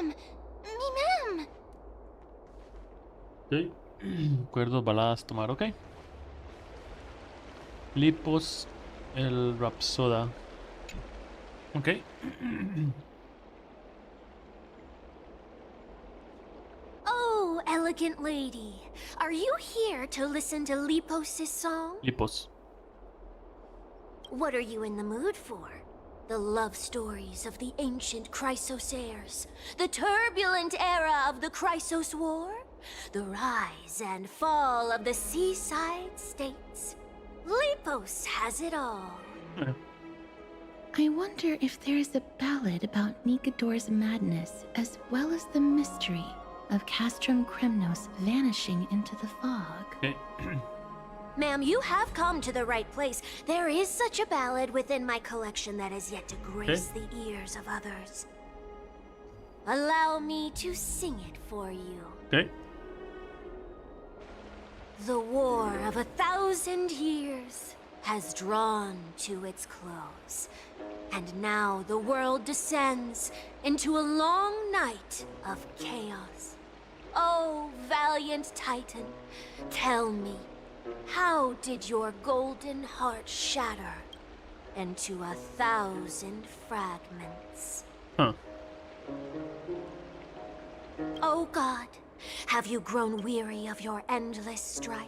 ma'am. Me ma'am. Ok. Recuerdos, baladas, tomar, ok. Lipos, el Rapsoda. Ok. Oh, elegant lady. Are you here to listen to Lipos' song? Lipos. What are you in the mood for? The love stories of the ancient Chrysos heirs, the turbulent era of the Chrysos War, the rise and fall of the seaside states. Lipos has it all. I wonder if there is a ballad about Nikodor's madness as well as the mystery of Castrum Kremnos vanishing into the fog. Okay. Ma'am, you have come to the right place. There is such a ballad within my collection that is yet to grace the ears of others. Allow me to sing it for you. Okay. The war of 1,000 years has drawn to its close, and now the world descends into a long night of chaos. Oh, valiant Titan, tell me, how did your golden heart shatter into 1,000 fragments? Huh. Oh God, have you grown weary of your endless strife?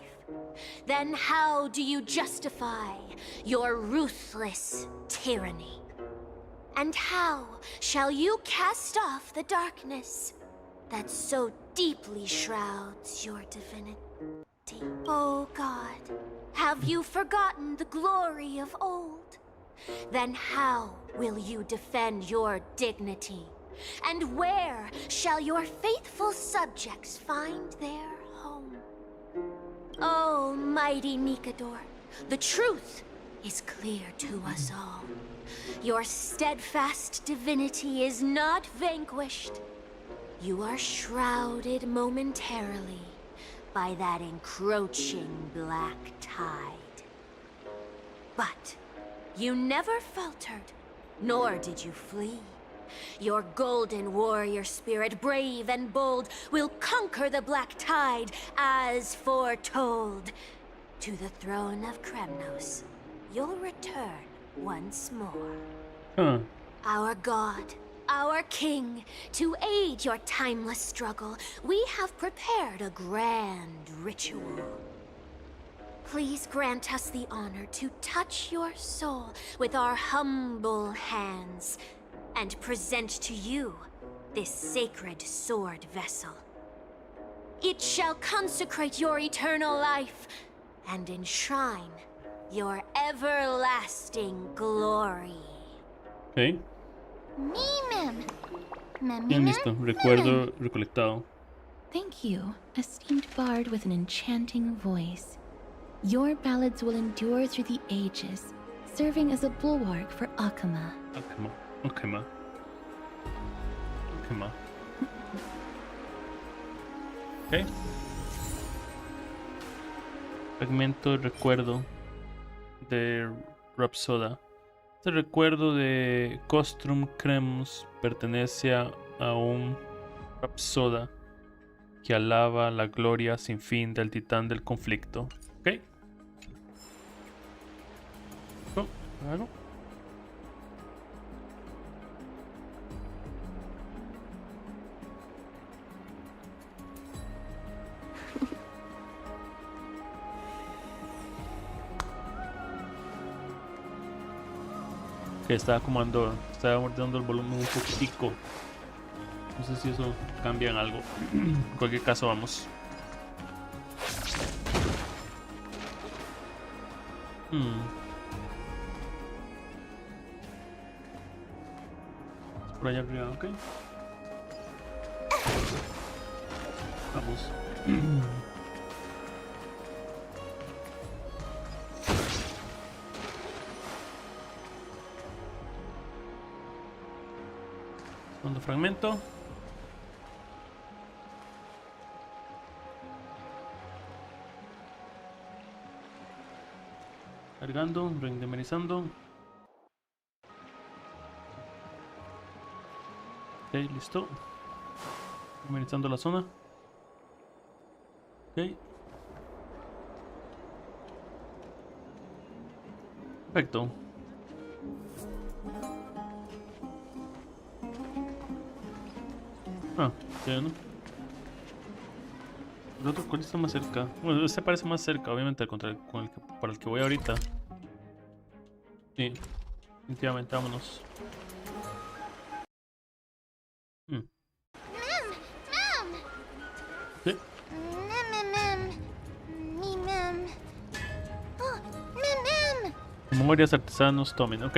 Then how do you justify your ruthless tyranny? And how shall you cast off the darkness that so deeply shrouds your divinity? Oh God, have you forgotten the glory of old? Then how will you defend your dignity? And where shall your faithful subjects find their home? Oh, mighty Nikodor, the truth is clear to us all. Your steadfast divinity is not vanquished. You are shrouded momentarily by that encroaching black tide. But you never faltered, nor did you flee. Your golden warrior spirit, brave and bold, will conquer the black tide as foretold. To the throne of Kremnos, you'll return once more. Huh. Our god, our king, to aid your timeless struggle, we have prepared a grand ritual. Please grant us the honor to touch your soul with our humble hands and present to you this sacred sword vessel. It shall consecrate your eternal life and enshrine your everlasting glory. Ok. Me ma'am. Ma'am, Bien, me listo. ma'am, Recuerdo ma'am. recolectado. Thank you, esteemed bard with an enchanting voice. Your ballads will endure through the ages, serving as a bulwark for Akama. Akama. Akama. Akama. Ok. Fragmento recuerdo de Rapsoda. Este recuerdo de Costrum Cremus pertenece a un Rapsoda que alaba la gloria sin fin del titán del conflicto. Ok. Oh, claro. Que estaba dando el volumen un poquitico. No sé si eso cambia en algo. En cualquier caso, vamos. Por allá arriba, ok. Vamos. Segundo fragmento. Cargando, renderizando. Ok, listo. Amenizando la zona. Ok. Perfecto. Ah, ya no. El otro, ¿cuál está más cerca? Bueno, este parece más cerca, obviamente, para el que voy ahorita. Sí, definitivamente, vámonos. Sí. Memorias artesanos tomen, ok.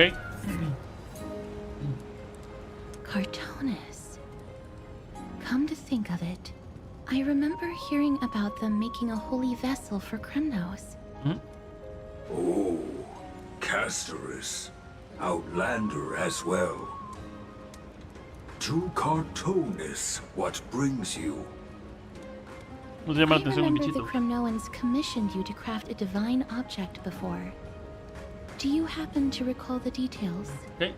Cartoonist. Come to think of it, I remember hearing about them making a holy vessel for Kremnos. Oh, Castorus. Outlander as well. To Cartoonist, what brings you? Nos llama la I atención un remember the bichito. Kremnoans commissioned you to craft a divine object before. Do you happen to recall the details? Ok.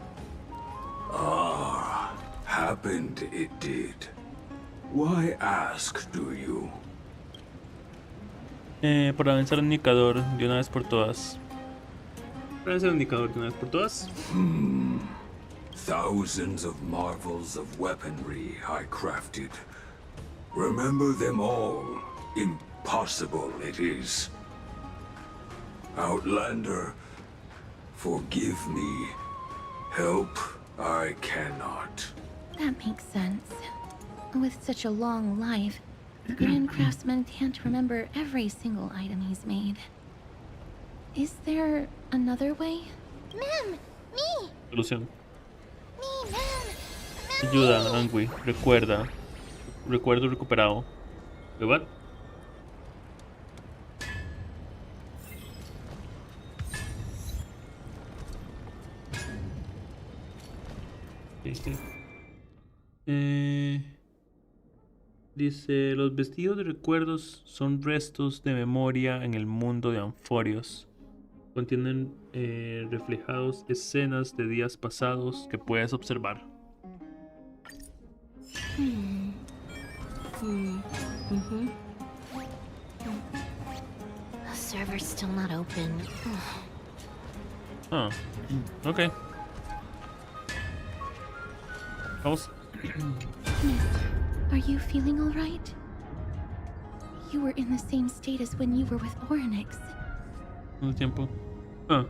Ah, happened it did. Why ask, do you? Por avanzar el indicador de una vez por todas. Para avanzar el indicador de una vez por todas. Thousands of marvels of weaponry I crafted. Remember them all. Impossible it is. Outlander, forgive me. Help I cannot. That makes sense. With such a long life, the Grand Craftsman can't remember every single item he's made. Is there another way? Mem, me, Solución. me, Mem. Ayuda, Angui. Recuerda. Recuerdo recuperado. ¿De what? Ok. Dice, los vestidos de recuerdos son restos de memoria en el mundo de Anforios. Contienen reflejados escenas de días pasados que puedes observar. The server's still not open. Ah, ok. Vamos. Are you feeling all right? You were in the same state as when you were with Orynyx. Un tiempo. Ah.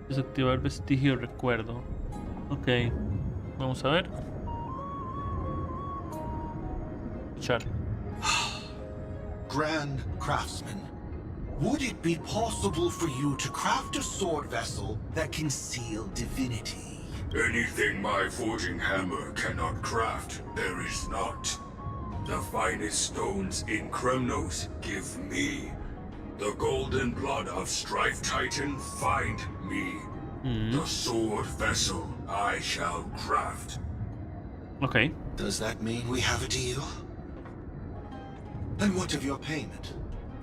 Desactivar vestigio recuerdo. Ok. Vamos a ver. Escuchar. Grand Craftsman, would it be possible for you to craft a sword vessel that can seal divinity? Anything my forging hammer cannot craft, there is not. The finest stones in Kremnos give me. The golden blood of Strife Titan find me. The sword vessel I shall craft. Ok. Does that mean we have a deal? And what of your payment?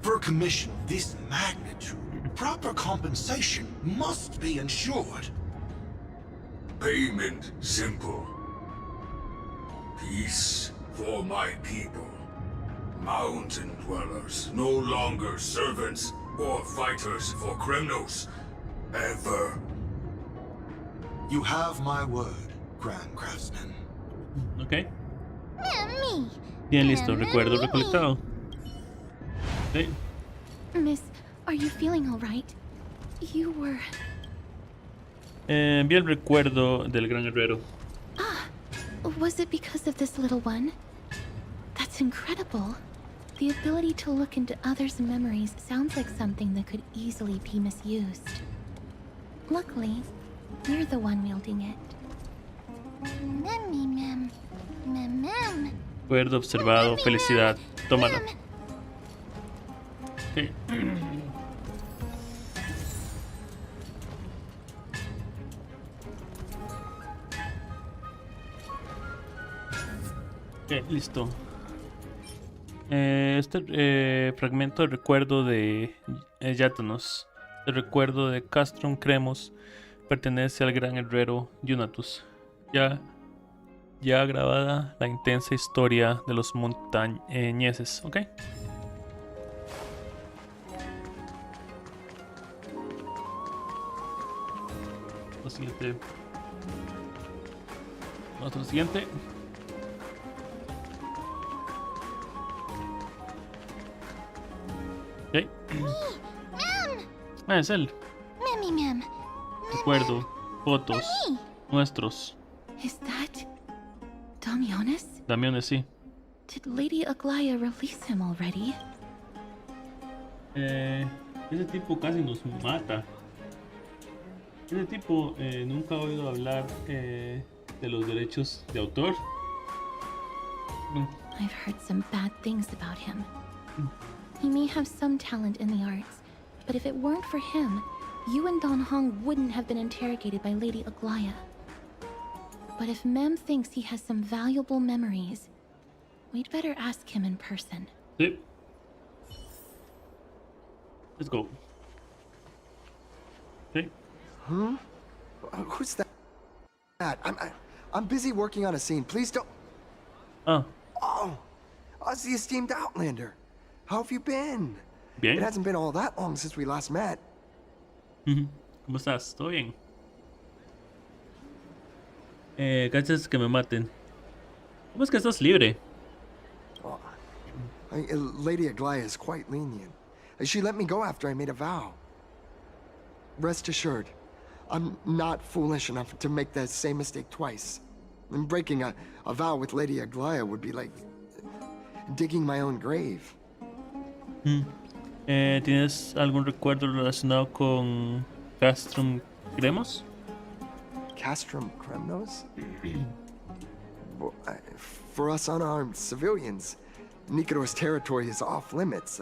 For a commission of this magnitude, proper compensation must be ensured. Payment simple. Peace for my people. Mountain dwellers, no longer servants or fighters for Kremnos. Ever. You have my word, Grand Craftsman. Ok. Me. Bien, listo. Recuerdo recolectado. Ok. Miss, are you feeling all right? You were... Vi el recuerdo del gran herrero. Was it because of this little one? That's incredible. The ability to look into others' memories sounds like something that could easily be misused. Luckily, you're the one wielding it. Mem. Recuerdo observado. Felicidad. Tómalo. Ok. Ok, listo. Este fragmento de recuerdo de Yatanos, el recuerdo de Castron Cremos, pertenece al gran herrero Yunatus. Ya ya grabada la intensa historia de los montañeses, ¿ok? Lo siguiente. Vamos a lo siguiente. Ok. Ah, es él. Mammy, ma'am. Recuerdo, fotos, nuestros. Is that Damionis? Damiones, sí. Did Lady Aglaya release him already? Ese tipo casi nos mata. Ese tipo nunca ha oído hablar de los derechos de autor. I've heard some bad things about him. He may have some talent in the arts, but if it weren't for him, you and Don Hong wouldn't have been interrogated by Lady Aglaya. But if Mem thinks he has some valuable memories, we'd better ask him in person. Sí. Let's go. Okay. Who's that? I'm busy working on a scene. Please don't. Ah, Oh, it's the esteemed Outlander. How have you been? bien. It hasn't been all that long since we last met. ¿Cómo estás? ¿Todo bien? Gracias que me maten. ¿Cómo es que estás libre? Lady Aglaya is quite lenient. She let me go after I made a vow. Rest assured, I'm not foolish enough to make the same mistake twice. And breaking a vow with Lady Aglaya would be like digging my own grave. ¿Tienes algún recuerdo relacionado con Castrum Cremos? Castrum Kremnos? For us unarmed civilians, Nicator's territory is off limits.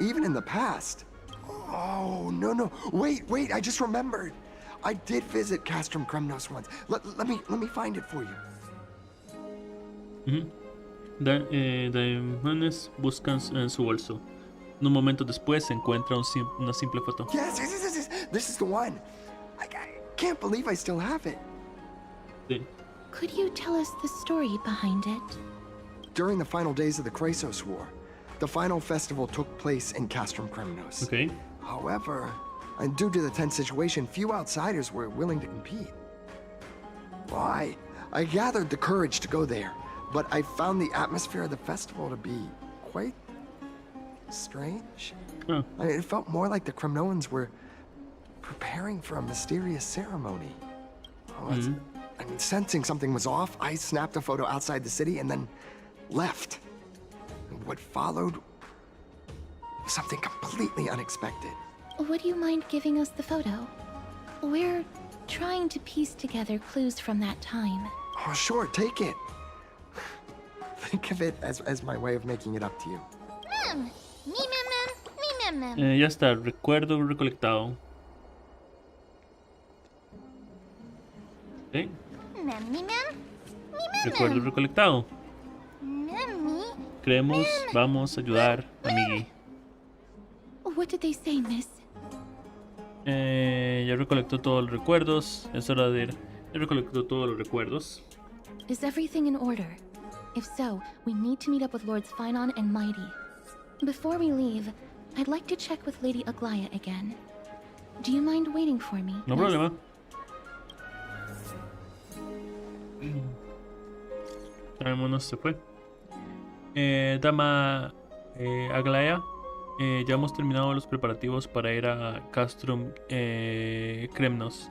Even in the past. Oh, no. Wait, I just remembered. I did visit Castrum Kremnos once. Let me find it for you. Daimones buscan en su bolso. Un momento después se encuentra una simple foto. Yes. This is the one. I can't believe I still have it. Sí. Could you tell us the story behind it? During the final days of the Chrysos War, the final festival took place in Castrum Kremnos. Ok. However, and due to the tense situation, few outsiders were willing to compete. Well, I gathered the courage to go there, but I found the atmosphere of the festival to be quite strange. Ah, It felt more like the Kremnoans were preparing for a mysterious ceremony. Sensing something was off, I snapped a photo outside the city and then left. What followed was something completely unexpected. Would you mind giving us the photo? We're trying to piece together clues from that time. Oh, sure, take it. Think of it as my way of making it up to you. ya está, recuerdo recolectado. Ok. Recuerdo recolectado. Creemos, vamos a ayudar a Miggy. What did they say, miss? Ya recolectó todos los recuerdos. Es hora de ir. Ya recolectó todos los recuerdos. Is everything in order? If so, we need to meet up with Lords Finon and Mighty. Before we leave, I'd like to check with Lady Aglaya again. Do you mind waiting for me? No miss? problema. Vámonos, se fue. Dama Aglaya, ya hemos terminado los preparativos para ir a Castrum Kremnos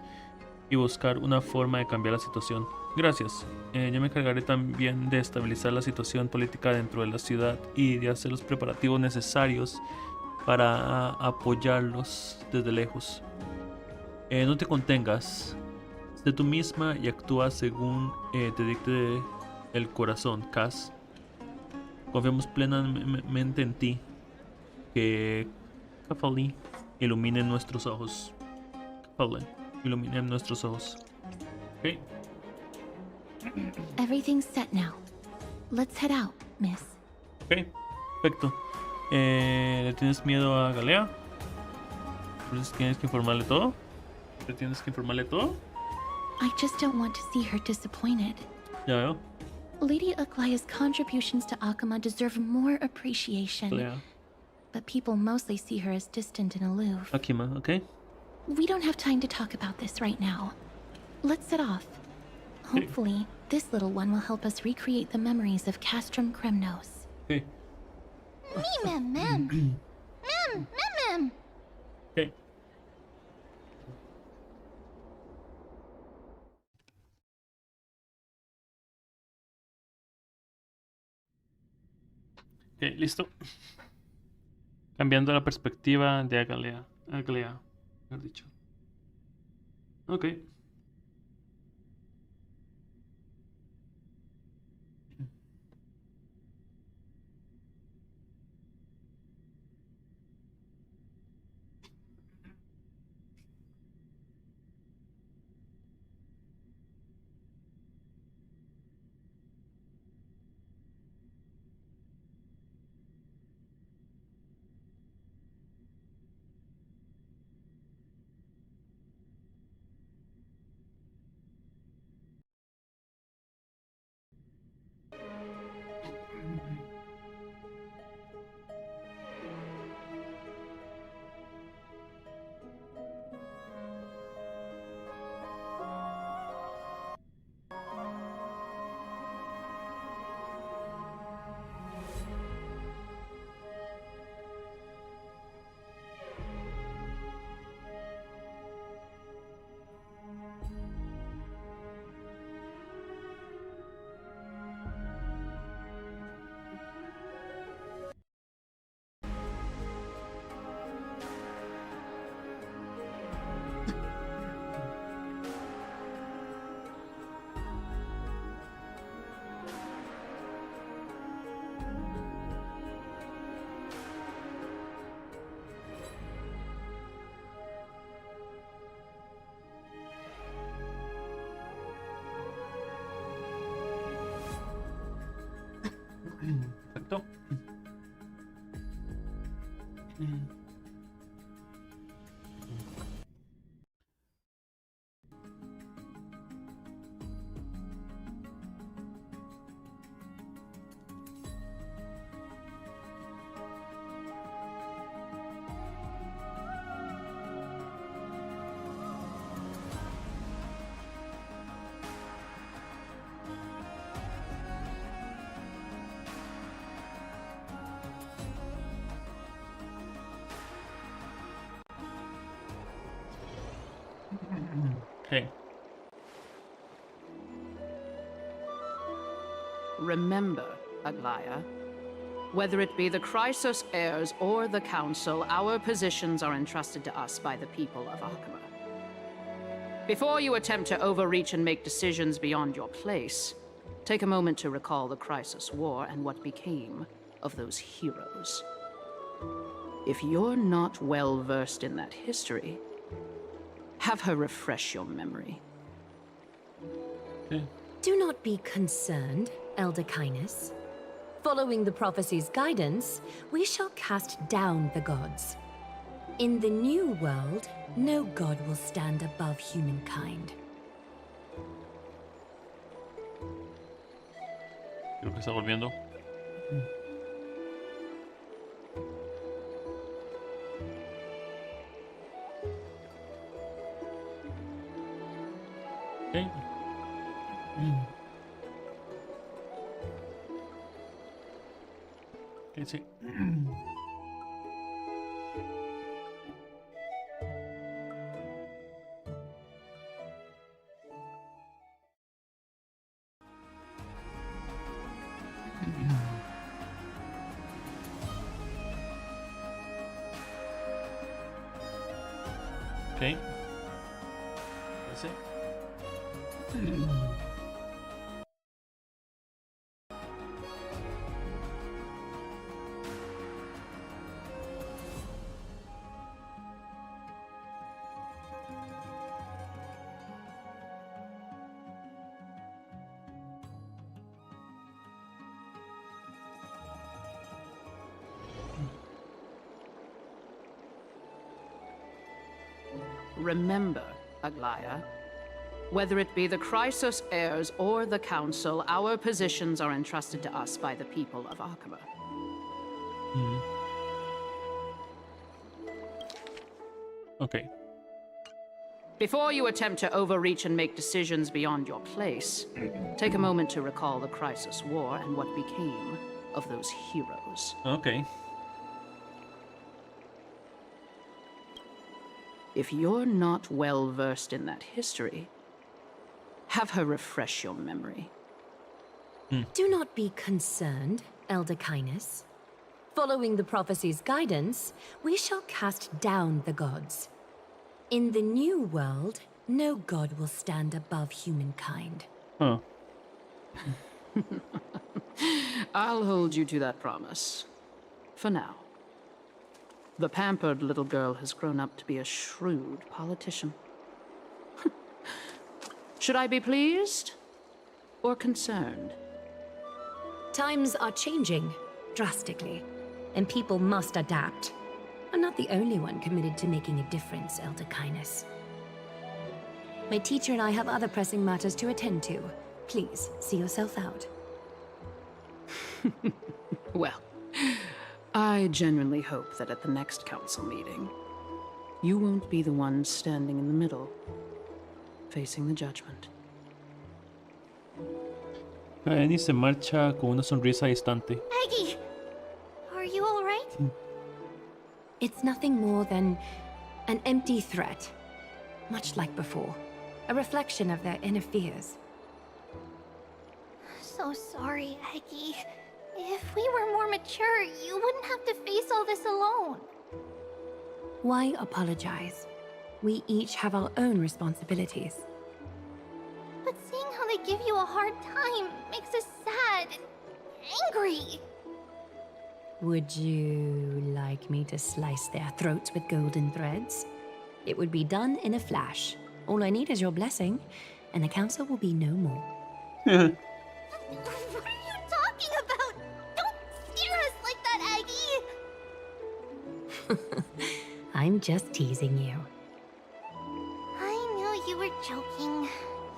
y buscar una forma de cambiar la situación. Gracias. Yo me encargaré también de estabilizar la situación política dentro de la ciudad y de hacer los preparativos necesarios para apoyarlos desde lejos. No te contengas. Sé tú misma y actúa según te dicte el corazón, Cass. Confiamos plenamente en ti. Que Kafali ilumine nuestros ojos. Kafali ilumine nuestros ojos. Ok. Everything's set now. Let's head out, miss. Ok, perfecto. ¿Le tienes miedo a Galea? Entonces tienes que informarle todo. ¿Le tienes que informarle todo? I just don't want to see her disappointed. Ya veo. Lady Aglaya's contributions to Akama deserve more appreciation, Aglaya. but people mostly see her as distant and aloof. Akima, ok. We don't have time to talk about this right now. Let's set off. Hopefully, this little one will help us recreate the memories of Castrum Kremnos. Ok. Mem, mem. Mem, mem, mem. Ok. Ok, listo. Cambiando la perspectiva de Aglaya. Aglaya, mejor dicho. Ok. Perfecto. Okay. Remember, Aglaya, whether it be the Chrysos heirs or the Council, our positions are entrusted to us by the people of Akama. Before you attempt to overreach and make decisions beyond your place, take a moment to recall the Chrysos War and what became of those heroes. If you're not well versed in that history, have her refresh your memory. Okay. Do not be concerned, Elder Kindness. Following the prophecy's guidance, we shall cast down the gods. In the new world, no god will stand above humankind. Creo que está volviendo. Okay. Okay, sí. Okay. That's it. Remember, Aglaya, Whether it be the Chrysos heirs or the Council, our positions are entrusted to us by the people of Akaba. Ok. Before you attempt to overreach and make decisions beyond your place, take a moment to recall the Chrysos War and what became of those heroes. Ok. If you're not well versed in that history, have her refresh your memory. Do not be concerned, Elder Kindness. Following the prophecy's guidance, we shall cast down the gods. In the new world, no god will stand above humankind. Huh. I'll hold you to that promise. For now. The pampered little girl has grown up to be a shrewd politician. Should I be pleased or concerned? Times are changing drastically, and people must adapt. I'm not the only one committed to making a difference, Elder Kindness. My teacher and I have other pressing matters to attend to. Please, see yourself out. Well, I genuinely hope that at the next council meeting, you won't be the one standing in the middle, facing the judgment. Annie se marcha con una sonrisa distante. Maggie! Are you alright? It's nothing more than an empty threat, much like before. A reflection of their inner fears. So sorry, Aggie. If we were more mature, you wouldn't have to face all this alone. Why apologize? We each have our own responsibilities. But seeing how they give you a hard time makes us sad and angry. Would you like me to slice their throats with golden threads? It would be done in a flash. All I need is your blessing, and the council will be no more. What are you talking about? Don't scare us like that, Aggie! I'm just teasing you. I knew you were joking.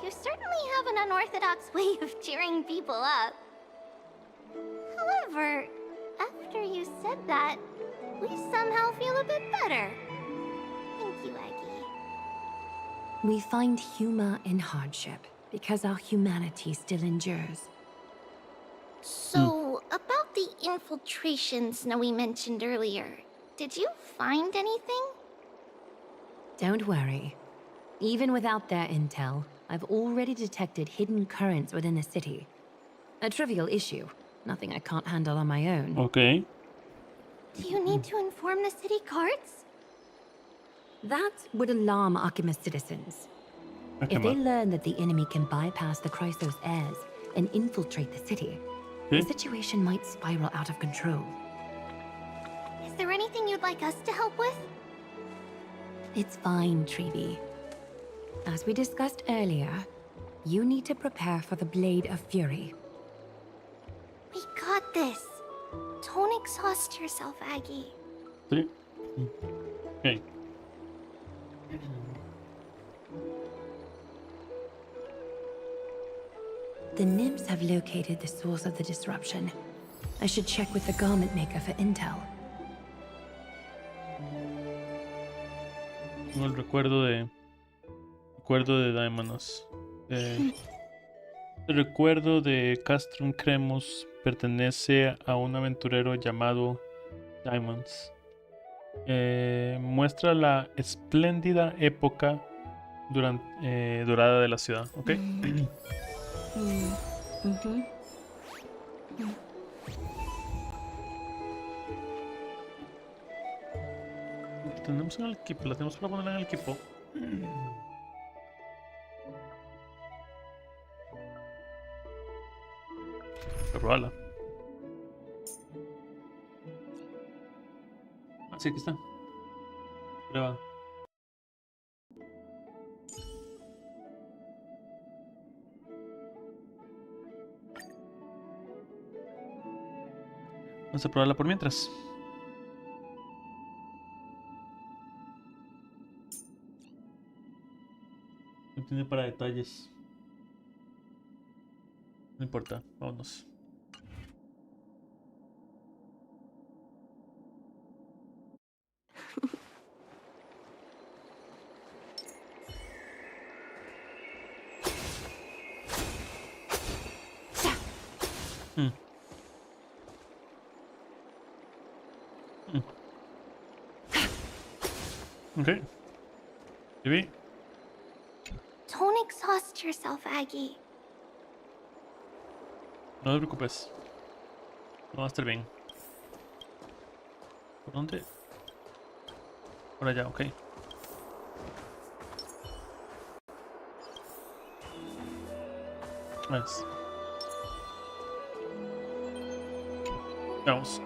You certainly have an unorthodox way of cheering people up. However, after you said that, we somehow feel a bit better. Thank you, Aggie. We find humor in hardship because our humanity still endures. So, about the infiltration Snowy mentioned earlier, did you find anything? Don't worry. Even without their intel, I've already detected hidden currents within the city. A trivial issue, nothing I can't handle on my own. Ok. Do you need to inform the city guards? That would alarm Archimedes citizens. If they learn that the enemy can bypass the Chrysos heirs and infiltrate the city, the situation might spiral out of control. Is there anything you'd like us to help with? It's fine, Treevee. As we discussed earlier, you need to prepare for the Blade of Fury. We got this. Don't exhaust yourself, Aggie. Sí. Ok. The nymphs have located the source of the disruption. I should check with the garment maker for intel. Tengo el recuerdo de Daimonos. El recuerdo de Castrum Cremus pertenece a un aventurero llamado Diamonds. Muestra la espléndida época dorada de la ciudad, ¿ok? La tenemos en el equipo, la tenemos para ponerla en el equipo. Para probarla. Ah, sí, aquí está. Prueba. Vamos a probarla por mientras. tiene para detalles. No importa, vámonos. Ok. ¿Sí? Don't exhaust yourself, Aggie. No te preocupes. No va a estar bien. ¿Por dónde? Por allá, ok. Nice. Vamos.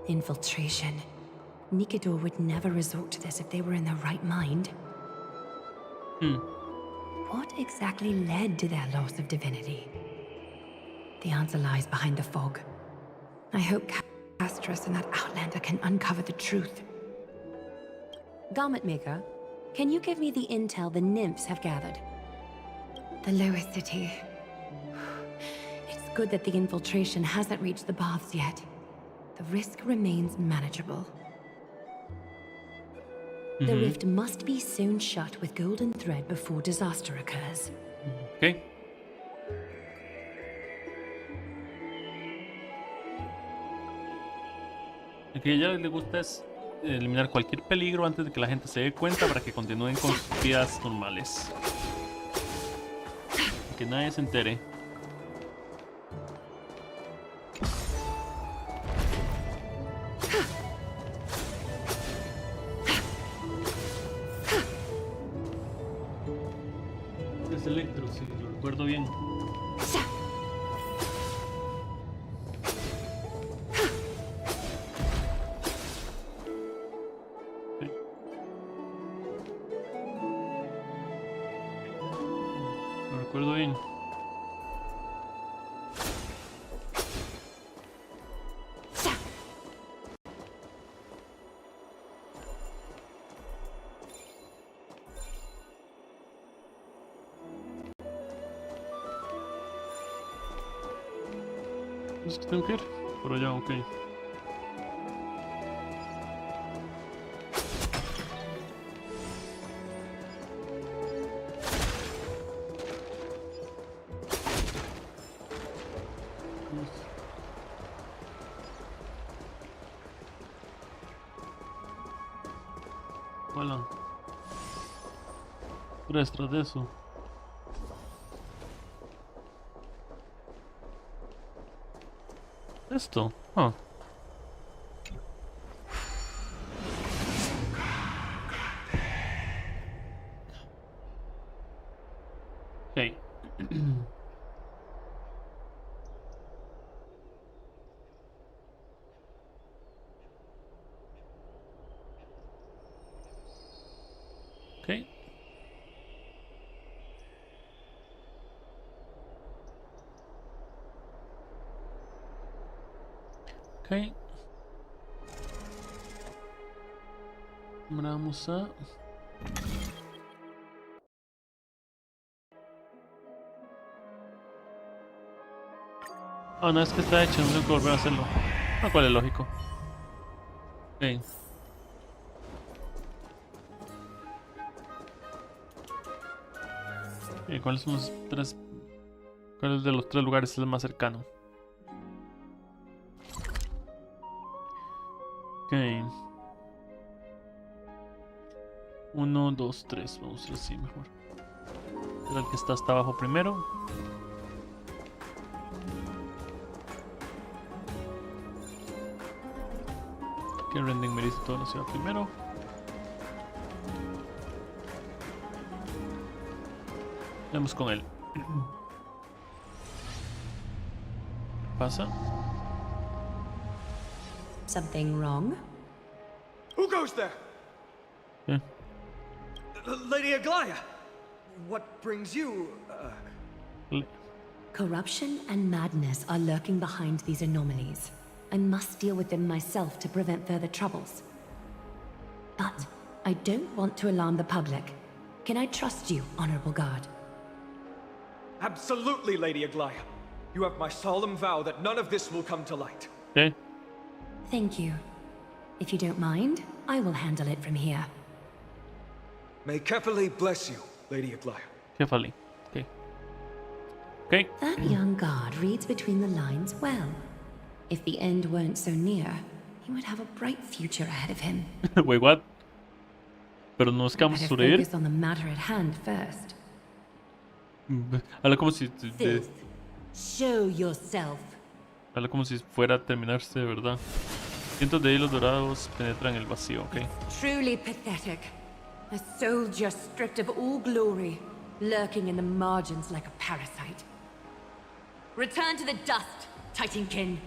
Infiltration. Nikidor would never resort to this if they were in their right mind. What exactly led to their loss of divinity? The answer lies behind the fog. I hope Castrus and that Outlander can uncover the truth. Garment Maker, can you give me the intel the nymphs have gathered? The lower city. It's good that the infiltration hasn't reached the baths yet. The risk remains manageable. The rift must be sewn shut with golden thread before disaster occurs. Ok. Lo que a ella le gusta es eliminar cualquier peligro antes de que la gente se dé cuenta para que continúen con sus vidas normales. Y que nadie se entere. Es Electro, si lo recuerdo bien. Lo recuerdo bien. ¿Es que tengo que ir? Por allá, ok. Hola. Tres tras de eso. Esto. Ah. Ok. Ok. Ok. Vamos a... Oh, no, es que está hecho, no tengo que volver a hacerlo. Lo cual es lógico. Ok. ¿Cuáles son los tres? ¿Cuál de los tres lugares es el más cercano? Ok. 1, 2, 3. Vamos a ir así mejor. Era el que está hasta abajo primero. Que Rending me dice toda la ciudad primero. Vamos con él. ¿Qué pasa? Something wrong? Who goes there? ¿Qué? Lady Aglaya. What brings you? Corruption and madness are lurking behind these anomalies. I must deal with them myself to prevent further troubles. But I don't want to alarm the public. Can I trust you, Honorable Guard? Absolutely, Lady Aglaya. You have my solemn vow that none of this will come to light. Okay. Thank you. If you don't mind, I will handle it from here. May Kefali bless you, Lady Aglaya. Carefully. Okay. Okay. That young guard reads between the lines well. If the end weren't so near, he would have a bright future ahead of him. Wait, what? Pero no es que vamos a Better sobrevivir. focus on the matter at hand first. Habla como si Filth. Show yourself. habla como si fuera a terminarse de verdad. Cientos de hilos dorados penetran el vacío, ok. Truly pathetic. A soldier stripped of all glory, lurking in the margins like a parasite. Return to the dust, Titankin.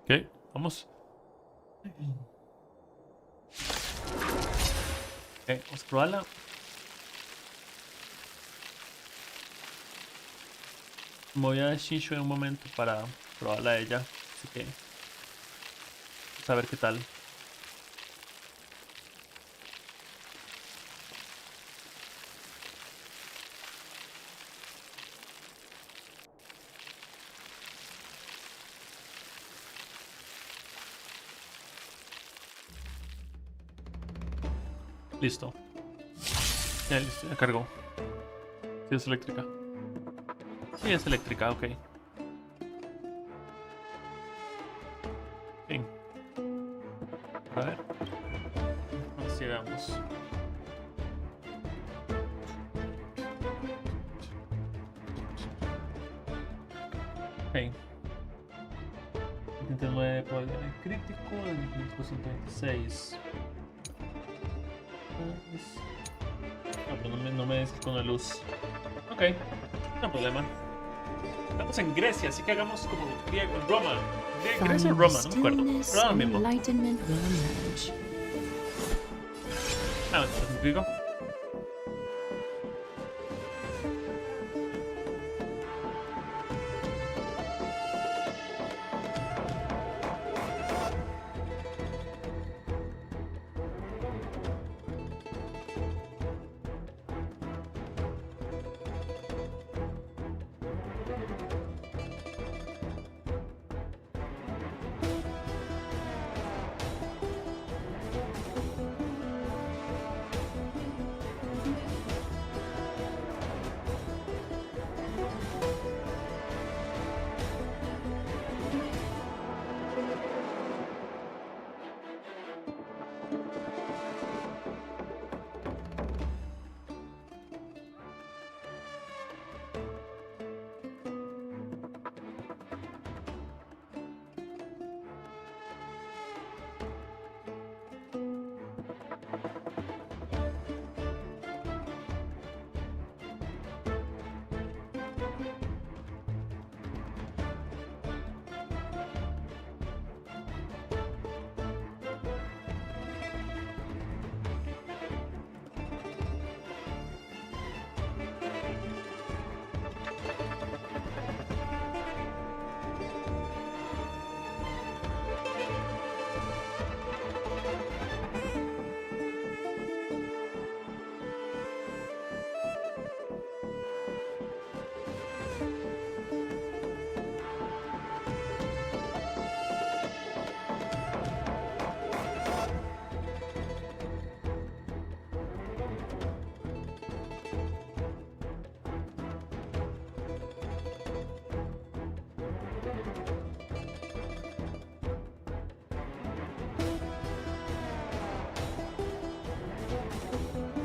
Ok, vamos. Ok, vamos a probarla. Me voy a Shinshu en un momento para probarla a ella. Así que vamos a ver qué tal. Listo. Ya, listo, ya cargó. Sí, es eléctrica. Sí, es eléctrica, ok. Bien. A ver. Así llegamos. Ok. 79 probabilidad de crítico, el crítico 126. No, pero no me des con la luz. Ok, no hay problema. Estamos en Grecia, así que hagamos como Roma. Grecia o Roma, no me acuerdo. Pero ahora mismo. Enlightenment will emerge. Ah, ¿me explico?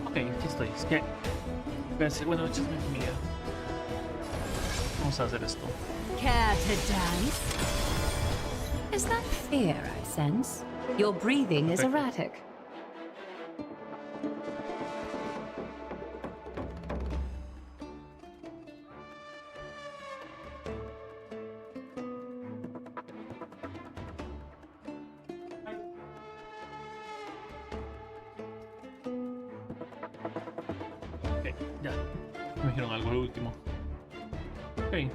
Ok, aquí estoy. Es que voy a decir, bueno, échame comida. Vamos a hacer esto. Care to dance? Is that fear I sense? Your breathing is Perfect. erratic. Ok, ya. Me dijeron algo lo último. Ok.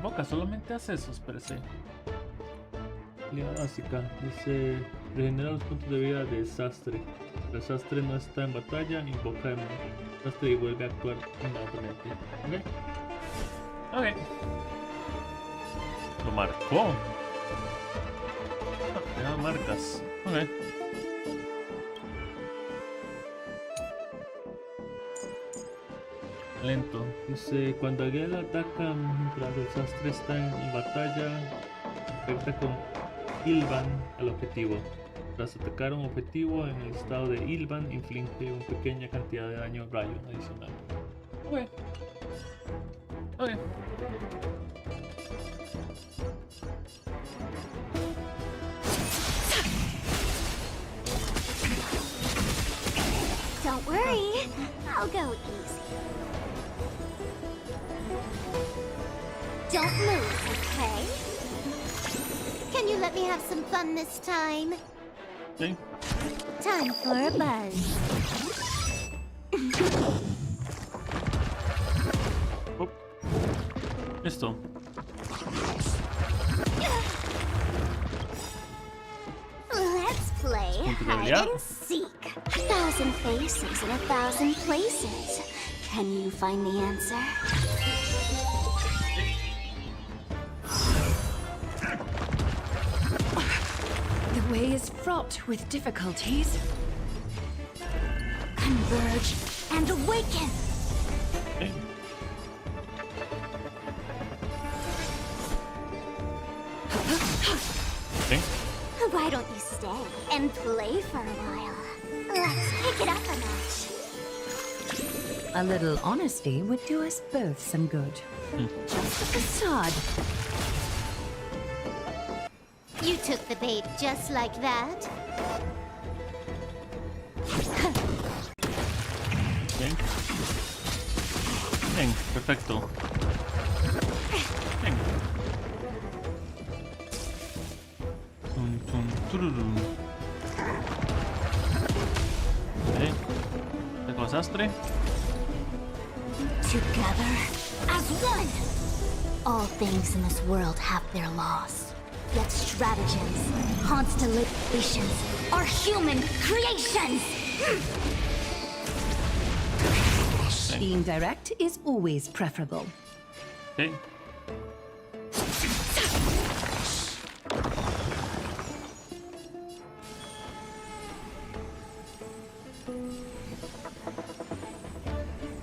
Boca solamente hace eso, espérese. Línea básica. Dice: regenera los puntos de vida de desastre. El desastre no está en batalla, invoca el desastre y vuelve a actuar inmediatamente. Ok. Ok. Lo marcó. Deja marcas. Ok. Lento. Dice: cuando alguien ataca mientras el desastre está en batalla, afecta con Ilvan al objetivo. Tras atacar un objetivo en el estado de Ilvan, inflige una pequeña cantidad de daño rayo adicional. Ok. Ok. Don't worry, I'll go easy. Don't move, okay? Can you let me have some fun this time? Sí. Time for a buzz. Oh. Listo. Let's play hide and seek. 1,000 faces in 1,000 places. Can you find the answer? The way is fraught with difficulties. Converge and awaken. Okay. Okay. Why don't you stay and play for a while? Let's pick it up a notch. A little honesty would do us both some good. Just a facade. You took the bait just like that. Bien. Bien, perfecto. Bien. Tum, tum, tururum. Okay. Tengo desastre. Together as one. All things in this world have their laws. Yet stratagems, constellations, are human creations! Being direct is always preferable. Okay.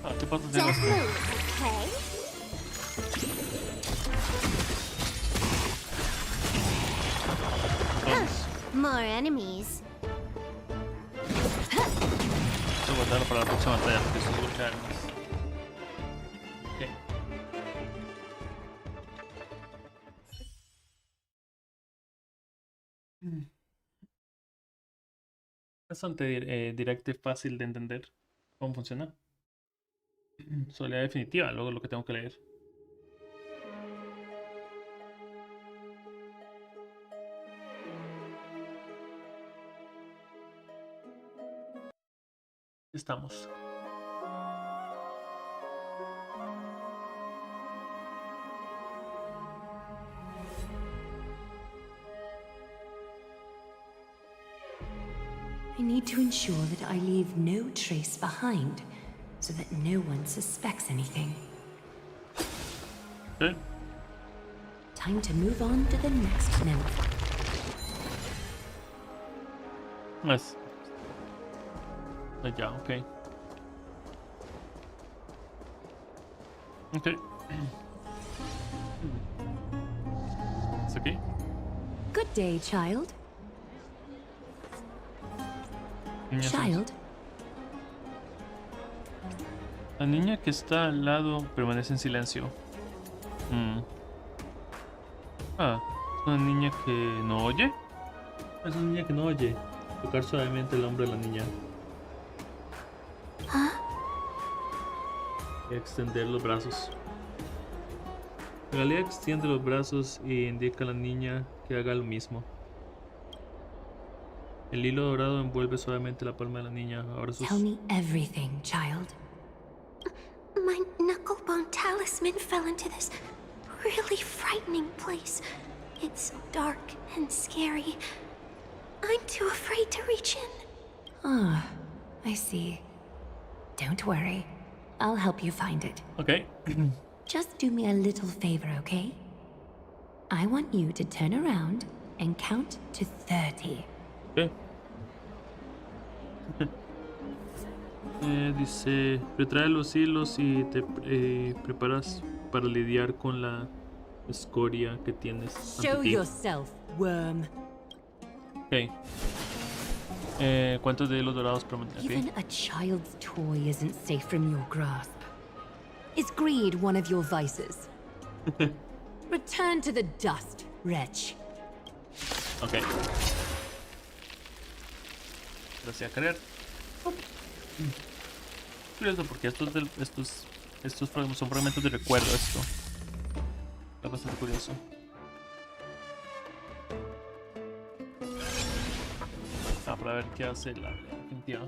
Ah, ¿qué pasa? Don't move, okay? More enemies. Voy a guardarlo para la próxima batalla porque eso es lo que hay más. Okay. Bastante directo y fácil de entender cómo funciona. Soledad definitiva, luego lo que tengo que leer. Estamos. I need to ensure that I leave no trace behind, so that no one suspects anything. Okay. Time to move on to the next nymph. Nice. Ya, ok. Ok. ¿Es aquí? Good day, child. Niña, Child? la niña que está al lado permanece en silencio. Ah, es una niña que no oye. Es una niña que no oye. Tocar suavemente el hombro de la niña. Y extender los brazos. Galea extiende los brazos y indica a la niña que haga lo mismo. El hilo dorado envuelve suavemente la palma de la niña. Ahora sus... Tell me everything, child. Long Talisman fell into this really frightening place. It's dark and scary. I'm too afraid to reach in. Ah, I see. Don't worry. I'll help you find it. Ok. Just do me a little favor, okay? I want you to turn around and count to 30. Ok. Dice, retrae los hilos y te preparas para lidiar con la escoria que tienes ante Show ti. yourself, worm. Ok. ¿Cuántos de hilos dorados prometen? Even a child's toy isn't safe from your grasp. Is greed one of your vices? Return to the dust, wretch. Ok. Gracias a querer. Curioso porque estos son fragmentos de recuerdo. Esto es bastante curioso. Para ver qué hace la definitiva.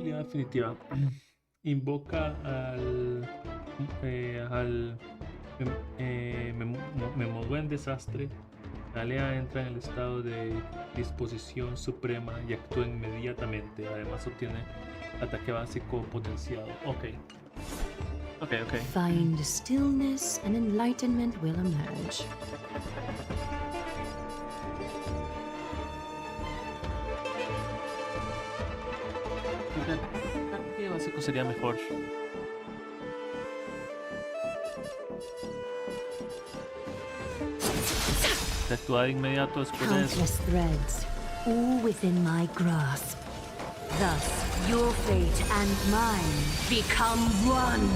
La definitiva. Invoca al Memoduen desastre. La alea entra en el estado de disposición suprema y actúa inmediatamente. Además obtiene ataque básico potenciado. Ok. Find stillness and enlightenment will emerge. ¿Qué básico sería mejor? Se actúa de inmediato después de eso. Countless threads, all within my grasp. Thus, your fate and mine become one.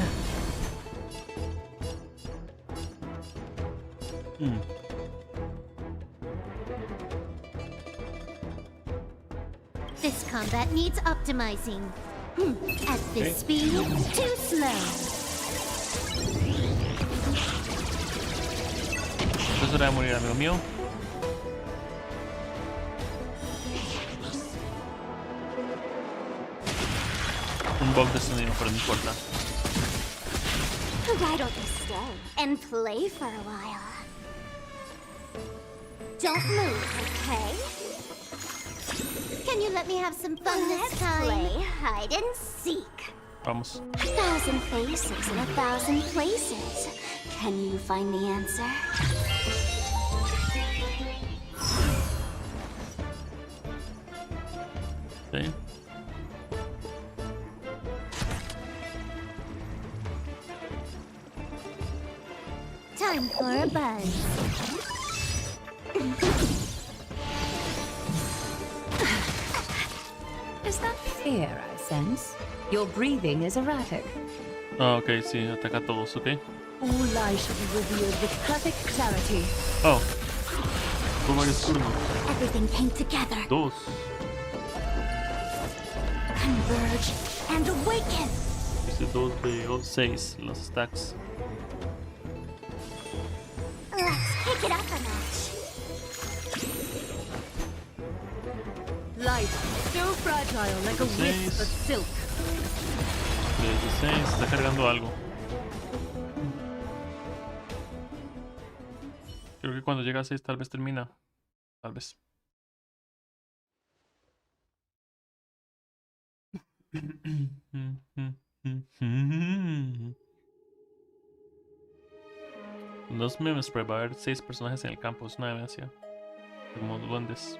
This combat needs optimizing. At this speed, too slow. Es hora de morir, amigo mío. Un bug de sonido, pero no importa. Why don't you stay and play for a while? Don't move, okay? Can you let me have some fun this time? Let's play hide and seek. Vamos. 1,000 faces in 1,000 places. Can you find the answer? Sí. Time for a buzz. Is that fear I sense? Your breathing is erratic. Ah, ok, sí, ataca a todos, ok. All lies shall be revealed with perfect clarity. Oh. Fue varios turnos. Everything came together. 2. Converge and awaken. Dice 2 de 6 los stacks. Let's pick it up a notch. Life, so fragile like a wisp of silk. 16, está cargando algo. Creo que cuando llega a 6 tal vez termina. Tal vez. Los memes, va a haber 6 personajes en el campo, es una demencia. Como duendes.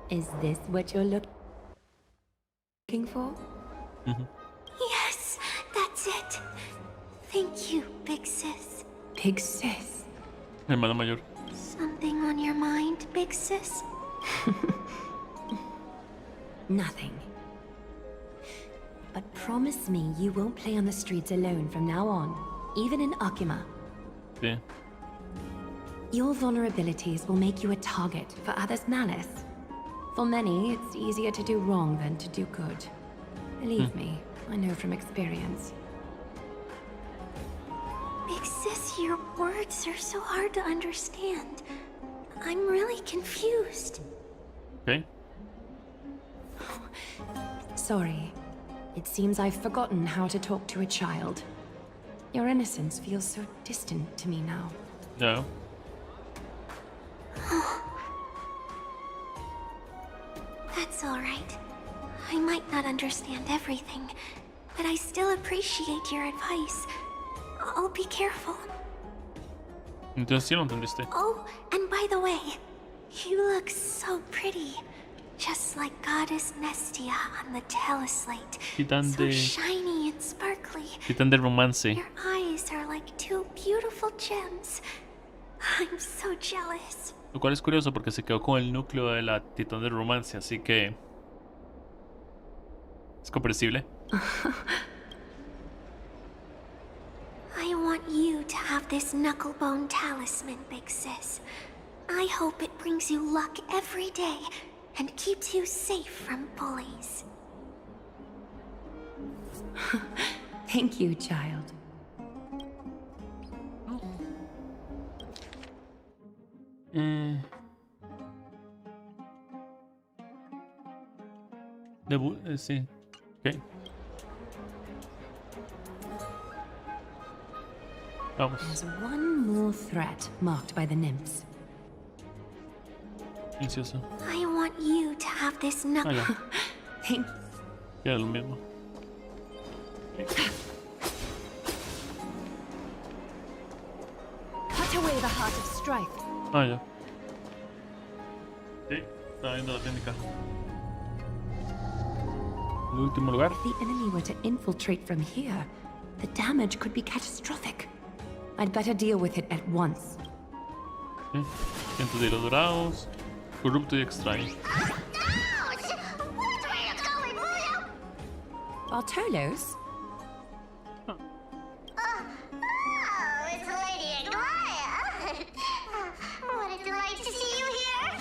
Is this what you're looking for? Yes, that's it. Thank you, big sis. Big sis. Hermana mayor. Something on your mind, big sis? Nothing. But promise me you won't play on the streets alone from now on, even in Akima. Sí. Your vulnerabilities will make you a target for others' malice. For many, it's easier to do wrong than to do good. Believe me, I know from experience. Big sis, your words are so hard to understand. I'm really confused. Ok. Sorry. It seems I've forgotten how to talk to a child. Your innocence feels so distant to me now. Ya. That's all right. I might not understand everything, but I still appreciate your advice. I'll be careful. Entonces sí lo entendiste. Oh, and by the way, you look so pretty. Just like Goddess Nestia on the teleslate. Titán So de... shiny and sparkly. Titán del romance. Your eyes are like two beautiful gems. I'm so jealous. Lo cual es curioso porque se quedó con el núcleo de la Titán del romance, así que... es comprensible. I want you to have this knucklebone talisman, Big Sis. I hope it brings you luck every day and keeps you safe from bullies. Thank you, child. Sí. Ok. Vamos. There's one more threat marked by the nymphs. Silencioso. I want you to have this Ah, knuckle. ya. Thank Ya lo mismo. Cut away the heart of strife. Ah, ya. Sí, estaba viendo la técnica. El último lugar. If the enemy were to infiltrate from here, the damage could be catastrophic. I'd better deal with it at once. Sí. Cientos de hilos dorados. Corrupto y extraño. Bartolos? Oh, it's Lady Aglaya. What a delight to see you here.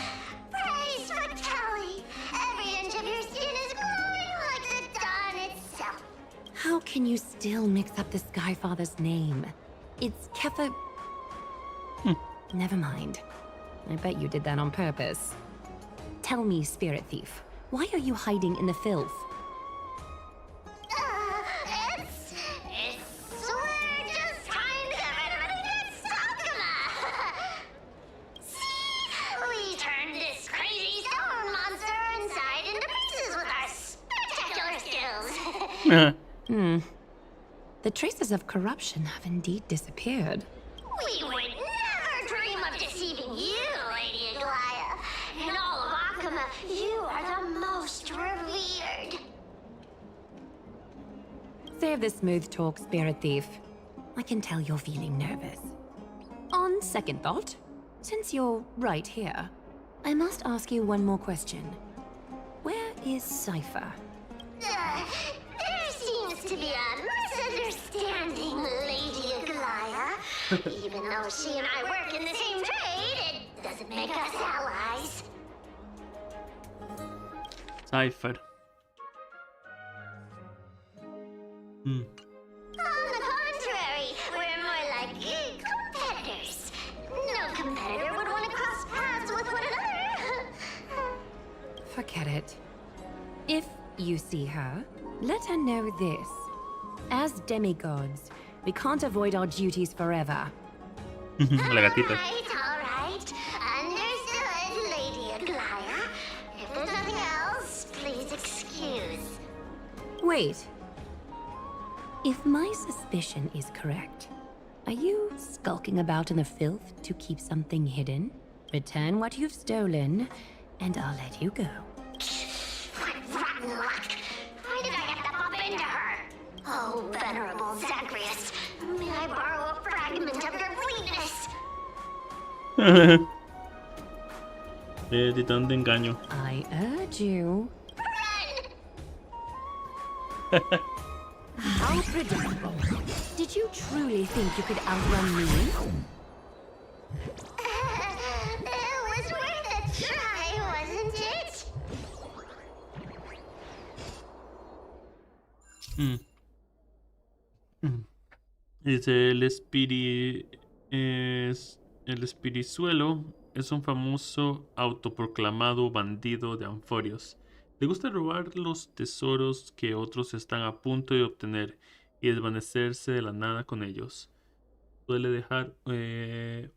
Praise for Kelly. Every inch of your skin is glowing like the dawn itself. How can you still mix up the Skyfather's name? It's Kefa... Never mind. I bet you did that on purpose. Tell me, Spirit Thief, why are you hiding in the filth? We're just trying to get rid of Sakuma. See? We turned this crazy stone monster inside into pieces with our spectacular skills. The traces of corruption have indeed disappeared. We would never dream of deceiving you, Lady Aglaya. In all of Akuma, you are the most revered. Save the smooth talk, Spirit Thief. I can tell you're feeling nervous. On second thought, since you're right here, I must ask you one more question. Where is Cypher? There seems to be a misunderstanding, Lady Aglaya. Even though she and I work in the same trade, it doesn't make us allies. Cypher. On the contrary, we're more like competitors. No competitor would want to cross paths with one another. Forget it. If you see her, let her know this. As demigods, we can't avoid our duties forever. La gatita. All right. Understood, Lady Aglaya. If there's nothing else, please excuse. Wait. If my suspicion is correct, are you skulking about in the filth to keep something hidden? Return what you've stolen, and I'll let you go. What rotten luck! Why did I have to bump into her? Oh, venerable Zagreus, may I borrow a fragment of your fleetness? Titán de engaño. I urge you. How predictable. Did you truly think you could outrun me? It was worth a try, wasn't it? Dice el espirizuelo es un famoso autoproclamado bandido de anforios. Le gusta robar los tesoros que otros están a punto de obtener y desvanecerse de la nada con ellos. Suele dejar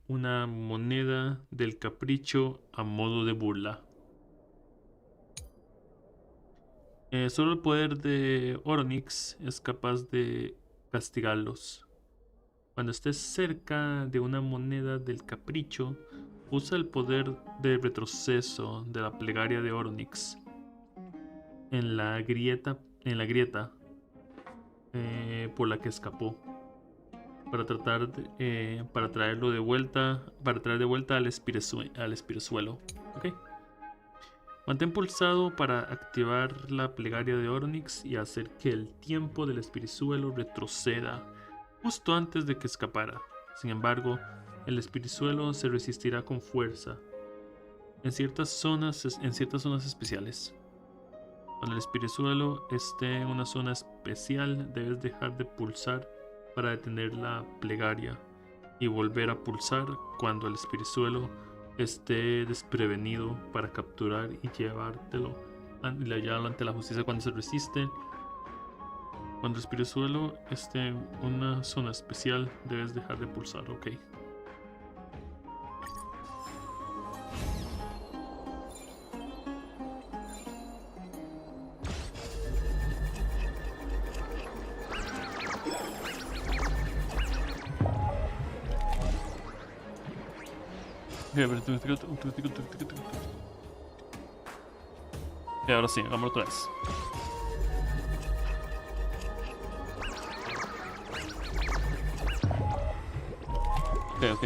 una moneda del capricho a modo de burla. Solo el poder de Oronix es capaz de castigarlos. Cuando estés cerca de una moneda del capricho, usa el poder de retroceso de la plegaria de Oronix en la grieta por la que escapó para traerlo de vuelta, para traer de vuelta al espirezuelo. ¿Ok? Mantén pulsado para activar la plegaria de Oronix y hacer que el tiempo del espirizuelo retroceda justo antes de que escapara. Sin embargo, el espirizuelo se resistirá con fuerza en ciertas zonas especiales. Cuando el espirizuelo esté en una zona especial, debes dejar de pulsar para detener la plegaria y volver a pulsar cuando el espirizuelo esté desprevenido para capturar y llevarlo ante la justicia cuando se resiste. Cuando el espirizuelo esté en una zona especial, debes dejar de pulsar, ok. Y ahora sí, vamos otra vez. Ok.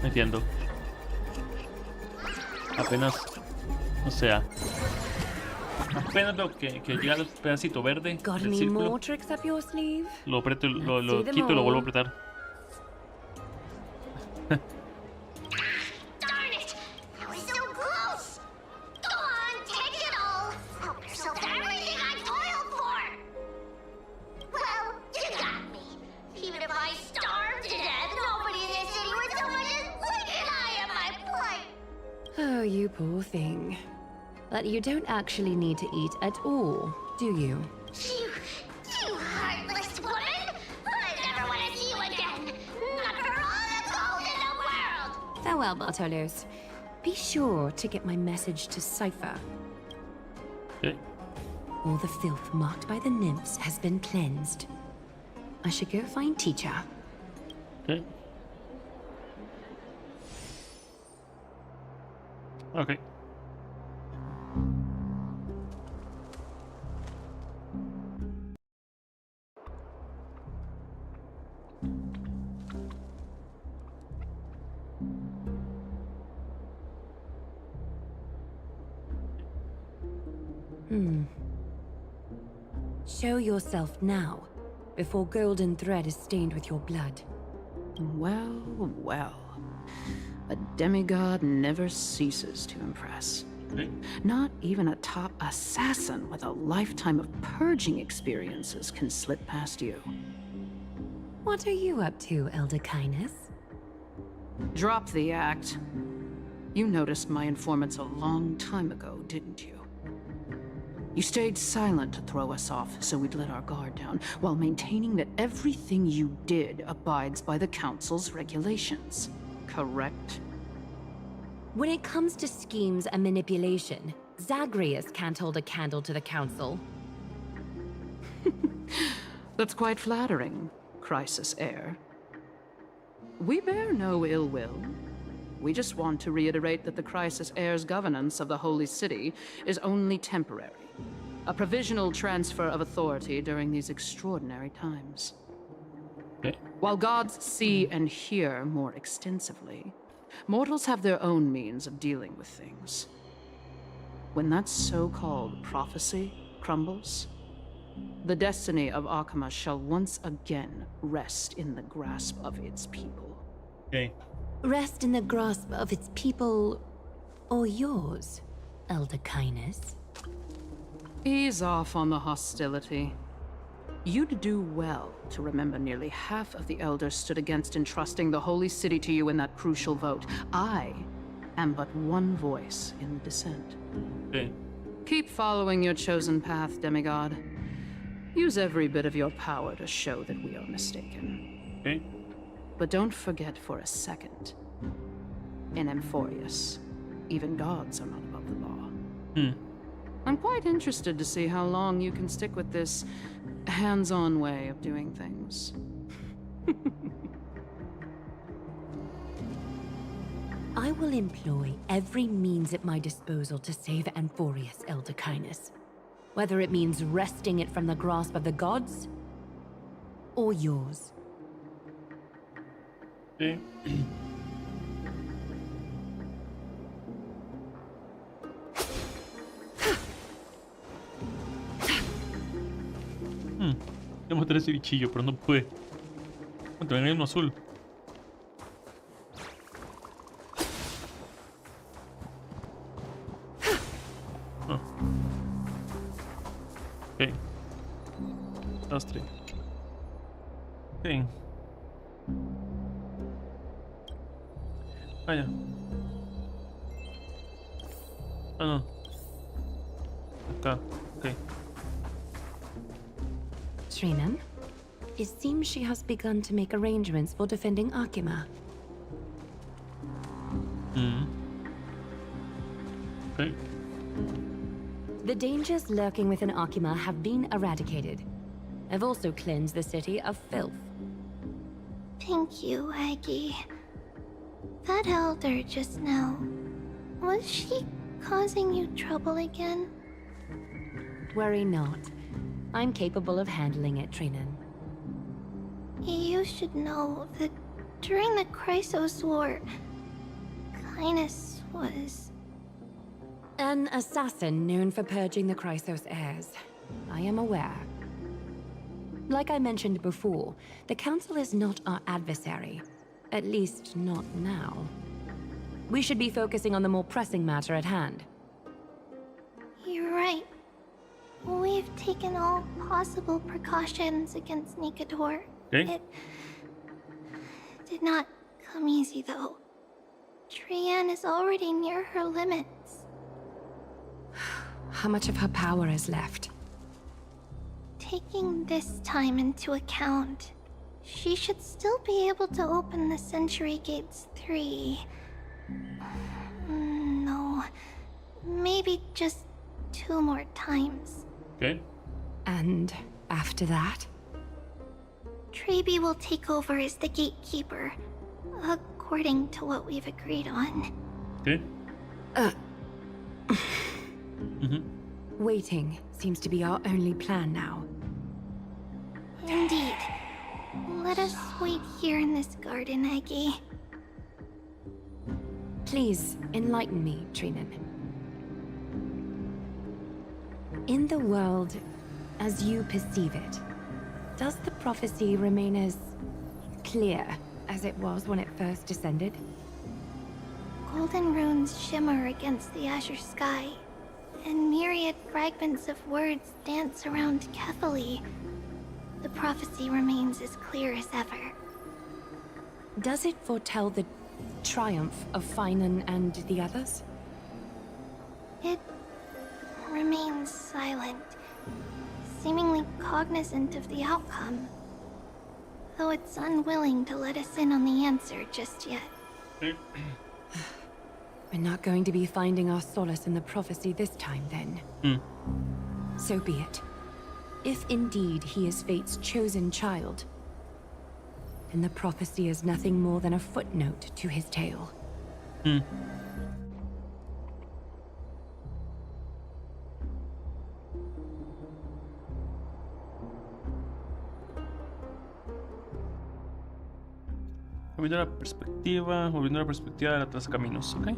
Entiendo. Apenas, o sea, apenas veo que llega el pedacito verde Got del any círculo, more tricks up your sleeve? lo aprieto, lo See them quito y lo vuelvo a all. apretar. Darn it! I was so close! Go on, take it all! Help yourself to everything I toiled for! Well, you got me. Even if I starved to death, nobody in this city would so much as blink an eye at my plight! Oh, you poor thing. But you don't actually need to eat at all, do you? You heartless woman! I never want to see you again! Not for all the gold in the world! Farewell, Bartolos. Be sure to get my message to Cypher. Okay. All the filth marked by the nymphs has been cleansed. I should go find Teacher. Okay. Okay. Show yourself now, before golden thread is stained with your blood. Well, well. A demigod never ceases to impress. Okay. Not even a top assassin with a lifetime of purging experiences can slip past you. What are you up to, Elder Kindness? Drop the act. You noticed my informants a long time ago, didn't you? You stayed silent to throw us off so we'd let our guard down, while maintaining that everything you did abides by the Council's regulations. Correct? When it comes to schemes and manipulation, Zagreus can't hold a candle to the Council. That's quite flattering, Crisis Heir. We bear no ill will. We just want to reiterate that the Crisis Heir's governance of the Holy City is only temporary. A provisional transfer of authority during these extraordinary times. Okay. While gods see and hear more extensively, mortals have their own means of dealing with things. When that so-called prophecy crumbles, The destiny of Akama shall once again rest in the grasp of its people. Okay. Rest in the grasp of its people, or yours, Elder Kindness. Ease off on the hostility. You'd do well to remember nearly half of the elders stood against entrusting the holy city to you in that crucial vote. I am but one voice in the dissent. Okay. Keep following your chosen path, demigod. Use every bit of your power to show that we are mistaken. Okay. But don't forget for a second. In Amphorius, even gods are not above the law. I'm quite interested to see how long you can stick with this hands-on way of doing things. I will employ every means at my disposal to save Amphorius, Elder Kindness. Whether it means wresting it from the grasp of the gods, or yours. Okay. Voy a matar ese bichillo, pero no pude. También hay uno azul. Ah. Ok. Desastre. Ok. Vaya. Ah, no. Acá. Ok. Trinan, it seems she has begun to make arrangements for defending Akima. Okay. The dangers lurking within Akima have been eradicated. I've also cleansed the city of filth. Thank you, Aggie. That elder just now, was she causing you trouble again? Worry not. I'm capable of handling it, Trinan. You should know that during the Chrysos War, Kindness was... An assassin known for purging the Chrysos heirs. I am aware. Like I mentioned before, the Council is not our adversary. At least, not now. We should be focusing on the more pressing matter at hand. You're right. We've taken all possible precautions against Nikador. Okay. It did not come easy, though. Trian is already near her limits. How much of her power is left? Taking this time into account, she should still be able to open the Century Gates 3. No, maybe just 2 more times. Okay. And after that? Trebi will take over as the gatekeeper, according to what we've agreed on. Okay. Waiting seems to be our only plan now. Indeed. Let us wait here in this garden, Aggie. Please, enlighten me, Trinan. In the world, as you perceive it, does the prophecy remain as clear as it was when it first descended? Golden runes shimmer against the azure sky, and myriad fragments of words dance around Kefali. The prophecy remains as clear as ever. Does it foretell the triumph of Finan and the others? It remains silent, seemingly cognizant of the outcome, though it's unwilling to let us in on the answer just yet. Okay. We're not going to be finding our solace in the prophecy this time, then. So be it. If indeed he is Fate's chosen child, then the prophecy is nothing more than a footnote to his tale. Volviendo a la perspectiva de la Tres Caminos, ¿ok?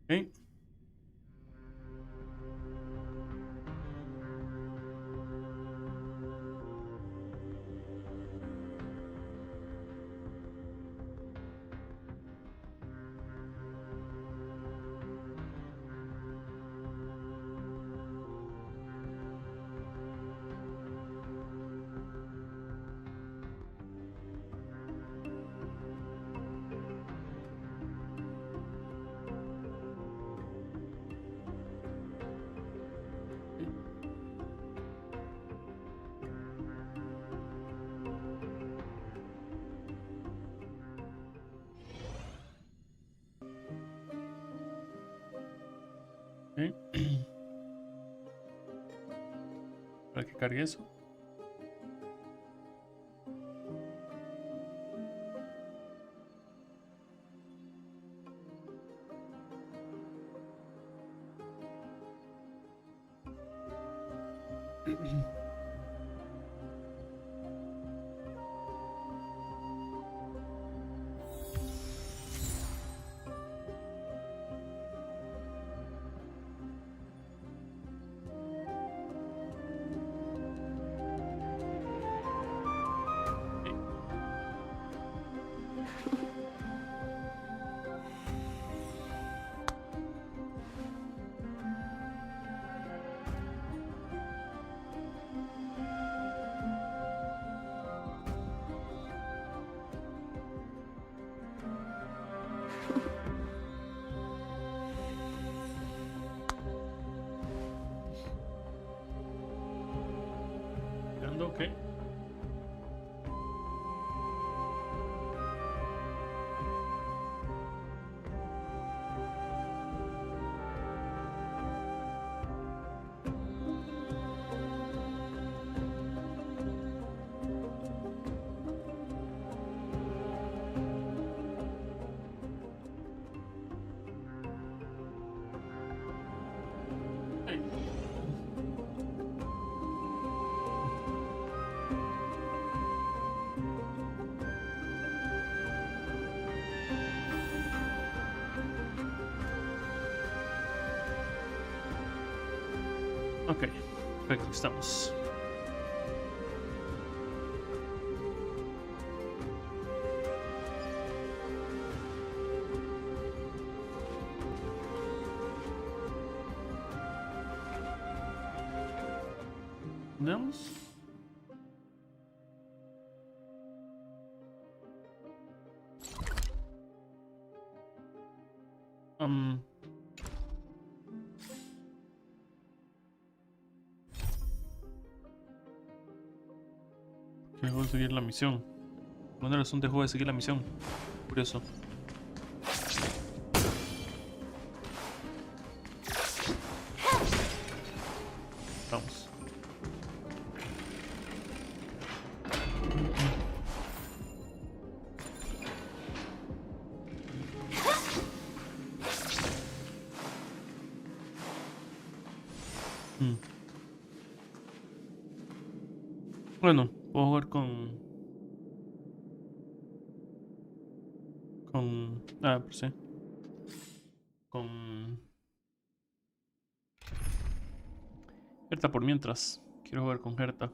Ok. Ok. Para que cargue eso. Ok. Ok, perfecto, estamos. Veamos. Dejó de seguir la misión. ¿Por qué razón dejó de seguir la misión? Curioso. Vamos. Bueno, puedo jugar con... pues sí. Con... Herta por mientras. Quiero jugar con Herta.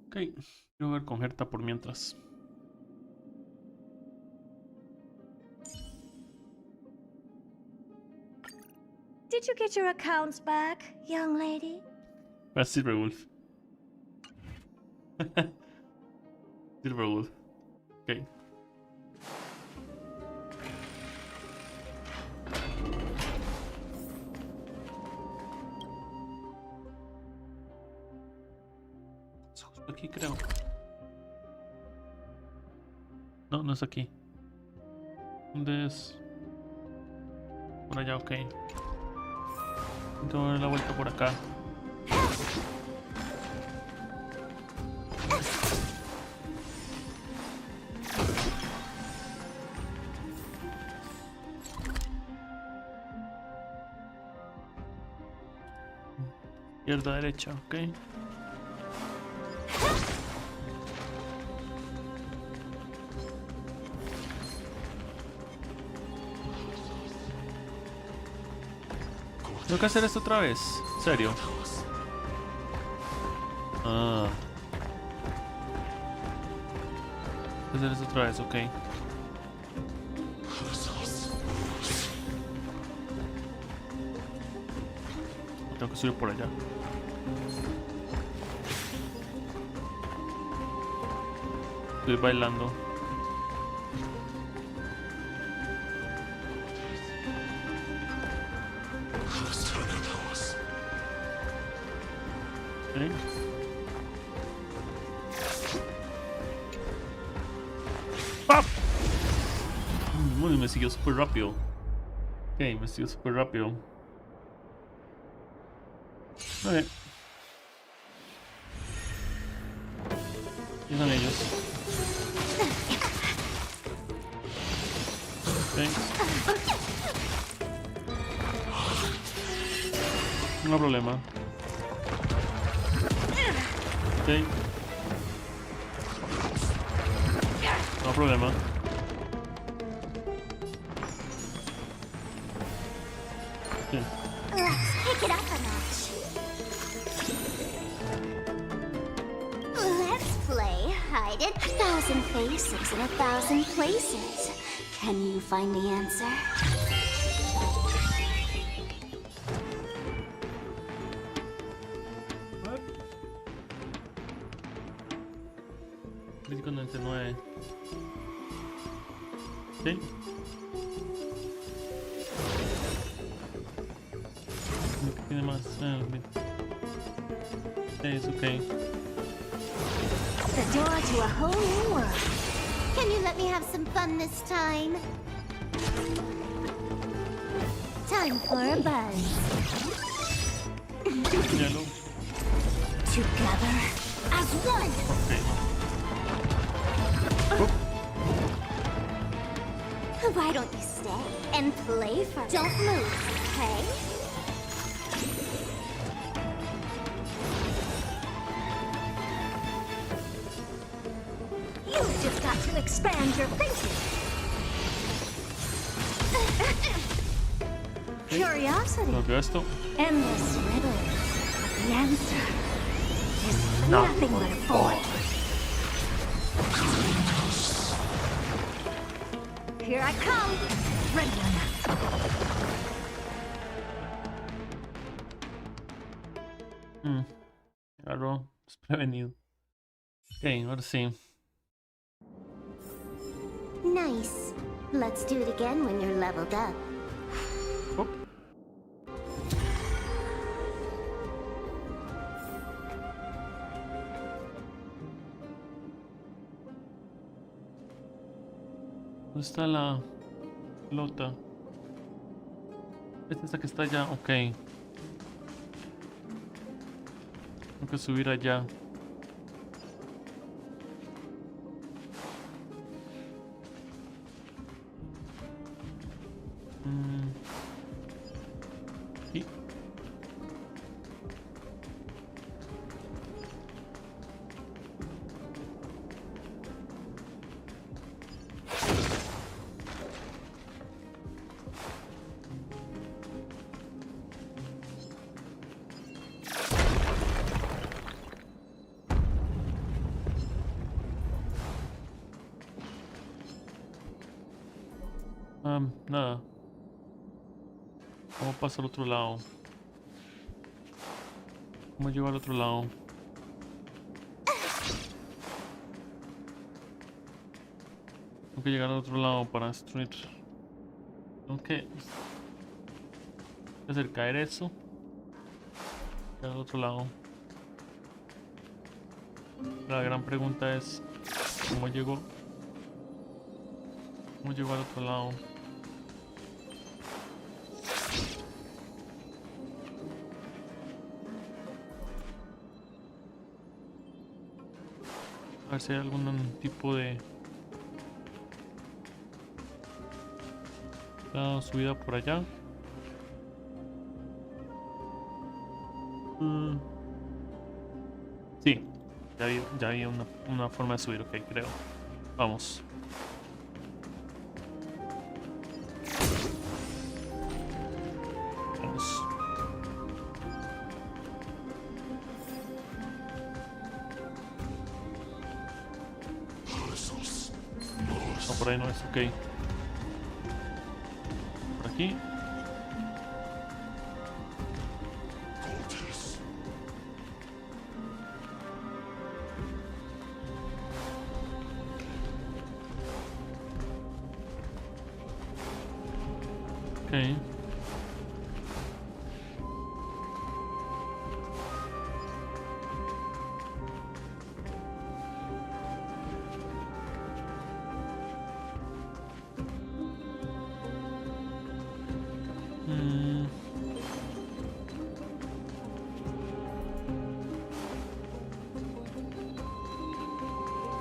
Ok, quiero jugar con Herta por mientras. Did you get your accounts back, young lady? Silverwolf. Silverwolf. Ok. Es justo aquí, creo. No, no es aquí. ¿Dónde es? Por allá, ok. Tengo que dar la vuelta por acá. Izquierda, derecha, ok. Tengo que hacer esto otra vez. ¿En serio? Ah. Tengo que hacer esto otra vez, ok. Tengo que subir por allá. Estoy bailando. Okay. ¡Pap! Uy, me siguió súper rápido. Ok, me siguió súper rápido. Ok. ¿Qué son ellos? Ok. No hay problema. Ok. No hay problema. Okay. Let's pick it up a notch. Let's play hide it. 1,000 faces in 1,000 places. Can you find the answer? Crítico 99. Sí. ¿Qué tiene más? Es ok. The door to a whole new world. Can you let me have some fun this time? Time for a buzz. Yellow. Together as one. Ok. Why don't you stay and play for? Don't move, okay? You've just got to expand your thinking. Curiosity. Lo que esto. Endless riddles. But the answer is nothing but a void. Here I come. Ready or not. Agarró desprevenido. Ok, ahora sí. Nice. Let's do it again when you're leveled up. Op. ¿Dónde está la pelota? Esta que está allá, ok. Tengo que subir allá. Sí. Nada. ¿Cómo pasa al otro lado? ¿Cómo llego al otro lado? Tengo que llegar al otro lado para destruir. Tengo que hacer caer eso. Llegar al otro lado. La gran pregunta es ¿cómo llego? ¿Cómo llego al otro lado? A ver si hay algún tipo de subida por allá. Sí, ya había una forma de subir, ok, creo. Vamos. Vamos. No, por ahí no es, ok. Por aquí. Ok.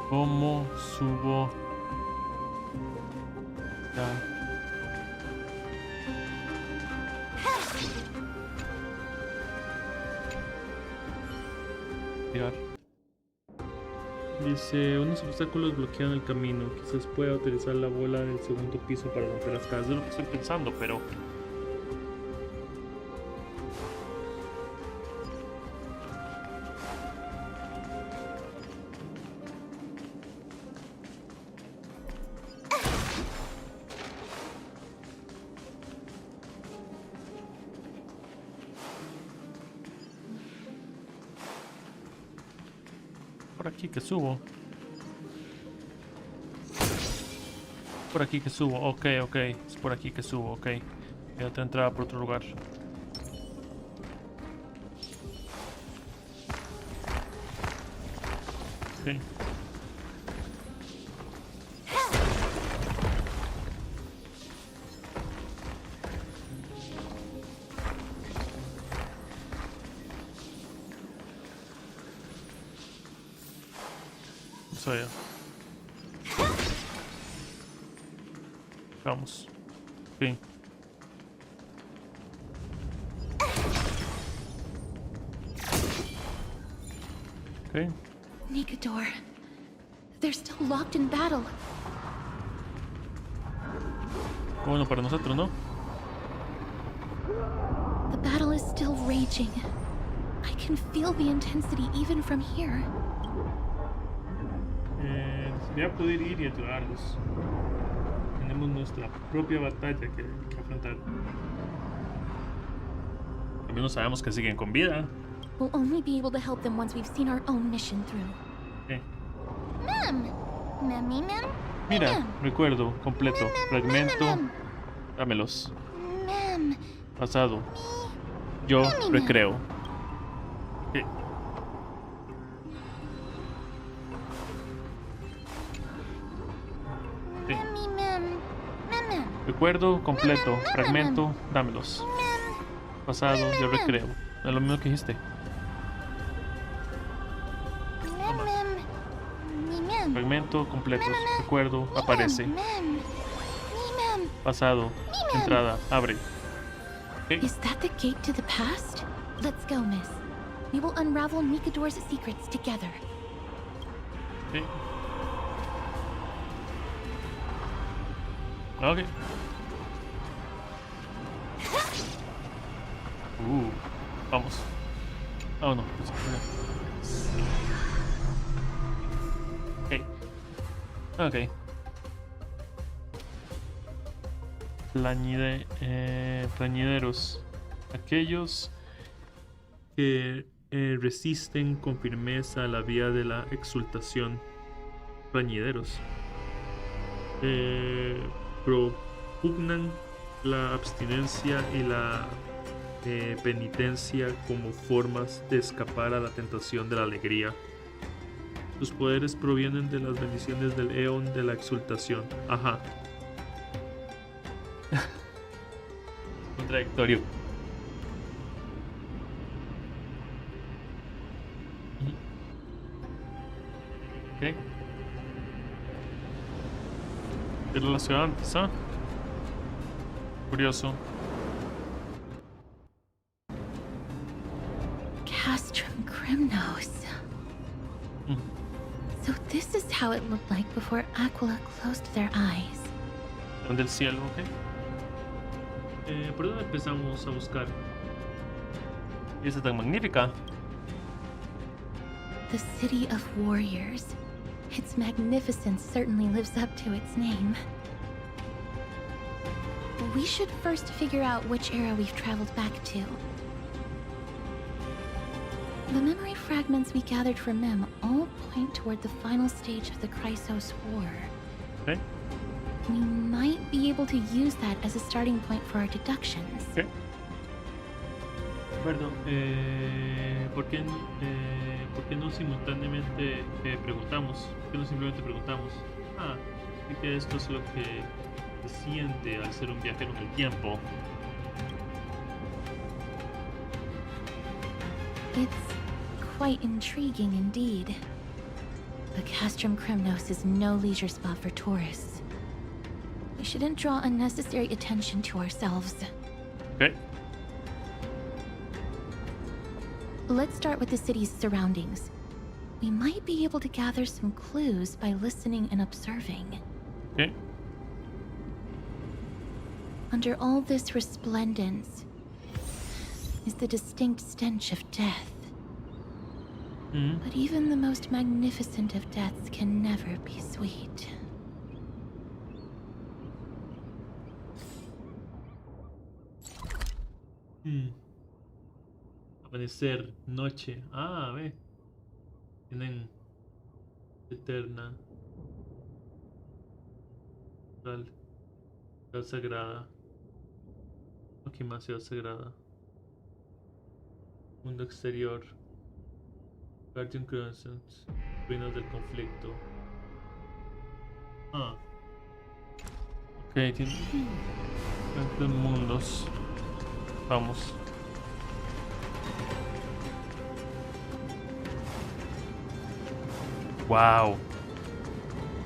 ¿Cómo subo? Ya. Llegar. Dice, unos obstáculos bloquean el camino. Quizás pueda utilizar la bola del segundo piso para romper las casas. Es lo que estoy pensando, pero... por aquí que subo. Por aquí que subo. Ok, ok. Es por aquí que subo, ok. Hay otra entrada por otro lugar. Ok. Vamos allá. Vamos. Ok. Ok. Nikador. They're still locked in battle. Bueno, para nosotros, ¿no? The battle is still raging. I can feel the intensity even from here. Sería poder ir y ayudarlos. Tenemos nuestra propia batalla que afrontar. Al menos sabemos que siguen con vida. We'll only be able to help them once we've seen our own mission through. Okay. Mem. Mira, recuerdo completo. Fragmento. Dámelos. Mem. Pasado. Yo recreo. Okay. Sí. Recuerdo completo. Fragmento. Dámelos. Pasado. Yo recreo. Es lo mismo que dijiste. Fragmento completos. Recuerdo. Aparece. Pasado. Entrada. Abre. Okay. Is that the gate to the past? Let's go, miss. We will unravel Nikador's secrets together. Okay. Okay. Vamos. Oh no. Ok. Ok. Plañideros. Aquellos que resisten con firmeza la vía de la exultación. Plañideros. Propugnan la abstinencia y la penitencia como formas de escapar a la tentación de la alegría. Sus poderes provienen de las bendiciones del eón de la exultación. Ajá. Contradictorio. Ok. Era la ciudad antes, ¿ah? Curioso. how it looked like before Aquila closed their eyes. Del cielo, ok. ¿Por dónde empezamos a buscar? ¿Y esa tan magnífica? The City of Warriors. Its magnificence certainly lives up to its name. We should first figure out which era we've traveled back to. The memory fragments we gathered from Mem all point toward the final stage of the Chrysos War. Okay. We might be able to use that as a starting point for our deductions. Okay. Perdón, ¿por qué no simultáneamente preguntamos? ¿Por qué no simplemente preguntamos? Ah, así que esto es lo que se siente al ser un viajero en el tiempo. It's quite intriguing indeed. But Castrum Kremnos is no leisure spot for tourists. We shouldn't draw unnecessary attention to ourselves. Okay. Let's start with the city's surroundings. We might be able to gather some clues by listening and observing. Okay. Under all this resplendence is the distinct stench of death. But even the most magnificent of deaths can never be sweet. Amanecer, noche. Ah, ve. Tienen eterna. Tal. Ciudad sagrada. Aquí más ciudad sagrada. Mundo exterior. Guardian Crescent. Ruinas del conflicto. Ah. Ok, tiene. Entre mundos. Vamos. Wow.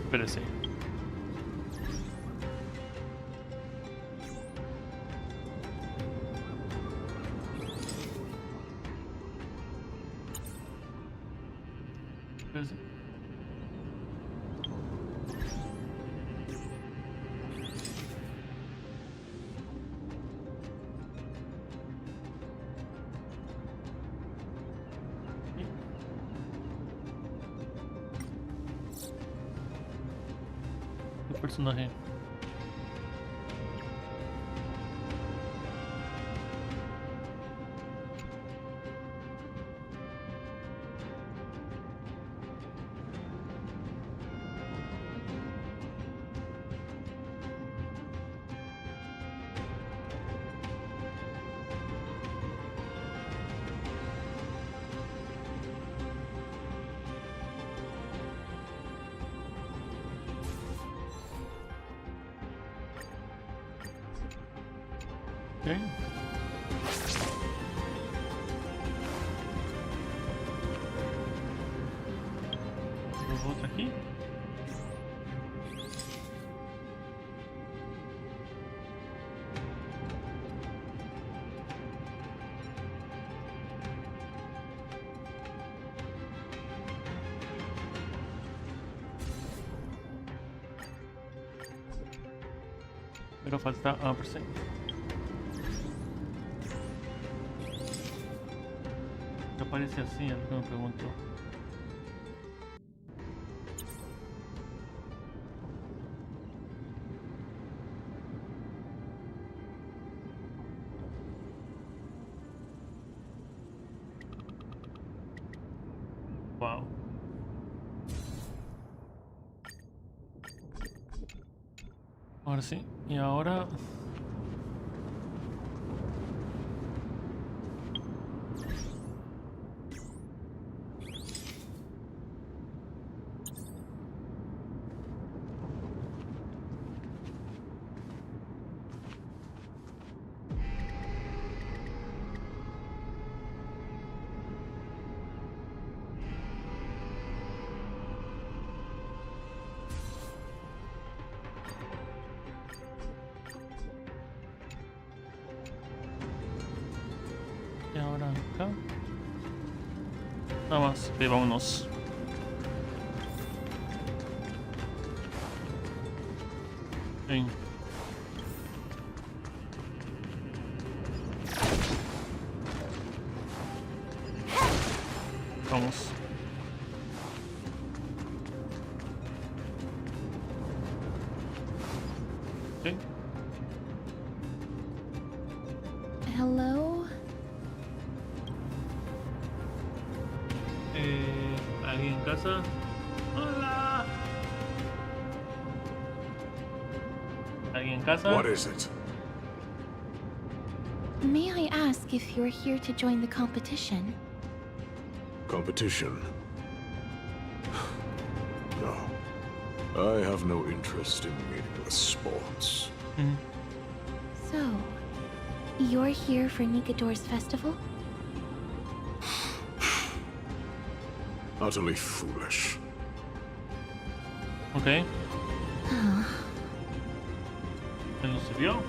Espérese. Espérese. Personaje. Okay. Robot aquí. Pero falta ampersand. ¿Qué aparece así? Es lo que me pregunto. Wow. Ahora sí. Y ahora... Y ahora acá. Nada más, vámonos. Ven. Vamos. Okay. Hello? ¿Alguien en casa? Hola. ¿Alguien en casa? What is it? May I ask if you're here to join the competition? Competition? No. I have no interest in meaningless sports. So, you're here for Nikador's festival? Utterly foolish. Ok. ¿Me lo sirvió?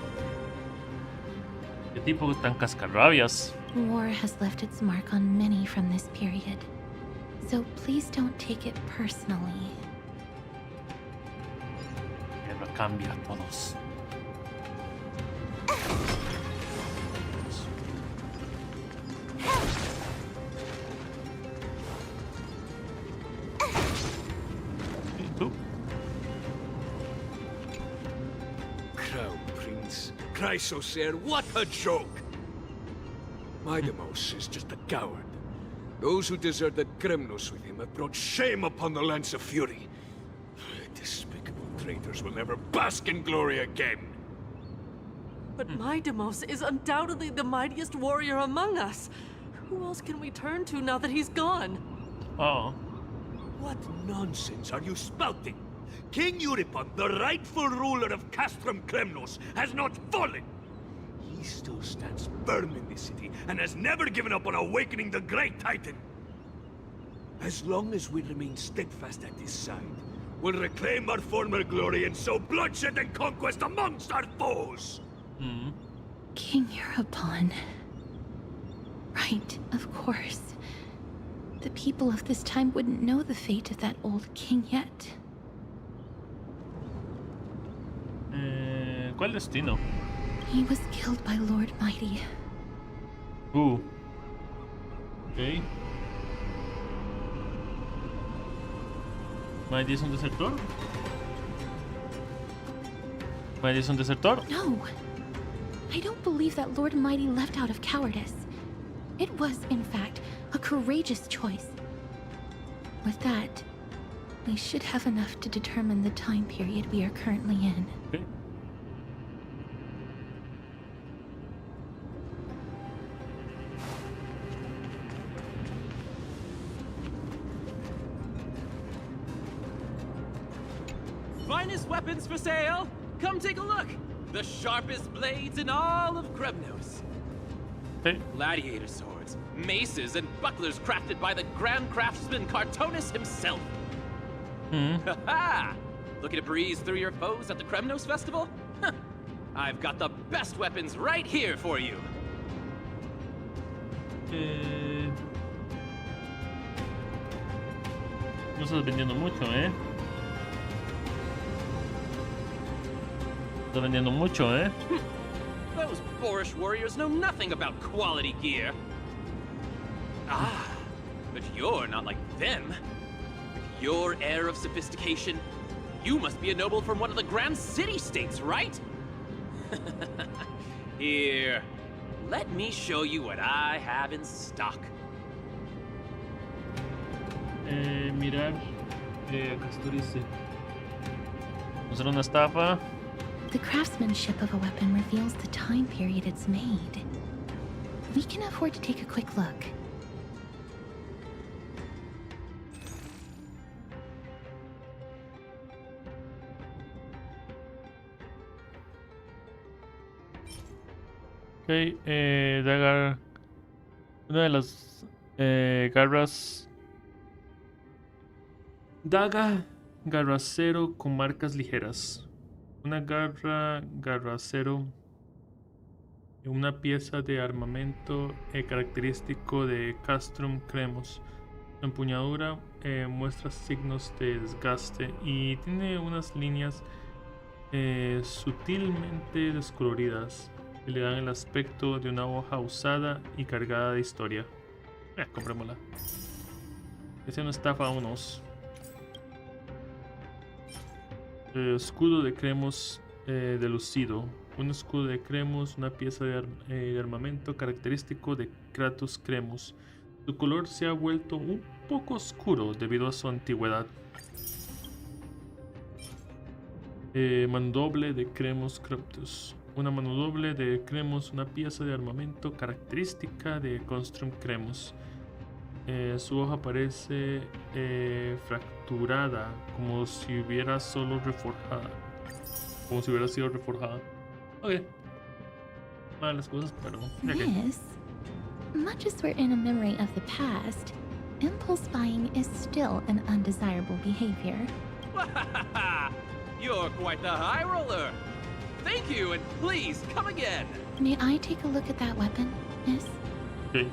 ¿Qué tipo tan cascarrabias? War has left its mark on many from this period. So please don't take it personally. Guerra cambia a todos. ¿Y tú? Crown Prince. Chrysosaur, what a joke! Midamos is just a coward. Those who deserted Kremnos with him have brought shame upon the Lance of Fury. Despicable traitors will never bask in glory again. But Midamos is undoubtedly the mightiest warrior among us. Who else can we turn to now that he's gone? Oh. What nonsense are you spouting? King Euripon, the rightful ruler of Castrum Kremnos, has not fallen. He still stands firm in this city and has never given up on awakening the great Titan. As long as we remain steadfast at his side, we'll reclaim our former glory and sow bloodshed and conquest amongst our foes. King Euripon. Right, of course. The people of this time wouldn't know the fate of that old king yet. ¿Cuál destino? He was killed by Lord Mighty. Ok. ¿Mighty es un desertor? ¿Mighty es un desertor? No! I don't believe that Lord Mighty left out of cowardice. It was, in fact, a courageous choice. With that, we should have enough to determine the time period we are currently in. Okay. Finest weapons for sale! Come take a look! The sharpest blades in all of Kremnos. Okay. Gladiator swords, maces, and bucklers crafted by the grand craftsman Cartonus himself. Ha-ha! Looking to breeze through your foes at the Kremnos Festival? Huh. I've got the best weapons right here for you. No estás vendiendo mucho, ¿eh? Estás vendiendo mucho, ¿eh? Those boorish warriors know nothing about quality gear. Ah, but you're not like them. With your air of sophistication, you must be a noble from one of the grand city-states, right? Here, let me show you what I have in stock. Mirar. Acá esto dice. Usar una estafa. The craftsmanship of a weapon reveals the time period it's made. We can afford to take a quick look. Ok, daga. Una de las garras. Daga garracero con marcas ligeras. Una garracero. Una pieza de armamento característico de Castrum Kremnos. La empuñadura muestra signos de desgaste y tiene unas líneas sutilmente descoloridas que le dan el aspecto de una hoja usada y cargada de historia. Comprémosla. Que sea una estafa a unos. Escudo de cremos de lucido. Un escudo de cremos, una pieza de armamento característico de Kratos Cremos. Su color se ha vuelto un poco oscuro debido a su antigüedad. Mandoble de Cremos Kratos. Una mano doble de Cremos, una pieza de armamento característica de Castrum Cremos. Su hoja parece fracturada, como si hubiera solo reforjada. Como si hubiera sido reforjada. Ok. Malas cosas, pero... Miss, much as we're in a memory of the past, impulse buying is still an undesirable behavior. You're quite the high roller. Thank you, and please come again. May I take a look at that weapon, miss? Ok.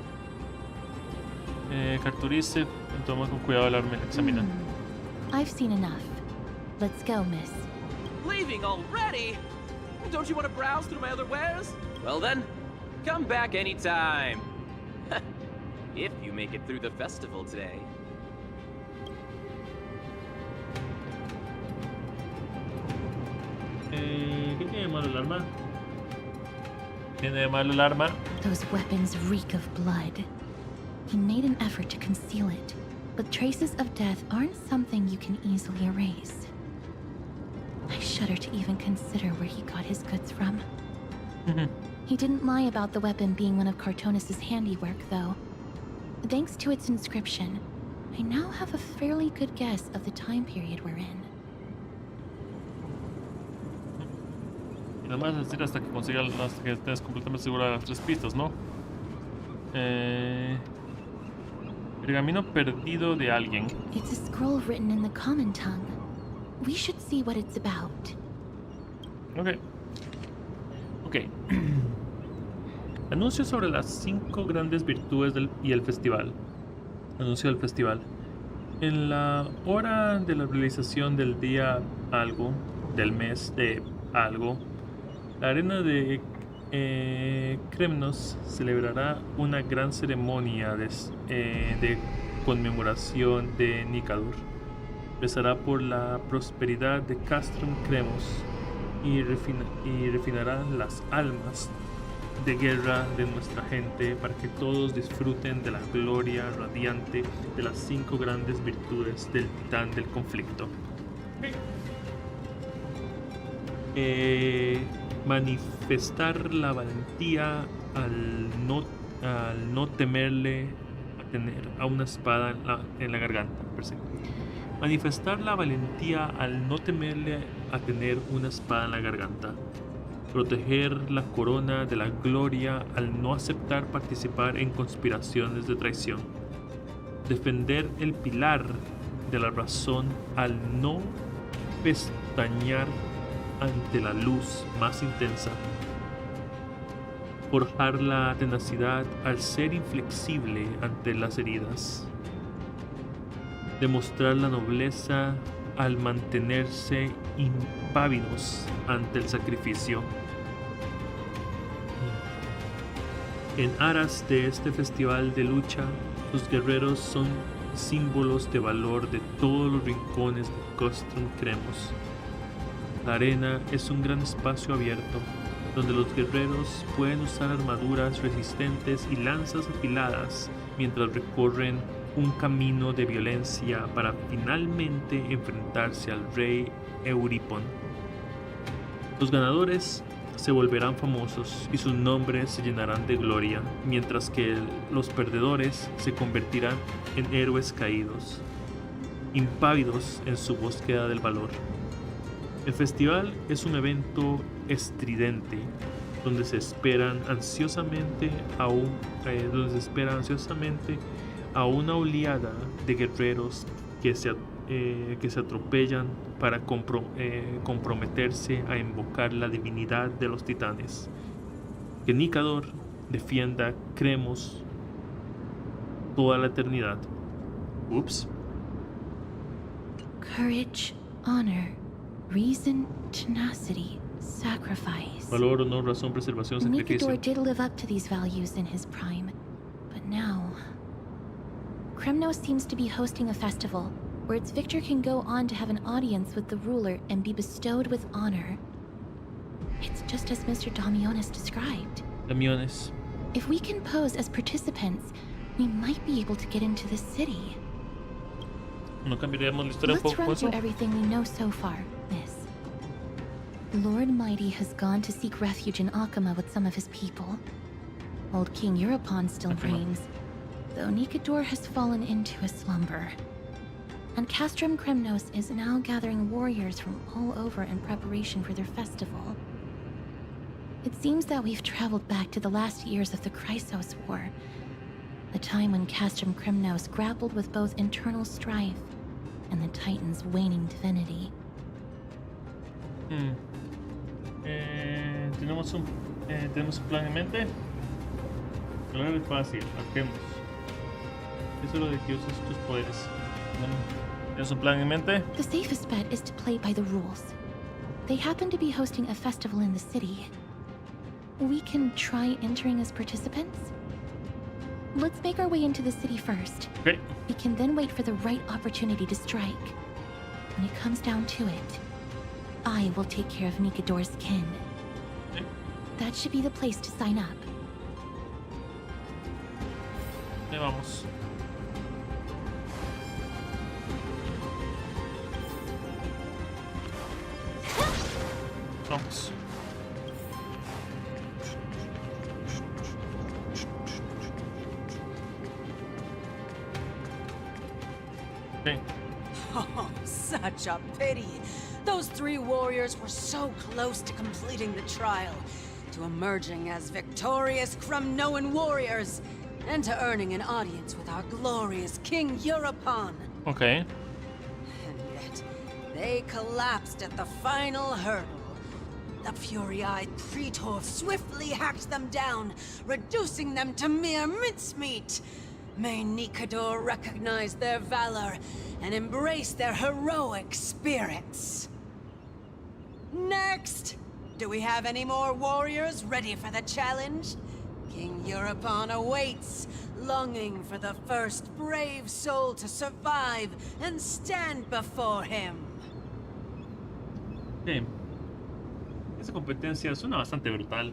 Carturice, toma con cuidado el arma, examina. I've seen enough. Let's go, miss. Leaving already? Don't you want to browse through my other wares? Well then, come back anytime. If you make it through the festival today. ¿Qué tiene de malo el arma? ¿Tiene de malo el arma? Those weapons reek of blood. He made an effort to conceal it, but traces of death aren't something you can easily erase. I shudder to even consider where he got his goods from. He didn't lie about the weapon being one of Cartonis' handiwork, though. Thanks to its inscription, I now have a fairly good guess of the time period we're in. Y nada más decir hasta que estés completamente segura de las 3 pistas, ¿no? Pergamino perdido de alguien. It's a scroll written in the common tongue. We should see what it's about. Ok. Anuncio sobre las 5 grandes virtudes y el festival. Anuncio del festival. En la hora de la realización del día algo, del mes de algo, la arena de Kremnos celebrará una gran ceremonia de conmemoración de Nikador. Empezará por la prosperidad de Castrum Cremos y refinará las almas de guerra de nuestra gente para que todos disfruten de la gloria radiante de las 5 grandes virtudes del titán del conflicto. Manifestar la valentía al no temerle a tener a una espada en la garganta. Manifestar la valentía al no temerle a tener una espada en la garganta. Proteger la corona de la gloria al no aceptar participar en conspiraciones de traición. Defender el pilar de la razón al no pestañear ante la luz más intensa. Forjar la tenacidad al ser inflexible ante las heridas. Demostrar la nobleza al mantenerse impávidos ante el sacrificio. En aras de este festival de lucha, los guerreros son símbolos de valor de todos los rincones de Castrum Cremos. La arena es un gran espacio abierto, donde los guerreros pueden usar armaduras resistentes y lanzas afiladas mientras recorren un camino de violencia para finalmente enfrentarse al rey Euripon. Los ganadores se volverán famosos y sus nombres se llenarán de gloria, mientras que los perdedores se convertirán en héroes caídos, impávidos en su búsqueda del valor. El festival es un evento estridente donde se espera ansiosamente a una oleada de guerreros que se atropellan para comprometerse a invocar la divinidad de los titanes. Que Nikador defienda Cremos toda la eternidad. Ups. Courage, honor, Reason, tenacity, sacrifice. Valor, honor, razón, preservación, sacrificio. Nikador did live up to these values in his prime, but now... Kremnos seems to be hosting a festival where its victor can go on to have an audience with the ruler and be bestowed with honor. It's just as Mr. Damionis described. Damionis. If we can pose as participants, we might be able to get into the city. ¿No cambiaríamos la historia un Let's poco run eso? through everything we know so far, Miss. Lord Mighty has gone to seek refuge in Akama with some of his people. Old King Europon still reigns, though Nikador has fallen into a slumber. And Castrum Kremnos is now gathering warriors from all over in preparation for their festival. It seems that we've traveled back to the last years of the Chrysos War, a time when Castrum Kremnos grappled with both internal strife and the Titan's waning divinity. Tenemos un plan en mente. Claro, es fácil, marquemos. Eso es lo de que uses tus poderes. ¿Tienes un plan en mente? The safest bet is to play by the rules. They happen to be hosting a festival in the city. We can try entering as participants? Let's make our way into the city first. Okay. We can then wait for the right opportunity to strike. When it comes down to it, I will take care of Nikador's kin. Okay. That should be the place to sign up. Ahí vamos. Vamos. Okay. Oh, such a pity. Those three warriors were so close to completing the trial, to emerging as victorious Kremnoan warriors, and to earning an audience with our glorious King Europon. Okay. And yet, they collapsed at the final hurdle. The fury-eyed Praetor swiftly hacked them down, reducing them to mere mincemeat. May Nikador recognize their valor and embrace their heroic spirits. Next! Do we have any more warriors ready for the challenge? King Europon awaits, longing for the first brave soul to survive and stand before him. Okay. Esa competencia suena bastante brutal.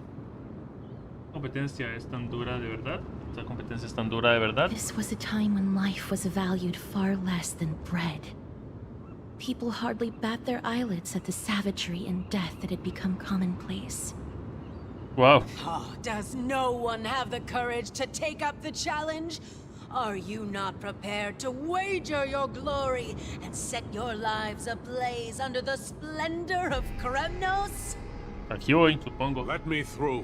La competencia es tan dura de verdad. Esa competencia es tan dura de verdad. This was a time when life was valued far less than bread. People hardly bat their eyelids at the savagery and death that had become commonplace. Wow. Oh, does no one have the courage to take up the challenge? Are you not prepared to wager your glory and set your lives ablaze under the splendor of Kremnos? Aquí voy, supongo. Let me through.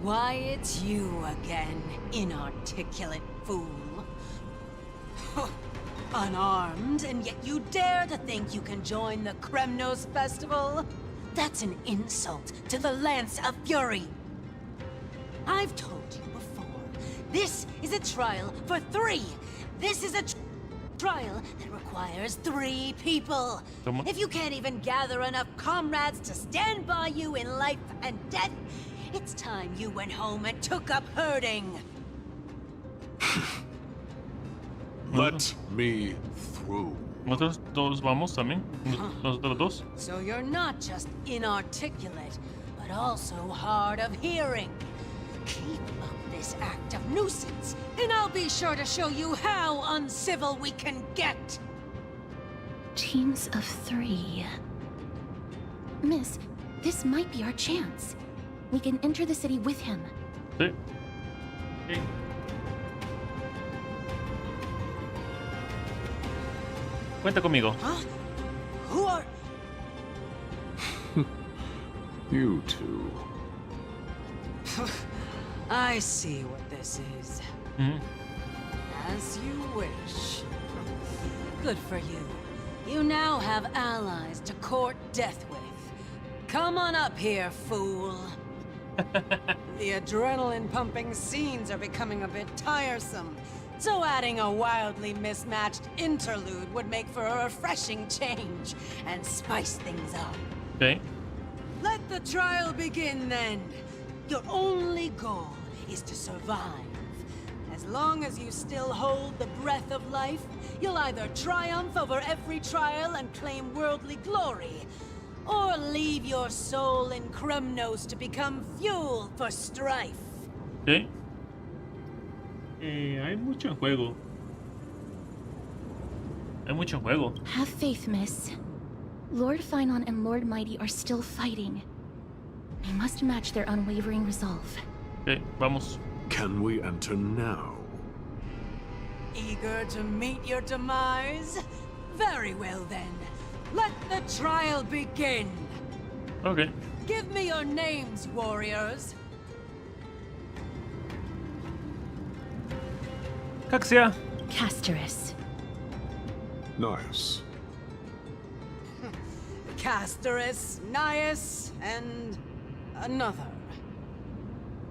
Why, it's you again, inarticulate fool. Unarmed, and yet you dare to think you can join the Kremnos festival? That's an insult to the Lance of Fury. I've told you before, this is a trial for 3. This is a trial that requires 3 people. If you can't even gather enough comrades to stand by you in life and death, it's time you went home and took up herding. Let me through. Nosotros dos vamos también. Nosotros dos. So you're not just inarticulate, but also hard of hearing. Keep up this act of nuisance, and I'll be sure to show you how uncivil we can get. Teams of 3. Miss, this might be our chance. We can enter the city with him. Sí. Okay. Cuenta conmigo. Huh? Who are... You two. I see what this is. As you wish. Good for you. You now have allies to court death with. Come on up here, fool. The adrenaline-pumping scenes are becoming a bit tiresome. So adding a wildly mismatched interlude would make for a refreshing change and spice things up. Okay. Let the trial begin then. Your only goal is to survive. As long as you still hold the breath of life, you'll either triumph over every trial and claim worldly glory, or leave your soul in Kremnos to become fuel for strife. Okay. Hay mucho en juego. Hay mucho en juego. Have faith, miss. Lord Finon and Lord Mighty are still fighting. We must match their unwavering resolve. Okay, vamos. Can we enter now? Eager to meet your demise? Very well then. Let the trial begin. Okay. Give me your names, warriors. Caxia. Casterus. Nice. Casterus, Nias, and another.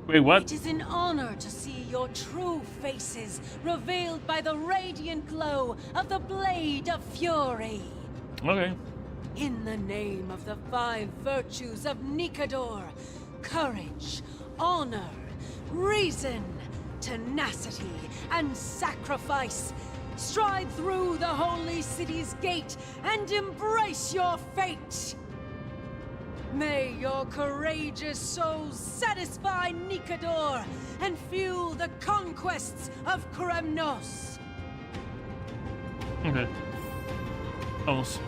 Wait, what? It is an honor to see your true faces revealed by the radiant glow of the Blade of Fury. Okay. In the name of the 5 virtues of Nikador, courage, honor, reason, tenacity, and sacrifice, stride through the holy city's gate and embrace your fate. May your courageous souls satisfy Nikador and fuel the conquests of Kremnos. Okay. Vamos.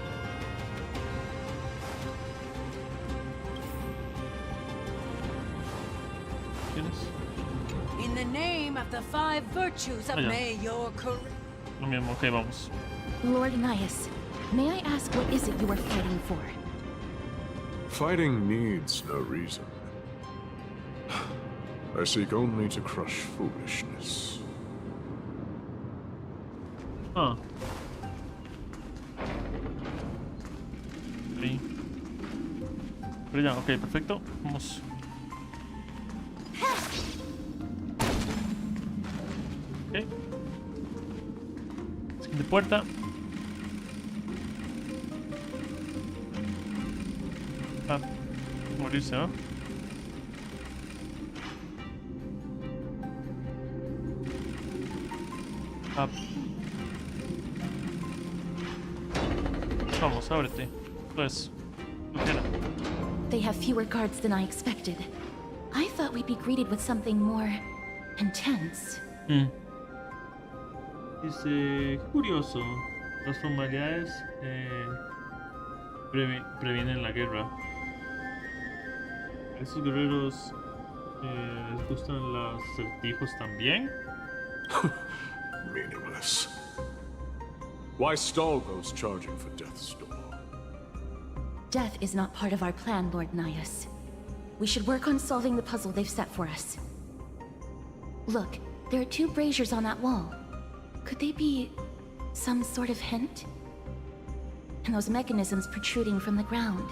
¿Tienes? In the name of the 5 virtues of may your courage. Lo mismo, ok, vamos. Lord Nias, may I ask what is it you are fighting for? Fighting needs no reason. I seek only to crush foolishness. Ah. Ok. Pero ya, ok, perfecto. Vamos. Ok. Siguiente puerta. Ah, morirse, ¿no? Ah. Vamos, ábrete. Pues, funciona. They have fewer guards than I expected. I thought we'd be greeted with something more intense. Dice, curioso, las formalidades previenen la guerra. ¿A esos guerreros les gustan los acertijos también? Meaningless. Why stall those charging for death's door? Death is not part of our plan, Lord Nias. We should work on solving the puzzle they've set for us. Look, there are 2 braziers on that wall. Could they be some sort of hint? And those mechanisms protruding from the ground.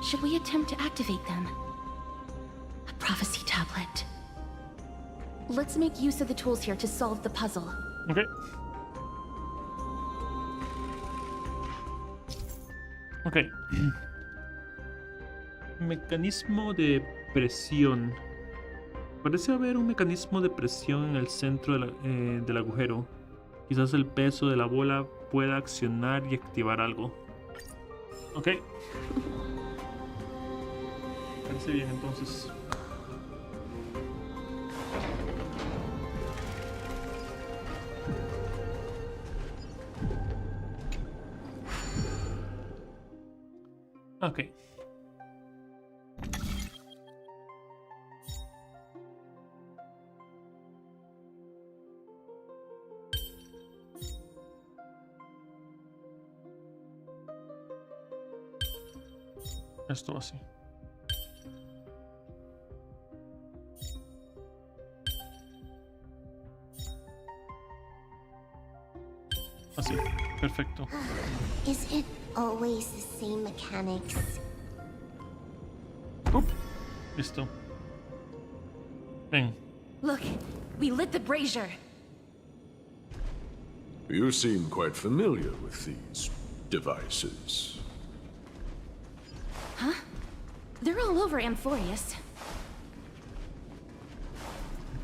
Should we attempt to activate them? A prophecy tablet. Let's make use of the tools here to solve the puzzle. Okay. Ok. Mecanismo de presión. Parece haber un mecanismo de presión en el centro del agujero. Quizás el peso de la bola pueda accionar y activar algo. Ok. Parece bien entonces. Ok. Esto así. Así, perfecto. Is it always the same mechanics? Listo. Ven. Look, we lit the brazier. You seem quite familiar with these devices. Huh? They're all over Amphorius.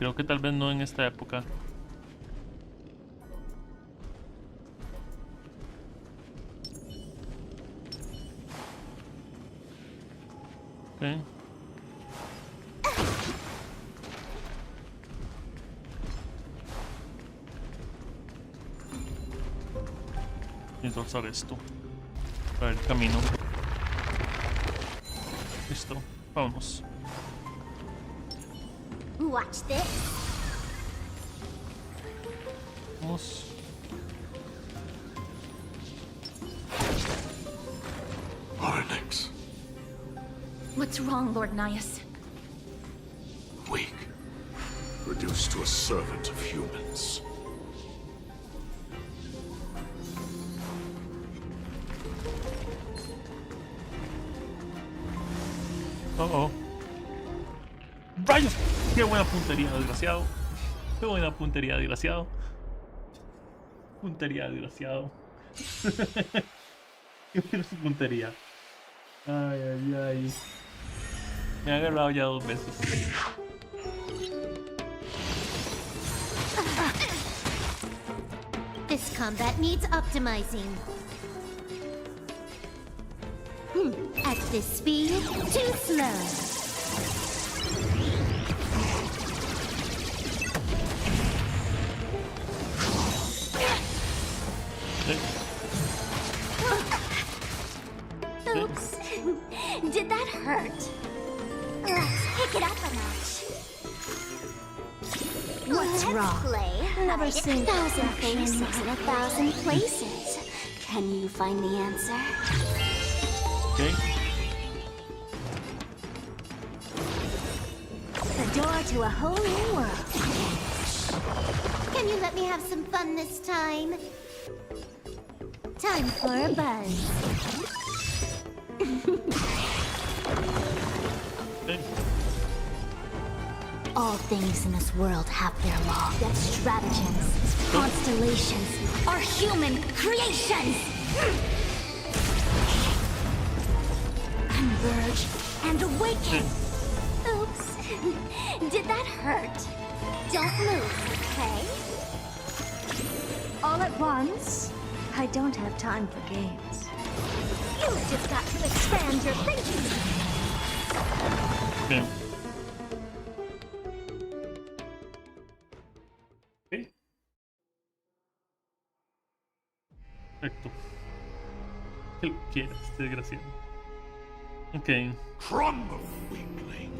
Creo que tal vez no en esta época. Okay. Entonces usar esto para el camino. Listo, vámonos. Watch this. Vamos. Onyx. What's wrong, Lord Nias? Weak. Reduced to a servant of humans. Oh. ¡Rayos! ¡Qué buena puntería, desgraciado! ¡Qué buena puntería, desgraciado! Puntería, desgraciado. ¡Qué buena su puntería! Ay, ay, ay. Me ha agarrado ya 2 veces. This combat needs optimizing. At this speed, too slow. Oops. Did that hurt? Let's pick it up a notch. What's wrong? Play. Never seen 1,000 faces in 1,000 places. Can you find the answer? Okay. The door to a whole new world. Can you let me have some fun this time? Time for a buzz. All things in this world have their law. That stratagems, constellations, are human creations! Converge and awaken! Oops. Did that hurt? Don't move, okay? All at once? I don't have time for games. You've just got to expand your thinking! Bien. Okay. Perfecto. ¿Qué quieres, desgraciado? Okay. Crumble, weakling.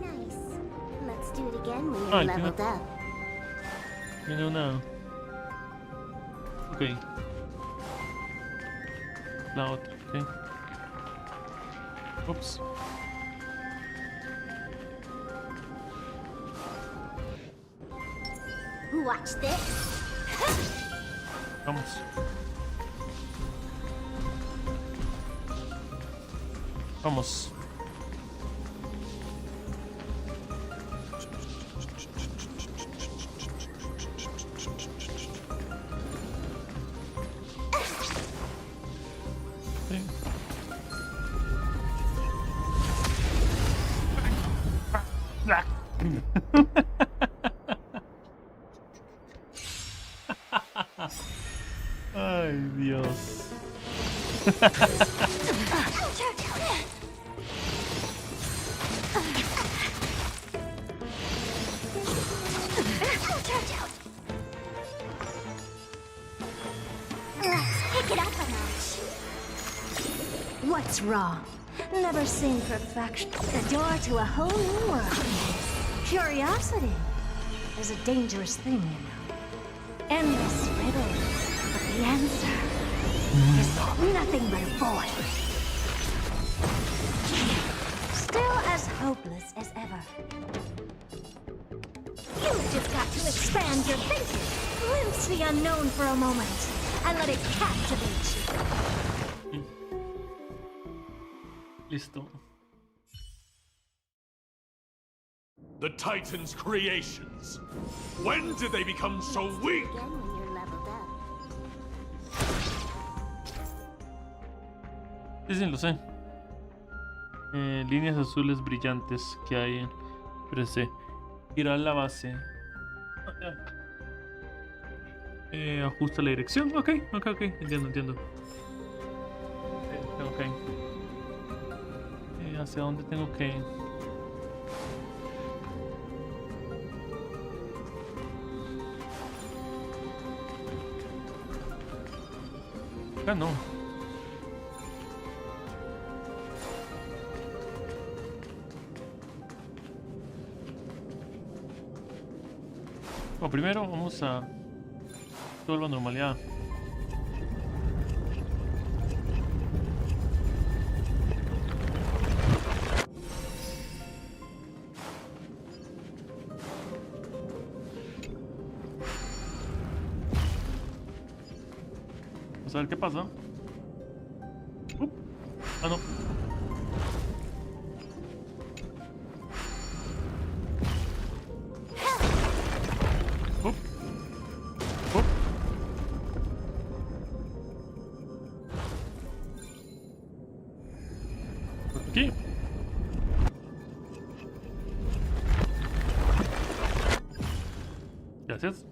Nice. Let's do it again when you're leveled up. No, no. Okay. La otra, okay. Oops. Watch this. Vamos. Vamos. Ay, Dios. Pick it up a notch. What's wrong? Never seen perfection. The door to a whole new world. Curiosity is a dangerous thing, you know. Endless riddles, but the answer is nothing but a void. Still as hopeless as ever. You've just got to expand your thinking. Glimpse the unknown for a moment and let it captivate you. Listo. The Titan's creations. When did they become so weak? Again when you're leveled up. Sí, lo sé. Líneas azules brillantes que hay en PC. Girar la base. Ajusta la dirección. Ok. Entiendo. Ok. ¿Hacia dónde tengo que ir? Acá no. Bueno, primero vamos a todo la normalidad. Vamos a ver qué pasa. Ah, no. Aquí. Gracias.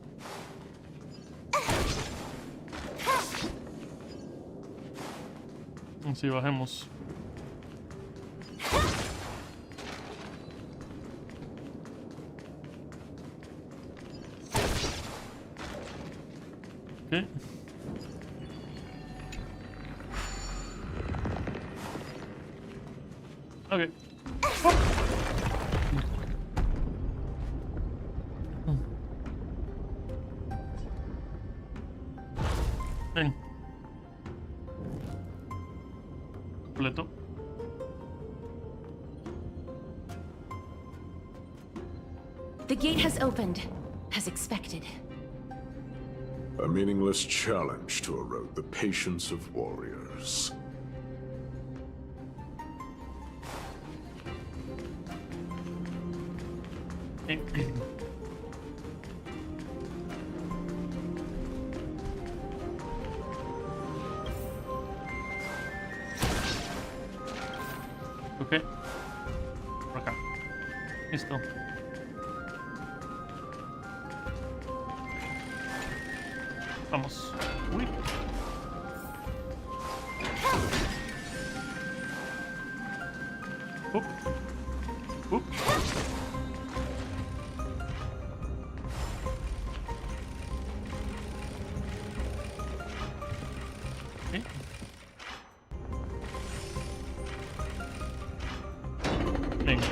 Sí, bajemos. Okay. Okay. Ven. Completo. The gate has opened, as expected. A meaningless challenge to erode the patience of warriors. Ok. Por acá. Listo. Vamos. Uy. Up. Okay. Venga.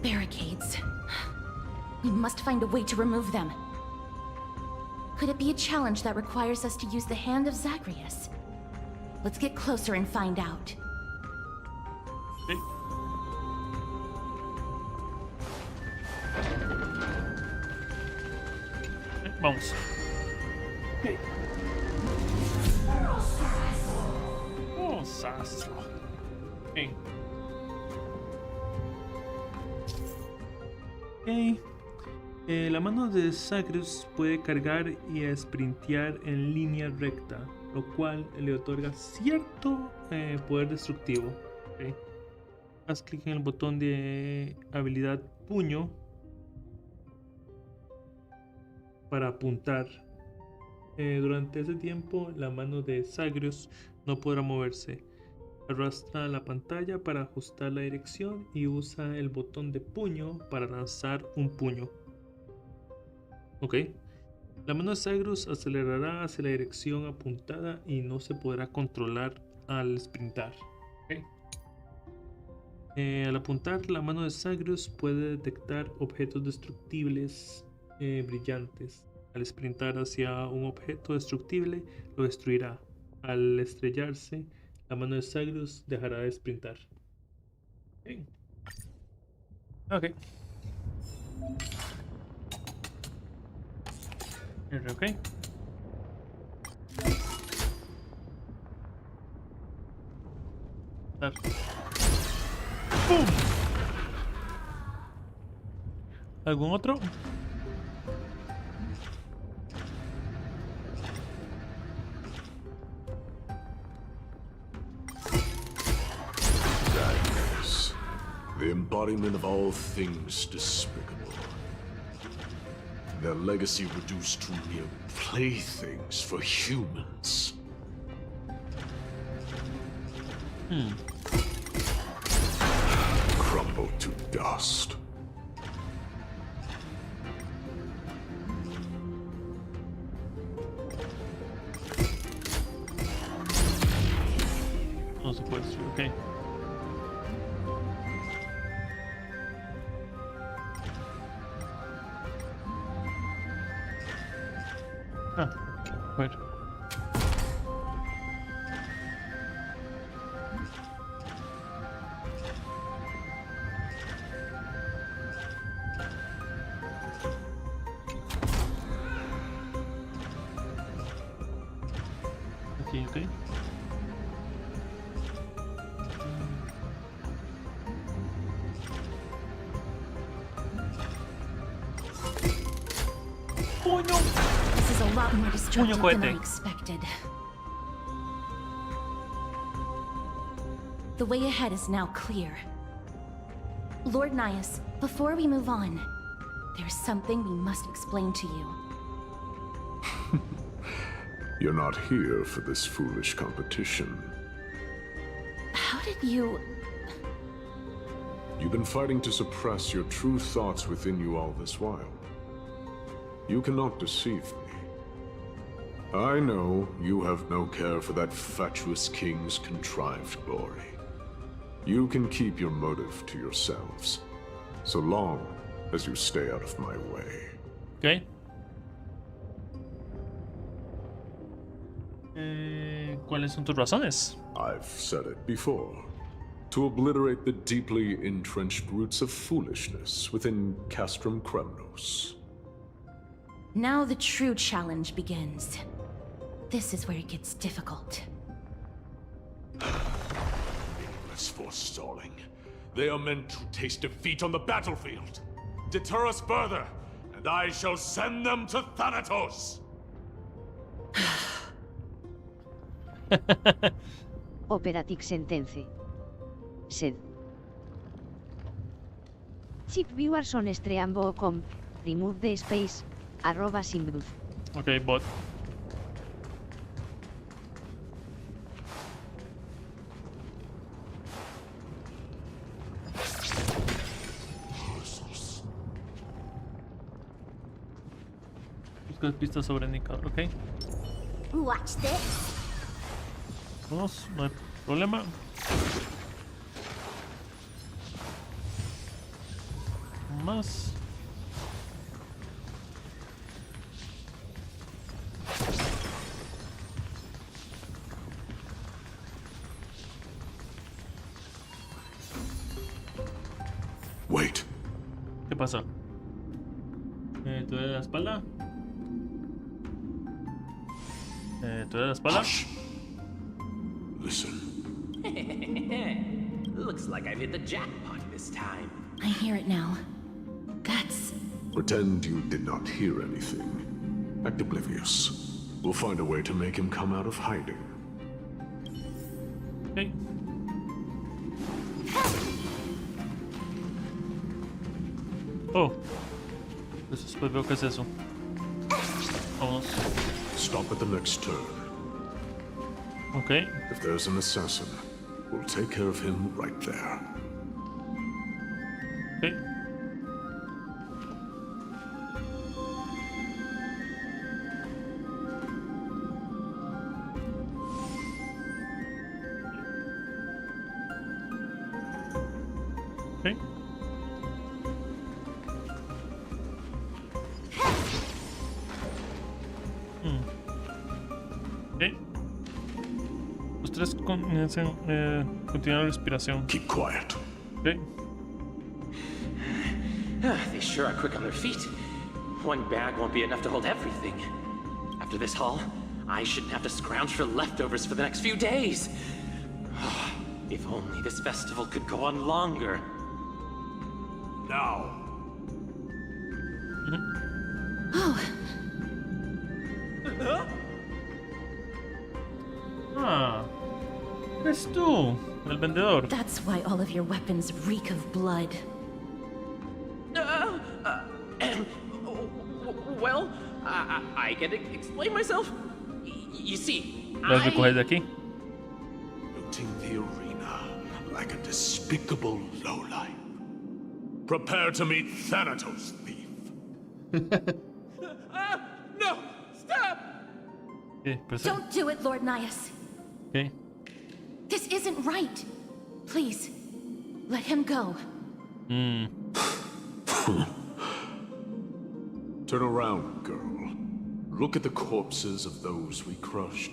Barricades. We must find a way to remove them. Could it be a challenge that requires us to use the hand of Zagreus? Let's get closer and find out. Okay. Vamos. Okay. Oh, sastro. Okay. Okay. La mano de Zagreus puede cargar y sprintear en línea recta, lo cual le otorga cierto poder destructivo. Okay. Haz clic en el botón de habilidad puño para apuntar. Durante ese tiempo, la mano de Zagreus no podrá moverse. Arrastra la pantalla para ajustar la dirección y usa el botón de puño para lanzar un puño. Ok. La mano de Zagreus acelerará hacia la dirección apuntada y no se podrá controlar al sprintar. Okay. Al apuntar, la mano de Zagreus puede detectar objetos destructibles brillantes. Al sprintar hacia un objeto destructible, lo destruirá. Al estrellarse, la mano de Zagreus dejará de sprintar. Ok. Ok. ¡Pum! ¿Algún otro? The embodiment of all things despicable. Their legacy reduced to mere playthings for humans. Crumble to dust. No se puede subir, ok. Ah, bueno. Aquí, ok. Oh no! This is a lot more destructive than I cohete. expected. The way ahead is now clear. Lord Nias, before we move on, there's something we must explain to you. You're not here for this foolish competition. How did you... You've been fighting to suppress your true thoughts within you all this while. You cannot deceive me. I know you have no care for that fatuous king's contrived glory. You can keep your motive to yourselves, so long as you stay out of my way. Ok. ¿Cuáles son tus razones? I've said it before. To obliterate the deeply entrenched roots of foolishness within Castrum Kremnos. Now the true challenge begins. This is where it gets difficult. Meaningless forestalling. They are meant to taste defeat on the battlefield. Deter us further, and I shall send them to Thanatos! Operatic sentence. Sed. Chip viewers on stream.com. Remove the space. @Simbruth. Ok, bot. Busca pistas sobre Nika, ok. Watch this. Vamos, no hay problema. Más. Wait. ¿Qué pasa? ¿Te duele la espalda? ¿Te duele la espalda? Listen. Looks like I've hit the jackpot this time. I hear it now. That's... Pretend you did not hear anything. Act oblivious. We'll find a way to make him come out of hiding. Okay. Oh. Después veo qué es eso. Vamos. Stop at the next turn. Okay. If there's an assassin, we'll take care of him right there. Okay. Okay. Okay. Los tres continúan la respiración. Keep quiet. Okay. They sure are quick on their feet. One bag won't be enough to hold everything. After this haul, I shouldn't have to scrounge for leftovers for the next few days. If only this festival could go on longer. Now. Oh. Ah. Eres tú. El vendedor. That's why all of your weapons reek of blood. Well, I can explain myself. You see, Las recoges de aquí. Looting the arena like a despicable lowlife. Prepare to meet Thanatos, thief. No! Stop! Okay, pues, Don't do it, Lord Nias. okay. This isn't right. Please, let him go. Turn around, girl. Look at the corpses of those we crushed.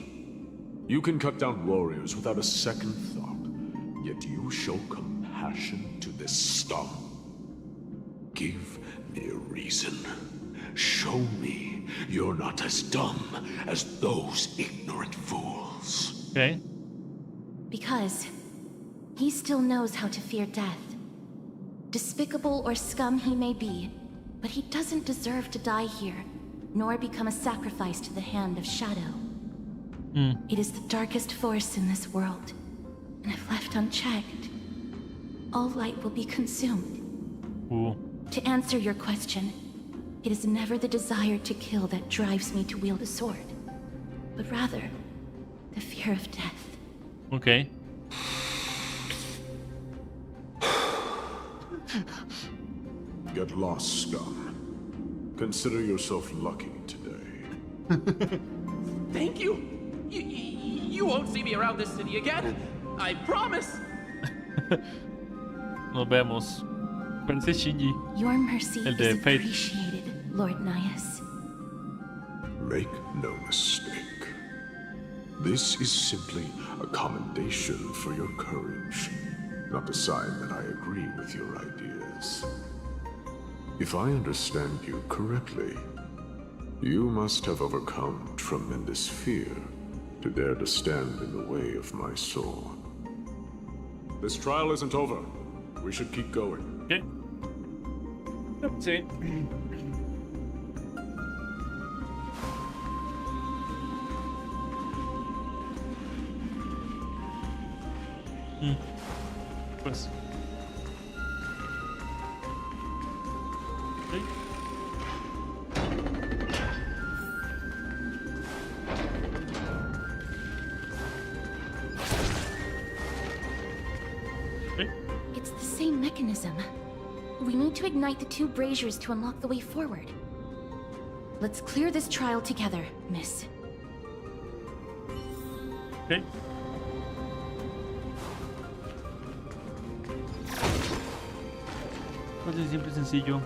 You can cut down warriors without a second thought, yet you show compassion to this scum. Give me a reason. Show me you're not as dumb as those ignorant fools. Okay. Because he still knows how to fear death. Despicable or scum he may be, but he doesn't deserve to die here, nor become a sacrifice to the hand of Shadow. It is the darkest force in this world, and if left unchecked, all light will be consumed. Ooh. To answer your question, it is never the desire to kill that drives me to wield a sword, but rather the fear of death. Okay. Get lost, scum. Consider yourself lucky today. Thank you! You won't see me around this city again! I promise! Nos vemos. Parece Shinji. Your mercy El de is Fate. appreciated, Lord Nias. Make no mistake. This is simply a commendation for your courage, not a sign that I agree with your ideas. If I understand you correctly, you must have overcome tremendous fear to dare to stand in the way of my sword. This trial isn't over. We should keep going. Okay. Sí. Pues. Okay. It's the same mechanism. We need to ignite the two braziers to unlock the way forward. Let's clear this trial together, miss. Okay. Casi siempre sencillo.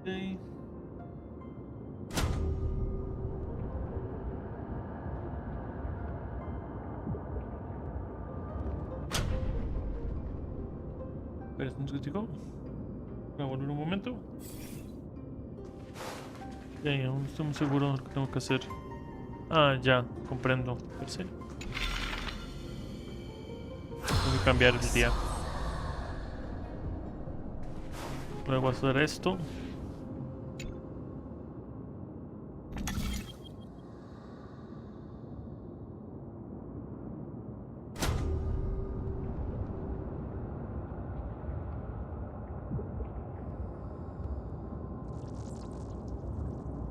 Okay. Espera un segundito. Voy a volver un momento. Ya, no estoy muy seguro de lo que tengo que hacer. Ah, ya, comprendo. ¿Sí? Tengo que cambiar el día. Luego hacer esto.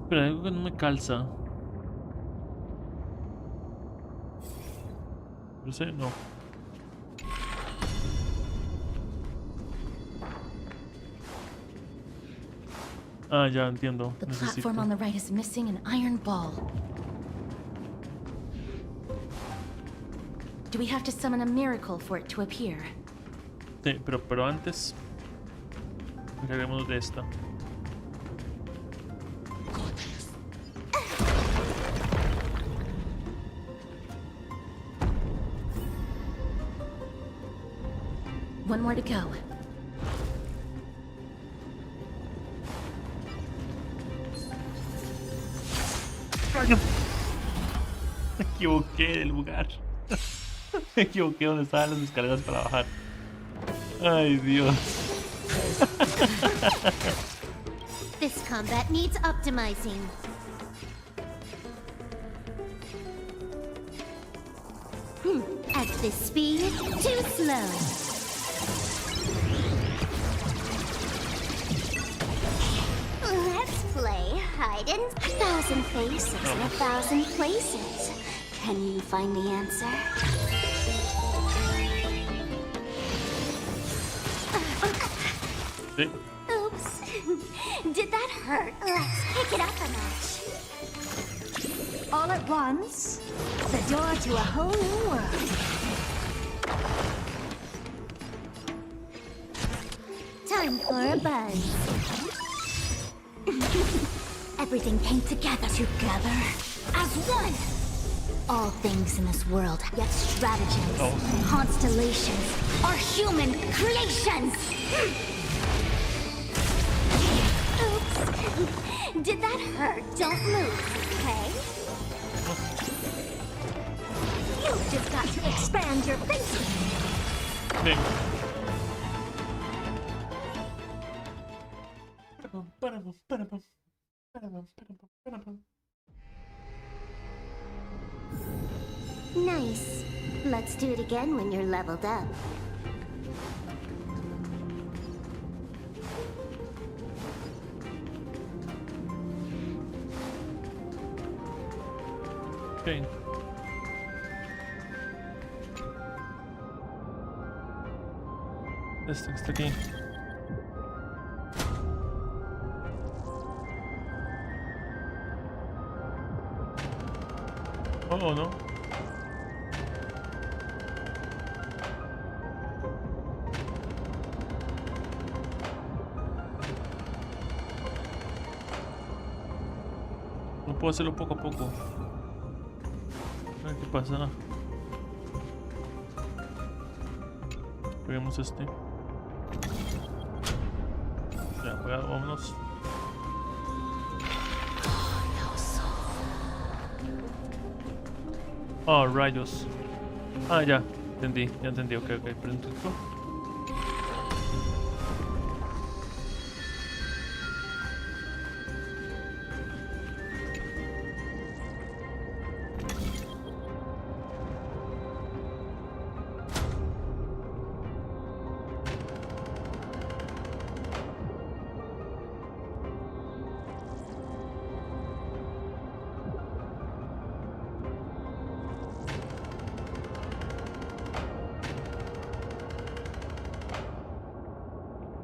Pero algo que no me calza. No sé, no. Ah, ya entiendo. The Necesito. platform on the right is missing an iron ball. Do we have to summon a miracle for it to appear? Sí, pero antes miraremos de esta. One more to go. Me equivoqué del lugar. Me equivoqué donde estaban las escaleras para bajar. Ay, Dios. This combat needs optimizing. At this speed, too slow. Let's play hide and 1,000 faces in 1,000 places. Can you find the answer? Sí. Oops. Did that hurt? Let's pick it up a notch. All at once, the door to a whole new world. Time for a buzz. Everything came together as one. All things in this world, yet stratagems, constellations, are human creations. Oops. Did that hurt? Don't move, okay? You've just got to expand your thinking. Nice. Let's do it again when you're leveled up. Okay. Este está aquí. Oh, no. No puedo hacerlo poco a poco. A ver qué pasa. Peguemos este. Ya, vámonos. Oh, rayos. Ah, ya entendí, ok, pero un poquito.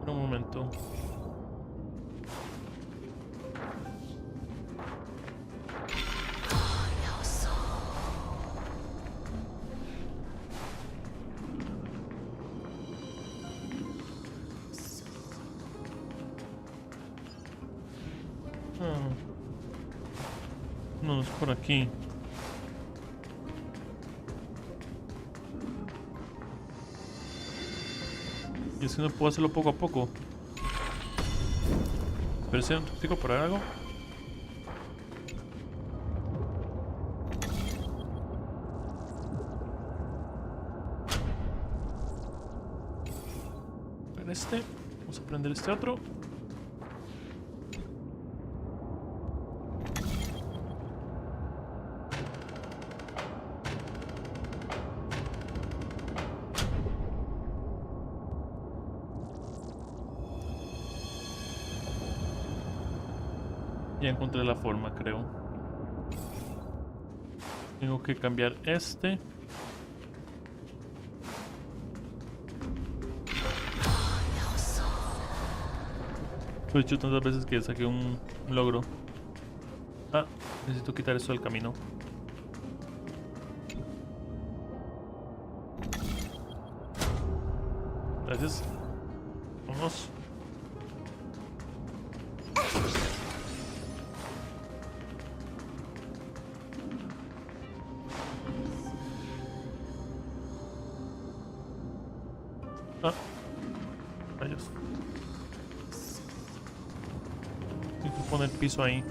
Un momento. No, es por aquí. Y es que no puedo hacerlo poco a poco. Pero si un táctico por algo. Ver este. Vamos a prender este otro. Ya encontré la forma, creo. Tengo que cambiar este. Lo he hecho tantas veces que saqué un logro. Ah, necesito quitar eso del camino. Gracias. Vamos. Ah, rayos. Tengo que poner piso ahí.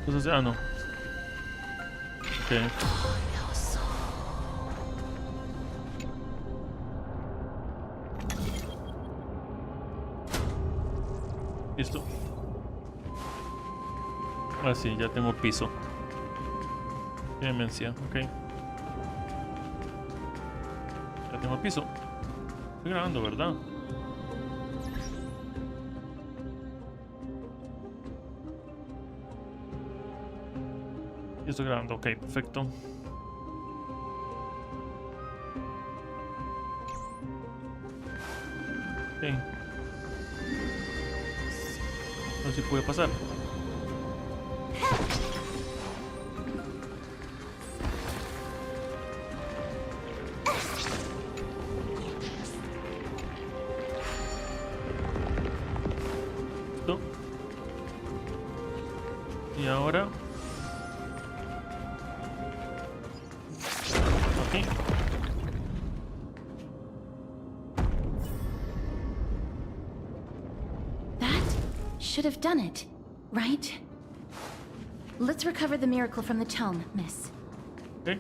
Entonces, no. Ok. Listo. Ah, sí, ya tengo piso. Demencia, ok. Ya tengo piso. Estoy grabando, ¿verdad? Estoy grabando, ok, perfecto. Ok. No sé si puede pasar. Listo. Y ahora. Ok. That should have done it, right? Let's recover the miracle from the tome, miss. Ok.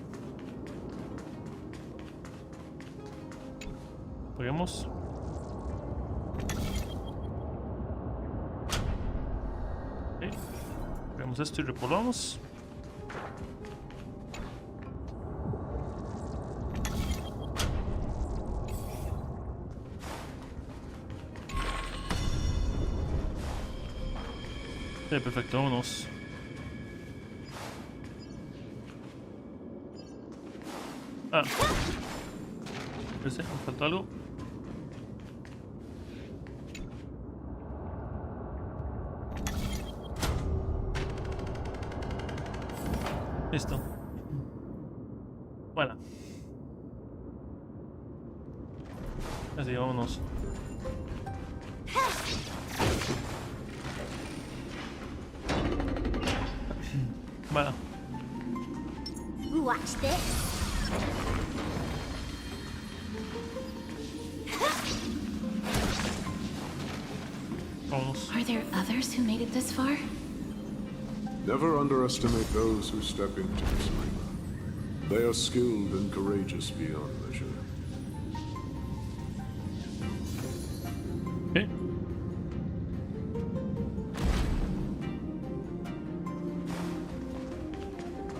Apaguemos. Ok. Apagamos esto y repoblamos. Ok, perfecto, vámonos. Ah. Ese, me falta algo. Listo. Bueno. Así, vámonos. Bueno. Watch this. Vámonos. Are there others who made it this far? Never underestimate those who step into this ring. They are skilled and courageous beyond measure. Okay.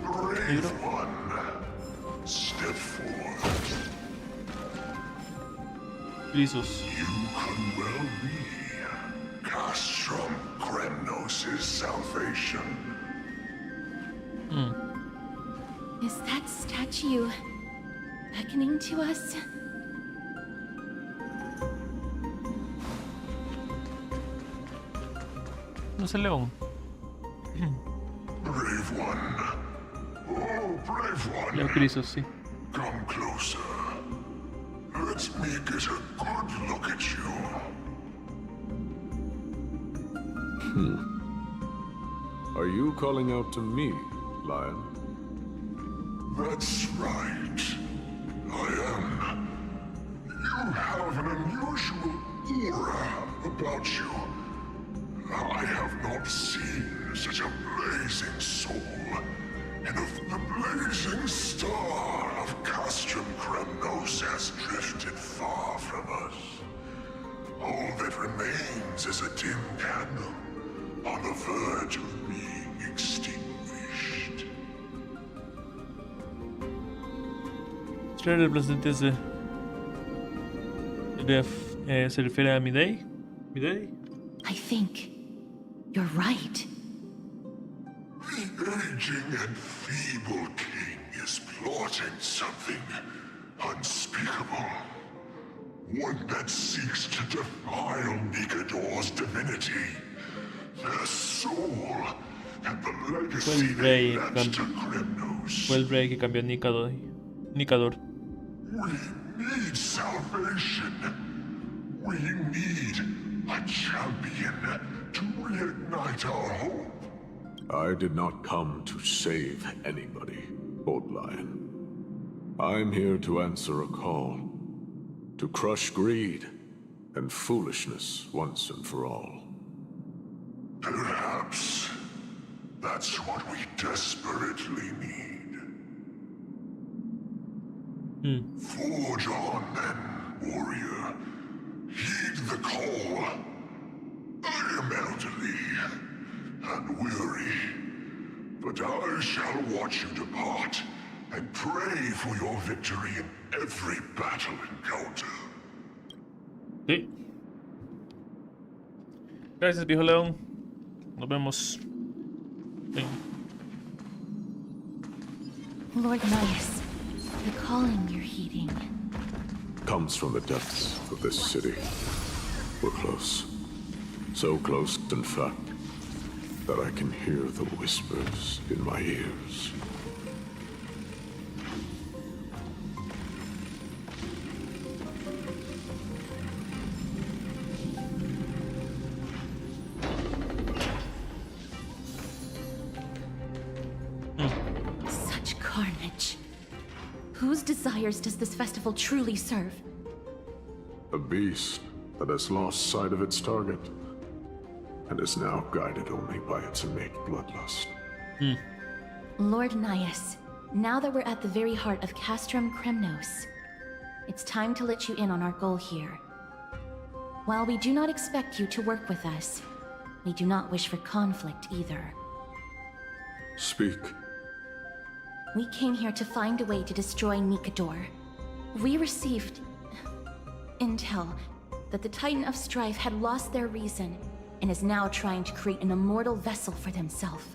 Brave one, step forth. Lisos. You could well be Castrum Kremnos' salvation. Is that statue beckoning to us? No es el león. Brave one. Oh, brave one. Leo Crisos, sí. Come closer. Let me get a good look at you. Are you calling out to me, Lion? That's right. I am. You have an unusual aura about you. I have not seen such a blazing soul. And if the blazing star of Castrum Kremnos has drifted far from us, all that remains is a dim candle on the verge of being extinguished. Traer representante se refiere a Midday. Midday. I think you're right. The aging and feeble king is plotting something unspeakable. One that seeks to defile Nikador's divinity, their soul, and the legacy they left to Kremnos. Fue el rey que cambió a Nikador. We need salvation. We need a champion to reignite our hope. I did not come to save anybody, Old Lion. I'm here to answer a call. To crush greed and foolishness once and for all. Perhaps That's what we desperately need. Forge on then, warrior. Heed the call. I am elderly and weary, but I shall watch you depart and pray for your victory in every battle encounter. Sí. Gracias, viejo león. Nos vemos. Sí. Lord Nias, the calling you're heeding. Comes from the depths of this city. We're close. So close, in fact, that I can hear the whispers in my ears. Such carnage. Whose desires does this festival truly serve? A beast that has lost sight of its target and is now guided only by its innate bloodlust. Lord Nias, now that we're at the very heart of Castrum Kremnos, it's time to let you in on our goal here. While we do not expect you to work with us, we do not wish for conflict either. Speak. We came here to find a way to destroy Nikador. We received intel that the Titan of Strife had lost their reason and is now trying to create an immortal vessel for themselves.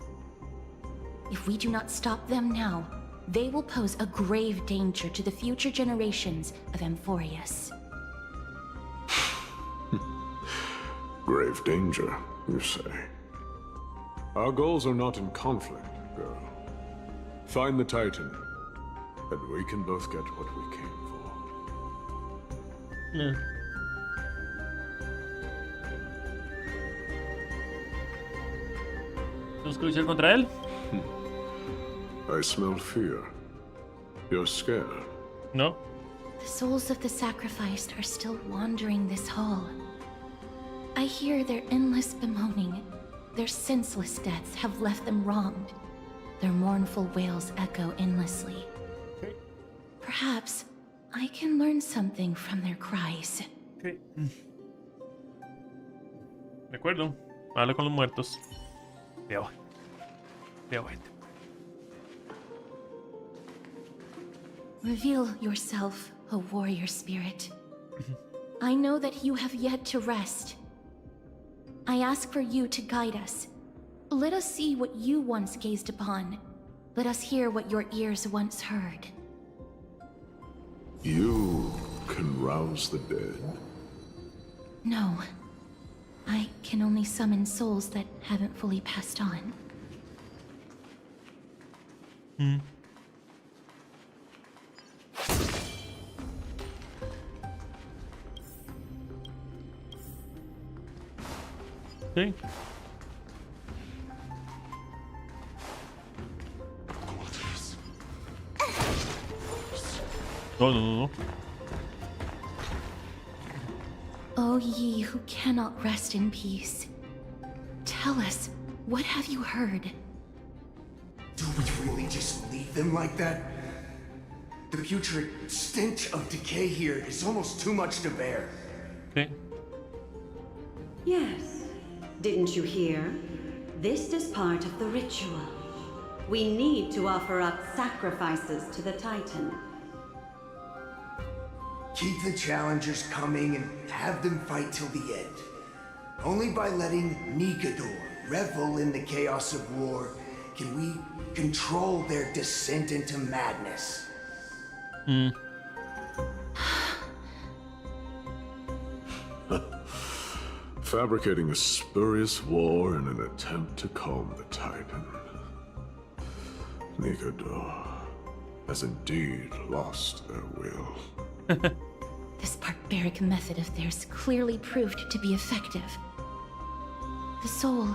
If we do not stop them now, they will pose a grave danger to the future generations of Amphorius. Grave danger, you say? Our goals are not in conflict, girl. Find the Titan, and we can both get what we came for. Yeah. ¿Tenemos que luchar contra él? I smell fear. You're scared? No. The souls of the sacrificed are still wandering this hall. I hear their endless bemoaning. Their senseless deaths have left them wronged. Their mournful wails echo endlessly. Perhaps I can learn something from their cries. Okay. De acuerdo. Habla con los muertos. Veo. Veo gente. Reveal yourself, O warrior spirit. I know that you have yet to rest. I ask for you to guide us. Let us see what you once gazed upon. Let us hear what your ears once heard. You can rouse the dead. No. I can only summon souls that haven't fully passed on. Sí. No. O ye who cannot rest in peace, tell us, what have you heard? Do we really just leave them like that? The putrid stench of decay here is almost too much to bear. Okay. Yes. Didn't you hear? This is part of the ritual. We need to offer up sacrifices to the Titan. Keep the challengers coming and have them fight till the end. Only by letting Nikador revel in the chaos of war can we control their descent into madness. Fabricating a spurious war in an attempt to calm the Titan. Nikador has indeed lost their will. This barbaric method of theirs clearly proved to be effective. The soul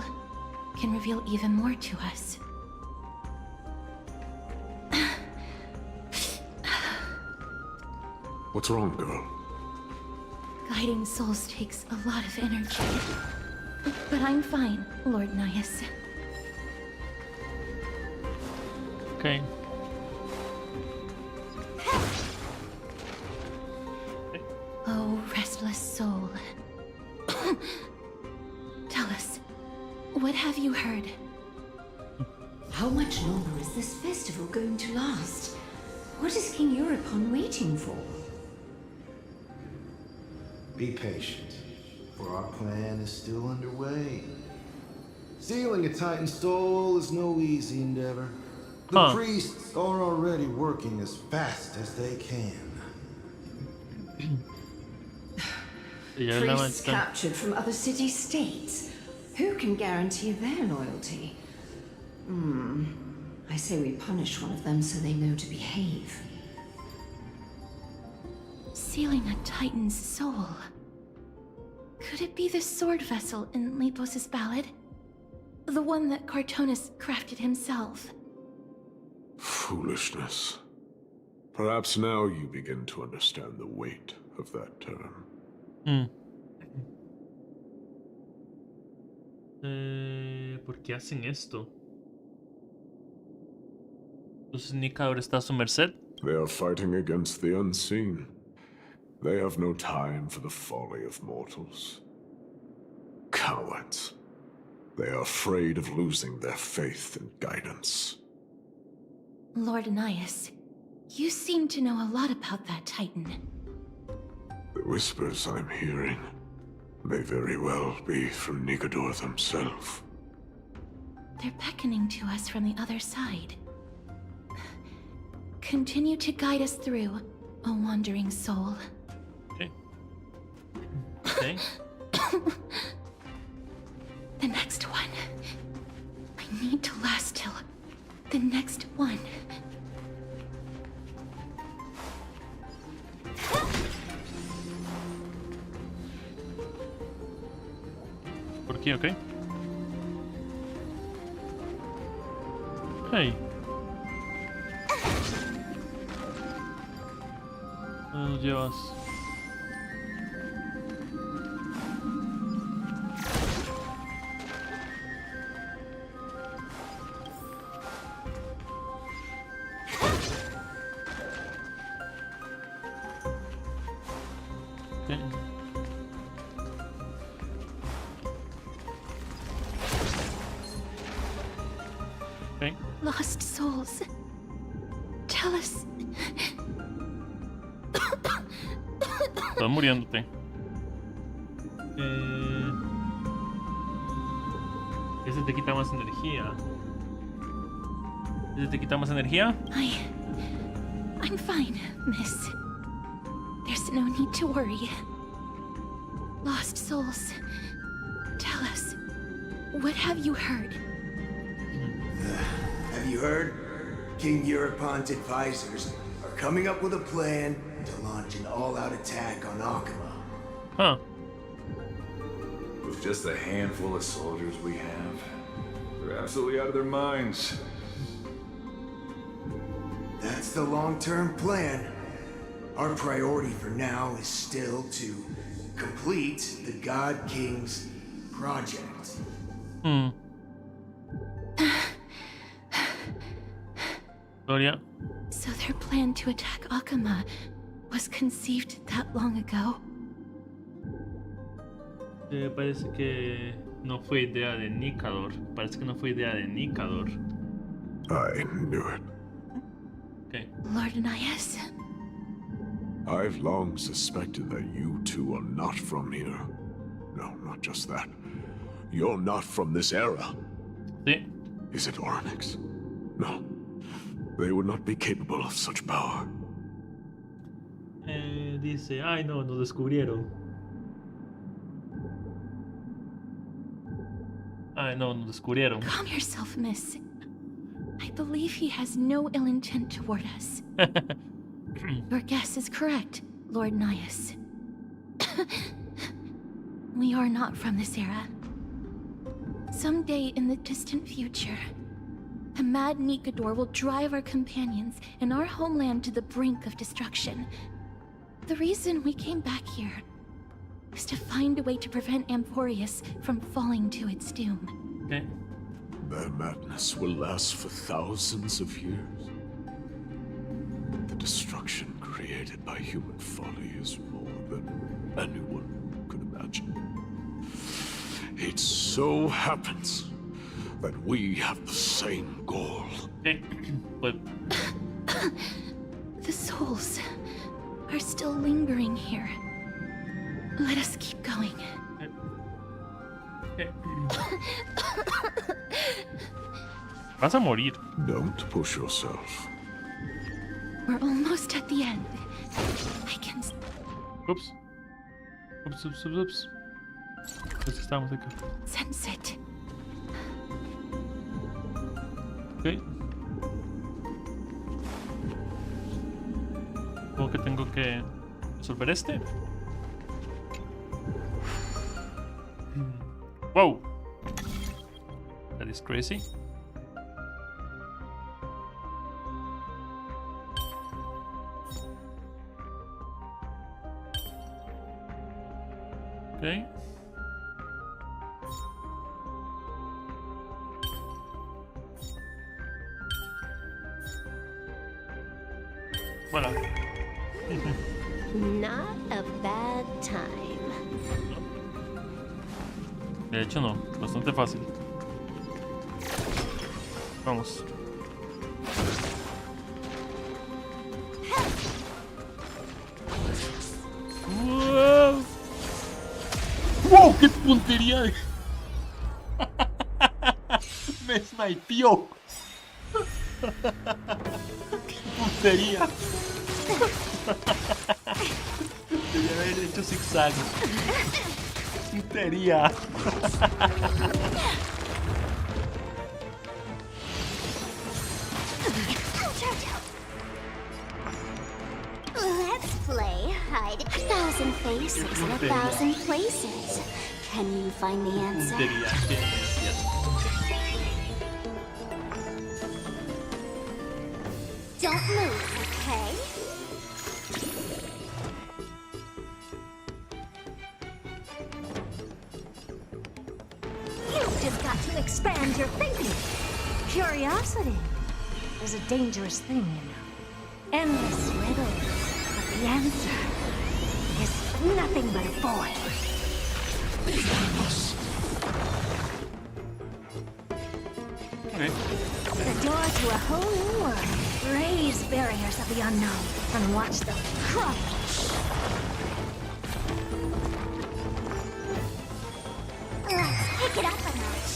can reveal even more to us. What's wrong, girl? Guiding souls takes a lot of energy. But I'm fine, Lord Nias. Okay. Oh, restless soul. Tell us, what have you heard? How much longer is this festival going to last? What is King Euripon waiting for? Be patient, for our plan is still underway. Sealing a Titan's soul is no easy endeavor. The priests are already working as fast as they can. Priests captured from other city-states. Who can guarantee their loyalty? I say we punish one of them so they know to behave. Sealing a Titan's soul. Could it be the sword vessel in Lepos's ballad? The one that Cartonus crafted himself? Foolishness. Perhaps now you begin to understand the weight of that term. ¿Por qué hacen esto? Entonces Nicador está a su merced. They are fighting against the unseen. They have no time for the folly of mortals. Cowards. They are afraid of losing their faith and guidance. Lord Anaias, you seem to know a lot about that Titan. The whispers I'm hearing may very well be from Nicador himself. They're beckoning to us from the other side. Continue to guide us through, O wandering soul. Okay. Okay. The next one. I need to last till the next one. Por aquí, ok. Hey. ¿Dónde nos llevas? Okay. Okay. Lost souls. Tell us. Estás muriéndote. Ese te quita más energía. ¿Ese te quita más energía? I'm fine, miss. There's no need to worry. Lost souls. Tell us, what have you heard? Have you heard? King Eurypon's advisors are coming up with a plan to launch an all-out attack on Akama. Huh. With just a handful of soldiers we have, they're absolutely out of their minds. That's the long-term plan. Our priority for now is still to complete the God King's project. Gloria. So their plan to attack Akama was conceived that long ago? Parece que no fue idea de Nicador. Parece que no fue idea de Nicador. I knew it. Okay. Lord Anaias? I've long suspected that you two are not from here. No, not just that. You're not from this era. Sí. Is it Oryx? No. They would not be capable of such power. Dice, ay no, nos descubrieron. Ay no, nos descubrieron. Calm yourself, miss. I believe he has no ill intent toward us. Your guess is correct, Lord Anaias. We are not from this era. Someday in the distant future, a mad Nicador will drive our companions and our homeland to the brink of destruction. The reason we came back here is to find a way to prevent Emporius from falling to its doom. Okay. Their madness will last for thousands of years. The destruction created by human folly is more than anyone could imagine. It so happens that we have the same goal. Okay, but The souls are still lingering here. Let us keep going. Vas a morir. Don't push yourself. We're almost at the end. I can... Oops. Oops, oops, oops, oops. Pues estamos acá. sense it. Ok. Supongo que tengo que resolver este. Wow. That is crazy. Okay. Voilà. Not a bad time. De hecho no, bastante fácil. Vamos. ¡Wow! ¡Wow! ¡Qué puntería! Me snipeó. ¡Qué puntería! Debía haber hecho zigzag. Puntería. Let's play hide. 1,000 faces in 1,000 places. Can you find the answer? Puntería. Don't move, okay? You've just got to expand your thinking. Curiosity is a dangerous thing, you know. Endless riddles, but the answer is nothing but a void. Okay. The door to a whole new world. Raise barriers of the unknown and watch them crumble. Let's pick it up a notch.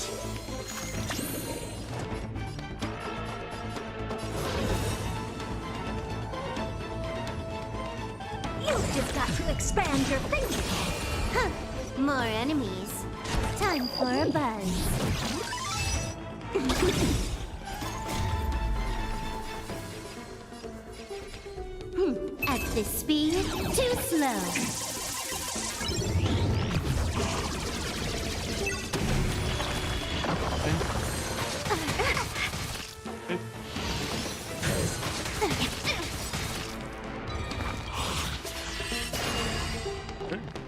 You've just got to expand your thinking. Huh. More enemies. Time for a buzz. At this speed, too slow.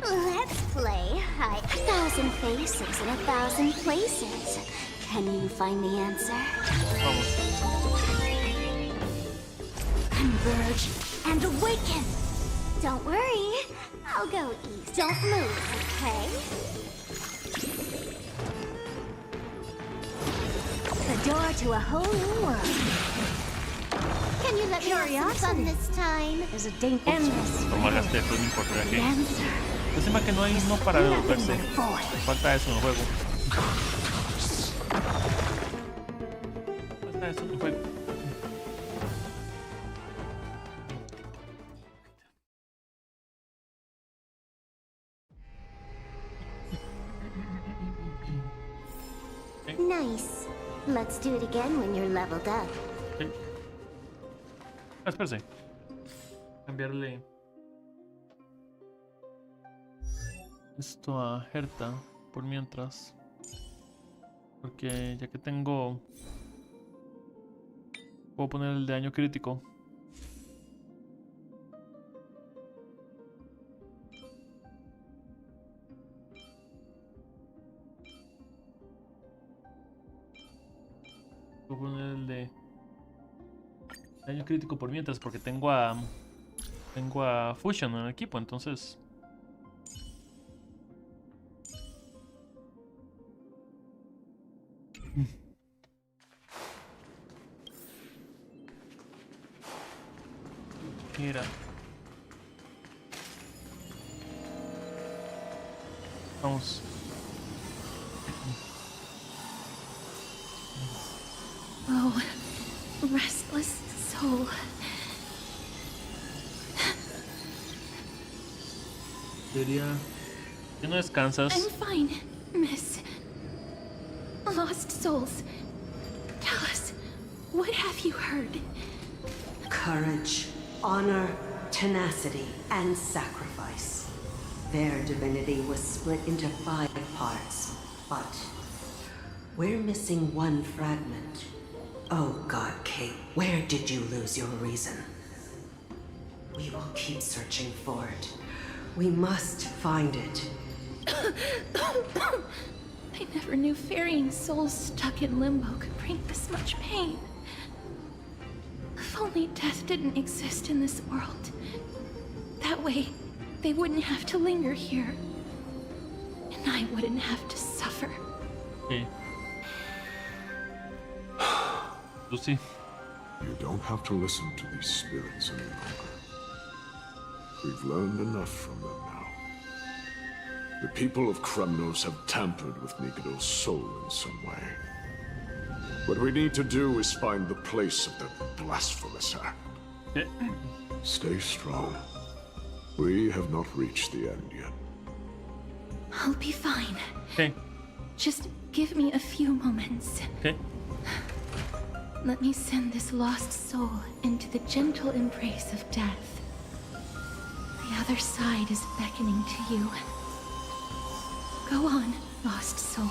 Let's play hide. 1,000 faces in 1,000 places. Can you find the answer? Converge and awaken. Don't worry, I'll go east. Don't move, okay? The door to a whole new world. Can you let me have some fun this time? Is a endless Toma, gasté, pues no importa the aquí. answer. Encima que no hay uno para devolverse. Falta eso en el juego. Falta eso en el juego. Nice. Let's do it again when you're leveled up. Okay. Ah, espérese. Cambiarle esto a Herta por mientras. Porque ya que tengo... Puedo poner el de daño crítico. Voy a poner el de daño crítico por mientras, porque tengo a Fusion en el equipo, entonces. Mira. Vamos. Oh, restless soul. Sería. ¿Qué no descansas? I'm fine, miss. Lost souls. Tell us, what have you heard? Courage, honor, tenacity, and sacrifice. Their divinity was split into 5 parts, but we're missing one fragment. Oh God, Kate, where did you lose your reason? We will keep searching for it. We must find it. I never knew ferrying souls stuck in limbo could bring this much pain. If only death didn't exist in this world. That way, they wouldn't have to linger here. And I wouldn't have to suffer. Okay. Lucy. You don't have to listen to these spirits any longer. We've learned enough from them now. The people of Kremnos have tampered with Nikado's soul in some way. What we need to do is find the place of their blasphemous act. Stay strong. We have not reached the end yet. I'll be fine. Okay. Just give me a few moments. Okay. Let me send this lost soul into the gentle embrace of death. The other side is beckoning to you. Go on, lost soul.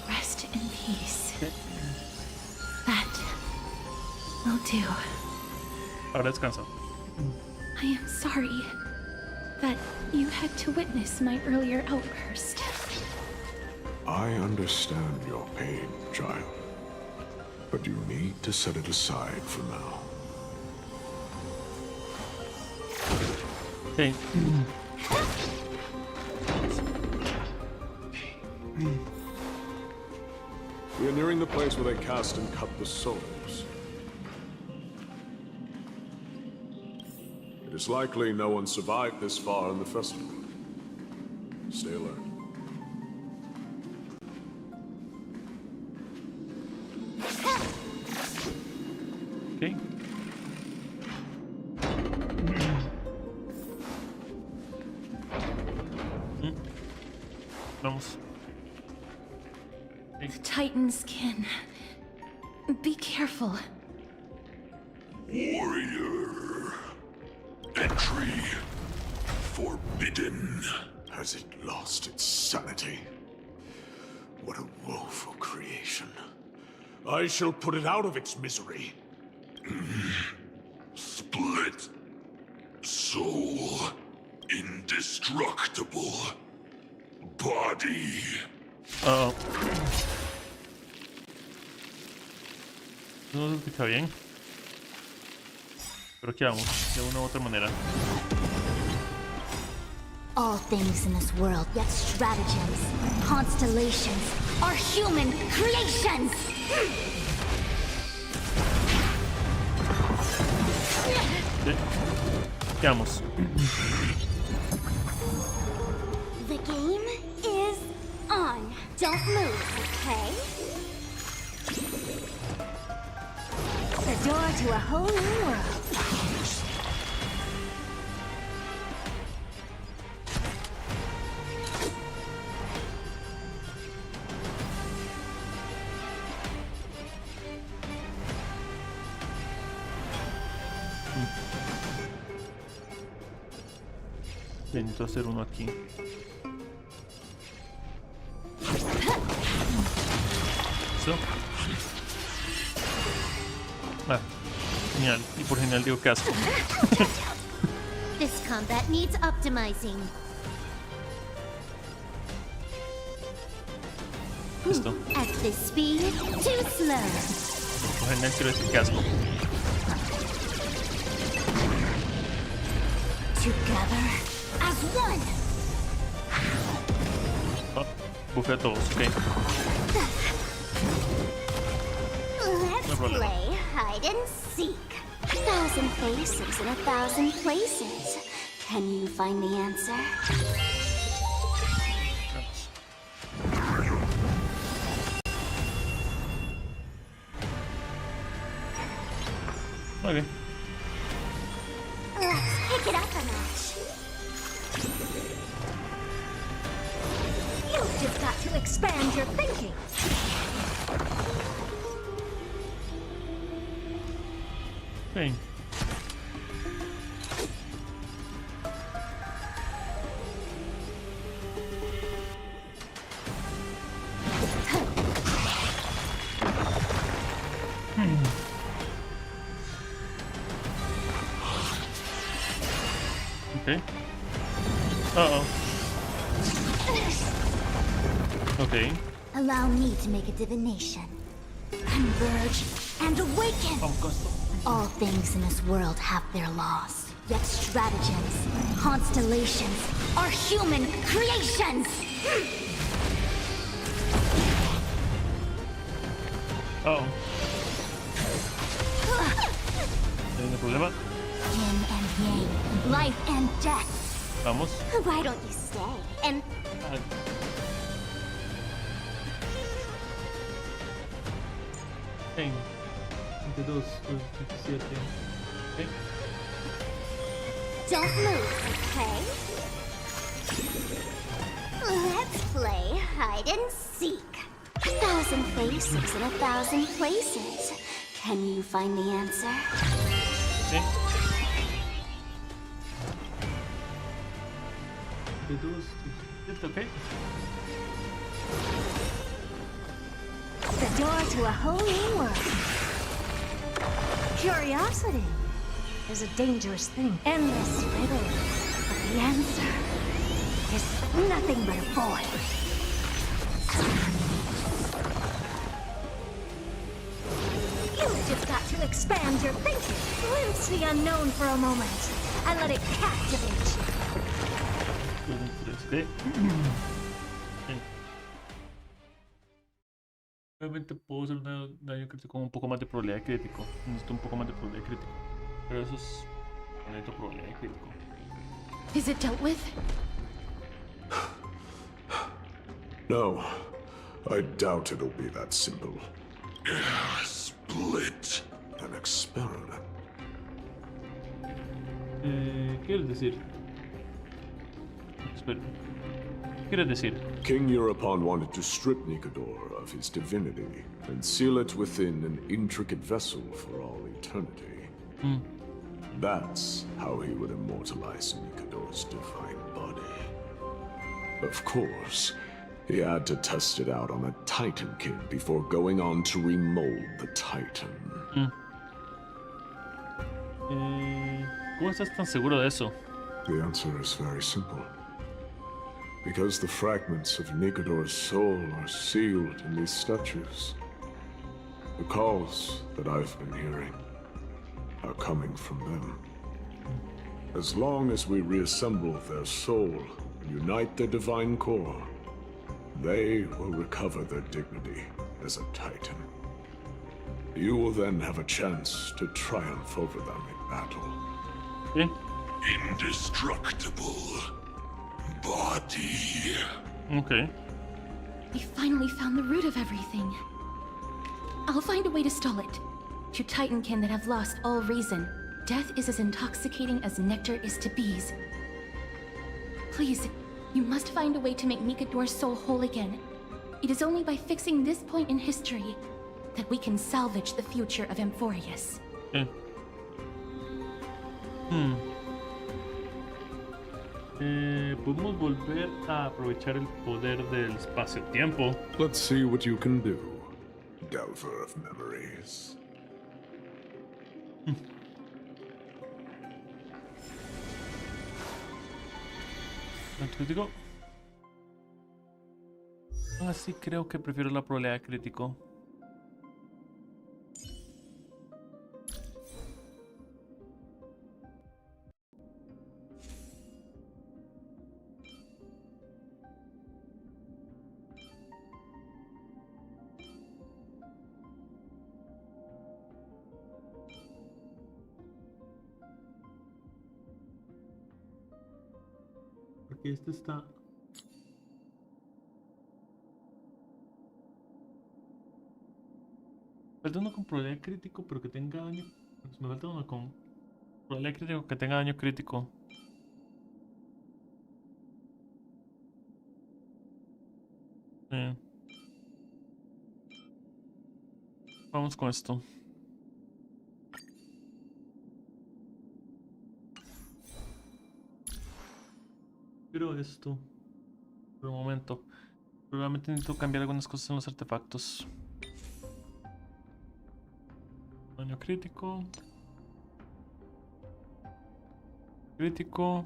Rest in peace. That will do. Ahora descansa. I am sorry that you had to witness my earlier outburst. I understand your pain, child. But you need to set it aside for now. Okay. We are nearing the place where they cast and cut the souls. It is likely no one survived this far in the festival. Stay alert. Okay. Vamos. The Titan skin. Be careful. Warrior. Entry forbidden. Has it lost its sanity? What a woeful creation. I shall put it out of its misery. Split. Soul. Indestructible. Body. Uh-oh. No se escucha bien. Pero aquí vamos, de una u otra manera. All things in this world, yet stratagems, constellations, are human creations! Sí. Aquí vamos. The game is on. Don't move, okay? The door to a whole new world. Necesito hacer uno aquí. ¿Eso? Ah, genial. Y por genial digo que asco. This combat needs optimizing. Listo. At this speed, too slow. Genial, quiero decir que asco. Together as one. Oh, bufé a todos, ok. Let's play hide and seek. 1,000 faces in 1,000 places. Can you find the answer? Ok. Let's pick it up a notch. You've just got to expand your thinking. Ok. Okay. Uh-oh. Okay. Allow me to make a divination. Converge and awaken. All things in this world have their laws. Yet stratagems, constellations are human creations. Uh-oh. ¿Hay un problema? Yin and yang, life and death. Vamos. Why don't you stay and En 22, 27. Ok. don't move, okay? Let's play hide and seek. 1,000 faces in 1,000 places. Can you find the answer? Sí. 22, 27, ok. The door to a whole new world. Curiosity is a dangerous thing. Endless riddles. But the answer is nothing but a void. You've just got to expand your thinking. Glimpse the unknown for a moment and let it captivate you. Obviamente puedo hacer un daño crítico con un poco más de probabilidad de crítico. Necesito un poco más de probabilidad de crítico. Pero eso es necesito probabilidad de crítico. Is it dealt with? No, I doubt it'll be that simple. Split. An experiment. ¿Qué quieres decir? Espera. ¿Qué quieres decir? King Euripon wanted to strip Nicodor of his divinity and seal it within an intricate vessel for all eternity. That's how he would immortalize Nicodor's divine body. Of course, he had to test it out on a Titan kid before going on to remold the Titan. ¿Cómo estás tan seguro de eso? The answer is very simple. Because the fragments of Nicodor's soul are sealed in these statues. The calls that I've been hearing are coming from them. As long as we reassemble their soul and unite their divine core, they will recover their dignity as a Titan. You will then have a chance to triumph over them in battle. Indestructible body. Okay. We finally found the root of everything. I'll find a way to stall it. To Titankin that have lost all reason, death is as intoxicating as nectar is to bees. Please, you must find a way to make Nicodor's soul whole again. It is only by fixing this point in history that we can salvage the future of Amphorius. Okay. Podemos volver a aprovechar el poder del espacio-tiempo. Let's see what you can do, Delver of Memories. Así creo que prefiero la probabilidad de crítico. Porque este está... Falta uno con probabilidad crítico, pero que tenga daño. Me falta uno con probabilidad crítico que tenga daño crítico. Vamos con esto. Pero esto. Por un momento. Probablemente necesito cambiar algunas cosas en los artefactos. Daño crítico. Crítico.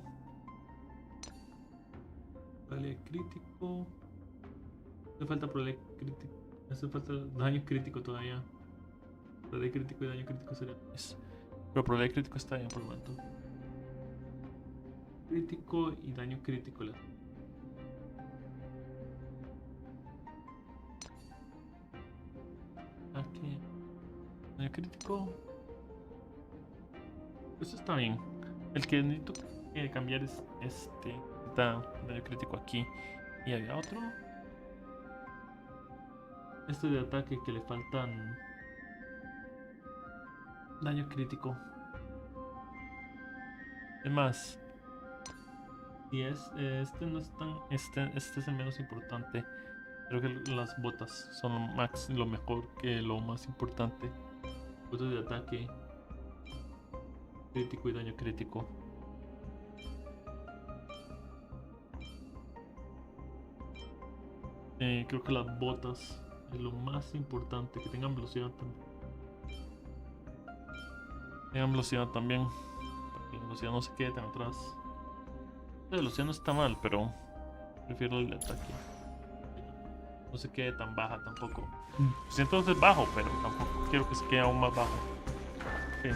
Probabilidad crítico. Hace falta probabilidad crítico. Hace falta daño crítico todavía. Probabilidad crítico y daño crítico sería nice. Pero probabilidad crítico está bien por el momento. Crítico y daño crítico. Aquí. Daño crítico. Eso está bien. El que necesito cambiar es este. Daño crítico aquí. Y había otro. Este de ataque que le faltan daño crítico. Es más, si este no es tan. Este es el menos importante. Creo que las botas son lo mejor que lo más importante. Botas de ataque crítico y daño crítico. Creo que las botas es lo más importante. Que tengan velocidad también. Tengan velocidad también. Para que la velocidad no se quede tan atrás. La velocidad no está mal, pero prefiero el de ataque. No se quede tan baja tampoco. Pues entonces bajo, pero tampoco quiero que se quede aún más bajo. Okay.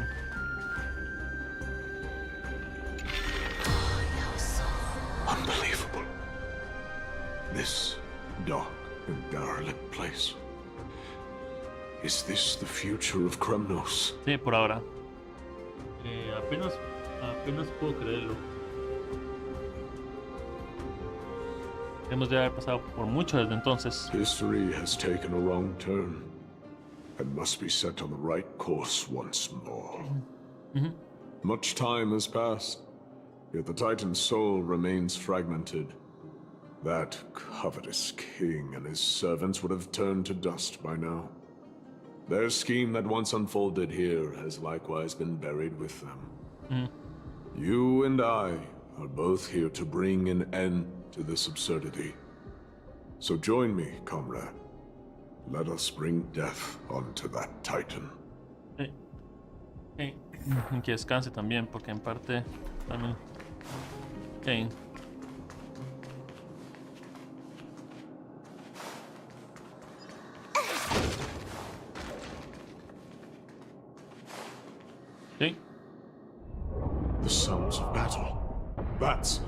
Unbelievable. This dark and derelict place. Is this the future of Kremnos? Sí, por ahora. Apenas puedo creerlo. Hemos de haber pasado por mucho desde entonces. History has taken a wrong turn and must be set on the right course once more. Much time has passed, yet the Titan's soul remains fragmented. That covetous king and his servants would have turned to dust by now. Their scheme that once unfolded here has likewise been buried with them. You and I are both here to bring an end to this absurdity. So join me, comrade. Let us bring death onto that Titan. Que descanse también, porque en parte también. Okay. Okay. The sounds of battle. Bats.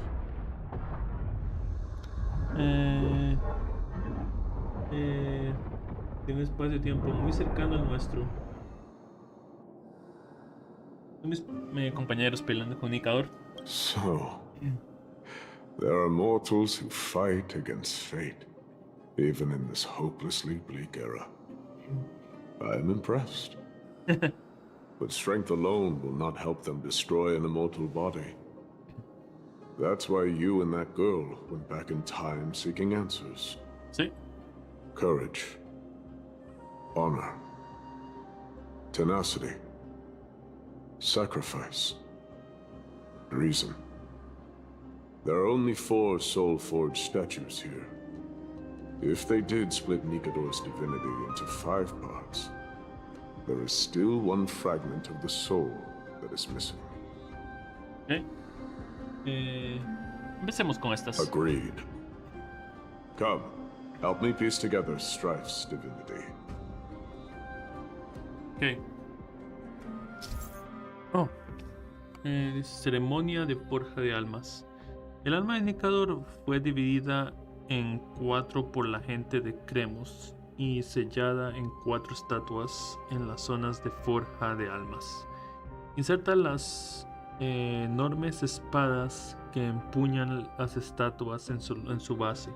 Tiene un espacio-tiempo muy cercano al nuestro. Son mis compañeros peleando con Indicador. So, there are mortals who fight against fate, even in this hopelessly bleak era. I am impressed. But strength alone will not help them destroy an immortal body. That's why you and that girl went back in time seeking answers. Sí. Courage. Honor. Tenacity. Sacrifice. Reason. There are only 4 soul-forged statues here. If they did split Nikador's divinity into 5 parts, there is still one fragment of the soul that is missing. Okay. Empecemos con estas. Agreed. Come. Help me piece together Strife's divinity. Ok. Oh. Ceremonia de forja de almas. El alma de Nicador fue dividida en 4 por la gente de Cremos y sellada en 4 estatuas en las zonas de forja de almas. Inserta las enormes espadas que empuñan las estatuas en su base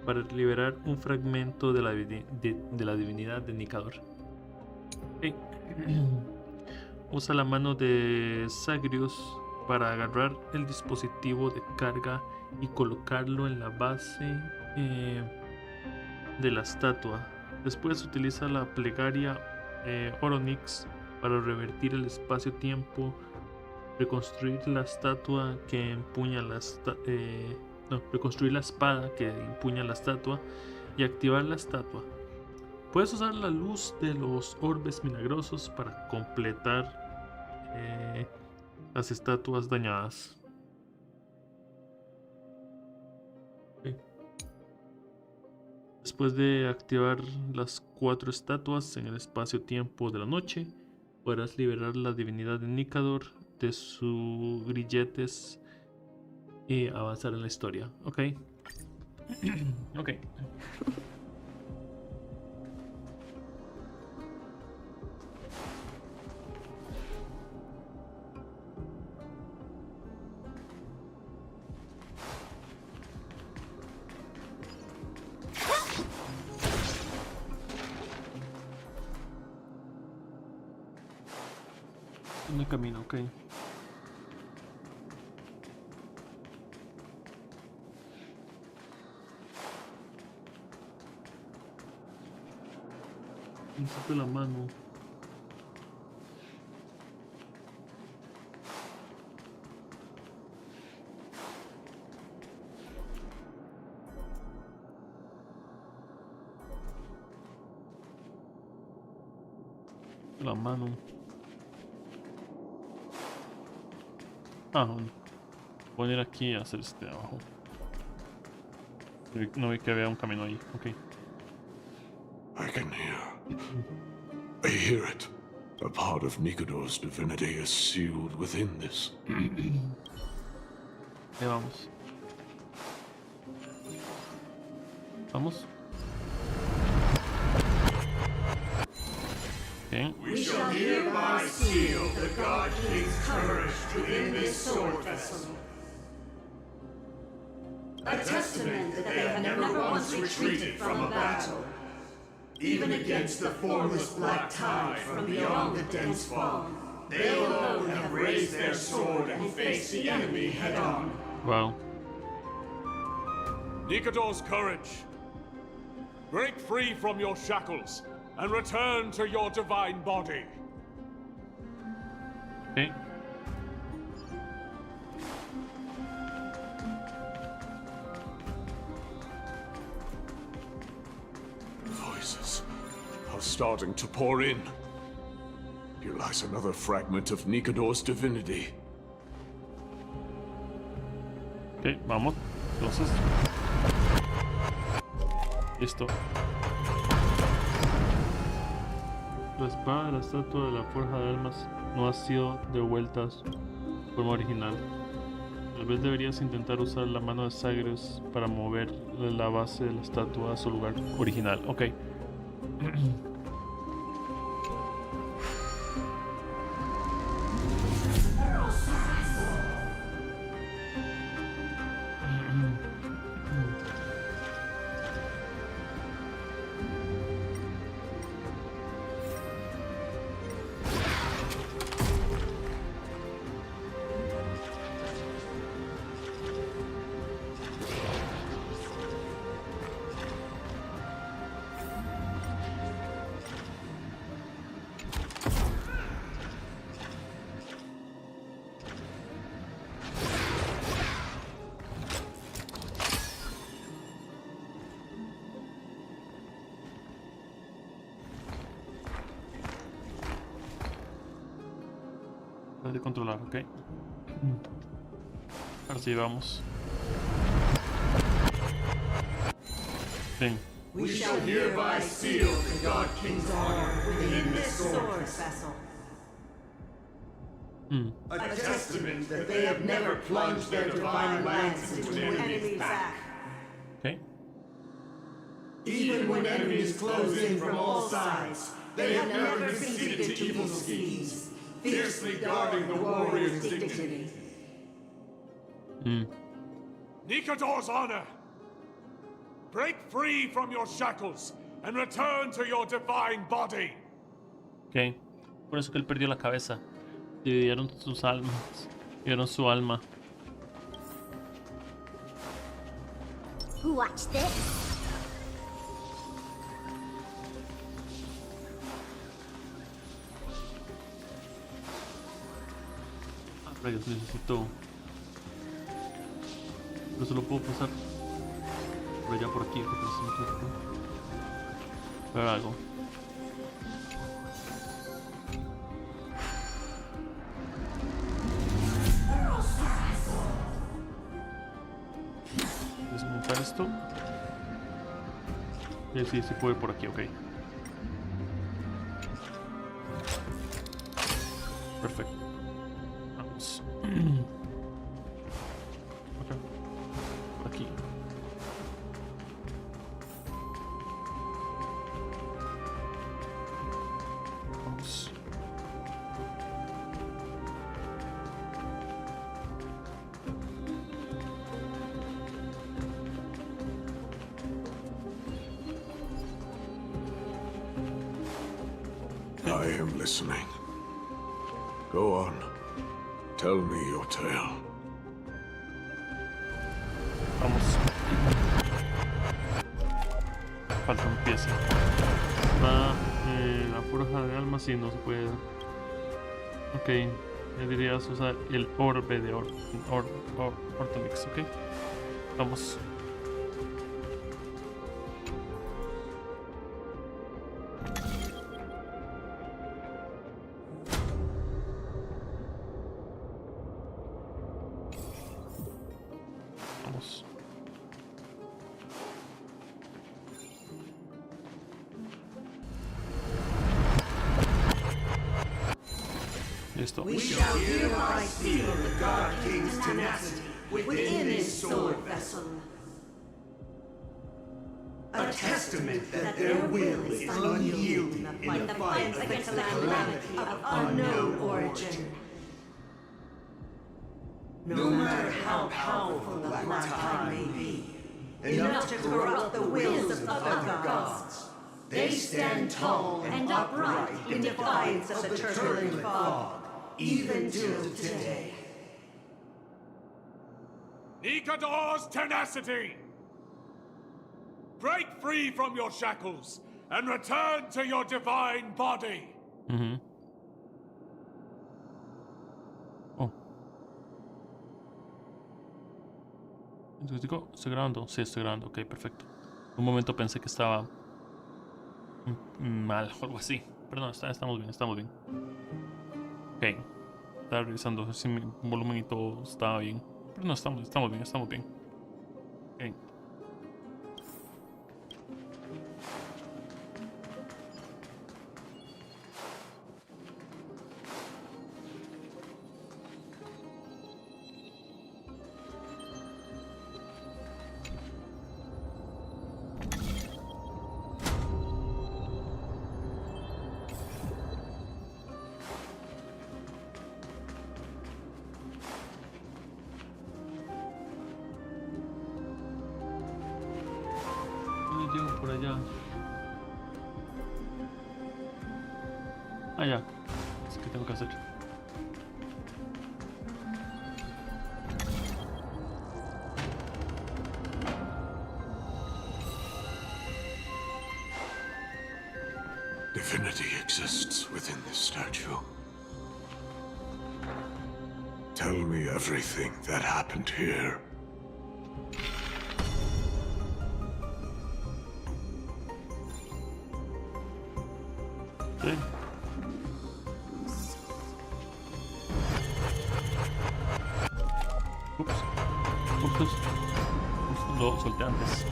para liberar un fragmento de la divinidad de Nicador. Okay. Usa la mano de Zagreus para agarrar el dispositivo de carga y colocarlo en la base de la estatua. Después utiliza la plegaria Oronix para revertir el espacio-tiempo, reconstruir la estatua que empuña reconstruir la espada que empuña la estatua y activar la estatua. Puedes usar la luz de los orbes milagrosos para completar las estatuas dañadas. Okay. Después de activar las 4 estatuas en el espacio-tiempo de la noche, podrás liberar la divinidad de Nicador de sus grilletes y avanzar en la historia. Ok. Ok. En el camino, ok. Necesito la mano. La mano. Voy a ir aquí a hacer este de abajo. No vi que había un camino ahí. Ok. I can hear. I hear it. A part of Nicador's divinity is sealed within this. Ahí vamos. Vamos. Okay. We shall hereby seal the God King's courage within this sword vessel. A testament that they have never once retreated from a battle, even against the formless black tide from beyond the dense fog. They alone have raised their sword and faced the enemy head-on. Wow. Nicador's courage. Break free from your shackles and return to your divine body. Okay. Voices are starting to pour in. Here lies another fragment of Nicador's divinity. Ok, vamos. Entonces. Listo. La espada de la estatua de la forja de almas no ha sido devuelta a su forma original. Tal vez deberías intentar usar la mano de Zagreus para mover la base de la estatua a su lugar original. Ok. De controlar, ok. Ahora sí, vamos. Bien. We shall hereby seal the God King's honor within this sword vessel. A testament that they have never plunged their divine lance into an enemy's back. Okay. Even when enemies close in from all sides, they have never conceded to evil schemes, fiercely guarding the warrior's dignity. Nikador's honor! Break free from your shackles and return to your divine body. Ok. Por eso que él perdió la cabeza. Dividieron sus almas. Dieron su alma. Watch this. Rayos, necesito. Pero solo puedo pasar por allá por aquí porque necesito ver algo. Desmontar esto. Sí, se puede por aquí, ok. Perfecto. Vamos. Okay. Por aquí. Vamos. I am listening. Go on. Tell me your tale. Vamos. Falta una pieza. La forja de alma sí no se puede. Ok. Yo diría usar el orbe de Ortonix, ok. Vamos. Vamos. Listo. We shall hereby seal the God King's tenacity within this sword vessel. A testament that their will is unyielding in the fight against the calamity of unknown origin. No matter how powerful the black tide may be, enough to corrupt the wills of other gods, they stand tall and upright in defiance of the turbulent fog, even till today. Nikador's tenacity! Break free from your shackles and return to your divine body! Oh. ¿Estoy grabando? Sí, estoy grabando. Ok, perfecto. Un momento pensé que estaba mal o algo así. Pero no, estamos bien, estamos bien. Ok. Estaba revisando si mi volumen y todo estaba bien. Pero no, estamos bien, estamos bien. Ok. Llego por allá. Ah, ya. Es que tengo que hacer. Divinity exists within this statue. Tell me everything that happened here. Okay. Ups. Lo solté antes.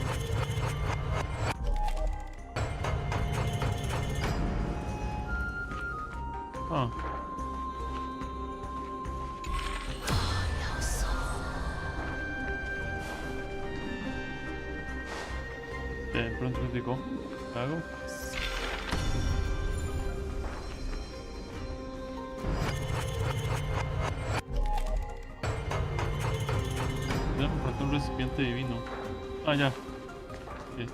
Ah. De pronto digo, ¿qué hago? Voy a comprar un recipiente divino. Ah, ya. Okay.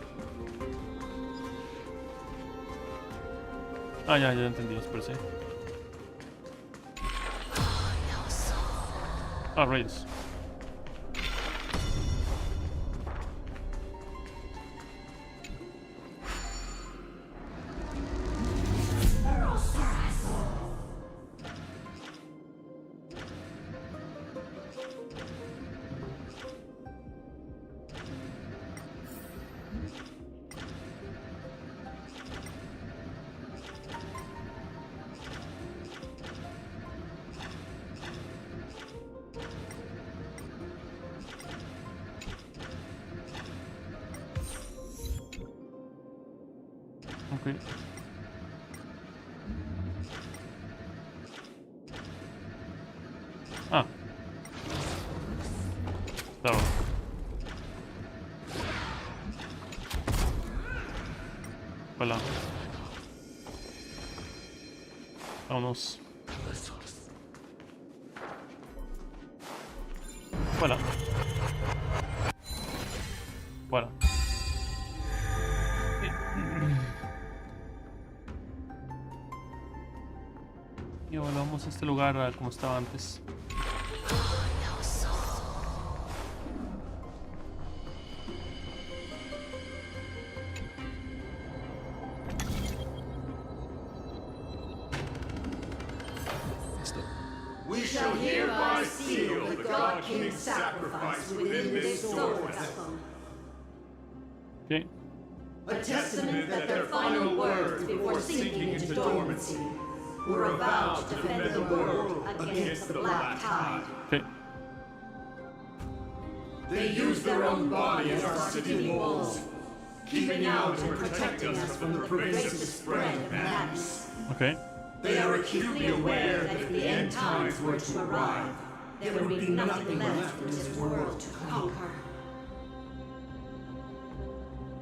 Ah, ya entendí, espérese. Ah, rayos. Okay. Ah. Claro. Hola. Vámonos. Voilà. Voilà. Y volvamos a este lugar como estaba antes. We shall hereby seal the God King's sacrifice within this sword vessel. Okay. A testament that their final words before sinking into dormancy were a vow to defend the world against the Black Tide. Okay. They use their own body as our city walls, keeping out and protecting us from the pervasive spread of madness. Okay. They are acutely aware that if the end times were to arrive, there would be nothing left in this world to conquer.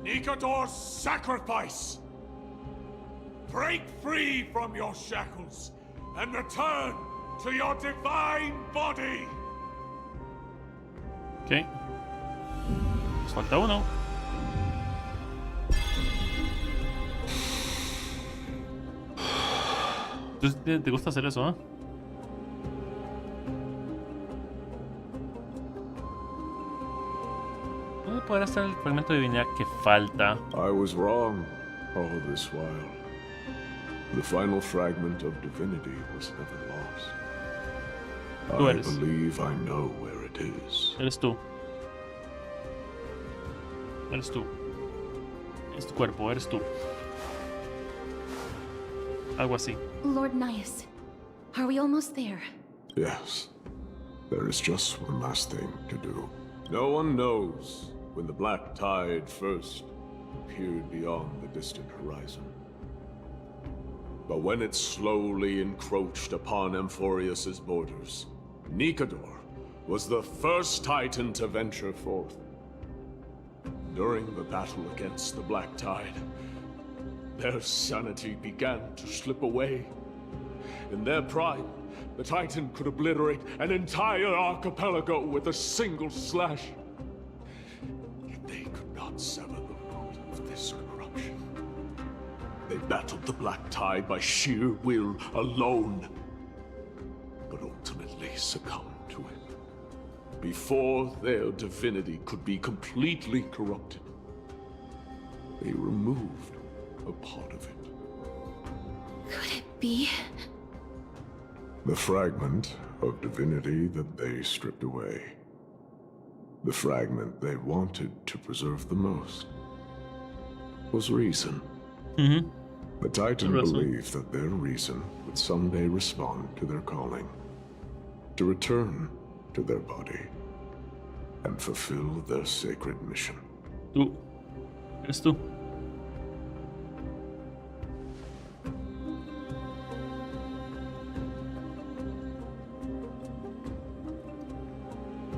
Nikador's sacrifice! Break free from your shackles and return to your divine body! Ok. Nos falta uno. ¿Te gusta hacer eso, eh? ¿Dónde podrá estar el fragmento de divinidad que falta? I was wrong all this while. The final fragment of divinity was never lost. I believe I know where it is. Eres tú. Eres tú. Es tu cuerpo, eres tú. Algo así. Lord Nias, are we almost there? Yes. There is just one last thing to do. No one knows when the Black Tide first appeared beyond the distant horizon. But when it slowly encroached upon Amphorius's borders, Nikador was the first Titan to venture forth. During the battle against the Black Tide, their sanity began to slip away. In their pride, the Titan could obliterate an entire archipelago with a single slash. Yet they could not sever the root of this corruption. They battled the Black Tide by sheer will alone, but ultimately succumbed to it. Before their divinity could be completely corrupted, they removed a part of it. Could it be? The fragment of divinity that they stripped away. The fragment they wanted to preserve the most was reason. Mm-hmm. The Titan believed that their reason would someday respond to their calling, to return to their body, and fulfill their sacred mission. Tú. Eres tú.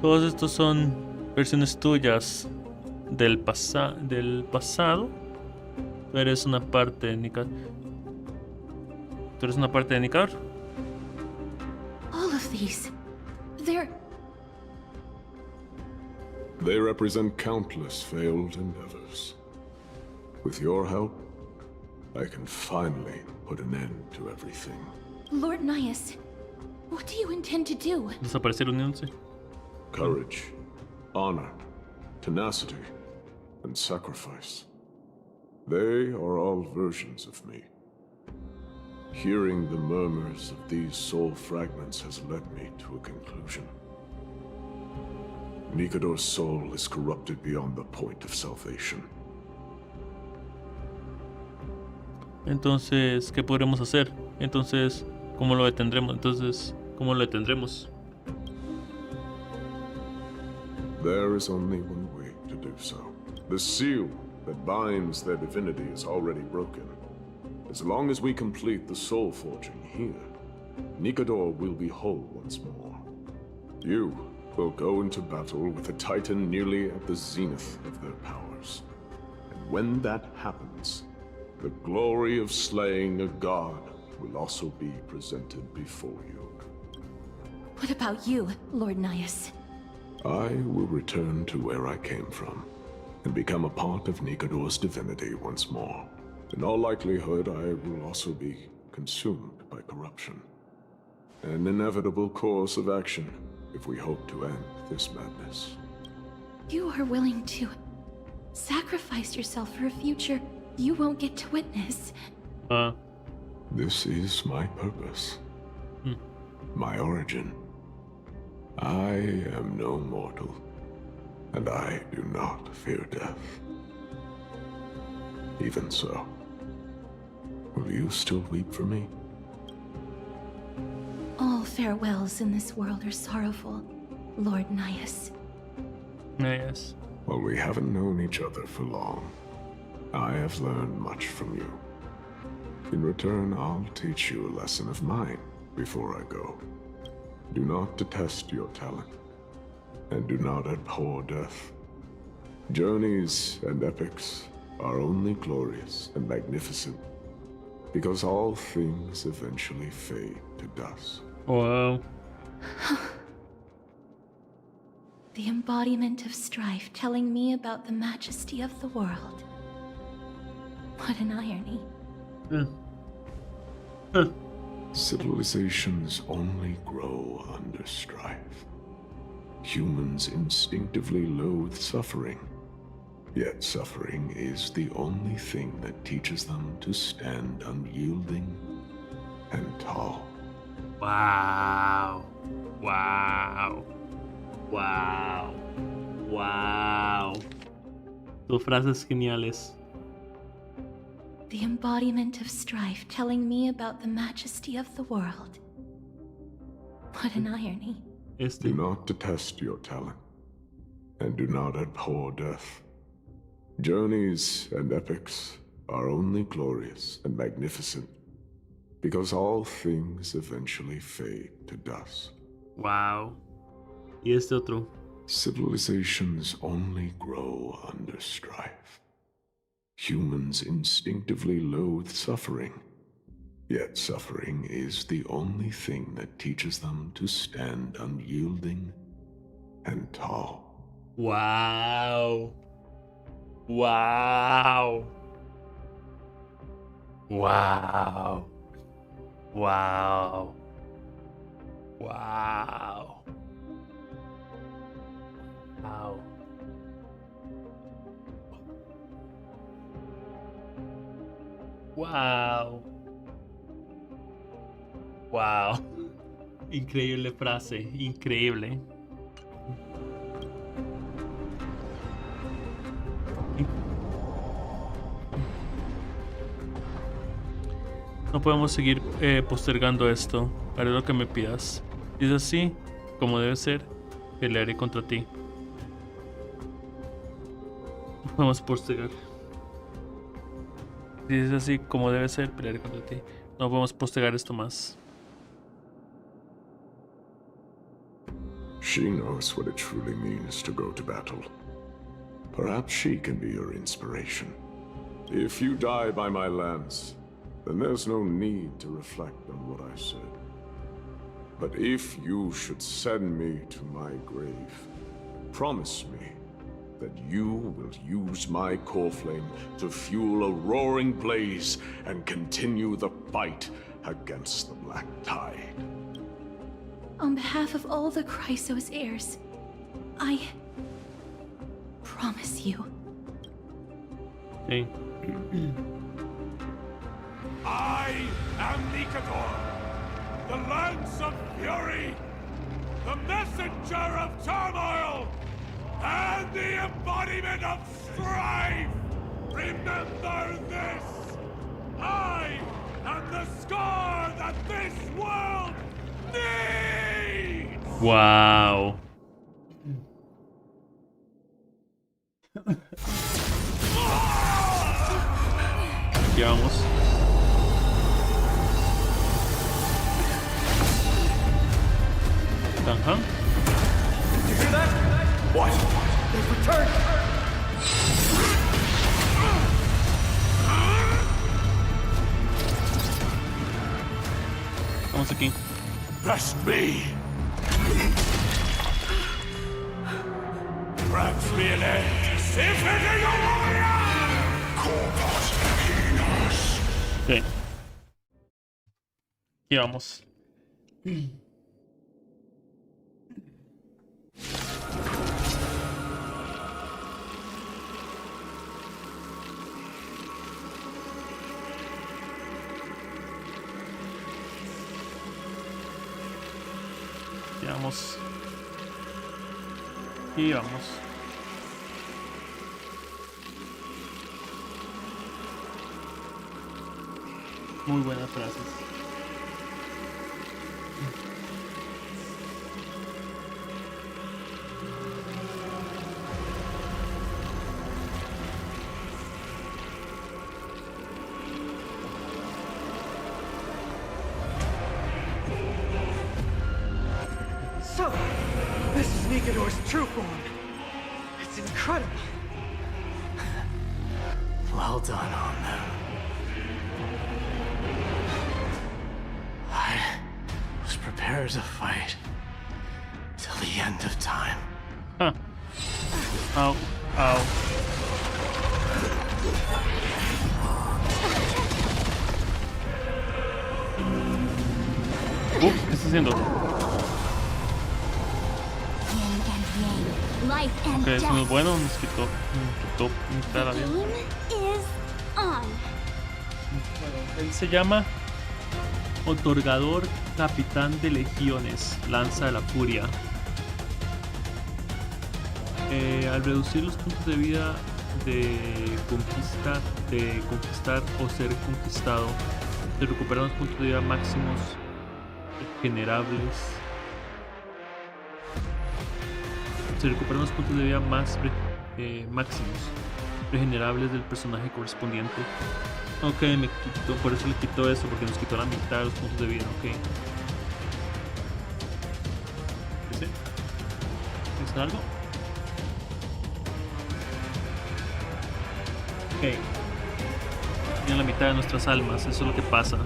Todos estos son versiones tuyas del pasado. Tú eres una parte de Nikador. ¿Tú eres una parte de Nikador? All of these. They represent countless failed endeavors. With your help, I can finally put an end to everything. Lord Nias, what do you intend to do? Desaparecer uniéndose. Courage, honor, tenacity, and sacrifice. They are all versions of me. Hearing the murmurs of these soul fragments has led me to a conclusion. Nikador's soul is corrupted beyond the point of salvation. Entonces, ¿qué podremos hacer? Entonces, ¿cómo lo detendremos? There is only one way to do so. The seal that binds their divinity is already broken. As long as we complete the soul forging here, Nikador will be whole once more. You will go into battle with a titan nearly at the zenith of their powers. And when that happens, the glory of slaying a god will also be presented before you. What about you, Lord Nias? I will return to where I came from, and become a part of Nikador's divinity once more. In all likelihood, I will also be consumed by corruption. An inevitable course of action if we hope to end this madness. You are willing to sacrifice yourself for a future you won't get to witness. This is my purpose. My origin. I am no mortal, and I do not fear death. Even so, will you still weep for me? All farewells in this world are sorrowful, Lord Nias. Nias. Well, we haven't known each other for long. I have learned much from you. In return, I'll teach you a lesson of mine before I go. Do not detest your talent, and do not abhor death. Journeys and epics are only glorious and magnificent, because all things eventually fade to dust. Wow. The embodiment of strife telling me about the majesty of the world. What an irony. Civilizations only grow under strife. Humans instinctively loathe suffering. Yet suffering is the only thing that teaches them to stand unyielding and tall. Wow. Wow. Wow. Wow. Tus frases geniales. The embodiment of strife telling me about the majesty of the world. What an irony. Do not detest your talent, and do not abhor death. Journeys and epics are only glorious and magnificent, because all things eventually fade to dust. Wow. Y este otro. Civilizations only grow under strife. Humans instinctively loathe suffering, yet suffering is the only thing that teaches them to stand unyielding and tall. Wow. Wow. Wow. Wow. Wow. Wow. Wow. Wow. Increíble frase, increíble. No podemos seguir postergando esto. Haré lo que me pidas. Si es así, como debe ser, pelearé contra ti. No podemos postergar. Si es así como debe ser, pelearé contra ti. No podemos postergar esto más. She knows what it truly means to go to battle. Perhaps she can be your inspiration. If you die by my lance, then there's no need to reflect on what I said. But if you should send me to my grave, promise me that you will use my core flame to fuel a roaring blaze and continue the fight against the Black Tide. On behalf of all the Chrysos heirs, I promise you. Okay. I am Nikador, the Lance of Fury, the messenger of turmoil, and the embodiment of strife! Remember this! I am the scar that this world needs! Wow. Aquí vamos. Ajá. Did you hear that? What? They've returned! Vamos aquí. Best me! Grant me an end! Symphony warrior! Corpus Penis! Ok. Aquí vamos. Vamos. Y vamos. Muy buenas frases. So, this is Nikador's true form. It's incredible. Well done on them. I was prepared to fight till the end of time. Huh. Ow. Ow. ¿Qué está haciendo? Ok, eso no es bueno, nos quitó mitad de la vida. Bueno, él se llama Otorgador Capitán de Legiones, Lanza de la Furia. Al reducir los puntos de vida de conquistar o ser conquistado, se recuperan los puntos de vida máximos generables. Se recuperan los puntos de vida máximos regenerables del personaje correspondiente. Ok, me quitó, por eso le quitó eso, porque nos quitó la mitad de los puntos de vida. Ok. ¿Sí? ¿Es algo? Ok. Tiene la mitad de nuestras almas, eso es lo que pasa.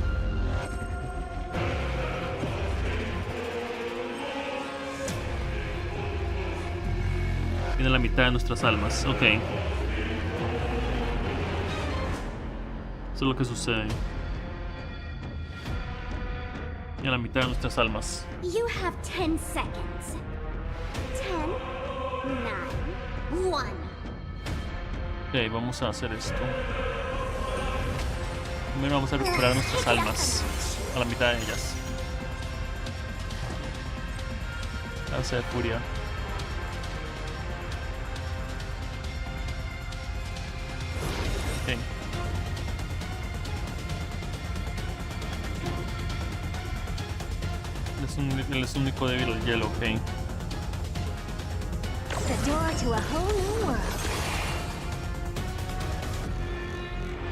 Tiene la mitad de nuestras almas, ok. Eso es lo que sucede. Tiene la mitad de nuestras almas. You have 10 seconds. 10, 9, 1. Ok, vamos a hacer esto. Primero vamos a recuperar nuestras almas. A la mitad de ellas. Lanza de furia. Ok. Él es único débil al hielo, ok. The door to a whole new world.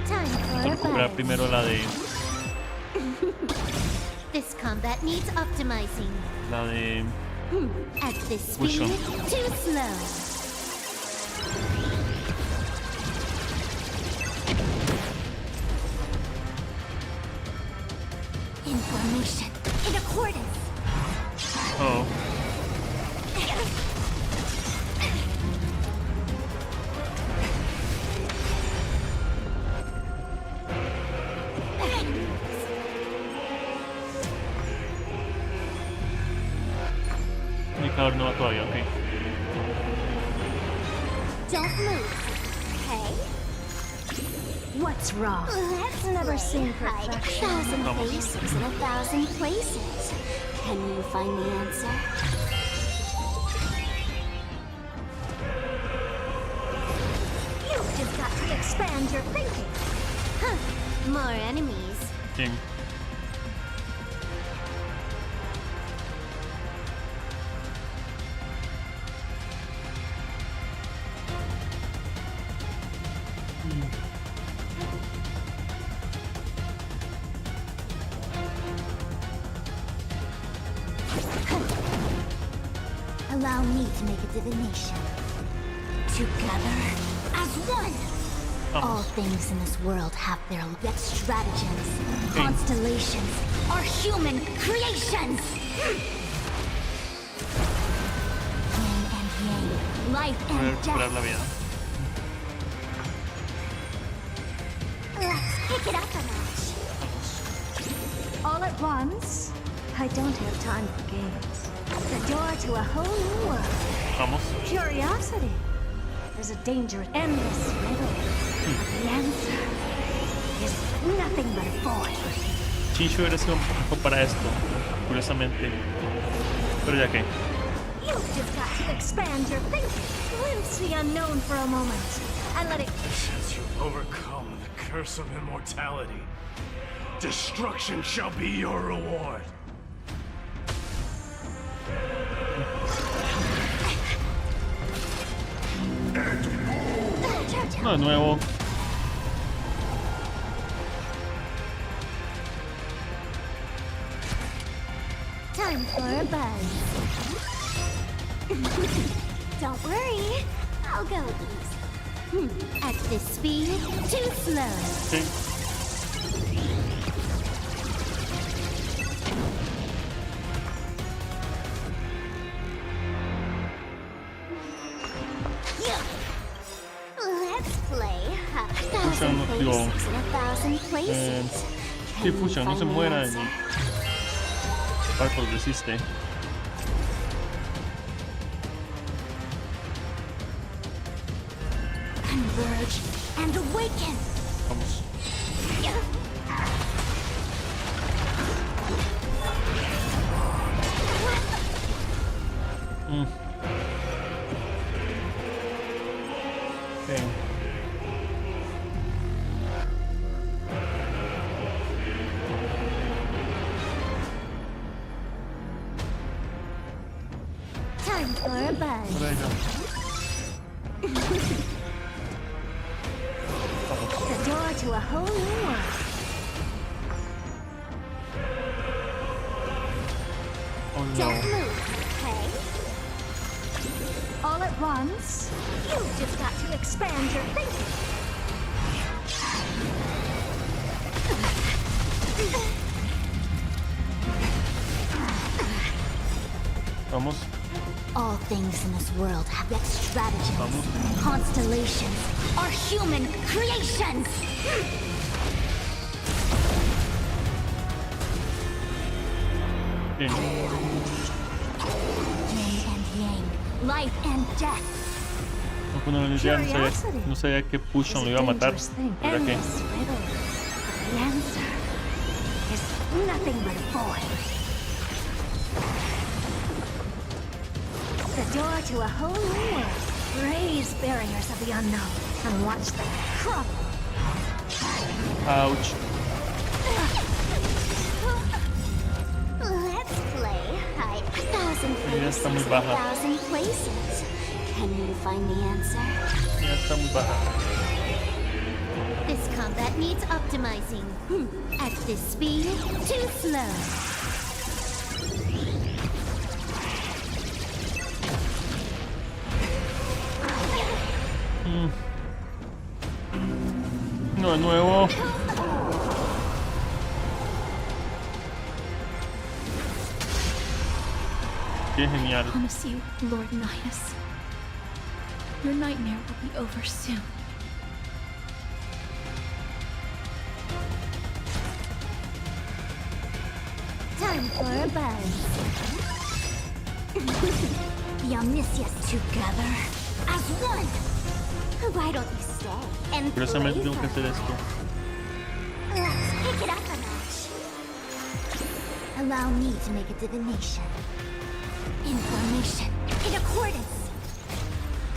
Vamos a recuperar primero la de... This combat needs optimizing. La de... At this speed, too slow. Information in accordance. Oh. No va todavía, ok. Don't move, okay? What's wrong? Let's never seen hide perfection. 1,000 faces in 1,000 places. Can you find the answer? You've just got to expand your thinking. Huh. More enemies. ¿Quién? Allow me to make a divination. Together as one. All things in this world have their yet stratagems, constellations, are human creations. Yin and yang, life and death. Let's pick it up a notch. All at once? I don't have time for games. The door to a whole new world. Vamos. Curiosity. There's a dangerous, endless riddle. The answer is nothing but a void. Chicho eres un poco para esto, curiosamente. Pero ya que. You've just got to expand your thinking. Glimpse the unknown for a moment and let it. Since you've overcome the curse of immortality, destruction shall be your reward. No, de nuevo. Time for a buzz. Don't worry, I'll go easy. At this speed, too slow. Sí. Let's play 1,000 faces in 1,000 places. Sí, Fusion, no se muera. Barcos resiste. Converge and awaken. Vamos. Okay. Time for a buzz. Por ahí The door to a whole new world. Oh no. Don't move, okay? All at once? You've just got to expand your thinking. Vamos. All things in this world have yet stratagems, constellations, are human creations. Bien. Yin and yang, life and death. No, no sabía que Fusion lo iba a matar. ¿Verdad que? The answer is nothing but a void. The door to a whole new world. Raise barriers of the unknown and watch them crumble. Ouch. Let's play hide 1,000 faces in 1,000 places. Can you find the answer? Ya está muy baja. This combat needs optimizing. At this speed, too slow. No, de nuevo. Qué genial. I promise you, Lord Nihus, your nightmare will be over soon. Time for a buzz. The Omniscience together as one. Why don't you stay and Curiosamente play tengo que hacer for esto. Let's pick it up a notch. Allow me to make a divination. Information in accordance.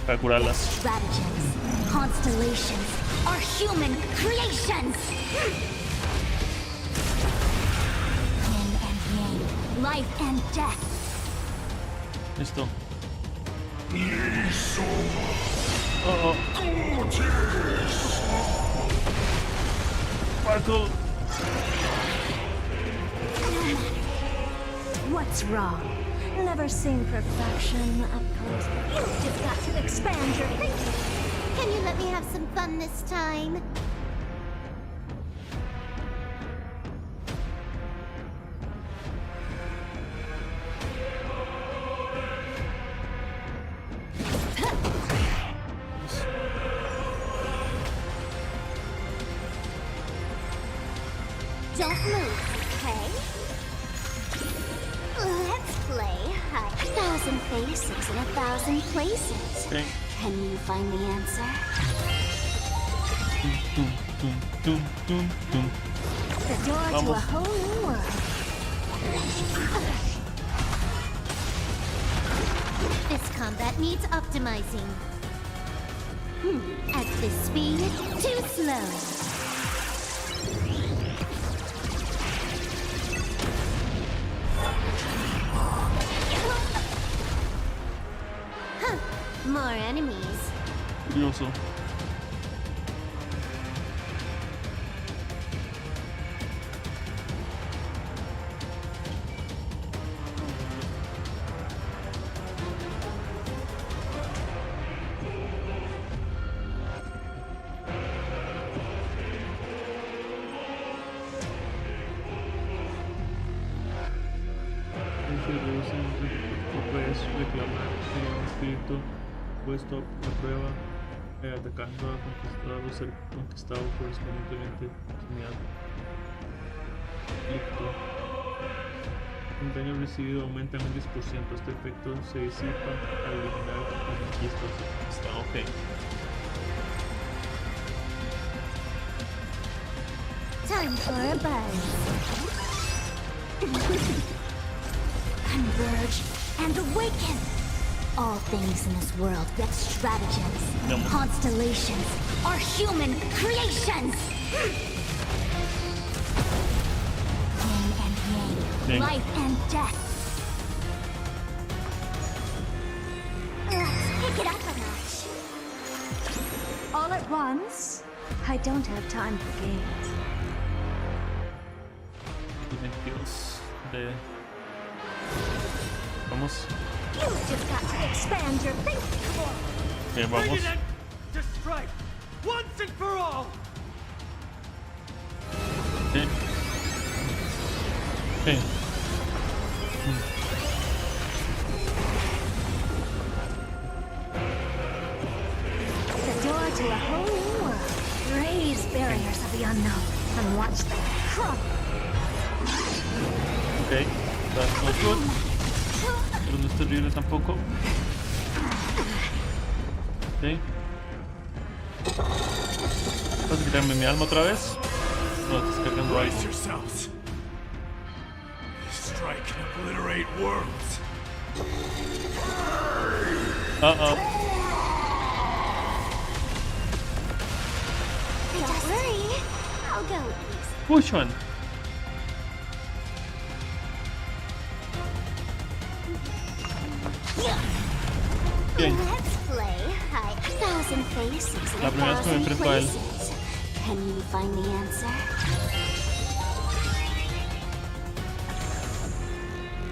Para curarlas. Stratagems, constellations, are human creations. Yin and yang, life and death. Listo. Oh. Sparkle. What's wrong? Never seen perfection up close. You've just got to expand your thinking. Can you let me have some fun this time? Don't move, okay? Let's play hide. 1,000 faces in 1,000 places. Okay. Can you find the answer? The door to a whole new world. This combat needs optimizing. At this speed, too slow. More enemies. Curioso. Puedes reclamar un espíritu puesto a prueba atacando a conquistador o ser conquistado correspondientemente. Genial. Listo. El daño recibido aumenta en un 10%. Este efecto se disipa al eliminar la conquista. Está ok. Time for a buzz. Converge and awaken. All things in this world get stratagems. Constellations are human creations. Yin and yang, life and death. Let's pick it up a notch. All at once? I don't have time for games. Dios de... Vamos. You've just got to expand your thinking. Bien, vamos. Bring it in to strike once and for all. Sí. Sí. The door to a whole new world. Raise barriers of the unknown and watch them crumble. Ok, that's not good. Pero no es terrible tampoco. Ok. ¿Vas a quitarme mi alma otra vez? No, estás cargando algo. Brace yourselves. Strike and obliterate worlds. Don't worry, I'll go easy. Which one? Bien. Let's play hide. 1,000 faces in La primera vez que me 1,000 enfrento a él. places. Can you find the answer?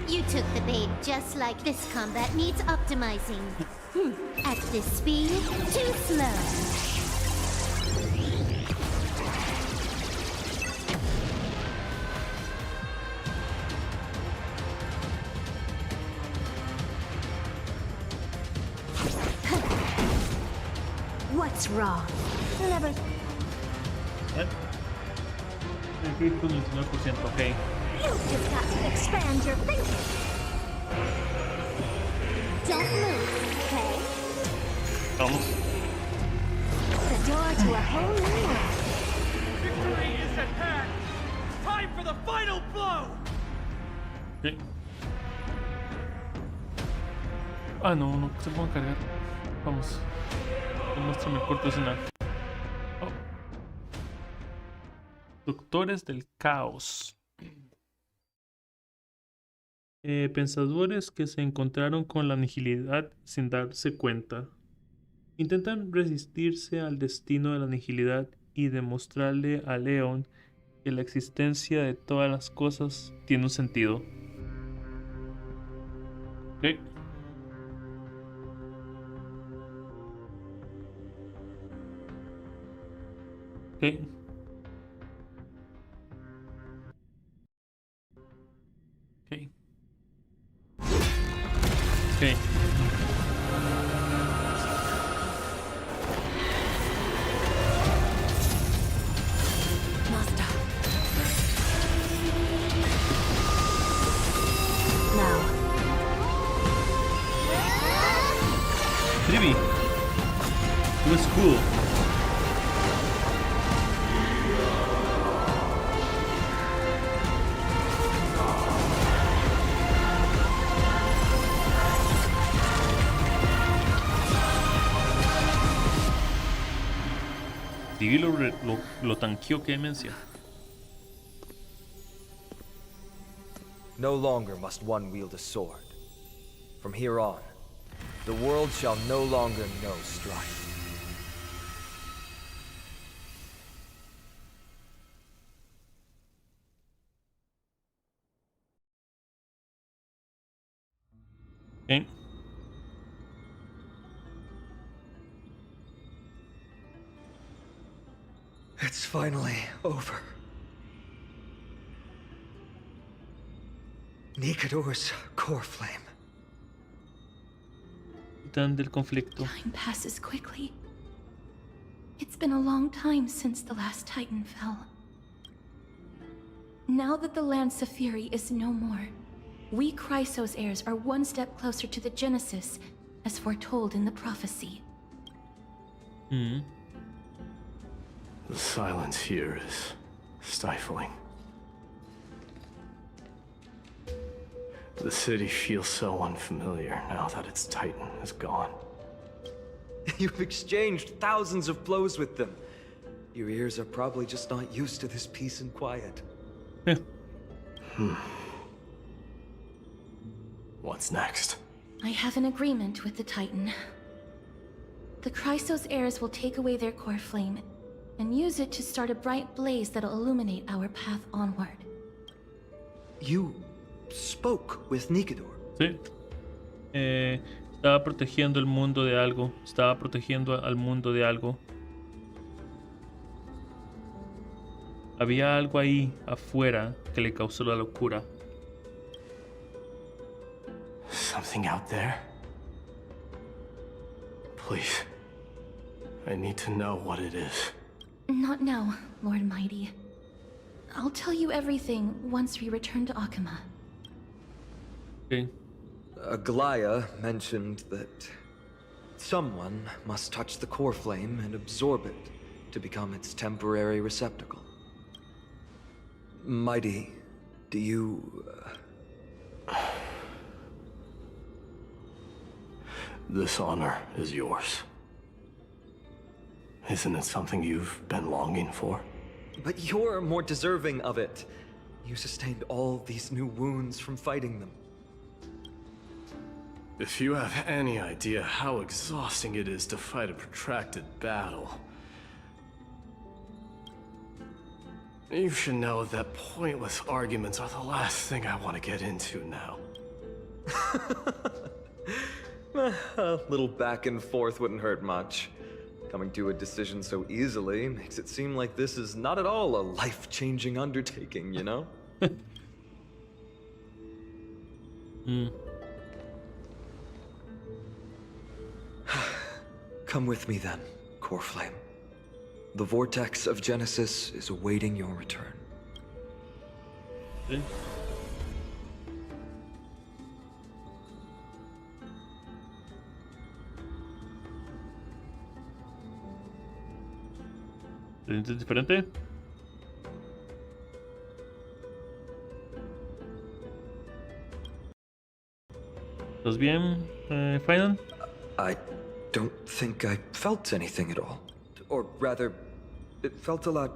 You took the bait just like this combat needs optimizing. At this speed, too slow. That's wrong. Never. El crítico 99%, ok. You've just got to expand your thinking. Don't move, okay? Vamos. The door to a whole new world. Victory is at hand! Time for the final blow! Ok. Ah, no, no se pueden cargar. Vamos. Muéstrame el corto escena. Oh. Doctores del caos. Pensadores que se encontraron con la nihilidad sin darse cuenta. Intentan resistirse al destino de la nihilidad y demostrarle a Leon que la existencia de todas las cosas tiene un sentido. Ok. Ok. Ok. Ok. Master. Now. Trivi. It was cool. Trivi lo tanqueó, qué demencia. No longer must one wield a sword. From here on, the world shall no longer know strife. Okay. It's finally over. Nikador's core flame. Titán del conflicto. Time passes quickly. It's been a long time since the last Titan fell. Now that the Lance of Fury is no more, we Chrysos heirs are one step closer to the Genesis, as foretold in the prophecy. Hmm. The silence here is stifling. The city feels so unfamiliar now that its Titan is gone. You've exchanged thousands of blows with them. Your ears are probably just not used to this peace and quiet. Yeah. What's next? I have an agreement with the Titan. The Chrysos heirs will take away their core flame and use it to start a bright blaze that'll illuminate our path onward. You spoke with Nikador. Sí. Estaba protegiendo el mundo de algo. Estaba protegiendo al mundo de algo. Había algo ahí afuera que le causó la locura. Something out there? Please. I need to know what it is. Not now, Lord Mighty. I'll tell you everything once we return to Akama. Okay. Aglaya mentioned that someone must touch the core flame and absorb it to become its temporary receptacle. Mighty, do you... This honor is yours. Isn't it something you've been longing for? But you're more deserving of it. You sustained all these new wounds from fighting them. If you have any idea how exhausting it is to fight a protracted battle, you should know that pointless arguments are the last thing I want to get into now. A little back and forth wouldn't hurt much. Coming to a decision so easily makes it seem like this is not at all a life-changing undertaking, you know? Come with me then, core flame. The vortex of Genesis is awaiting your return. Sí. ¿Te sientes diferente? ¿Estás bien, Final? I don't think I felt anything at all. Or rather, it felt a lot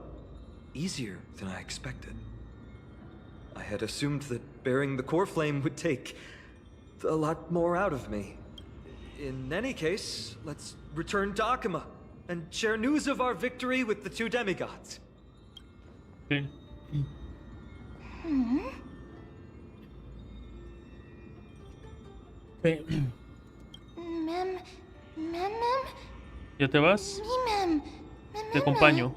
easier than I expected. I had assumed that bearing the core flame would take a lot more out of me. In any case, let's return to Akama and share news of our victory with the two demigods. Okay. Okay. ¿Ya te vas? Te acompaño.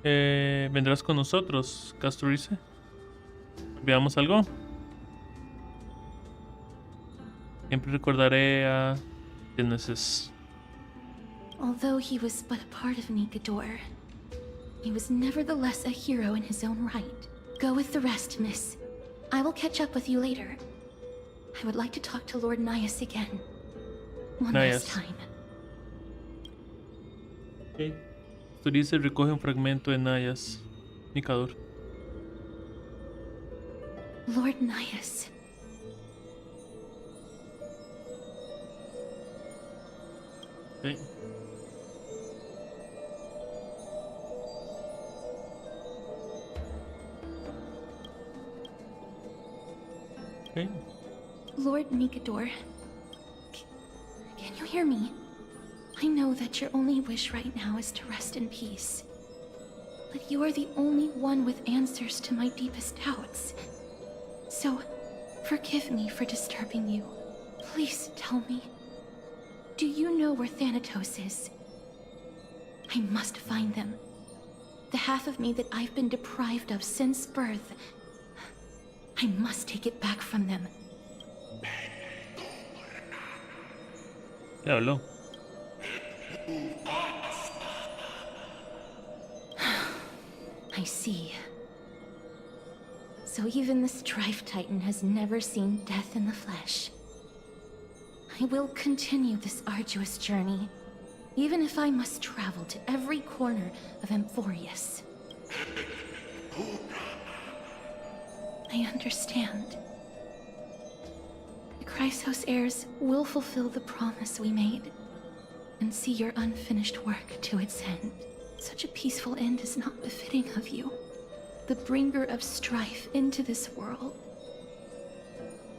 ¿Vendrás con nosotros, Casturice? ¿Veamos algo? Siempre recordaré a Genesis. Although he was but a part of Nigador, he was nevertheless a hero in his own right. Go with the rest, miss. I will catch up with you later. I would like to talk to Lord Nias again. One last time. Okay. Casturice recoge un fragmento de Nayas. Nigador. Lord Nias. Okay. Okay. Lord Nigador, can you hear me? I know that your only wish right now is to rest in peace. But you are the only one with answers to my deepest doubts. So, forgive me for disturbing you. Please tell me, do you know where Thanatos is? I must find them. The half of me that I've been deprived of since birth. I must take it back from them. Ya habló. I see. So even the Strife Titan has never seen death in the flesh. I will continue this arduous journey, even if I must travel to every corner of Amphorius. I understand. The Chrysos heirs will fulfill the promise we made, and see your unfinished work to its end. Such a peaceful end is not befitting of you, the bringer of strife into this world.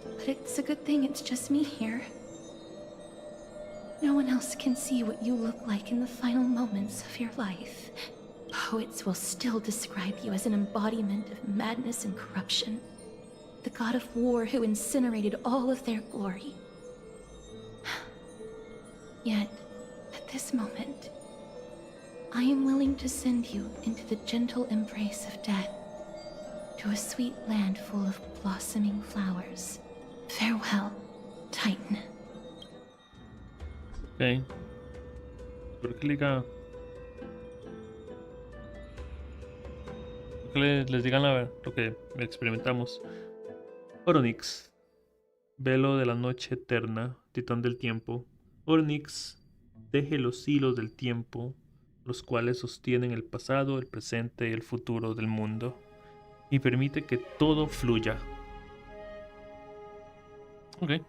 But it's a good thing it's just me here. No one else can see what you look like in the final moments of your life. Poets will still describe you as an embodiment of madness and corruption. The god of war who incinerated all of their glory. Yet, at this moment, I am willing to send you into the gentle embrace of death, to a sweet land full of blossoming flowers. Farewell, Titan. Ok. ¿Por qué liga? Que les digan lo que experimentamos. Oronix, velo de la noche eterna, titán del tiempo. Oronix teje los hilos del tiempo, los cuales sostienen el pasado, el presente y el futuro del mundo, y permite que todo fluya. Ok.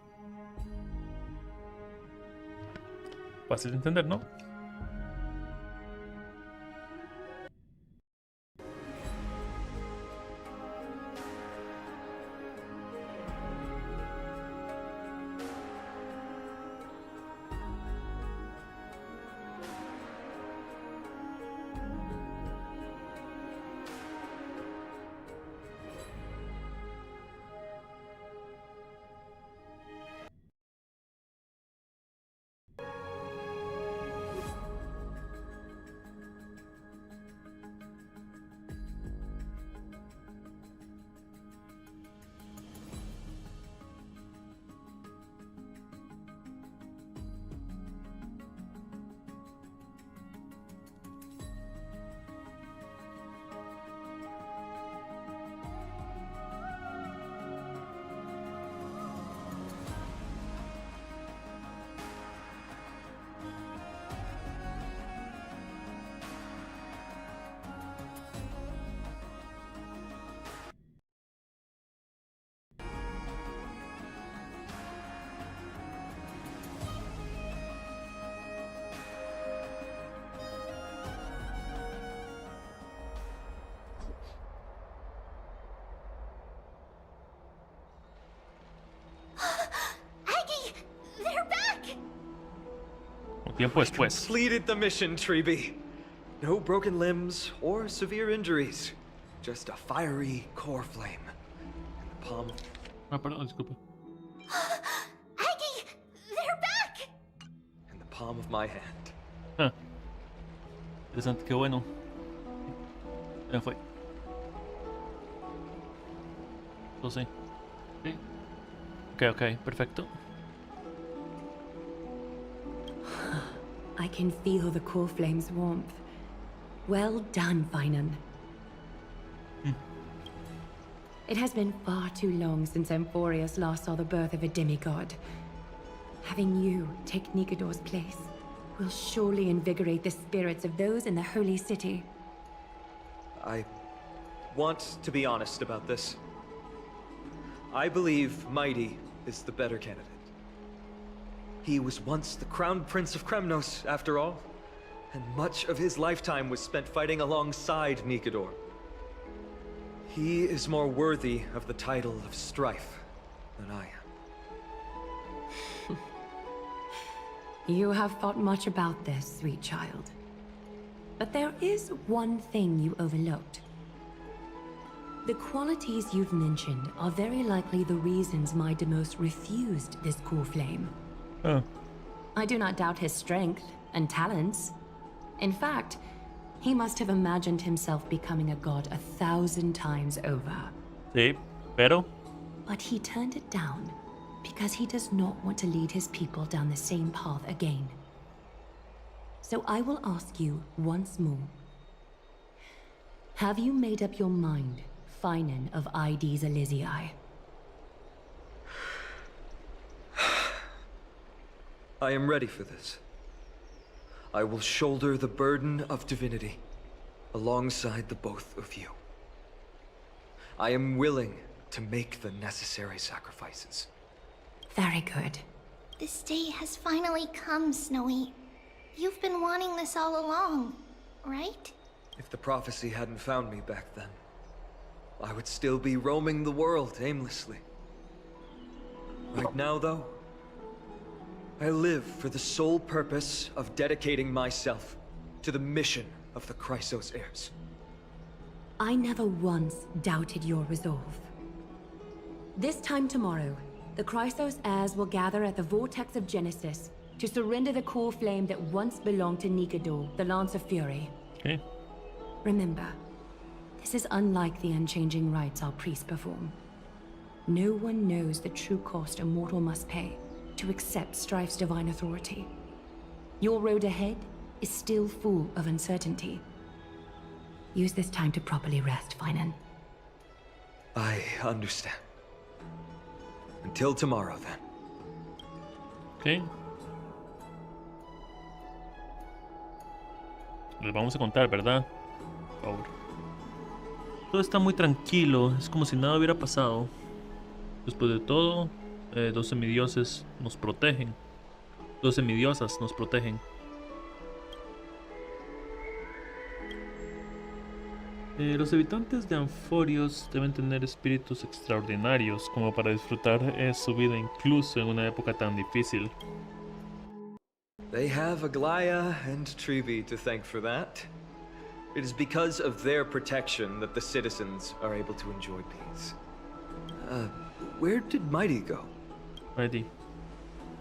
Fácil de entender, ¿no? Tiempo después. Completed the mission, Treeby. No broken limbs or severe injuries. Just a fiery core flame. In the palm. Ah, perdón, disculpa. Aggie! They're back! In the palm of my hand. Ah. Interesante, qué bueno. Ya fue. Sí. Sí. Ok, perfecto. I can feel the core flame's warmth. Well done, Finan. It has been far too long since Emphorius last saw the birth of a demigod. Having you take Nikador's place will surely invigorate the spirits of those in the holy city. I want to be honest about this. I believe Mighty is the better candidate. He was once the Crown Prince of Kremnos, after all, and much of his lifetime was spent fighting alongside Nikador. He is more worthy of the title of Strife than I am. You have thought much about this, sweet child. But there is one thing you overlooked. The qualities you've mentioned are very likely the reasons my Demos refused this core flame. Oh. I do not doubt his strength and talents. In fact, he must have imagined himself becoming a god 1,000 times over. Sí, pero... But he turned it down because he does not want to lead his people down the same path again. So I will ask you once more. Have you made up your mind, Finan of Ides Elysiae? I am ready for this. I will shoulder the burden of divinity alongside the both of you. I am willing to make the necessary sacrifices. Very good. This day has finally come, Snowy. You've been wanting this all along, right? If the prophecy hadn't found me back then, I would still be roaming the world aimlessly. Right now, though, I live for the sole purpose of dedicating myself to the mission of the Chrysos heirs. I never once doubted your resolve. This time tomorrow, the Chrysos heirs will gather at the Vortex of Genesis to surrender the core flame that once belonged to Nikador, the Lance of Fury. Okay. Remember, this is unlike the unchanging rites our priests perform. No one knows the true cost a mortal must pay to accept Strife's divine authority. Your road ahead is still full of uncertainty. Use this time to properly rest, Finan. I understand. Until tomorrow, then. Ok. Les vamos a contar, ¿verdad? Por favor. Todo está muy tranquilo, es como si nada hubiera pasado. Después de todo, 2 semidioses nos protegen. 2 semidiosas nos protegen. Los habitantes de Anforios deben tener espíritus extraordinarios como para disfrutar su vida incluso en una época tan difícil. They have Aglaya and Treeby to thank for that. It is because of their protection that the citizens are able to enjoy peace. Where did Mighty go? Mighty.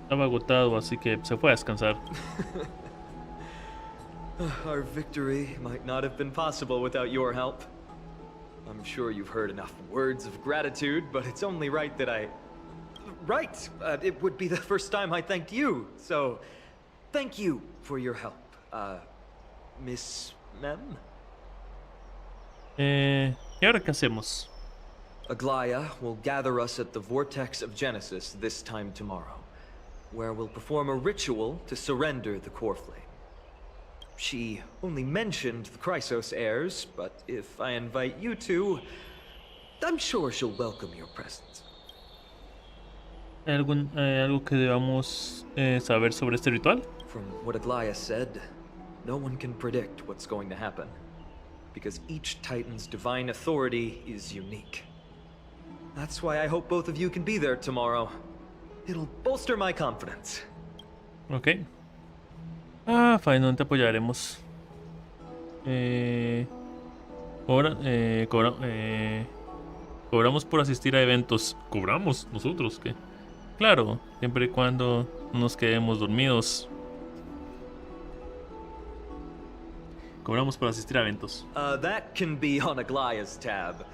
Estaba agotado, así que se fue a descansar. Our victory might not have been possible without your help. I'm sure you've heard enough words of gratitude, but it's only right that I... Right! It would be the first time I thanked you, so... Thank you for your help, Miss Mem? ¿Y ahora qué hacemos? Aglaya will gather us at the Vortex of Genesis this time tomorrow, where we'll perform a ritual to surrender the core flame. She only mentioned the Chrysos heirs, but if I invite you two, I'm sure she'll welcome your presence. ¿Algo que debamos saber sobre este ritual? From what Aglaya said, no one can predict what's going to happen, because each Titan's divine authority is unique. That's why I hope both of you can be there tomorrow. It'll bolster my confidence. Okay. Ah, fine, te apoyaremos. Cobramos por asistir a eventos. ¿Cobramos? ¿Nosotros qué? Claro, siempre y cuando no nos quedemos dormidos. Cobramos por asistir a eventos. That can be on Aglaya's tab.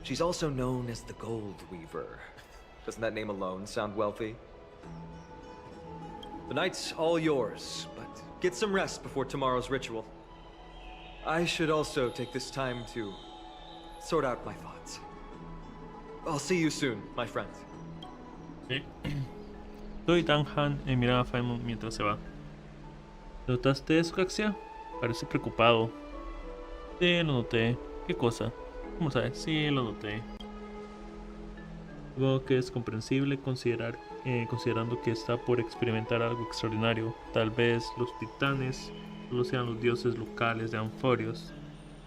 She's also known as the Gold Weaver. Doesn't that name alone sound wealthy? The night's all yours, but get some rest before tomorrow's ritual. I should also take this time to sort out my thoughts. I'll see you soon, my friend. Sí. Soy Danhan y miraba a Faimon mientras se va. ¿Notaste eso, Caxia? Parece preocupado. Sí, lo noté. ¿Qué cosa? ¿Cómo sabes? Sí, lo noté. Supongo que es comprensible considerando que está por experimentar algo extraordinario. Tal vez los titanes solo sean los dioses locales de Anforios,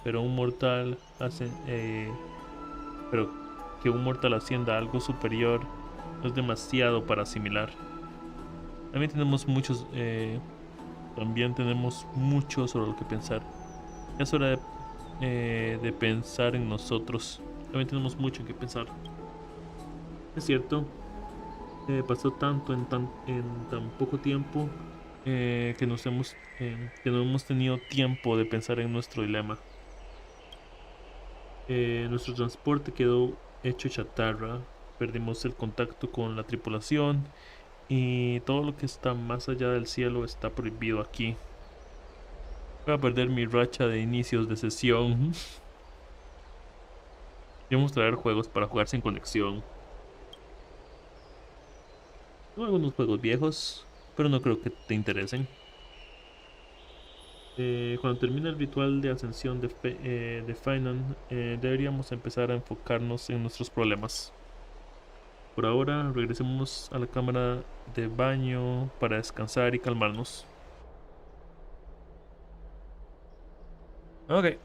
pero que un mortal ascienda a algo superior no es demasiado para asimilar. También tenemos mucho sobre lo que pensar. Es hora de pensar en nosotros. También tenemos mucho en que pensar. Es cierto, pasó tanto en tan poco tiempo que no hemos tenido tiempo de pensar en nuestro dilema. Nuestro transporte quedó hecho chatarra, perdimos el contacto con la tripulación y todo lo que está más allá del cielo está prohibido aquí. Voy a perder mi racha de inicios de sesión. Debemos traer juegos para jugar sin conexión. Tengo algunos juegos viejos, pero no creo que te interesen. Cuando termine el ritual de ascensión de Finan, deberíamos empezar a enfocarnos en nuestros problemas. Por ahora, regresemos a la cámara de baño para descansar y calmarnos. Ok.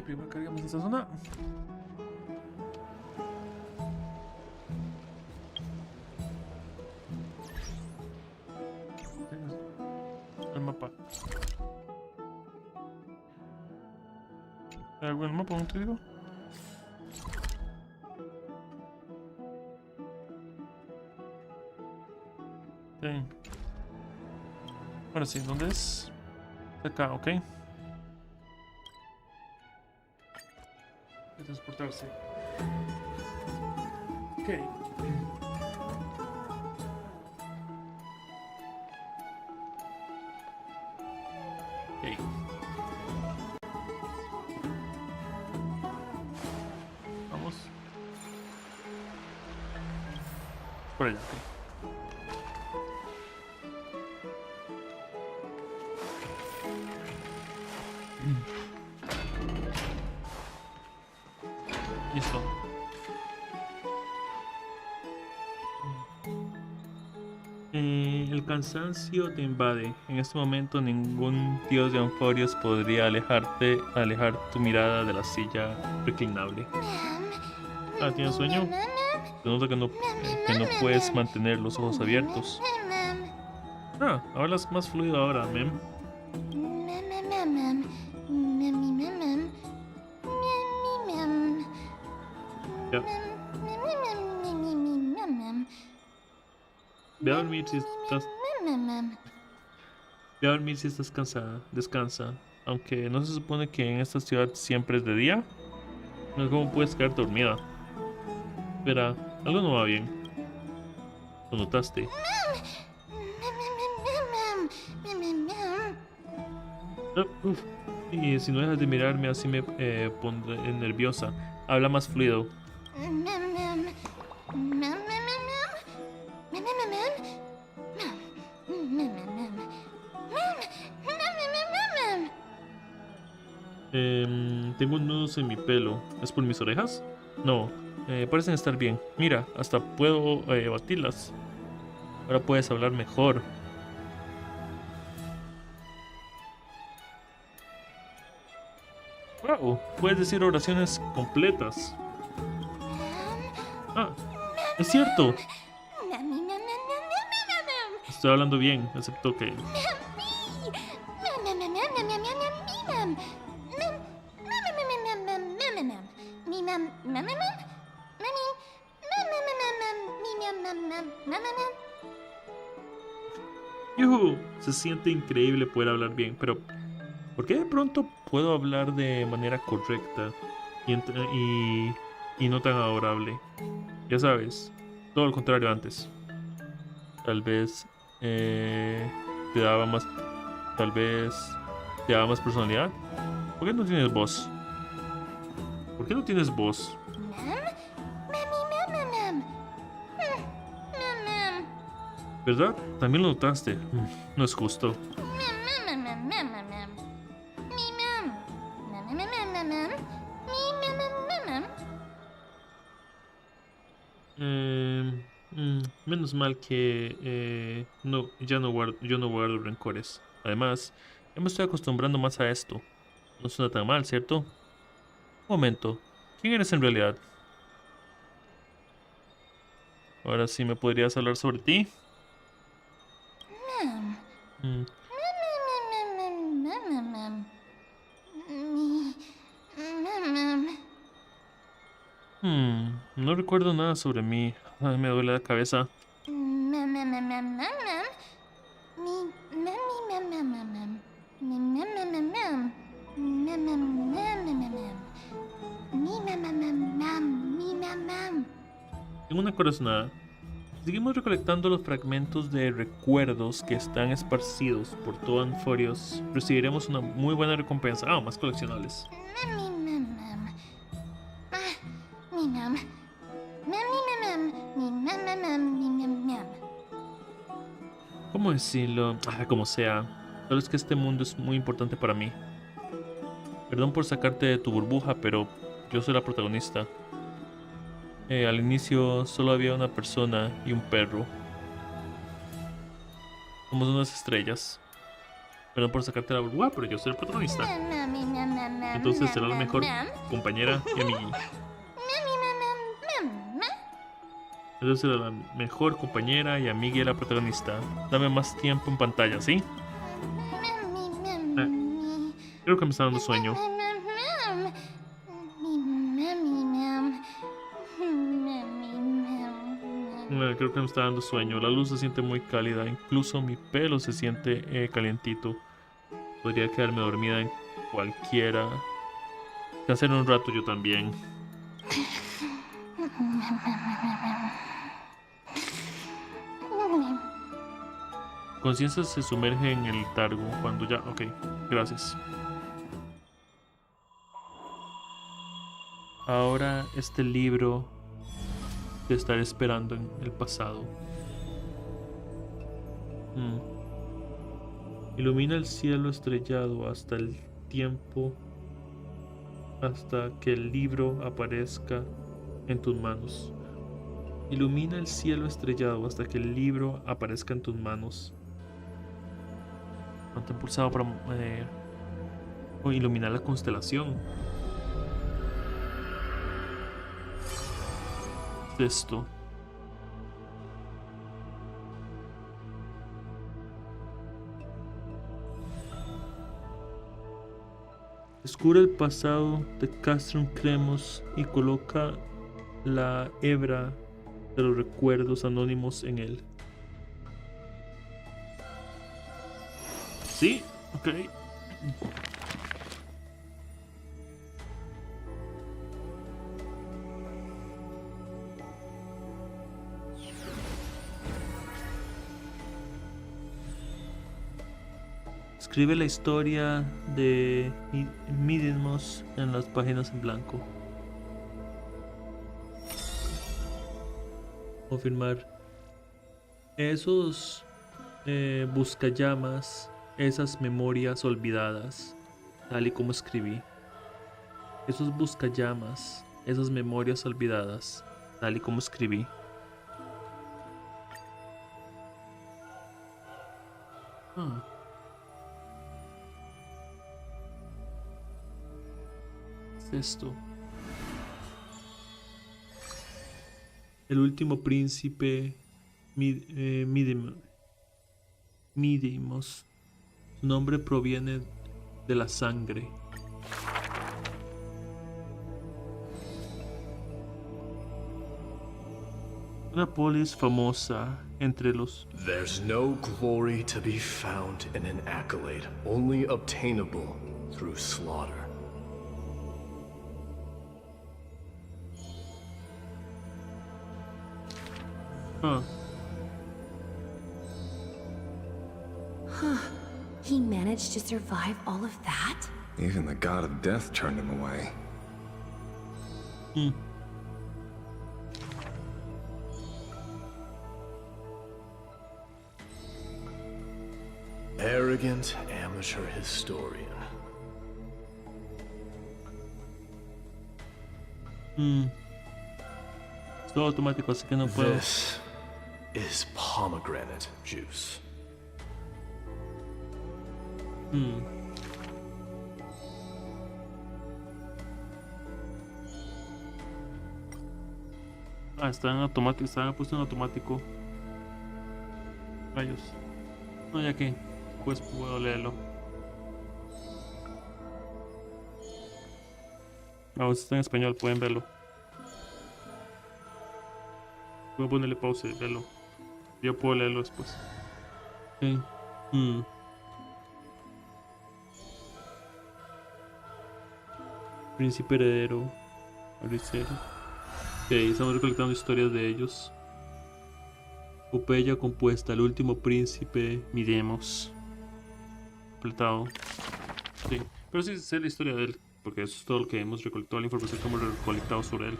Primero cargamos esta zona. El mapa. ¿Hay algo en el mapa? ¿No te digo? Sí. Ahora sí, ¿dónde es? Acá, ok. De transportarse. Ok. Ok. Vamos. Por allá, ok. Listo. El cansancio te invade. En este momento ningún dios de Anforios podría alejar tu mirada de la silla reclinable. Ah, ¿tienes sueño? Se nota que no puedes mantener los ojos abiertos. Ah, hablas más fluido ahora, mem. Ya. Ve a dormir si estás cansada. Descansa. Aunque no se supone que en esta ciudad siempre es de día. No sé cómo puedes quedar dormida. Espera, algo no va bien. ¿Lo notaste? Y si no dejas de mirarme así me pondré nerviosa. Habla más fluido. Tengo nudos en mi pelo. ¿Es por mis orejas? No, parecen estar bien. Mira, hasta puedo batirlas. Ahora puedes hablar mejor. Wow, puedes decir oraciones completas. Ah, es cierto. Estoy hablando bien, excepto que... ¡Yuhu! Se siente increíble poder hablar bien, pero ¿por qué de pronto puedo hablar de manera correcta y no tan adorable? Ya sabes, todo lo contrario antes. Tal vez te daba más... Tal vez te daba más personalidad. ¿Por qué no tienes voz? ¿Por qué no tienes voz? ¿Verdad? También lo notaste. No es justo. Menos mal que no, yo no guardo rencores. Además, ya me estoy acostumbrando más a esto. No suena tan mal, ¿cierto? Un momento. ¿Quién eres en realidad? Ahora sí me podrías hablar sobre ti. Mm, no recuerdo nada sobre mí. Ay, me duele la cabeza. Tengo una corazonada. Si seguimos recolectando los fragmentos de recuerdos que están esparcidos por todo Anforios, recibiremos una muy buena recompensa. Ah, más coleccionables. ¿Cómo decirlo? Como sea. Solo es que este mundo es muy importante para mí. Perdón por sacarte de tu burbuja, pero yo soy la protagonista. Al inicio solo había una persona y un perro. Somos unas estrellas. Perdón por sacarte de la burbuja, pero yo soy el protagonista. Entonces será la mejor compañera y amigui. Entonces será la mejor compañera y amiga de la protagonista. Dame más tiempo en pantalla, ¿sí? Creo que me está dando sueño. Creo que me está dando sueño. La luz se siente muy cálida. Incluso mi pelo se siente calientito. Podría quedarme dormida en cualquiera. Hacer un rato yo también. Conciencia se sumerge en el letargo cuando ya... Ok, gracias. Ahora este libro te estará esperando en el pasado. Ilumina el cielo estrellado hasta el tiempo, hasta que el libro aparezca en tus manos. Ilumina el cielo estrellado hasta que el libro aparezca en tus manos. Mantén pulsado para iluminar la constelación. ¿Qué es esto? Descubre el pasado de Castrum Cremos y coloca la hebra de los recuerdos anónimos en él. Sí, ok. Escribe la historia de Midimos en las páginas en blanco. Confirmar. Esos buscallamas, esas memorias olvidadas, tal y como escribí. Esos buscallamas, esas memorias olvidadas, tal y como escribí. esto? El último príncipe Midimos. Su nombre proviene de la sangre. Una polis famosa entre los... There's no glory to be found in an accolade, only obtainable through slaughter. Huh. Huh. He managed to survive all of that? Even the god of death turned him away. Arrogant amateur historian. Es todo automático, así que no puedo. This is pomegranate juice. Ah, está en automático, está puesto en automático. Rayos. No, ya que pues puedo leerlo. Ahora está en español, pueden verlo. Voy a ponerle pausa y verlo. Yo puedo leerlo después. Ok. Príncipe heredero. Abricero. Ok, estamos recolectando historias de ellos. Epopeya compuesta, el último príncipe, miremos. Completado. Sí, pero sí sé la historia de él, porque eso es todo lo que hemos recolectado, la información que hemos recolectado sobre él.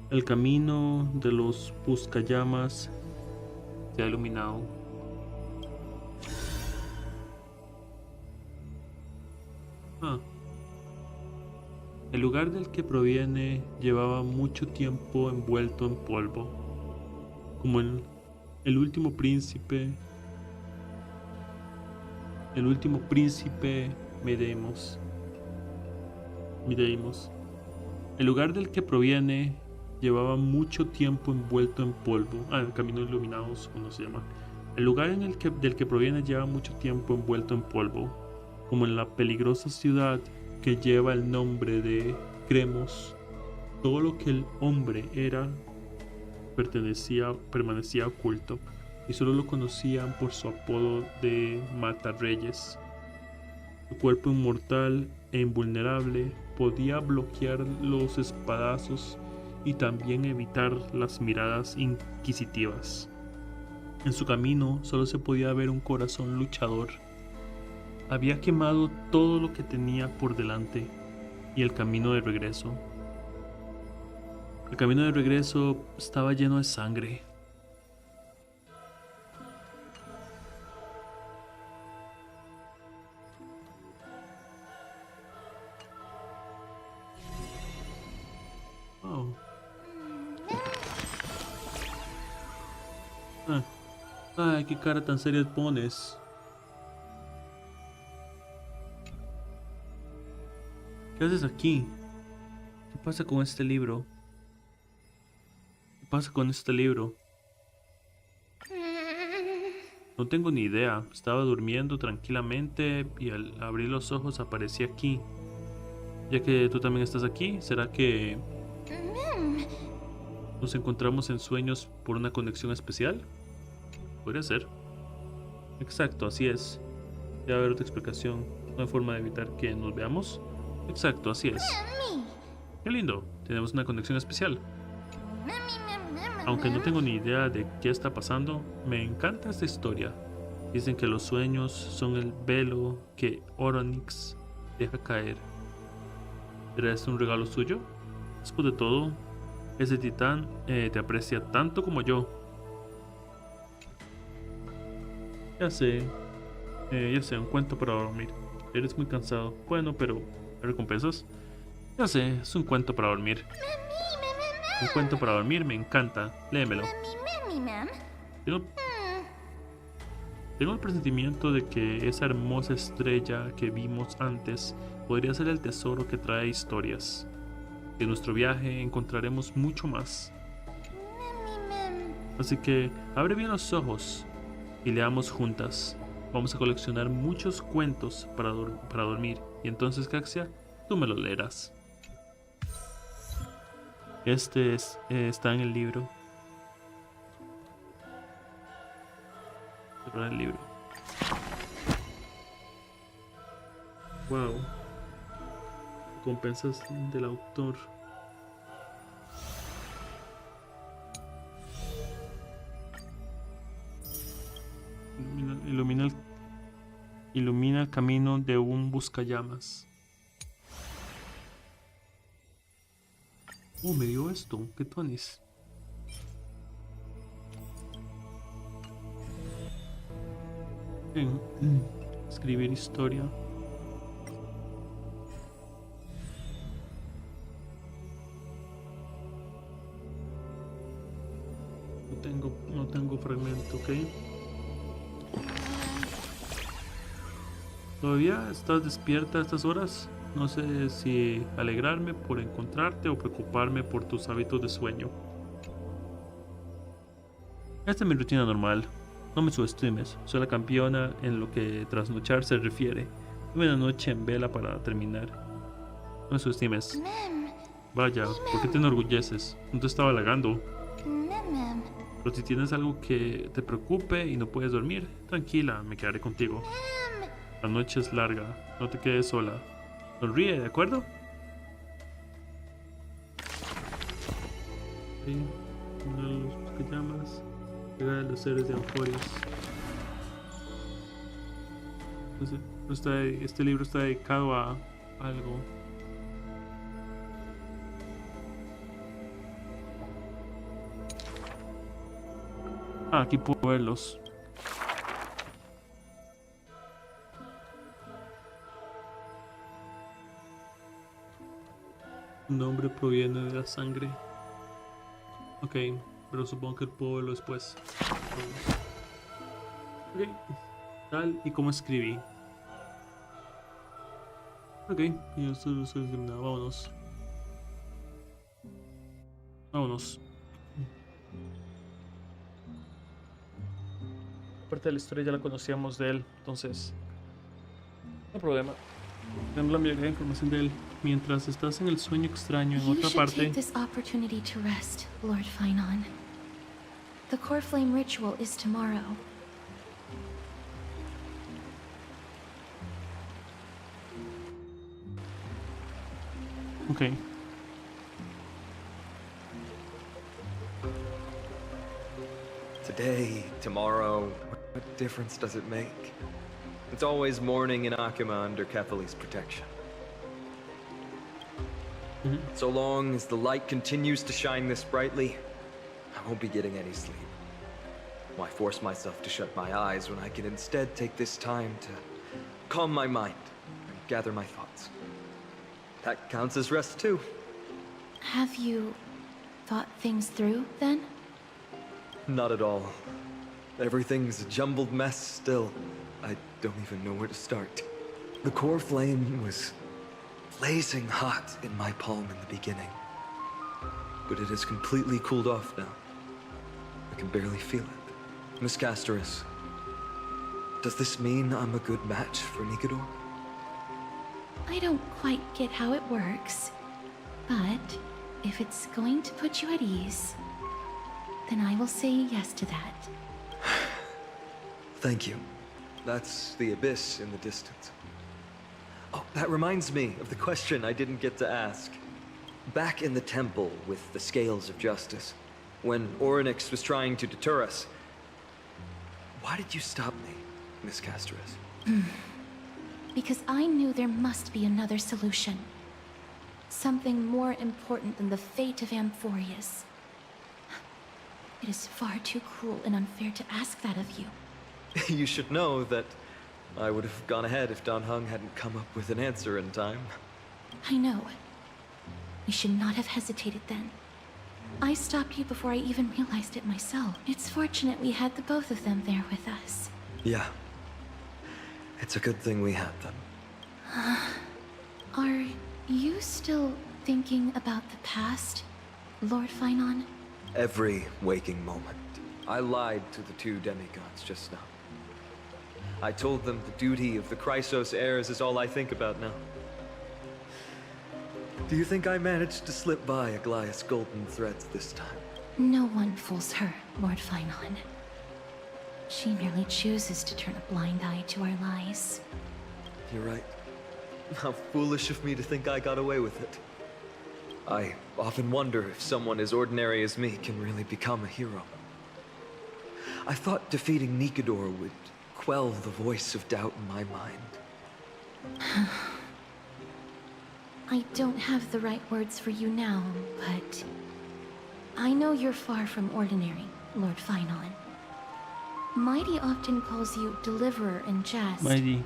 El camino de los buscallamas se ha iluminado. El lugar del que proviene llevaba mucho tiempo envuelto en polvo, como el último príncipe Midimos. El lugar del que proviene llevaba mucho tiempo envuelto en polvo. El camino iluminado, ¿cómo se llama? El lugar del que proviene lleva mucho tiempo envuelto en polvo, como en la peligrosa ciudad que lleva el nombre de Cremos. Todo lo que el hombre era permanecía oculto, y solo lo conocían por su apodo de Matarreyes. Su cuerpo inmortal e invulnerable podía bloquear los espadazos y también evitar las miradas inquisitivas. En su camino solo se podía ver un corazón luchador. Había quemado todo lo que tenía por delante, y el camino de regreso. El camino de regreso estaba lleno de sangre. Oh. Ay, qué cara tan seria pones. ¿Qué haces aquí? ¿Qué pasa con este libro? ¿Qué pasa con este libro? No tengo ni idea. Estaba durmiendo tranquilamente y al abrir los ojos aparecí aquí. Ya que tú también estás aquí, ¿será que nos encontramos en sueños por una conexión especial? Podría ser. Exacto, así es. Debe haber otra explicación. No hay forma de evitar que nos veamos. Exacto, así es. Qué lindo, tenemos una conexión especial. Aunque no tengo ni idea de qué está pasando, me encanta esta historia. Dicen que los sueños son el velo que Oronix deja caer. ¿Será este un regalo suyo? Después de todo, ese titán te aprecia tanto como yo. Ya sé, un cuento para dormir. Eres muy cansado. Bueno, pero ¿recompensas? Ya sé, es un cuento para dormir. Un cuento para dormir, me encanta. Léemelo. Tengo el presentimiento de que esa hermosa estrella que vimos antes podría ser el tesoro que trae historias. En nuestro viaje encontraremos mucho más. Así que abre bien los ojos y leamos juntas. Vamos a coleccionar muchos cuentos para dormir. Y entonces, Caxia, tú me lo leerás. Está en el libro. Cerrar el libro. Wow. Recompensas del autor. Ilumina el camino de un buscallamas. Me dio esto. ¿Qué tonis? Escribir historia. No tengo fragmento, ¿ok? ¿Todavía estás despierta a estas horas? No sé si alegrarme por encontrarte o preocuparme por tus hábitos de sueño. Esta es mi rutina normal. No me subestimes. Soy la campeona en lo que trasnochar se refiere. Tuve una noche en vela para terminar. No me subestimes. Vaya, ¿por qué te enorgulleces? No te estaba halagando. Pero si tienes algo que te preocupe y no puedes dormir, tranquila, me quedaré contigo. La noche es larga, no te quedes sola. Sonríe, ¿de acuerdo? Sí, uno de los buscallamas. Llega de los seres de Anforios. Este libro está dedicado a algo. Aquí puedo verlos. Su nombre proviene de la sangre. Ok, pero supongo que puedo verlo después. Ok, tal y como escribí. Ok, y esto lo estoy eliminado. Vámonos. Vámonos. Parte de la historia ya la conocíamos de él, entonces no hay problema. Tenemos la mayoría de información de él. Mientras estás en el sueño extraño en otra parte. Take this opportunity to rest, Lord Finon. The core flame ritual is tomorrow. Okay. Today, tomorrow, what difference does it make? It's always morning in Akima under Kethely's protection. So long as the light continues to shine this brightly, I won't be getting any sleep. Why force myself to shut my eyes when I can instead take this time to calm my mind and gather my thoughts? That counts as rest too. Have you thought things through, then? Not at all. Everything's a jumbled mess still. I don't even know where to start. The core flame was blazing hot in my palm in the beginning. But it has completely cooled off now. I can barely feel it. Miss Castoris, does this mean I'm a good match for Nikador? I don't quite get how it works, but if it's going to put you at ease, then I will say yes to that. Thank you. That's the abyss in the distance. Oh, that reminds me of the question I didn't get to ask. Back in the temple with the Scales of Justice, when Orynyx was trying to deter us, why did you stop me, Miss Castoris? Because I knew there must be another solution. Something more important than the fate of Amphorius. It is far too cruel and unfair to ask that of you. You should know that I would have gone ahead if Don Hung hadn't come up with an answer in time. I know. We should not have hesitated then. I stopped you before I even realized it myself. It's fortunate we had the both of them there with us. Yeah. It's a good thing we had them. Are you still thinking about the past, Lord Finon? Every waking moment. I lied to the two demigods just now. I told them the duty of the Chrysos heirs is all I think about now. Do you think I managed to slip by Aglaya's golden threads this time? No one fools her, Lord Finon. She merely chooses to turn a blind eye to our lies. You're right. How foolish of me to think I got away with it. I often wonder if someone as ordinary as me can really become a hero. I thought defeating Nikador would quell the voice of doubt in my mind. I don't have the right words for you now, but I know you're far from ordinary, Lord Finon. Mighty often calls you Deliverer in jest. Mighty.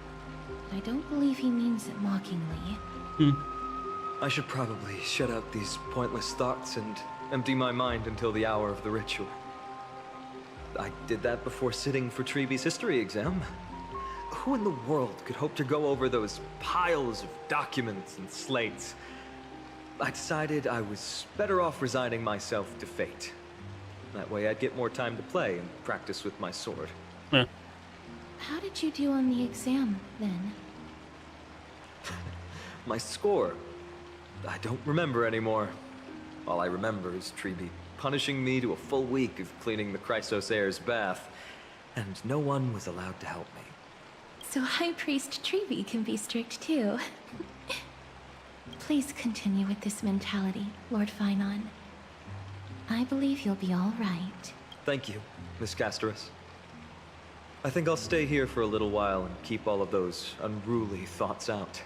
I don't believe he means it mockingly. I should probably shut out these pointless thoughts and empty my mind until the hour of the ritual. I did that before sitting for Treeby's history exam. Who in the world could hope to go over those piles of documents and slates? I decided I was better off resigning myself to fate. That way I'd get more time to play and practice with my sword. Yeah. How did you do on the exam, then? My score? I don't remember anymore. All I remember is Treeby punishing me to a full week of cleaning the Chrysos heir's bath, and no one was allowed to help me. So High Priest Treeby can be strict too. Please continue with this mentality, Lord Finon. I believe you'll be all right. Thank you, Miss Casterus. I think I'll stay here for a little while and keep all of those unruly thoughts out.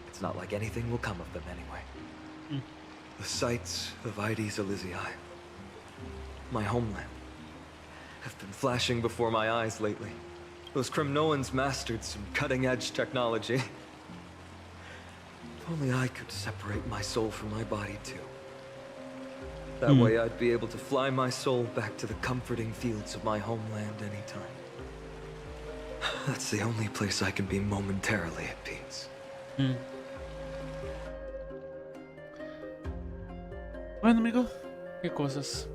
It's not like anything will come of them anyway. The sights of Ides Elysiae, my homeland, have been flashing before my eyes lately. Those Kremnoans mastered some cutting-edge technology. If only I could separate my soul from my body too. That way I'd be able to fly my soul back to the comforting fields of my homeland anytime. That's the only place I can be momentarily at peace. Bueno, amigo, qué cosas.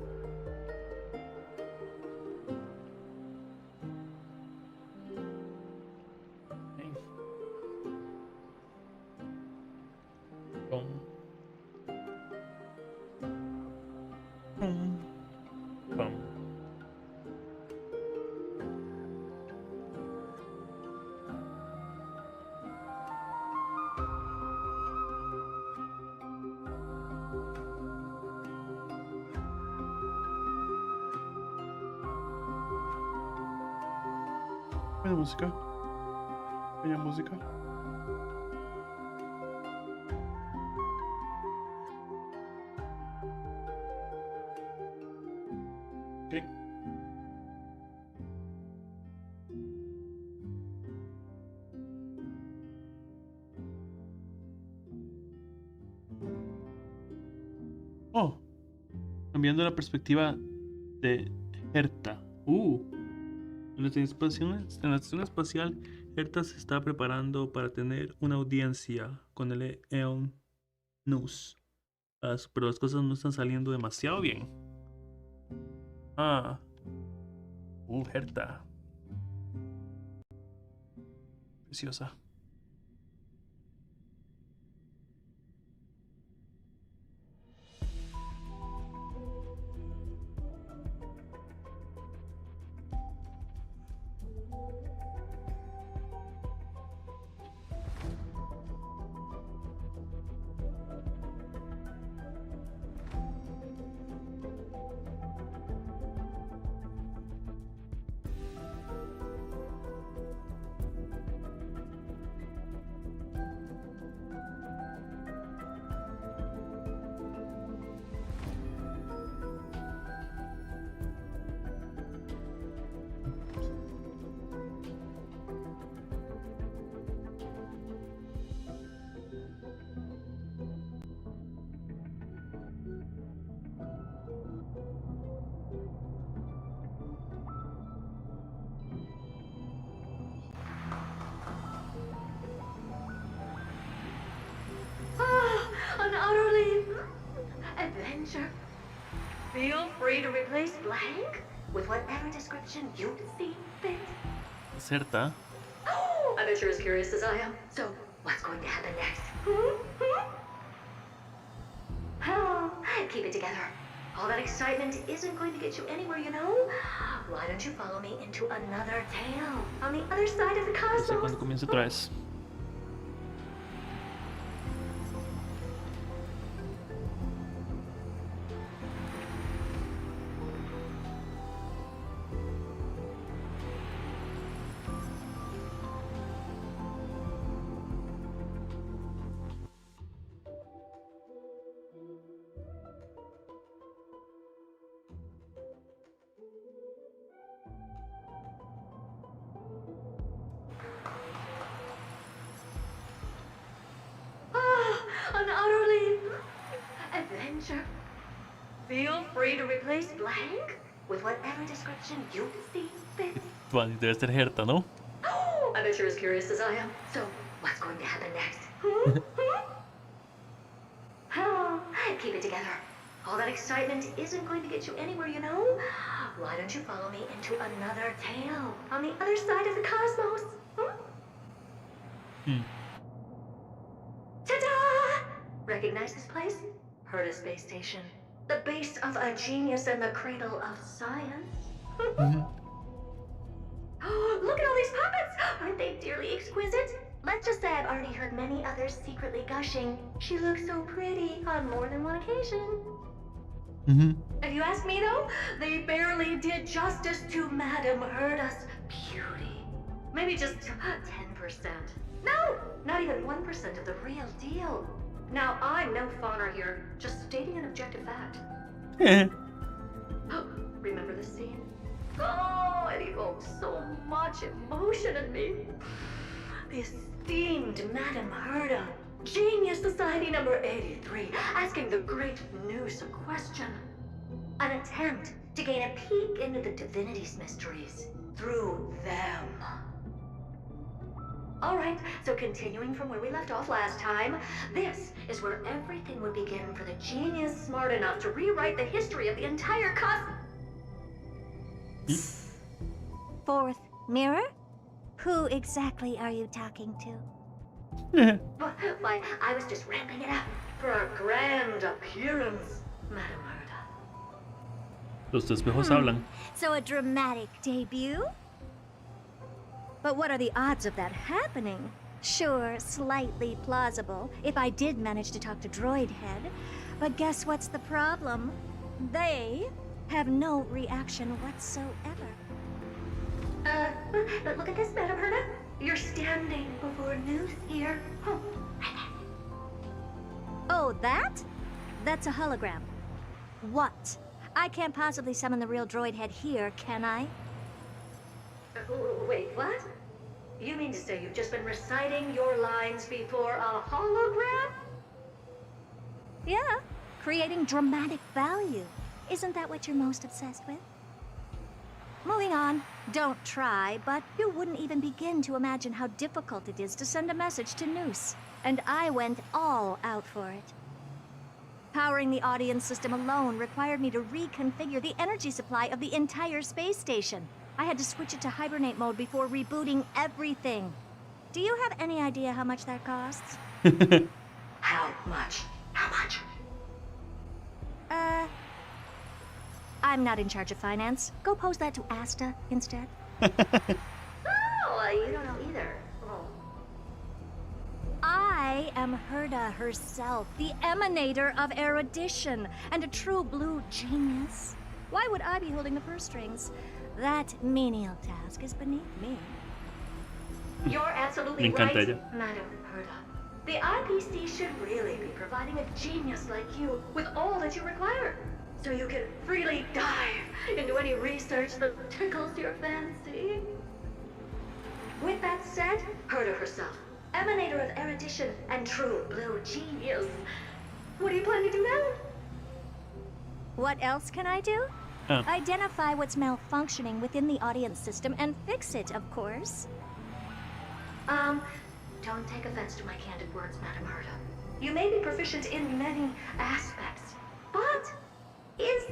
Buena música. Bella música. Okay. Oh, cambiando la perspectiva de Herta. En la estación espacial, Herta se está preparando para tener una audiencia con el Eon Nus. Pero las cosas no están saliendo demasiado bien. Herta. Preciosa. Feel free to replace blank with whatever description you see fit. Certa. I bet you're as curious as I am. So, what's going to happen next? Oh, keep it together. All that excitement isn't going to get you anywhere, you know? Why don't you follow me into another tale on the other side of the No sé cosmos? cuándo comienza otra vez. An utterly adventure. Feel free to replace blank with whatever description you see fit. Bueno, debe ser Herta, ¿no? I bet you're as curious as I am. So, what's going to happen next? Oh, keep it together. All that excitement isn't going to get you anywhere, you know? Why don't you follow me into another tale on the other side of the cosmos? Ta-da! Recognize this place? Heard a space station. The base of a genius and the cradle of science. Oh, look at all these puppets! Aren't they dearly exquisite? Let's just say I've already heard many others secretly gushing. She looks so pretty on more than one occasion. If you ask me though, they barely did justice to Madame Herda's beauty. Maybe just 10%. No, not even 1% of the real deal. Now, I'm no fawner here, just stating an objective fact. Remember this scene? Oh, it evokes so much emotion in me. The esteemed Madame Herda, Genius Society number 83, asking the great Noose a question. An attempt to gain a peek into the divinity's mysteries through them. Alright, so continuing from where we left off last time, this is where everything would begin for the genius smart enough to rewrite the history of the entire Fourth mirror? Who exactly are you talking to? Why, I was just ramping it up for our grand appearance, Madame Herda. Los espejos hablan. So a dramatic debut? But what are the odds of that happening? Sure, slightly plausible, if I did manage to talk to Droid Head. But guess what's the problem? They have no reaction whatsoever. But look at this, Madame Herda. You're standing before Noose here. Oh, right there. Oh, that? That's a hologram. What? I can't possibly summon the real Droid Head here, can I? Wait, what? You mean to say you've just been reciting your lines before a hologram? Yeah, creating dramatic value. Isn't that what you're most obsessed with? Moving on. Don't try, but you wouldn't even begin to imagine how difficult it is to send a message to Noose. And I went all out for it. Powering the audience system alone required me to reconfigure the energy supply of the entire space station. I had to switch it to hibernate mode before rebooting everything. Do you have any idea how much that costs? How much? How much? I'm not in charge of finance. Go pose that to Asta instead. Oh, you don't know either. Oh. I am Herda herself, the emanator of erudition, and a true blue genius. Why would I be holding the purse strings? That menial task is beneath me. You're absolutely right, Madame Herda. The IPC should really be providing a genius like you with all that you require, so you can freely dive into any research that tickles your fancy. With that said, Herda herself, emanator of erudition and true blue genius. What do you plan to do now? What else can I do? Identify what's malfunctioning within the audience system and fix it, of course. Don't take offense to my candid words, Madame Herda. You may be proficient in many aspects, but is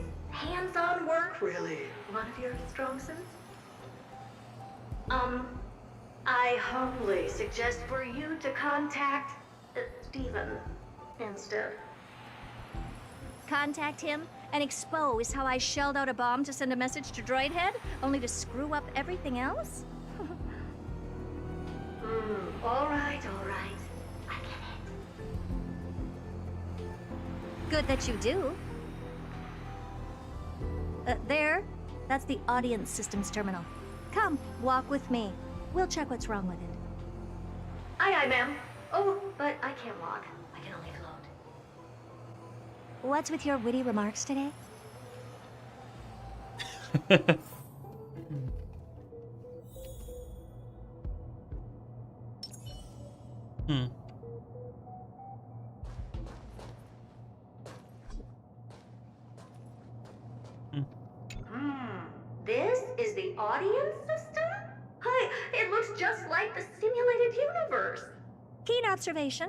hands-on work really one of your strong suits? I humbly suggest for you to contact Steven instead. Contact him and expose how I shelled out a bomb to send a message to Droidhead, only to screw up everything else? All right. I get it. Good that you do. There. That's the audience systems terminal. Come, walk with me. We'll check what's wrong with it. Aye, ma'am. Oh, but I can't walk. I can only float. What's with your witty remarks today? This is the audience system? Hi, it looks just like the simulated universe. Keen observation.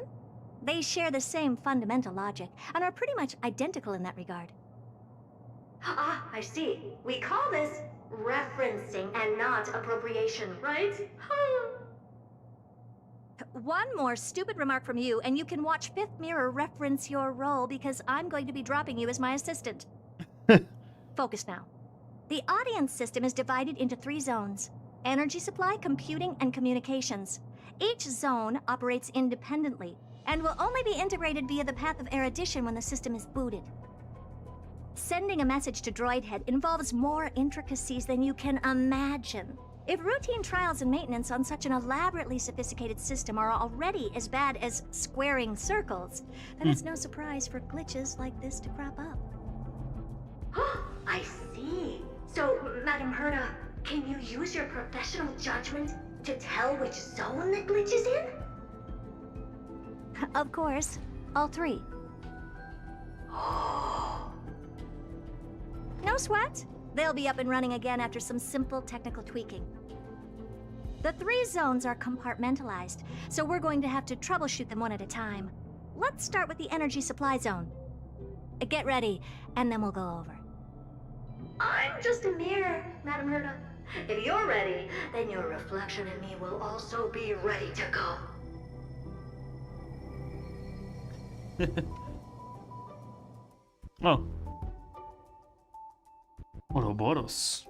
They share the same fundamental logic and are pretty much identical in that regard. Ah, I see. We call this referencing and not appropriation, right? One more stupid remark from you, and you can watch Fifth Mirror reference your role because I'm going to be dropping you as my assistant. Focus now. The audience system is divided into 3 zones: energy supply, computing, and communications. Each zone operates independently and will only be integrated via the path of erudition when the system is booted. Sending a message to Droidhead involves more intricacies than you can imagine. If routine trials and maintenance on such an elaborately sophisticated system are already as bad as squaring circles, then it's no surprise for glitches like this to crop up. I see. So, Madam Herta, can you use your professional judgment to tell which zone the glitch is in? Of course, all 3. No sweat. They'll be up and running again after some simple technical tweaking. The 3 zones are compartmentalized, so we're going to have to troubleshoot them one at a time. Let's start with the energy supply zone. Get ready, and then we'll go over. I'm just a mirror, Madam Herta. If you're ready, then your reflection in me will also be ready to go. Oh. Ouroboros.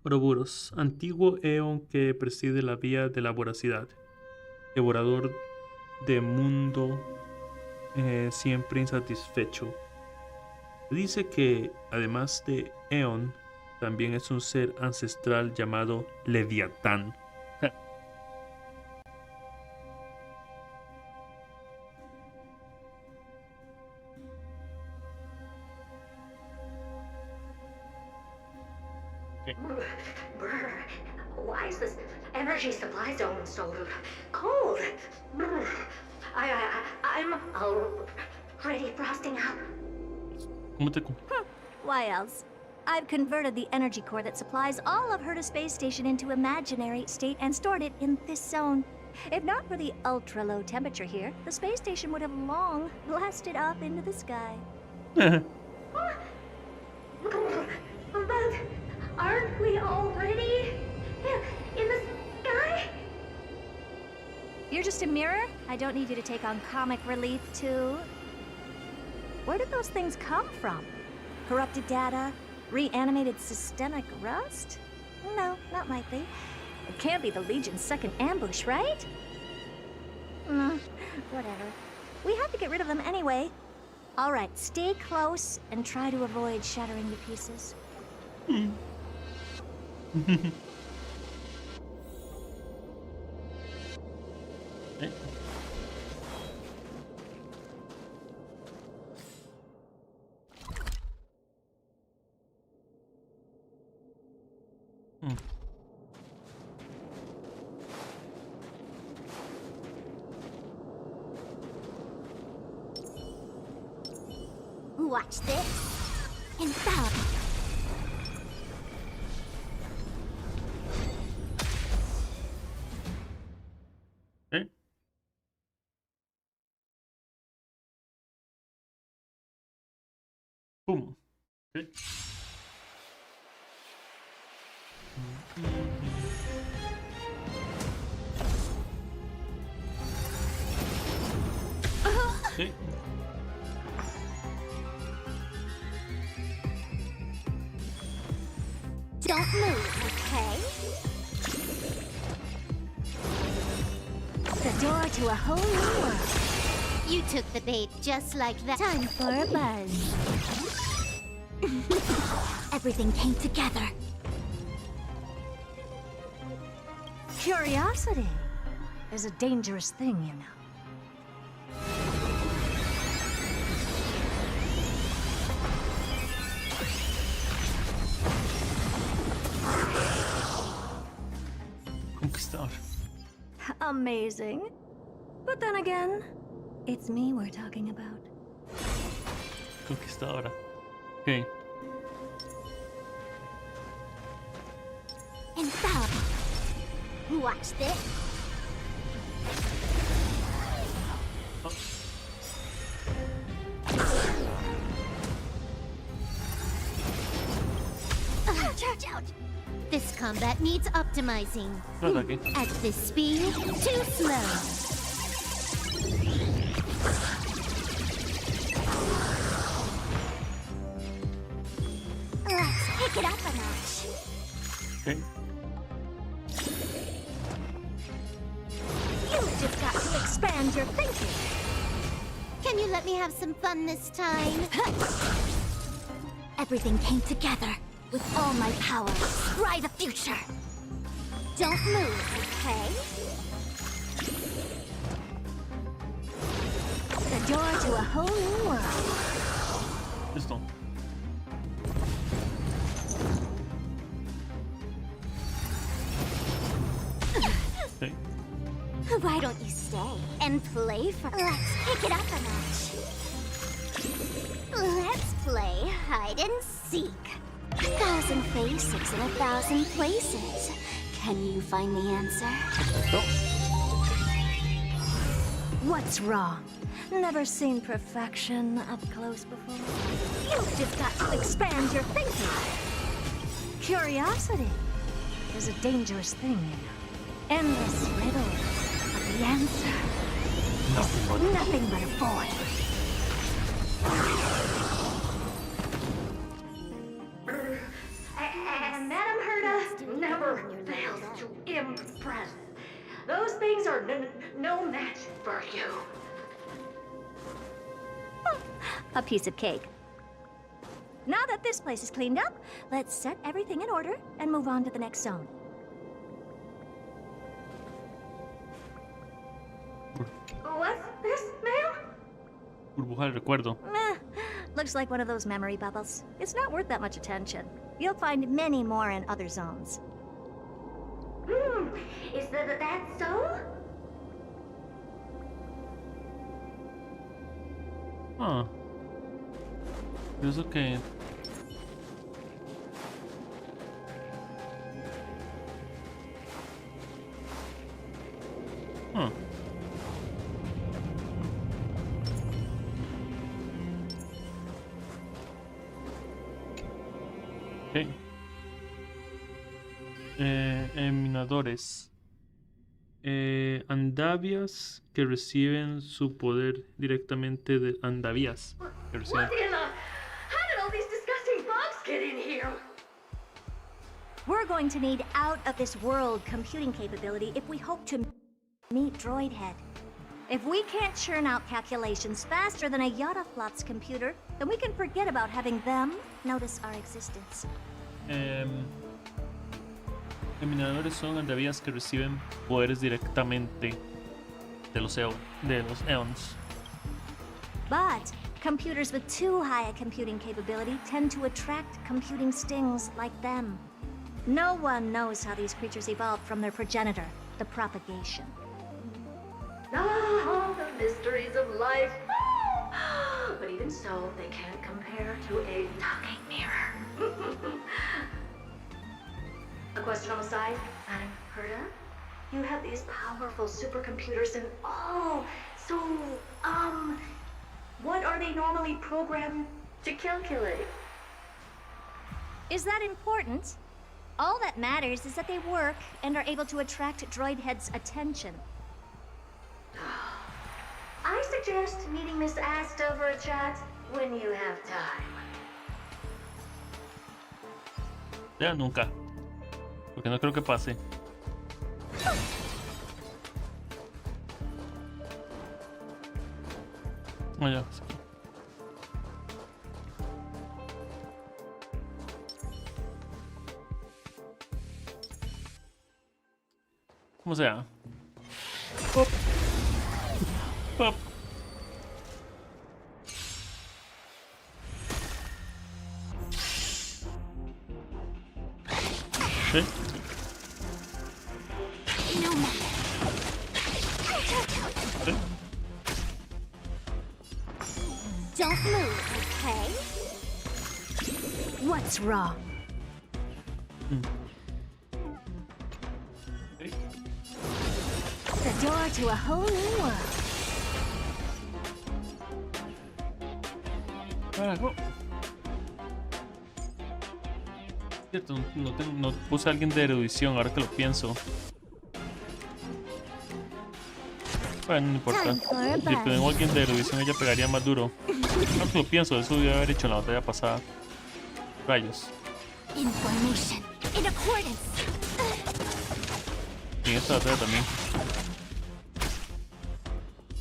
Ouroboros, antiguo eón que preside la vía de la voracidad, devorador de mundo siempre insatisfecho. Dice que, además de eón, también es un ser ancestral llamado Leviatán. Brr, why is this energy supply zone so cold? Brr, I'm already frosting up. Why else? I've converted the energy core that supplies all of Herta Space Station into imaginary state and stored it in this zone. If not for the ultra-low temperature here, the space station would have long blasted up into the sky. But aren't we already in the sky? You're just a mirror? I don't need you to take on comic relief, too. Where did those things come from? Corrupted data? Reanimated systemic rust? No, not likely. It can't be the Legion's second ambush, right? Whatever. We have to get rid of them anyway. All right, stay close and try to avoid shattering to pieces. Watch this. Infallible. Boom. Okay. Okay. Don't move, okay? The door to a whole new world. You took the bait just like that. Time for a buzz. Everything came together. Curiosity is a dangerous thing, you know. Conquistar. Amazing. But then again, it's me we're talking about. Conquistadora. Okay. Infallible. Watch this. Charge out! This combat needs optimizing. At this speed, too slow. Let's pick it up a notch. Okay. You've just got to expand your thinking. Can you let me have some fun this time? Everything came together. With all my power, scry the future. Don't move, okay? The door to a whole new world. Just don't. Okay. Why don't you stay and play for... Let's pick it up a notch. Let's play hide and seek. 1,000 faces in 1,000 places. Can you find the answer? What's wrong? Never seen perfection up close before? You've just got to expand your thinking. Curiosity is a dangerous thing, you know. Endless riddles, but the answer is nothing but a void. And Madame Herta never fails to impress. Those things are no match for you. A piece of cake. Now that this place is cleaned up, let's set everything in order and move on to the next zone. What's this, ma'am? Burbuja del recuerdo. Looks like one of those memory bubbles. It's not worth that much attention. You'll find many more in other zones. Is that so? Huh. Es okay. Huh. Okay. Eminadores. Andavias que reciben su poder directamente de Andavías. Que reciben... What in the... How did all these disgusting bugs get in here? We're going to need out-of-this-world computing capability if we hope to meet Droid Head. If we can't churn out calculations faster than a Yottaflop's computer, then we can forget about having them notice our existence. Eminadores son andavías que reciben poderes directamente de los Eons. But computers with too high a computing capability tend to attract computing stings like them. No one knows how these creatures evolved from their progenitor, the propagation. Ah, the mysteries of life. But even so, they can't compare to a talking mirror. A question on the side, Madame Herta? You have these powerful supercomputers and what are they normally programmed to calculate? Is that important? All that matters is that they work and are able to attract droid heads' attention. I suggest meeting Miss Ast over a chat when you have time. Ya nunca. Porque no creo que pase. Oh, ya. Como sea. Pop. Pop. ¿Sí? No matter. ¿Sí? Don't move, okay? What's wrong? The door to a whole new world. Carajo. Cierto, no puse a alguien de erudición, ahora que lo pienso. Bueno, no importa. Si tengo a alguien de erudición, ella pegaría más duro. Ahora que lo pienso, eso debería haber hecho en la batalla pasada. Rayos. Information in accordance. Y en esta batalla también.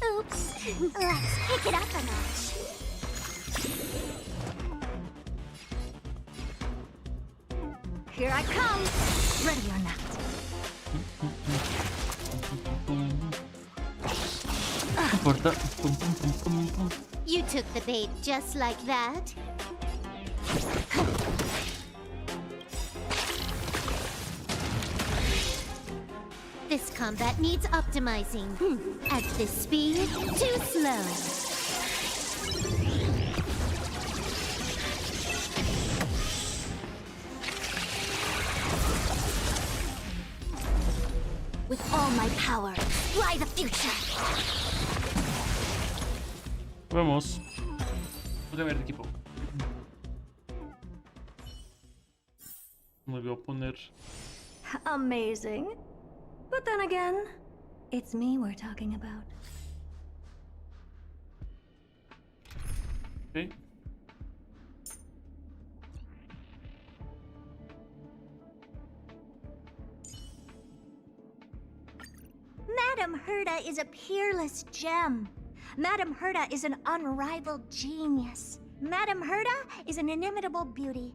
Oops. Let's pick it up a notch. Here I come. Ready or not. Importa. You took the bait just like that. This combat needs optimizing. At this speed, too slow. With all my power, fly the future. Vamos. Voy a ver el equipo. Me voy a poner. Amazing. But then again, it's me we're talking about. Okay. Madame Herda is a peerless gem. Madame Herda is an unrivaled genius. Madame Herda is an inimitable beauty.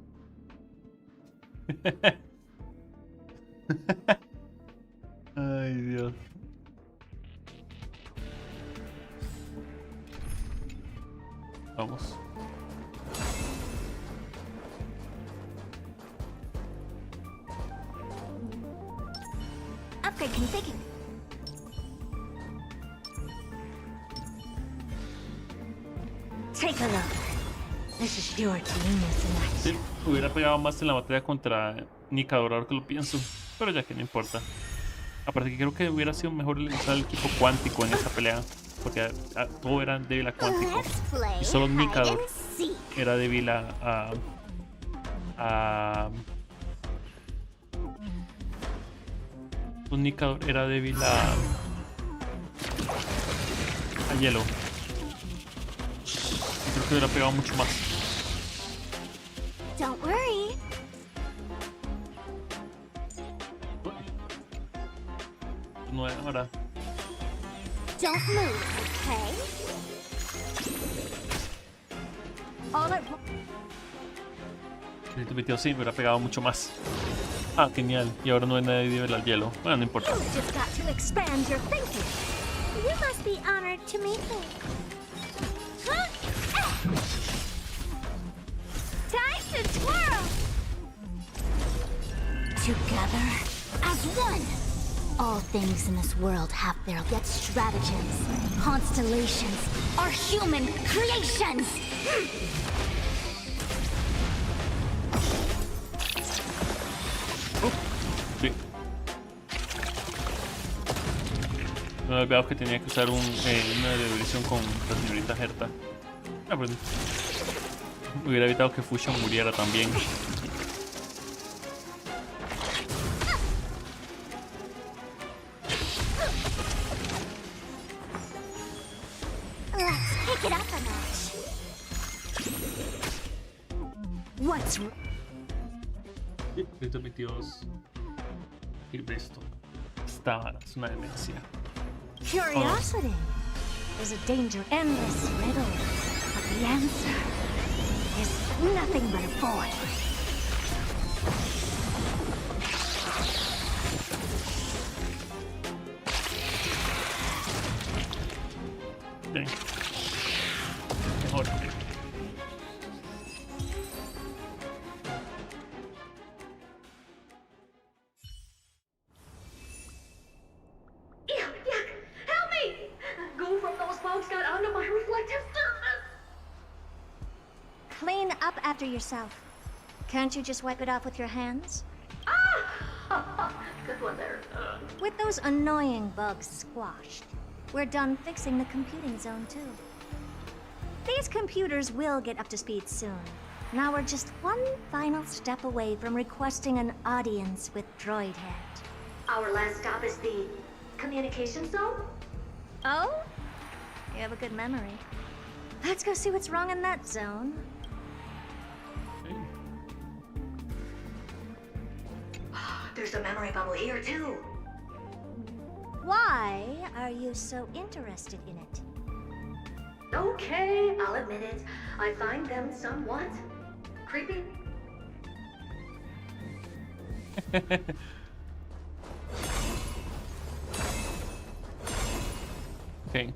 Ay, Dios. Vamos. Upgrade configured. Take a look. This is pure genius in action. Sí, hubiera pegado más en la batalla contra Nikador, ahora que lo pienso. Pero ya que no importa. Aparte que creo que hubiera sido mejor usar el equipo cuántico en esa pelea. Porque todo era débil a cuántico. Y solo Nikador era débil a Nikador era débil a hielo. Creo que hubiera pegado mucho más. Don't worry. No ahora. Don't move, okay? All at Si te metió así, me hubiera pegado mucho más. Ah, genial. Y ahora no hay nadie débil al hielo. Bueno, no importa. You just got to expand your thinking. You must be honored to meet me. Time to twirl! Together as one! All things in this world have their yet stratagems, constellations, or human creations! Sí. No había olvidado que tenía que usar una devolución con la señorita Herta. Ah, pues, hubiera evitado que Fusion muriera también. Let's kick it up a notch. What's 122. Esto. Esta vara es una demencia. Curiosity. There's a danger. Endless riddle. But the answer is nothing but a void. Bien. Mejor. Yuck! Help me! Go from those bugs got onto my reflective surface! Clean up after yourself. Can't you just wipe it off with your hands? Ah! Good one there. With those annoying bugs squashed, we're done fixing the computing zone too. These computers will get up to speed soon. Now we're just one final step away from requesting an audience with Droidhead. Our last stop is the communication zone? Oh? You have a good memory. Let's go see what's wrong in that zone. There's a memory bubble here too. Why are you so interested in it? Okay, I'll admit it. I find them somewhat creepy. Ok.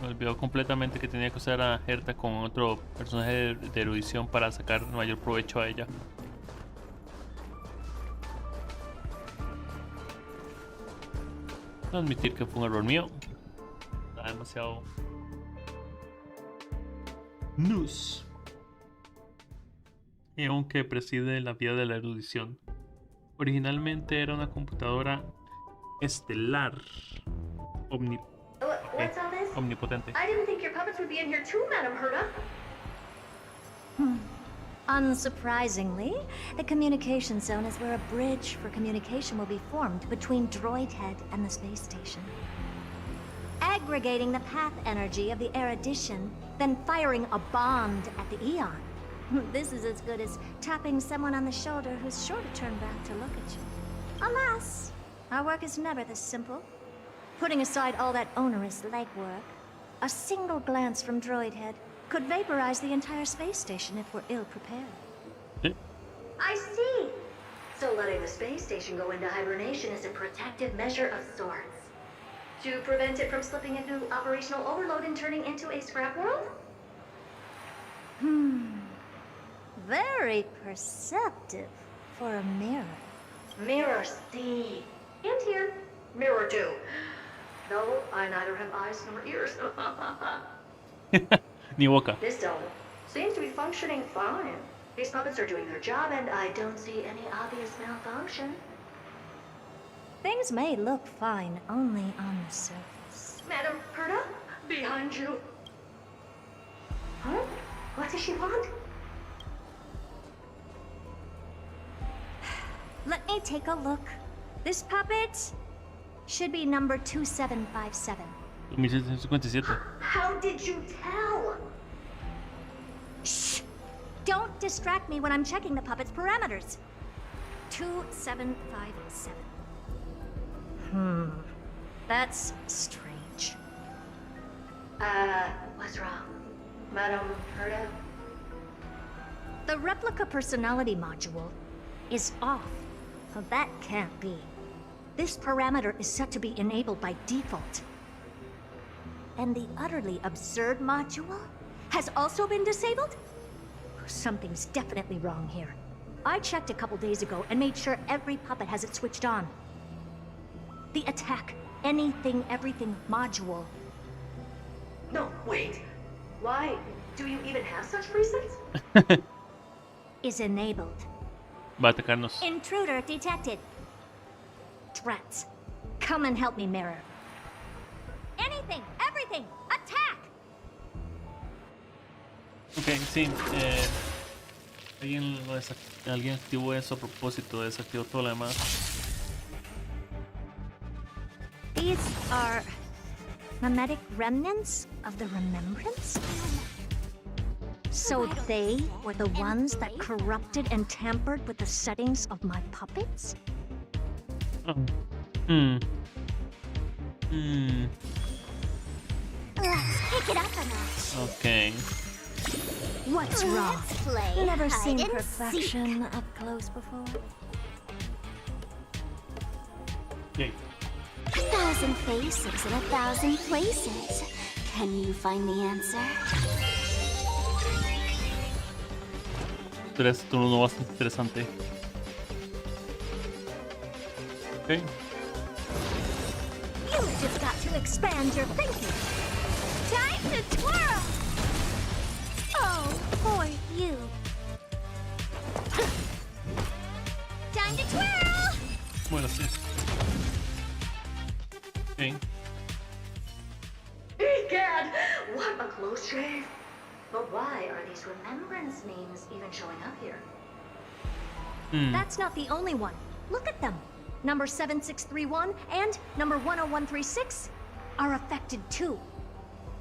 Me olvidó completamente que tenía que usar a Herta con otro personaje de erudición para sacar mayor provecho a ella. No admitir que fue un error mío. Está demasiado... Nus. Y aunque preside la vida de la erudición. Originalmente era una computadora estelar. What's all this? Omnipotente. I didn't think your puppets would be in here too, Madam Herta. Unsurprisingly, the communication zone is where a bridge for communication will be formed between Droidhead and the space station. Aggregating the path energy of the erudition, then firing a bond at the Eon. This is as good as tapping someone on the shoulder who's sure to turn back to look at you. Alas, our work is never this simple. Putting aside all that onerous legwork, a single glance from Droidhead could vaporize the entire space station if we're ill-prepared. I see. So letting the space station go into hibernation is a protective measure of sorts. To prevent it from slipping into operational overload and turning into a scrap world? Very perceptive for a mirror. Mirror see. And here. Mirror do. Though I neither have eyes nor ears. Ni boca. This dome seems to be functioning fine. These puppets are doing their job, and I don't see any obvious malfunction. Things may look fine only on the surface. Madam Herta, behind you. Huh? What does she want? Let me take a look. This puppet should be number 2757. 1757. How did you tell? Shh! Don't distract me when I'm checking the puppet's parameters. 2757. That's strange. What's wrong? Madam Herta? The replica personality module is off. Well, that can't be. This parameter is set to be enabled by default. And the utterly absurd module has also been disabled? Something's definitely wrong here. I checked a couple days ago and made sure every puppet has it switched on. The attack, anything, everything module. No, wait. Why do you even have such presets? Is enabled. Va a atacarnos. Intruder detected. Threats. Come and help me, Mirror. Anything, everything, attack! Ok, sí. Alguien activó eso a propósito, desactivó todo lo demás. These are mimetic remnants of the Remembrance? So they were the ones that corrupted and tampered with the settings of my puppets? Let's pick it up a notch. Okay. What's wrong? Let's play Never hide seen and perfection up close before. Okay. 1,000 faces in 1,000 places. Can you find the answer? Pero es turno bastante interesante. Okay. You've just got to expand your thinking. Time to twirl! Oh, poor you. Time to twirl! Bueno, sí. Okay. Egad! What a close shave! But why are these remembrance names even showing up here? That's not the only one. Look at them. Number 7631 and number 10136 are affected too.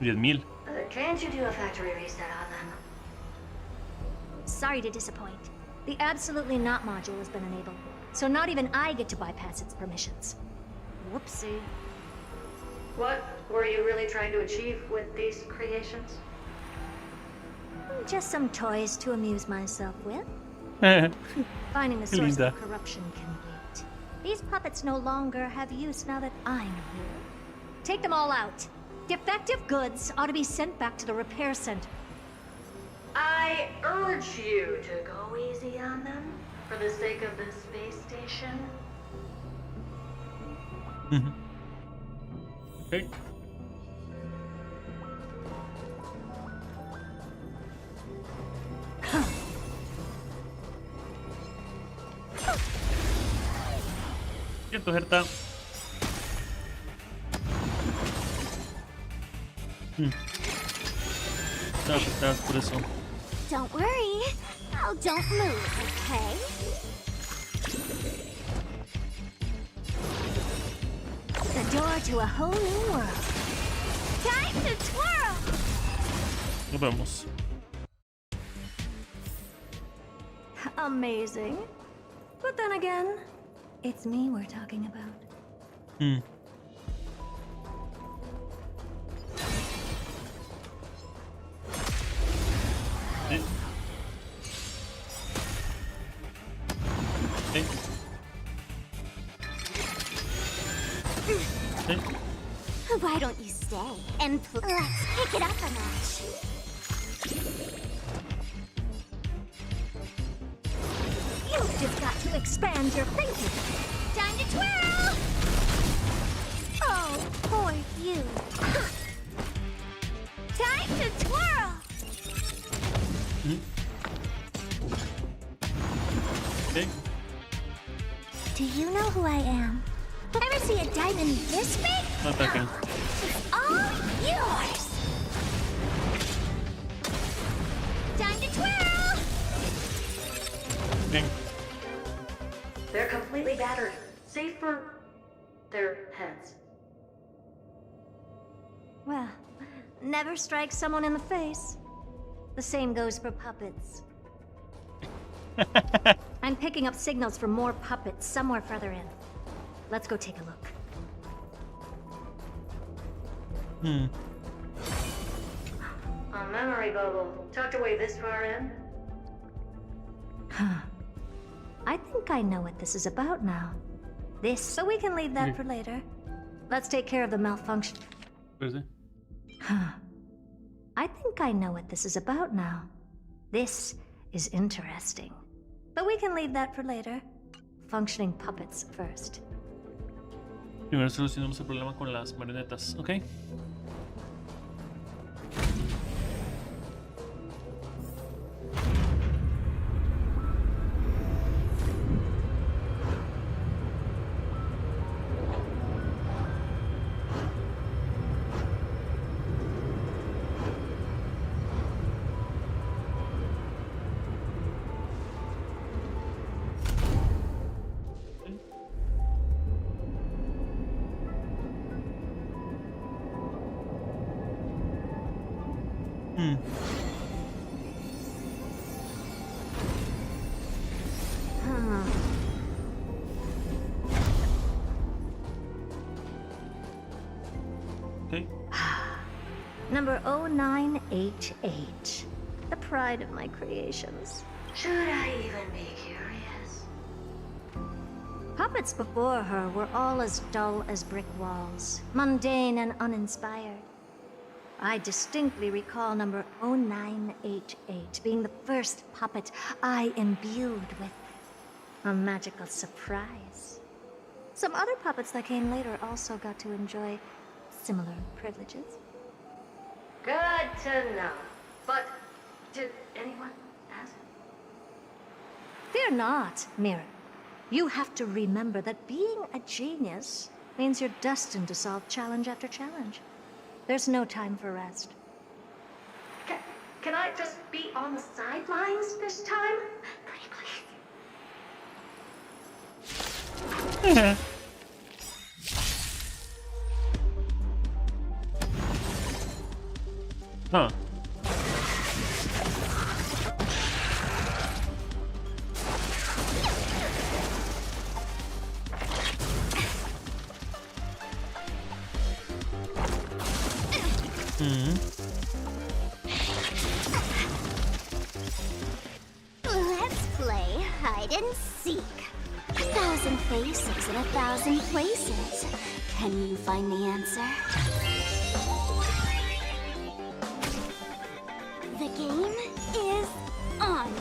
10,000. Can't you do a factory reset on them? Sorry to disappoint. The Absolutely Not module has been enabled, so not even I get to bypass its permissions. Whoopsie. What were you really trying to achieve with these creations? Just some toys to amuse myself with. Finding the Qué source linda. of corruption can wait. These puppets no longer have use now that I'm here. Take them all out. Defective goods ought to be sent back to the repair center. I urge you to go easy on them for the sake of the space station. Okay. Cierto, Herta. Claro que estás por eso. Don't worry. I'll don't move, okay? The door to a whole new world. Time to twirl! Nos vemos. Amazing. But then again, it's me we're talking about. Why don't you stay and let's pick it up a notch. You've just got to expand your thinking. Time to twirl! Oh, poor you. Time to twirl! Okay. Do you know who I am? Ever see a diamond this big? No ataquen. It's all yours! Time to twirl! Okay. They're completely battered, save for their heads. Well, never strike someone in the face. The same goes for puppets. I'm picking up signals from more puppets somewhere further in. Let's go take a look. A memory bubble tucked away this far in. Huh. I think I know what this is about now. But we can leave that for later. Let's take care of the malfunction. Huh. I think I know what this is about now. This is interesting. But we can leave that for later. Functioning puppets first. Primero solucionamos el problema con las marionetas, ¿ok? Okay. Number 0988. The pride of my creations. Should I even be curious? Puppets before her were all as dull as brick walls, mundane and uninspired. I distinctly recall number 0988 being the first puppet I imbued with a magical surprise. Some other puppets that came later also got to enjoy similar privileges. Good to know. But did anyone ask? Fear not, Mirror. You have to remember that being a genius means you're destined to solve challenge after challenge. There's no time for rest. Can I just be on the sidelines this time? Pretty please. Huh. Let's play hide and seek. 1,000 faces in 1,000 places. Can you find the answer? The game is on.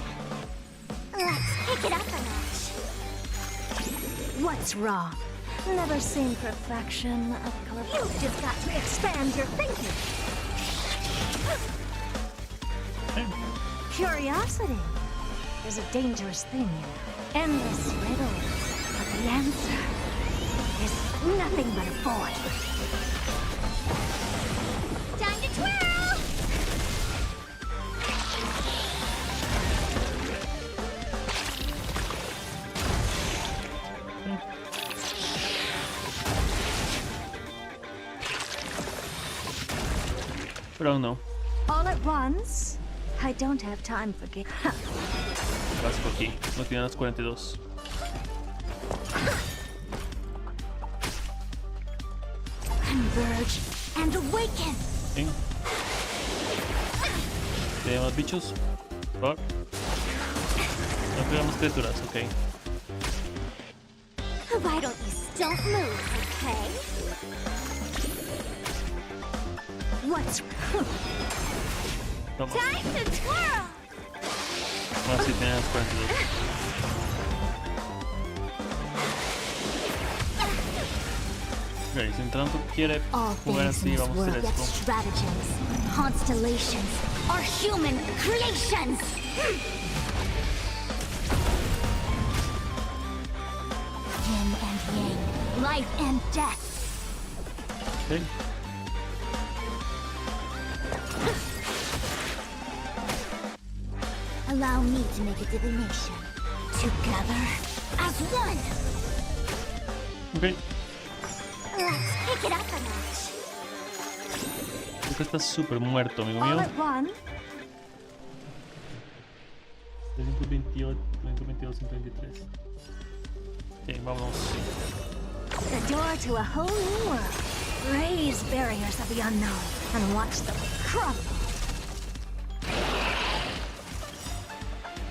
Let's pick it up a notch. What's wrong? Never seen perfection up close. You've just got to expand your thinking. Curiosity is a dangerous thing, you know. Endless riddles, but the answer is nothing but a void. Time to twirl! Pero no. All at once? I don't have time for games. Vas por aquí. No tiene las 42. Converge and awaken. Bien. ¿Tenemos más bichos? Por favor. No tenemos criaturas, ok. Why don't you don't move, okay? What's Vamos. time to twirl? Ahora sí tiene las 42. Ok, si tanto quiere All jugar things así, in this vamos a world, hacer yet esto. stratagems, constellations, are human creations. Yin and yang, life and death. Okay. Allow me to make a divination. Together as one. Ok. Let's pick it up a notch. Creo que está súper muerto, amigo all mío. at one? 328, 322, 123. Ok, vámonos. The door to a whole new world. Raise barriers of the unknown and watch them crumble.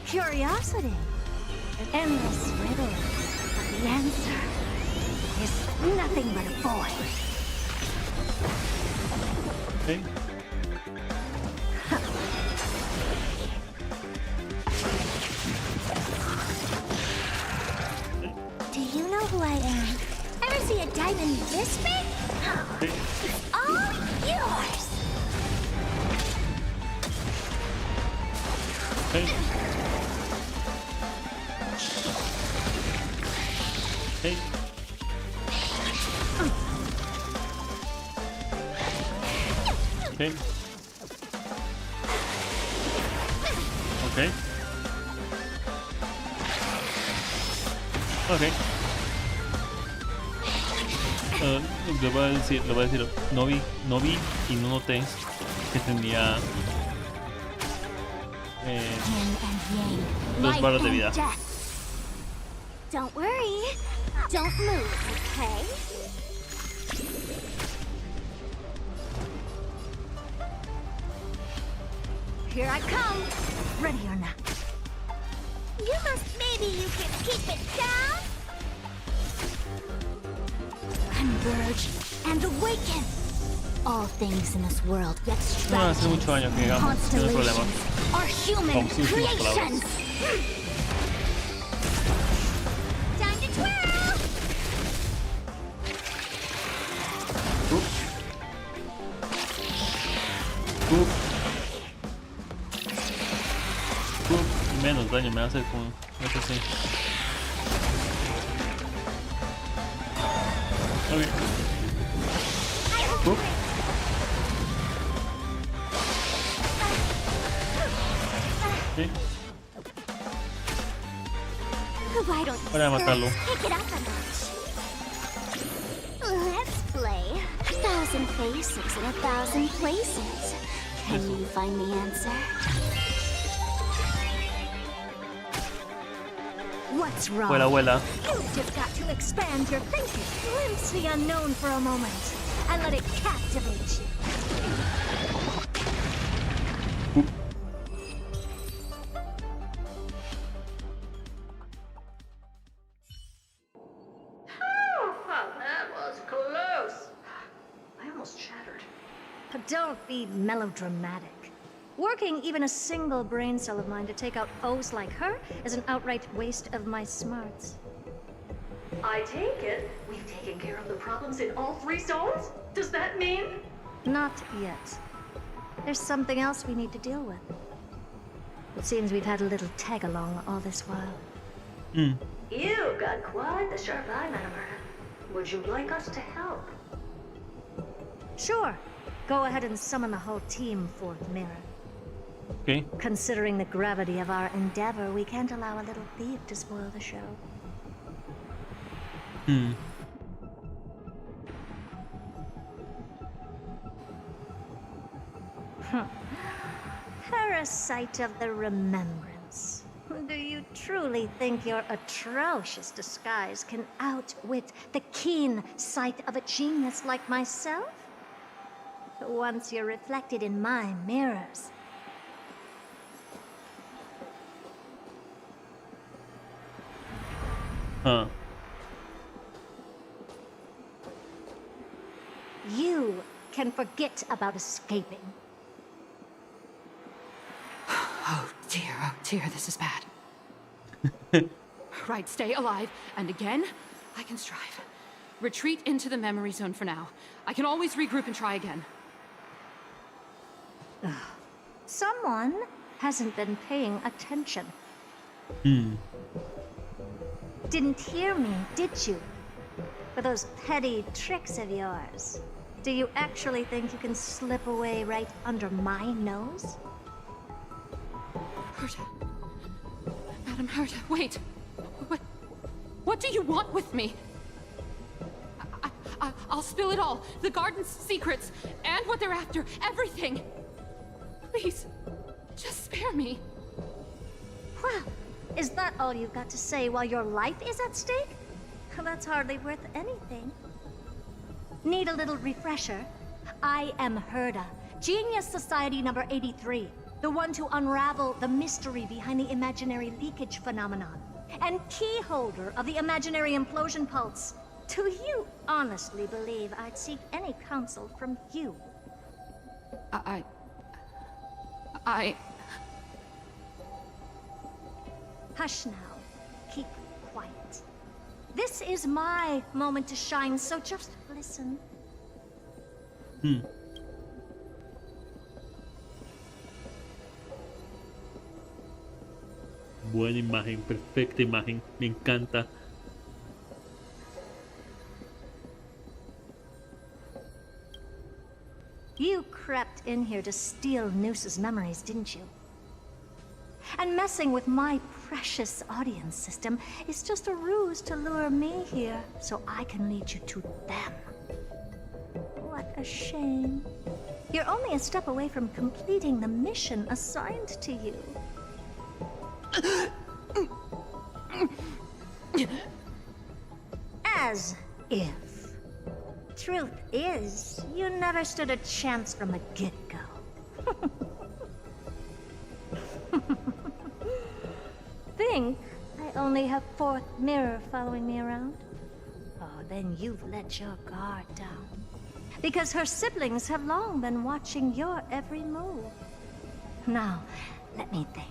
Curiosity. An endless riddle. But the answer is nothing but a void. Ok. Do you know who I am? Ever see a diamond this big? It's all yours. Ok. Ok. Ok. Ok. Ok. Le voy a decir, no vi y no noté que tenía 2 barras de vida. Don't worry. Don't move, okay? Here I come. Ready or not. You must maybe you can keep it down. Converge and awaken. All things in this world get Hace muchos años que llegamos, no hay problema. Are human Con sus últimas palabras. creations. Time to twirl. Menos daño me hace con eso sí. Ok. Sí. Why don't Para matarlo. pick it up a notch? Let's play 1,000 faces in 1,000 places. Can you find the answer? What's wrong? Abuela, abuela. You've just got to expand your thinking. Glimpse the unknown for a moment and let it captivate you. That was close. I almost shattered. Don't be melodramatic. Working even a single brain cell of mine to take out foes like her is an outright waste of my smarts. I take it we've taken care of the problems in all 3 zones? Does that mean? Not yet. There's something else we need to deal with. It seems we've had a little tag-along all this while. You've got quite the sharp eye, Madam Murda. Would you like us to help? Sure. Go ahead and summon the whole team, Fourth Mirror. Okay. Considering the gravity of our endeavor, we can't allow a little thief to spoil the show. Parasite of the remembrance. Do you truly think your atrocious disguise can outwit the keen sight of a genius like myself? Once you're reflected in my mirrors. You can forget about escaping. Oh dear, this is bad. Right, stay alive, and again, I can strive. Retreat into the memory zone for now. I can always regroup and try again. Someone hasn't been paying attention. Didn't hear me, did you? For those petty tricks of yours. Do you actually think you can slip away right under my nose? Herta. Madam Herta, wait. What do you want with me? I'll spill it all. The garden's secrets, and what they're after. Everything. Please, just spare me. Well, is that all you've got to say while your life is at stake? That's hardly worth anything. Need a little refresher? I am Herta, Genius Society number 83, the one to unravel the mystery behind the imaginary leakage phenomenon, and key holder of the imaginary implosion pulse. Do you honestly believe I'd seek any counsel from you? Hush now. Keep quiet. This is my moment to shine, so just listen. Buena imagen, perfecta imagen, me encanta. You crept in here to steal Noose's memories, didn't you? And messing with my precious audience system is just a ruse to lure me here so I can lead you to them. What a shame. You're only a step away from completing the mission assigned to you. As if. Truth is, you never stood a chance from the get-go. Think I only have fourth mirror following me around? Oh, then you've let your guard down. Because her siblings have long been watching your every move. Now, let me think.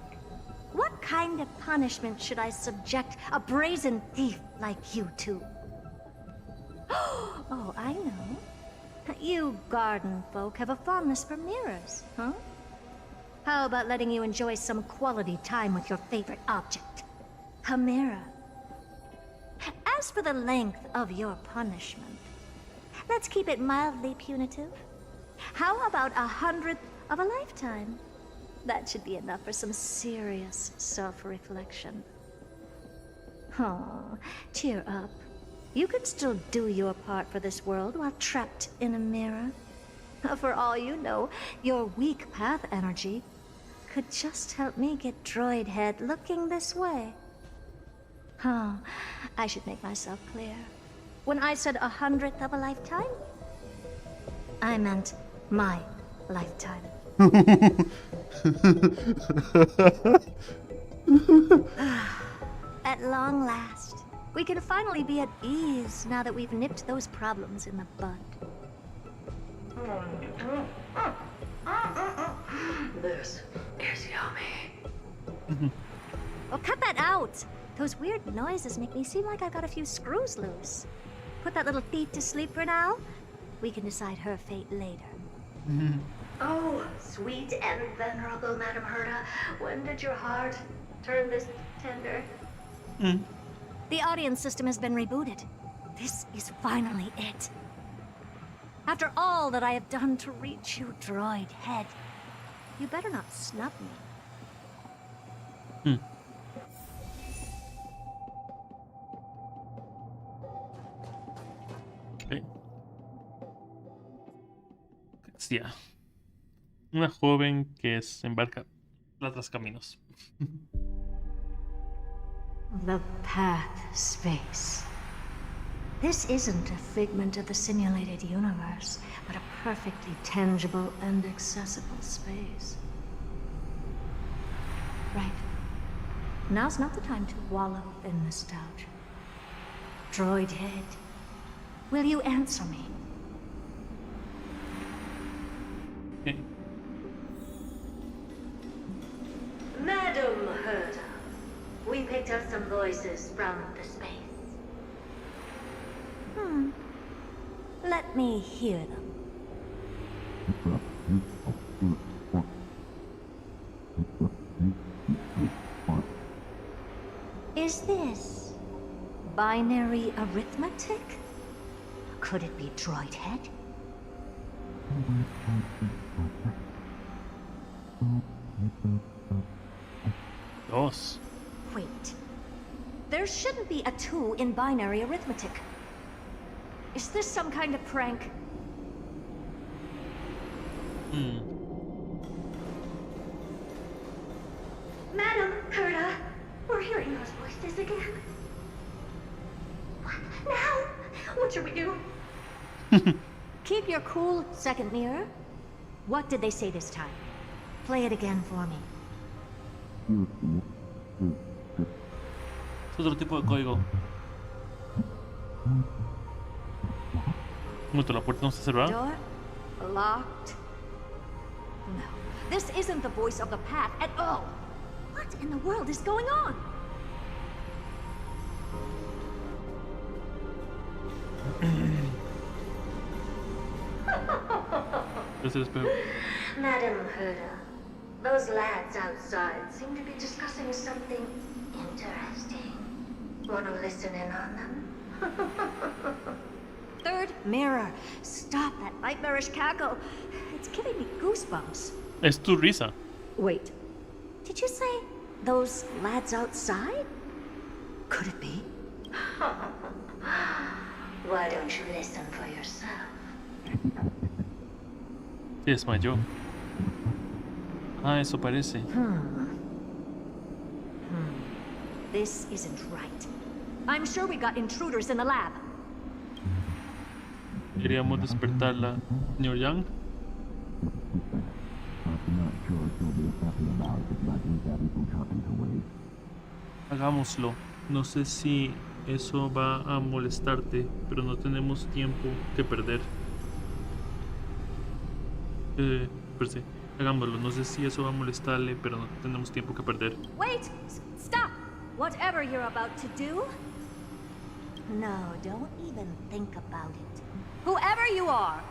What kind of punishment should I subject a brazen thief like you to? Oh, I know. You garden folk have a fondness for mirrors, huh? How about letting you enjoy some quality time with your favorite object? A mirror. As for the length of your punishment, let's keep it mildly punitive. How about 100th of a lifetime? That should be enough for some serious self-reflection. Oh, cheer up. You can still do your part for this world while trapped in a mirror. For all you know, your weak path energy could just help me get Droid Head looking this way. Oh, I should make myself clear. When I said 100th of a lifetime, I meant my lifetime. At long last, we can finally be at ease now that we've nipped those problems in the bud. This is yummy. Well, cut that out! Those weird noises make me seem like I've got a few screws loose. Put that little thief to sleep for now. We can decide her fate later. Oh, sweet and venerable Madam Herta, when did your heart turn this tender? The audience system has been rebooted. This is finally it. After all that I have done to reach you, Droid Head, you better not snub me. Okay. Caxia. Una joven que se embarca tras caminos. The path space. This isn't a figment of the simulated universe, but a perfectly tangible and accessible space. Right. Now's not the time to wallow in nostalgia. Droid Head, will you answer me? Okay. Madam Herta, we picked up some voices from the space. Let me hear them. Is this binary arithmetic? Could it be Droid Head? Dos. Wait. There shouldn't be a 2 in binary arithmetic. Is this some kind of prank? Madam Herta, we're hearing those voices again. What now? What should we do? Keep your cool, second mirror. What did they say this time? Play it again for me. Es otro tipo de código. ¿La puerta no está cerrada? Door locked. No, this isn't the voice of the path at all. What in the world is going on? Madam Herta, those lads outside seem to be discussing something interesting. Want to listen in on them? Third mirror. Stop that nightmarish cackle. It's giving me goosebumps. Es tu risa. Wait. Did you say those lads outside? Could it be? Why don't you listen for yourself? Se desmayó. Ah, eso parece. This isn't right. I'm sure we got intruders in the lab. Queríamos despertarla. Señor Yang. Hagámoslo. No sé si eso va a molestarte, pero no tenemos tiempo que perder. Pero sí, hagámoslo. No sé si eso va a molestarle, pero no tenemos tiempo que perder. Wait! Stop! Whatever you're about to do? No, don't even think about it. Whoever you are,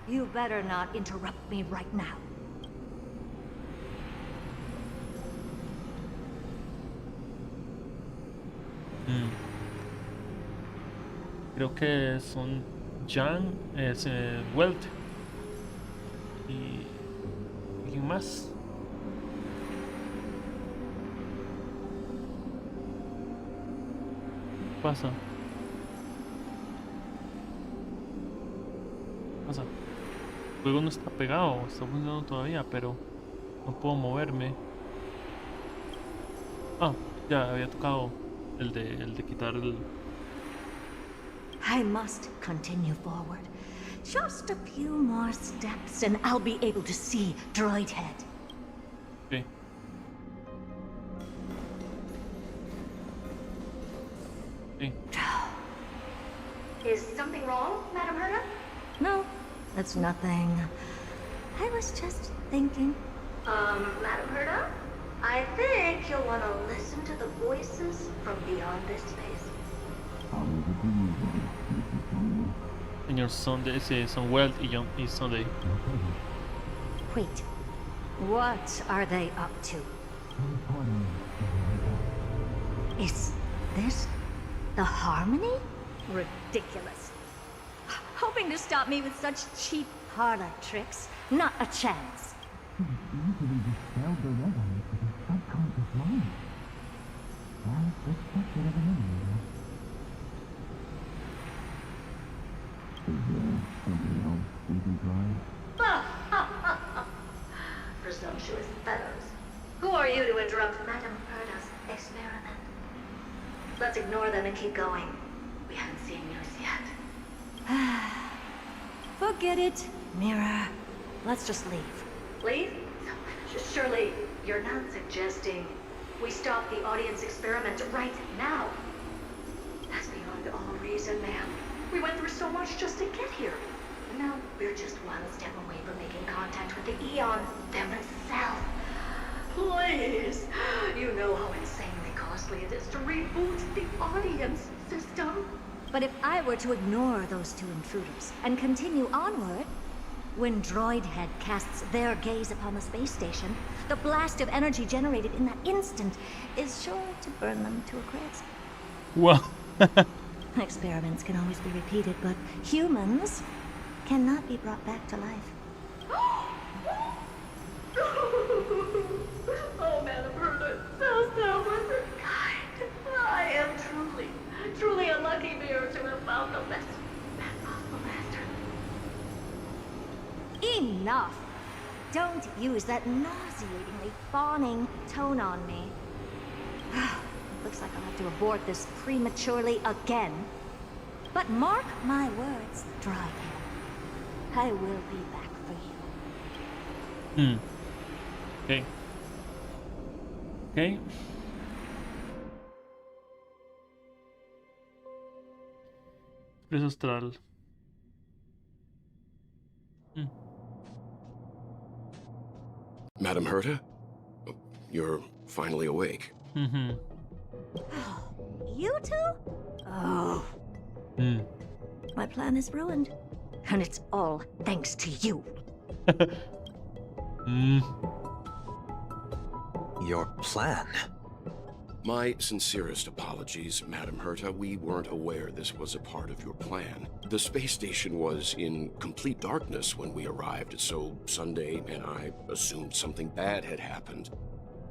you better not interrupt me right now. Creo que son Jan, Welt y ¿quién más? ¿Qué pasa? ¿Qué pasa? El juego no está pegado, está funcionando todavía, pero no puedo moverme. Ah, ya había tocado el de quitar el... I must continue forward. Just a few more steps and I'll be able to see Droid Head. Okay. Okay. Is something wrong, Madam Herta? No, that's nothing. I was just thinking. Madam Herta? I think you'll want to listen to the voices from beyond this space. Señor Sunday, son Welt y Sunday. Wait, what are they up to? Is this the Harmony? Ridiculous. Hoping to stop me with such cheap parlor tricks? Not a chance. Presumptuous fellows. Who are you to interrupt Madame Herta's experiment? Let's ignore them and keep going. We haven't seen news yet. Forget it, Mirror. Let's just leave. Leave? Surely you're not suggesting we stop the audience experiment right now? That's beyond all reason, ma'am. We went through so much just to get here. Now we're just one step away from making contact with the Eon themselves. Please! You know how insanely costly it is to reboot the audience system. But if I were to ignore those two intruders and continue onward, when Droid Head casts their gaze upon the space station, the blast of energy generated in that instant is sure to burn them to a crisp. Wow. Experiments can always be repeated, but humans cannot be brought back to life. Oh, Madam Herta, so was kind. I am truly a lucky mirror to have found the best possible master. Enough! Don't use that nauseatingly fawning tone on me. Looks like I'll have to abort this prematurely again. But mark my words, Droidhead. I will be back for you. Okay. Okay. Expreso astral. Madam Herta? You're finally awake. You two? Oh. My plan is ruined. And it's all thanks to you. Your plan? My sincerest apologies, Madam Herta. We weren't aware this was a part of your plan. The space station was in complete darkness when we arrived, so Sunday and I assumed something bad had happened.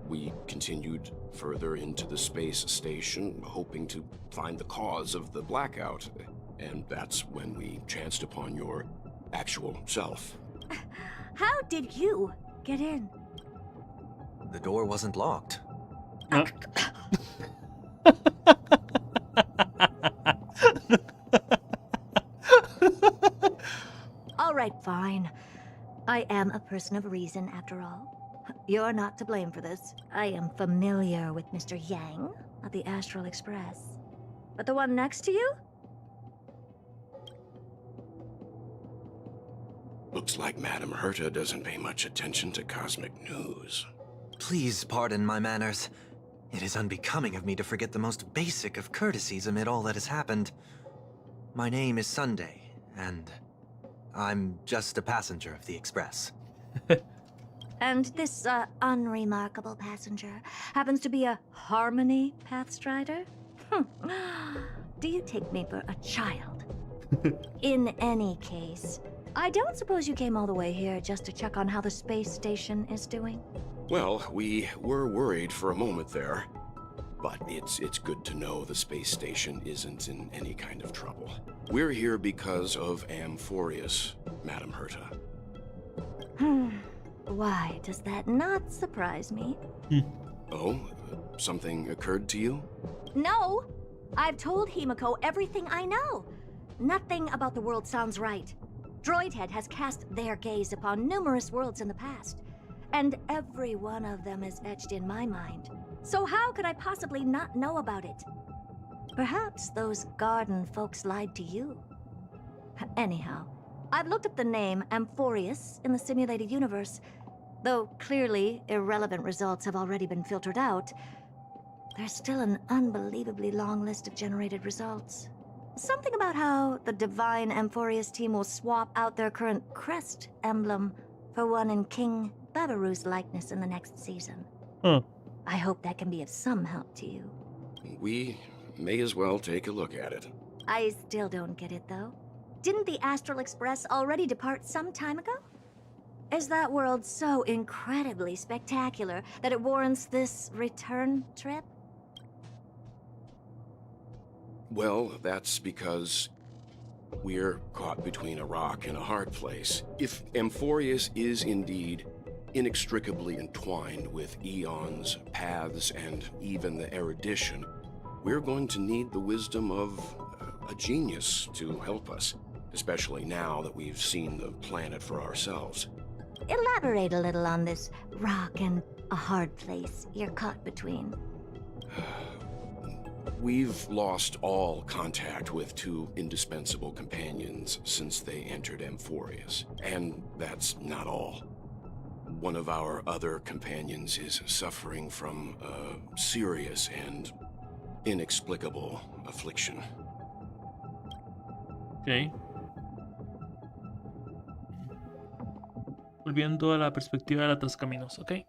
We continued further into the space station, hoping to find the cause of the blackout. And that's when we chanced upon your actual self. How did you get in? The door wasn't locked. All right, fine. I am a person of reason, after all. You're not to blame for this. I am familiar with Mr. Yang of the Astral Express. But the one next to you? Looks like Madame Herta doesn't pay much attention to cosmic news. Please pardon my manners. It is unbecoming of me to forget the most basic of courtesies amid all that has happened. My name is Sunday, and I'm just a passenger of the Express. And this, unremarkable passenger happens to be a Harmony Pathstrider? Do you take me for a child? In any case, I don't suppose you came all the way here just to check on how the space station is doing? Well, we were worried for a moment there. But it's good to know the space station isn't in any kind of trouble. We're here because of Amphorius, Madame Herta. Why does that not surprise me? Oh, something occurred to you? No! I've told Himiko everything I know. Nothing about the world sounds right. Droidhead has cast their gaze upon numerous worlds in the past, and every one of them is etched in my mind. So how could I possibly not know about it? Perhaps those garden folks lied to you. Anyhow, I've looked up the name Amphorius in the simulated universe. Though clearly irrelevant results have already been filtered out, there's still an unbelievably long list of generated results. Something about how the Divine Amphorius team will swap out their current crest emblem for one in King Babaru's likeness in the next season. I hope that can be of some help to you. We may as well take a look at it. I still don't get it, though. Didn't the Astral Express already depart some time ago? Is that world so incredibly spectacular that it warrants this return trip? Well, that's because we're caught between a rock and a hard place. If Amphorius is indeed inextricably entwined with eons, paths, and even the erudition, we're going to need the wisdom of a genius to help us, especially now that we've seen the planet for ourselves. Elaborate a little on this rock and a hard place you're caught between. We've lost all contact with two indispensable companions since they entered Amphorius, and that's not all. One of our other companions is suffering from a serious and inexplicable affliction. Ok. Volviendo a la perspectiva de la Tres Caminos, ok.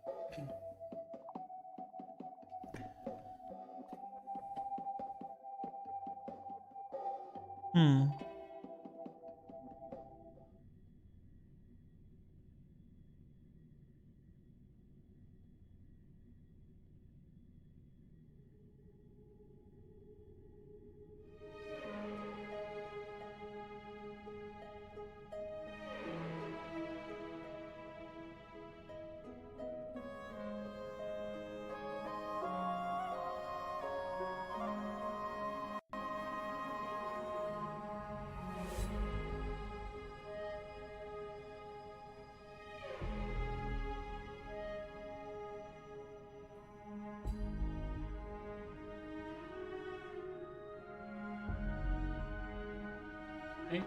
Okay.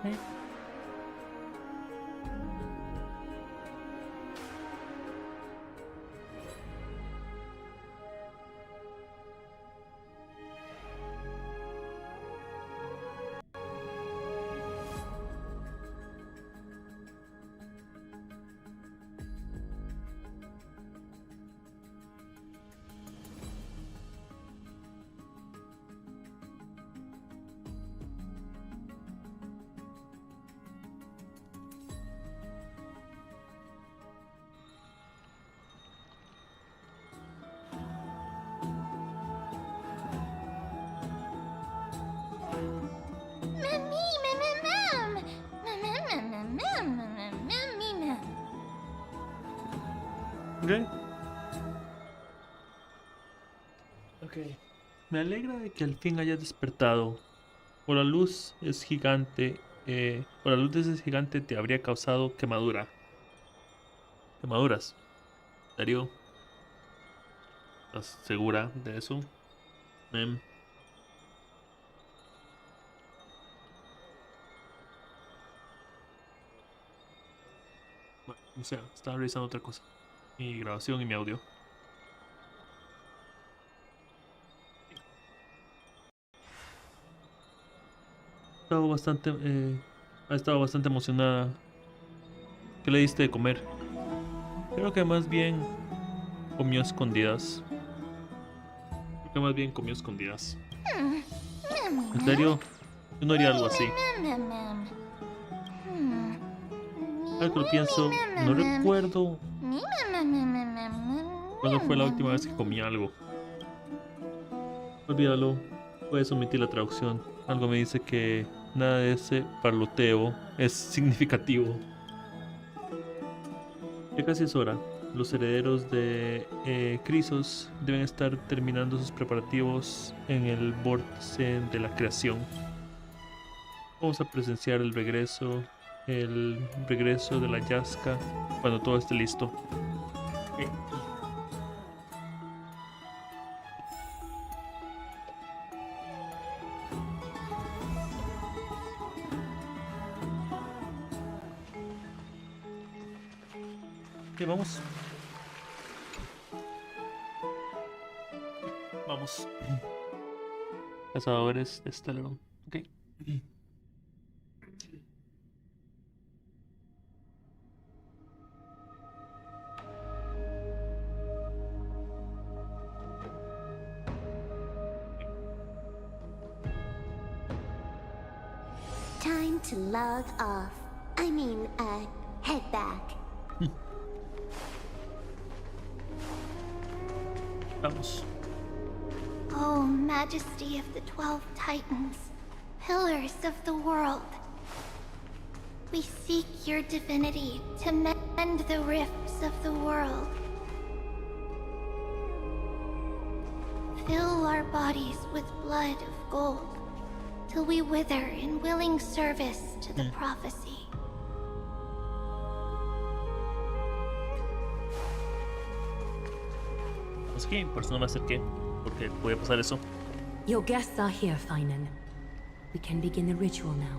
Okay. Ok. Ok. Me alegra de que al fin hayas despertado. Por la luz es gigante. Por la luz de ese gigante te habría causado quemadura. Quemaduras. Darío, ¿estás segura de eso? Mem. Bueno, o sea, estaba revisando otra cosa. Mi grabación y mi audio. Ha estado bastante emocionada. ¿Qué le diste de comer? Creo que más bien comió escondidas. Creo que más bien comió escondidas. ¿En serio? Yo no haría algo así. Ahora que lo pienso, no recuerdo cuándo fue la última vez que comí algo. Olvídalo. Puedes omitir la traducción. Algo me dice que nada de ese parloteo es significativo. Ya casi es hora. Los herederos de Crisos deben estar terminando sus preparativos en el vórtice de la creación. Vamos a presenciar el regreso de la Yazca cuando todo esté listo. Vamos. Vamos. Cazadores de Stellarón. Ok. Time to log off. I mean, head back. Vamos. Oh, Majesty of the 12 Titans, pillars of the world. We seek your divinity to mend the rifts of the world. Fill our bodies with blood of gold, till we wither in willing service to the prophecy. Así, por eso no me acerqué, porque puede pasar eso. Your guests are here, Finan. We can begin the ritual now.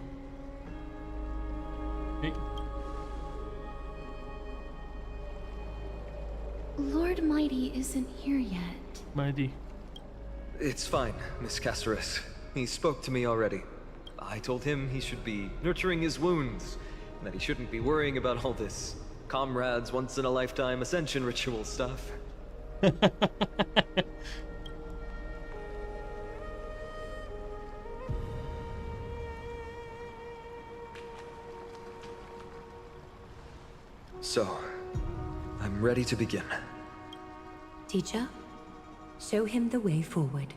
Okay. Lord Mighty isn't here yet. Mighty. It's fine, Miss Caceres. He spoke to me already. I told him he should be nurturing his wounds, and that he shouldn't be worrying about all this comrades once-in-a-lifetime ascension ritual stuff. So, I'm ready to begin. Teacher, show him the way forward.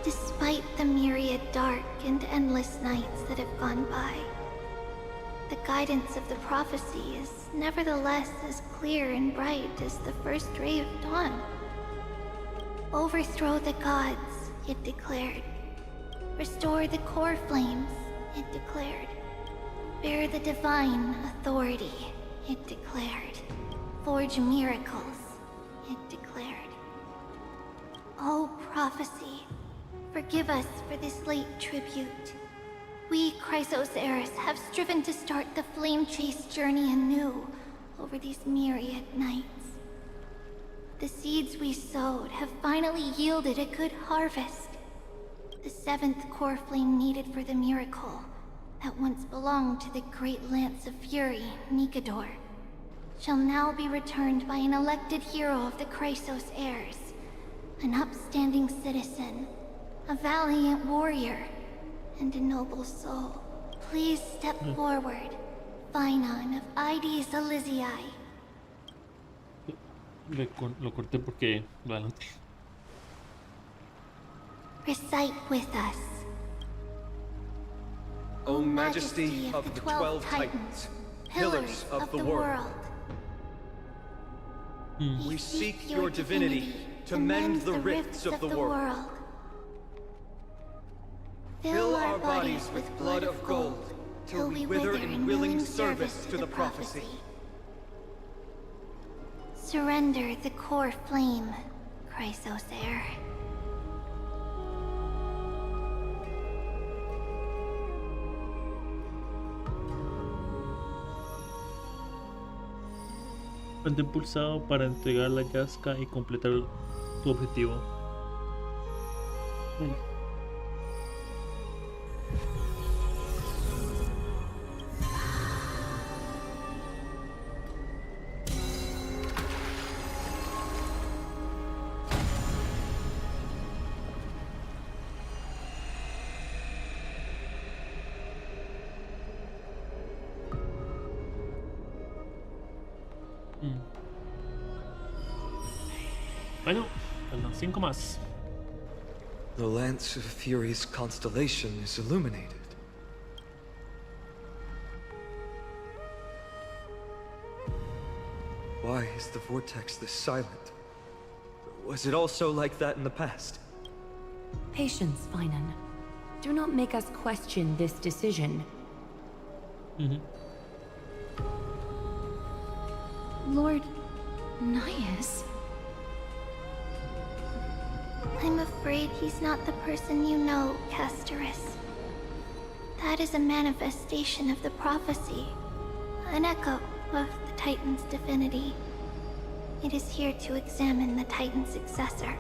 Despite the myriad dark and endless nights that have gone by, the guidance of the prophecy is nevertheless as clear and bright as the first ray of dawn. Overthrow the gods, it declared. Restore the core flames, it declared. Bear the divine authority, it declared. Forge miracles, it declared. O prophecy, forgive us for this late tribute. We, Chrysos heirs, have striven to start the flame chase journey anew over these myriad nights. The seeds we sowed have finally yielded a good harvest. The seventh core flame needed for the miracle that once belonged to the great Lance of Fury, Nikador, shall now be returned by an elected hero of the Chrysos heirs, an upstanding citizen, a valiant warrior, and a noble soul. Please step forward, Finan of Ides Elysiae. Lo corté porque lo anoté. Recite with us. O Majesty of the 12 Titans, pillars of the world. We seek your divinity to mend the rifts of the world. Fill our bodies with blood of gold, till we wither in willing service to the prophecy. Surrender the core flame, Chrysos heir. Mantén pulsado para entregar la yasca y completar tu objetivo. Bueno, faltan 5 más. The Lance of Fury's constellation is illuminated. Why is the vortex this silent? Was it also like that in the past? Patience, Finan. Do not make us question this decision. Lord Nias? I'm afraid he's not the person you know, Casterus. That is a manifestation of the prophecy, an echo of the Titan's divinity. It is here to examine the Titan's successor.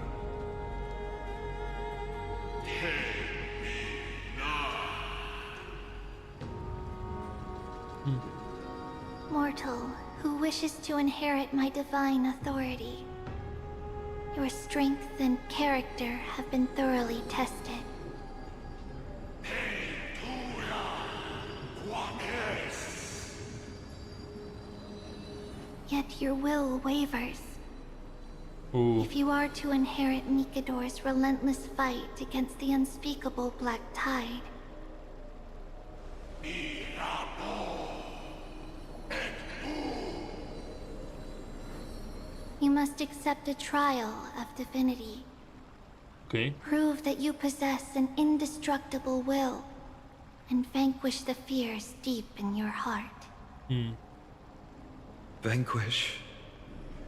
Mortal who wishes to inherit my divine authority. Your strength and character have been thoroughly tested. Yet your will wavers. Ooh. If you are to inherit Nikador's relentless fight against the unspeakable Black Tide, you must accept a trial of divinity. Okay. Prove that you possess an indestructible will, and vanquish the fears deep in your heart. Vanquish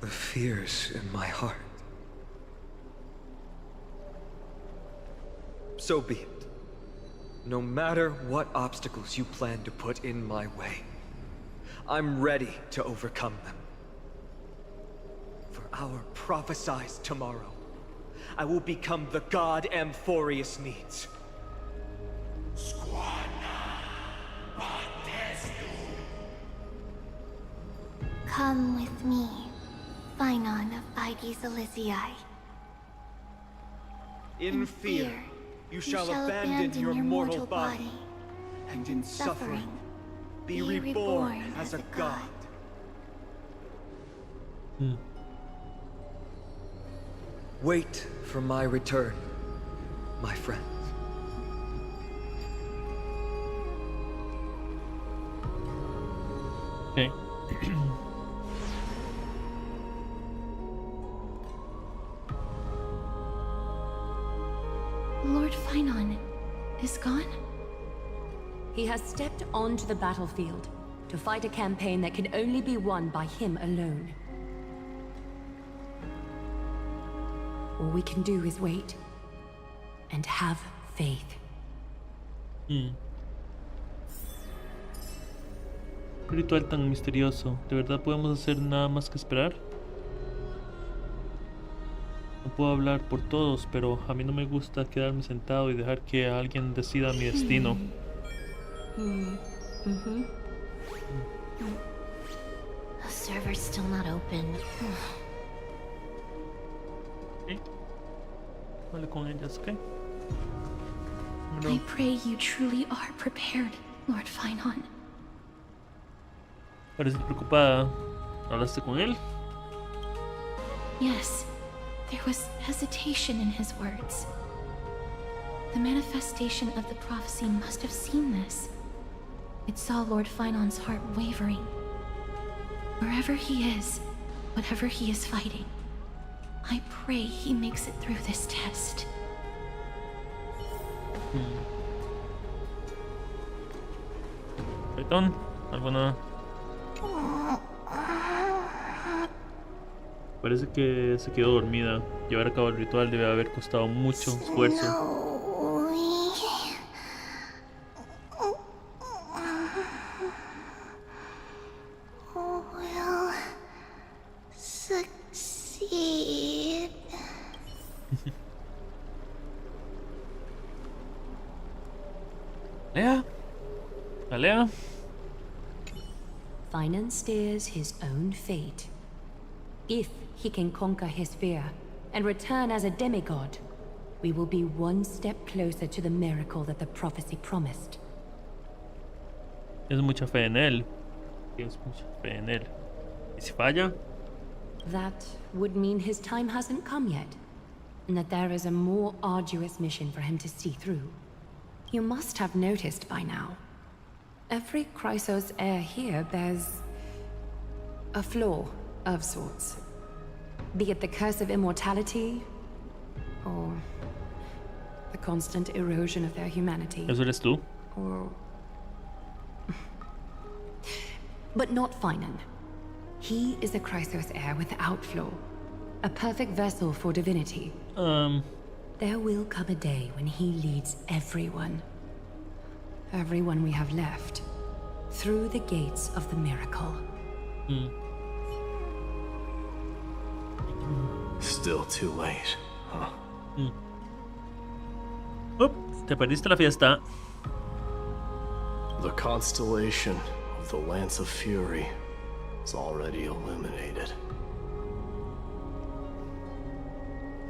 the fears in my heart. So be it. No matter what obstacles you plan to put in my way, I'm ready to overcome them. For our prophesied tomorrow, I will become the god Amphorius needs. Come with me, Finon of Aegis Elysiae. In fear, you shall abandon your mortal body, and in suffering, be reborn as a god. Wait for my return, my friends. Okay. Lord Finon is gone? He has stepped onto the battlefield to fight a campaign that can only be won by him alone. All we can do is wait and have faith. Ritual tan misterioso. ¿De verdad podemos hacer nada más que esperar? No puedo hablar por todos, pero a mí no me gusta quedarme sentado y dejar que alguien decida mi destino. The server's still not open. Vale con ellas, ¿ok? I pray you truly are prepared, Lord Finon. Parece preocupada. ¿Hablaste con él? Yes, there was hesitation in his words. The manifestation of the prophecy must have seen this. It saw Lord Finon's heart wavering. Wherever he is, whatever he is fighting, I pray he makes it through this test. Python, ¿alguna? Parece que se quedó dormida. Llevar a cabo el ritual debe haber costado mucho esfuerzo. Will succeed. Lea? Alea? Finan steers his own fate. If he can conquer his fear and return as a demigod, we will be one step closer to the miracle that the prophecy promised. Es mucha fe en él. Es mucha fe en él. ¿Y si falla? That would mean his time hasn't come yet, and that there is a more arduous mission for him to see through. You must have noticed by now. Every Chrysos heir here bears a flaw of sorts. Be it the curse of immortality, or the constant erosion of their humanity. ¿Eso eres tú? Or... But not Finan. He is a Chrysos heir without flaw. A perfect vessel for divinity. There will come a day when he leads everyone we have left, through the gates of the miracle. Still too late, huh? Te perdiste la fiesta. The constellation of the Lance of Fury is already illuminated.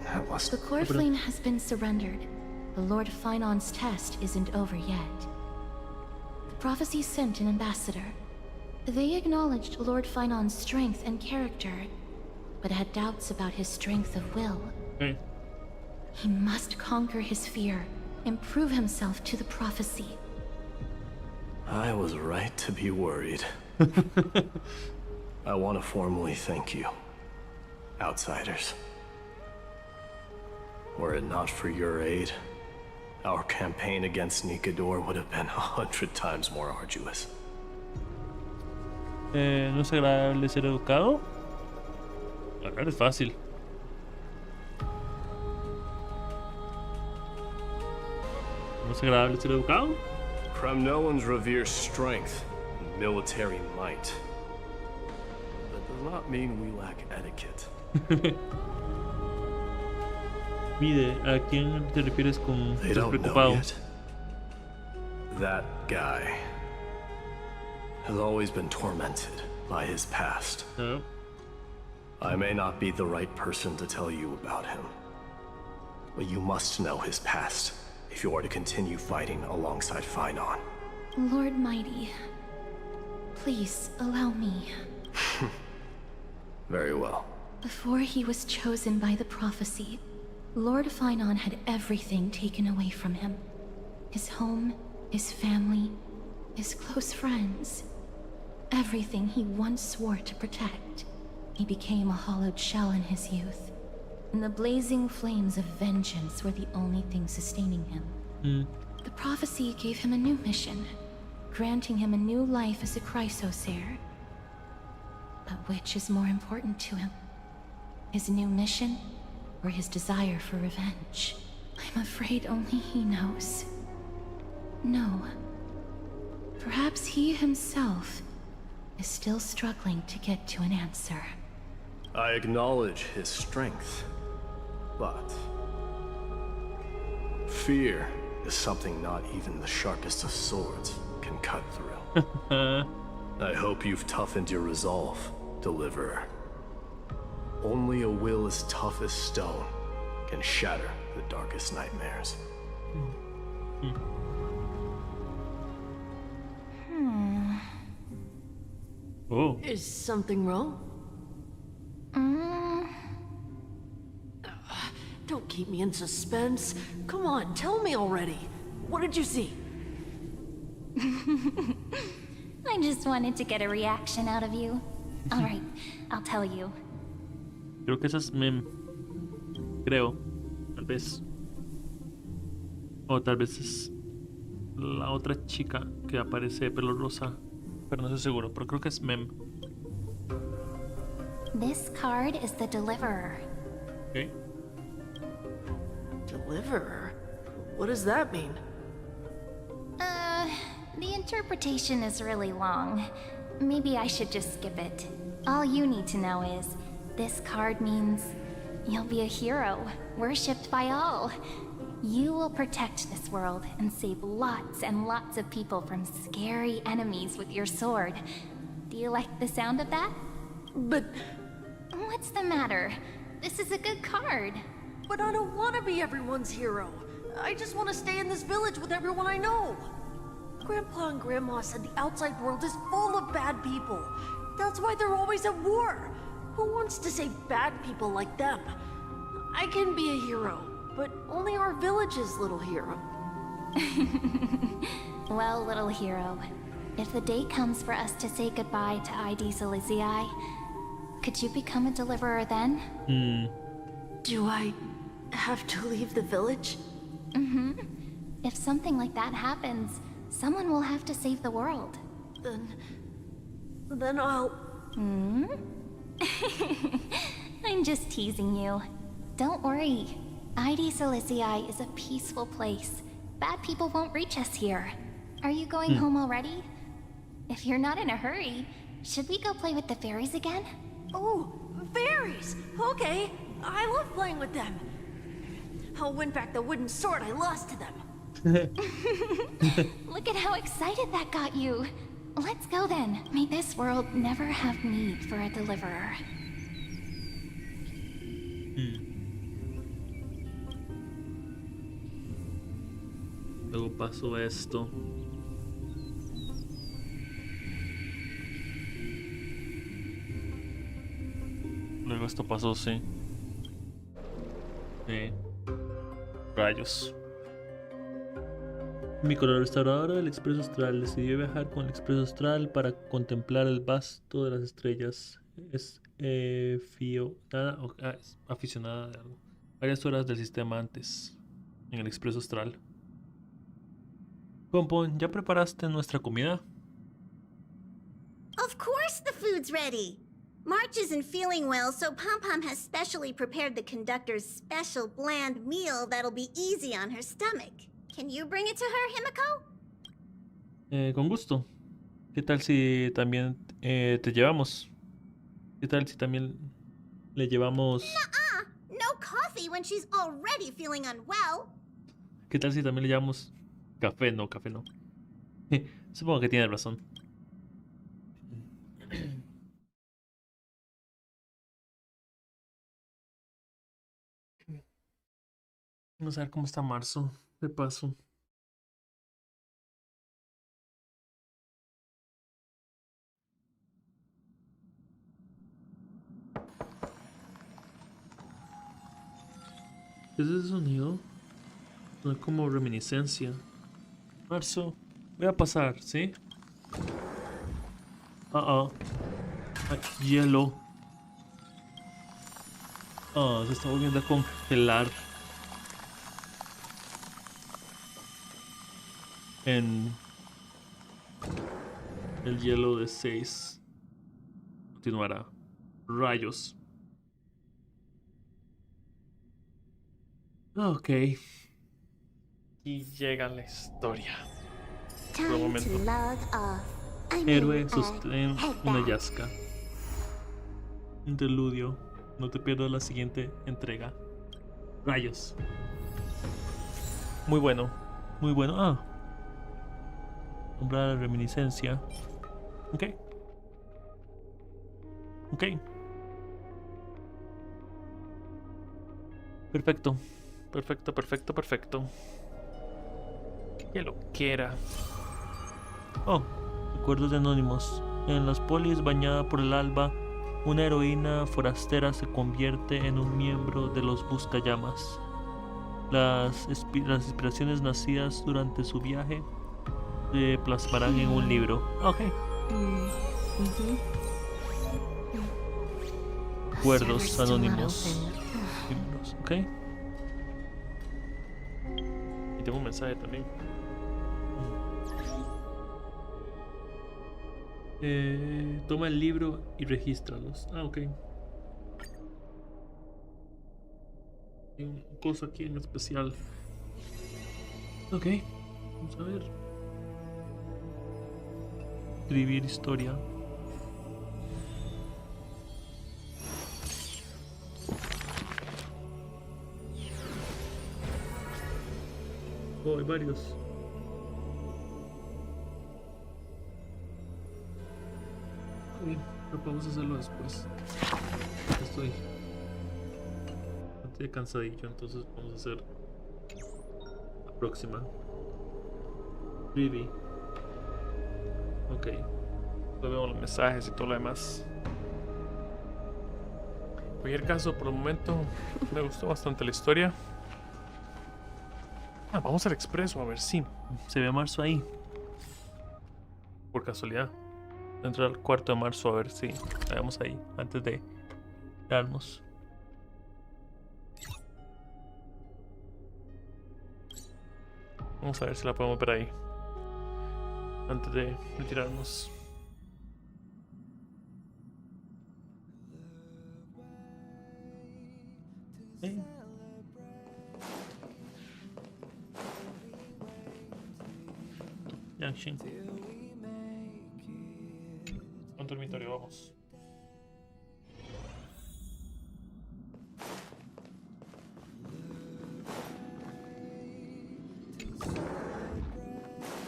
That must... The Corflane has been surrendered. The Lord Finon's test isn't over yet. The prophecy sent an ambassador. They acknowledged Lord Finon's strength and character, but had doubts about his strength of will. He must conquer his fear and prove himself to the prophecy. I was right to be worried. I want to formally thank you, outsiders. Were it not for your aid, our campaign against Nikador would have been 100 times more arduous. ¿No es agradable ser educado? Hablar es fácil. ¿No es agradable ser educado? Kremnoans revere strength and military might. That does not mean we lack etiquette. Mide, ¿a quién te refieres con They don't know despreocupado? yet. That guy has always been tormented by his past. No. I may not be the right person to tell you about him, but you must know his past if you are to continue fighting alongside Finon. Lord Mighty, please allow me. Very well. Before he was chosen by the prophecy, Lord Finon had everything taken away from him. His home, his family, his close friends. Everything he once swore to protect. He became a hollowed shell in his youth, and the blazing flames of vengeance were the only thing sustaining him. The prophecy gave him a new mission, granting him a new life as a Chrysos heir. But which is more important to him? His new mission, or his desire for revenge? I'm afraid only he knows. No. Perhaps he himself is still struggling to get to an answer. I acknowledge his strength, but fear is something not even the sharpest of swords can cut through. I hope you've toughened your resolve, Deliverer. Only a will as tough as stone can shatter the darkest nightmares. Oh. Is something wrong? Don't keep me in suspense. Come on, tell me already. What did you see? I just wanted to get a reaction out of you. All right, I'll tell you. Creo que esa es Mem. Creo. Tal vez. O tal vez es la otra chica que aparece de pelo rosa. Pero no estoy seguro. Pero creo que es Mem. This card is the deliverer. Okay. Deliverer? What does that mean? The interpretation is really long. Maybe I should just skip it. All you need to know is, this card means you'll be a hero, worshipped by all. You will protect this world and save lots and lots of people from scary enemies with your sword. Do you like the sound of that? But... What's the matter? This is a good card. But I don't want to be everyone's hero. I just want to stay in this village with everyone I know. Grandpa and Grandma said the outside world is full of bad people. That's why they're always at war. Who wants to save bad people like them? I can be a hero, but only our village's little hero. Well, little hero, if the day comes for us to say goodbye to ID Silizii, could you become a deliverer then? Do I have to leave the village? Mm-hmm. If something like that happens, someone will have to save the world. Then I'll... I'm just teasing you. Don't worry. ID Silizii is a peaceful place. Bad people won't reach us here. Are you going home already? If you're not in a hurry, should we go play with the fairies again? Oh, fairies! Okay, I love playing with them. I'll win back the wooden sword I lost to them. Look at how excited that got you. Let's go then. May this world never have need for a deliverer. Luego pasó esto. Luego esto pasó, sí. Rayos. Mi colaboradora del Expreso Astral decidió viajar con el Expreso Astral para contemplar el vasto de las estrellas. Es aficionada de algo. Varias horas del sistema antes, en el Expreso Astral. Pompon, ¿ya preparaste nuestra comida? Of course the food's ready. March isn't feeling well, so Pom-Pom has specially prepared the conductor's special bland meal that'll be easy on her stomach. Can you bring it to her, Himiko? Con gusto. ¿Qué tal si también te llevamos? ¿Qué tal si también le llevamos... Nuh-uh. No coffee when she's already feeling unwell. ¿Qué tal si también le llevamos café? No, café no. Supongo que tiene razón. Vamos a ver cómo está marzo, de paso. ¿Qué es ese sonido? No es como reminiscencia. Marzo, voy a pasar, ¿sí? Ay, hielo. Se está volviendo a congelar. En el hielo de 6 continuará. Rayos. Ok. Y llega la historia. Por un momento. Héroe sostén una yasca. Interludio. No te pierdas la siguiente entrega. Rayos. Muy bueno. Muy bueno. Nombrar la reminiscencia. Ok. Perfecto. Que lo quiera. Recuerdos de anónimos. En las polis bañada por el alba, una heroína forastera se convierte en un miembro de los buscallamas. Las inspiraciones nacidas durante su viaje se plasmarán en un libro. Ok. Acuerdos anónimos. Libros, ok. Y tengo un mensaje también. Toma el libro y regístralos. Ah, ok. Hay una cosa aquí en especial. Ok. Vamos a ver. Escribir historia. Oh, hay varios. Ok, pero podemos hacerlo después. Estoy bastante cansadillo, entonces vamos a hacer la próxima. Rivi. Ok. Luego vemos los mensajes y todo lo demás. En cualquier caso, por el momento me gustó bastante la historia. Ah, vamos al expreso a ver si se ve marzo ahí. Por casualidad. Entrar al cuarto de marzo a ver si la vemos ahí antes de darnos. Vamos a ver si la podemos ver ahí antes de retirarnos. Yangshin. Un dormitorio, vamos.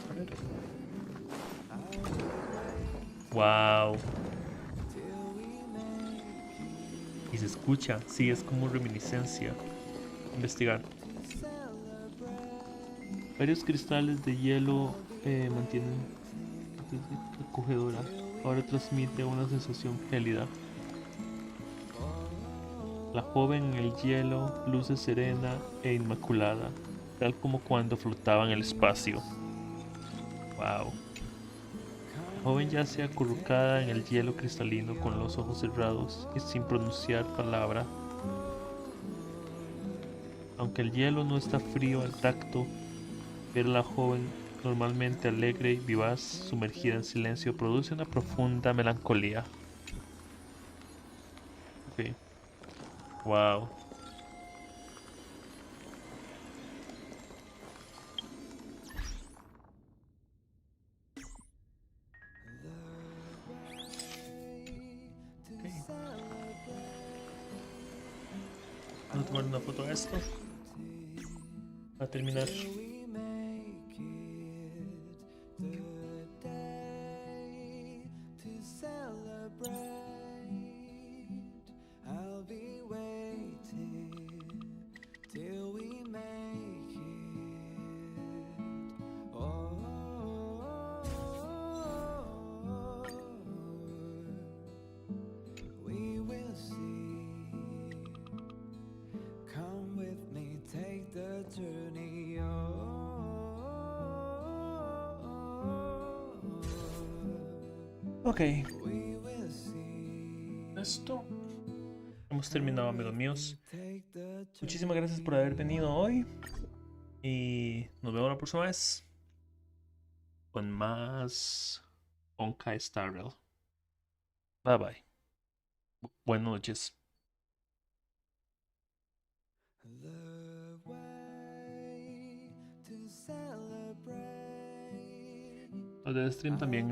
A ver. Wow. Y se escucha, sí, es como reminiscencia. Investigar. Varios cristales de hielo mantienen acogedora. Ahora transmite una sensación gélida. La joven en el hielo luce serena e inmaculada, tal como cuando flotaba en el espacio. Wow. La joven yace acurrucada en el hielo cristalino con los ojos cerrados y sin pronunciar palabra. Aunque el hielo no está frío al tacto, ver a la joven normalmente alegre y vivaz, sumergida en silencio, produce una profunda melancolía. Ok. Wow. Vamos a tomar una foto de esto para terminar. Ok. Esto. Hemos terminado, amigos míos. Muchísimas gracias por haber venido hoy. Y nos vemos la próxima vez. Con más Honkai Star Rail. Bye bye. Buenas noches. Los de stream también.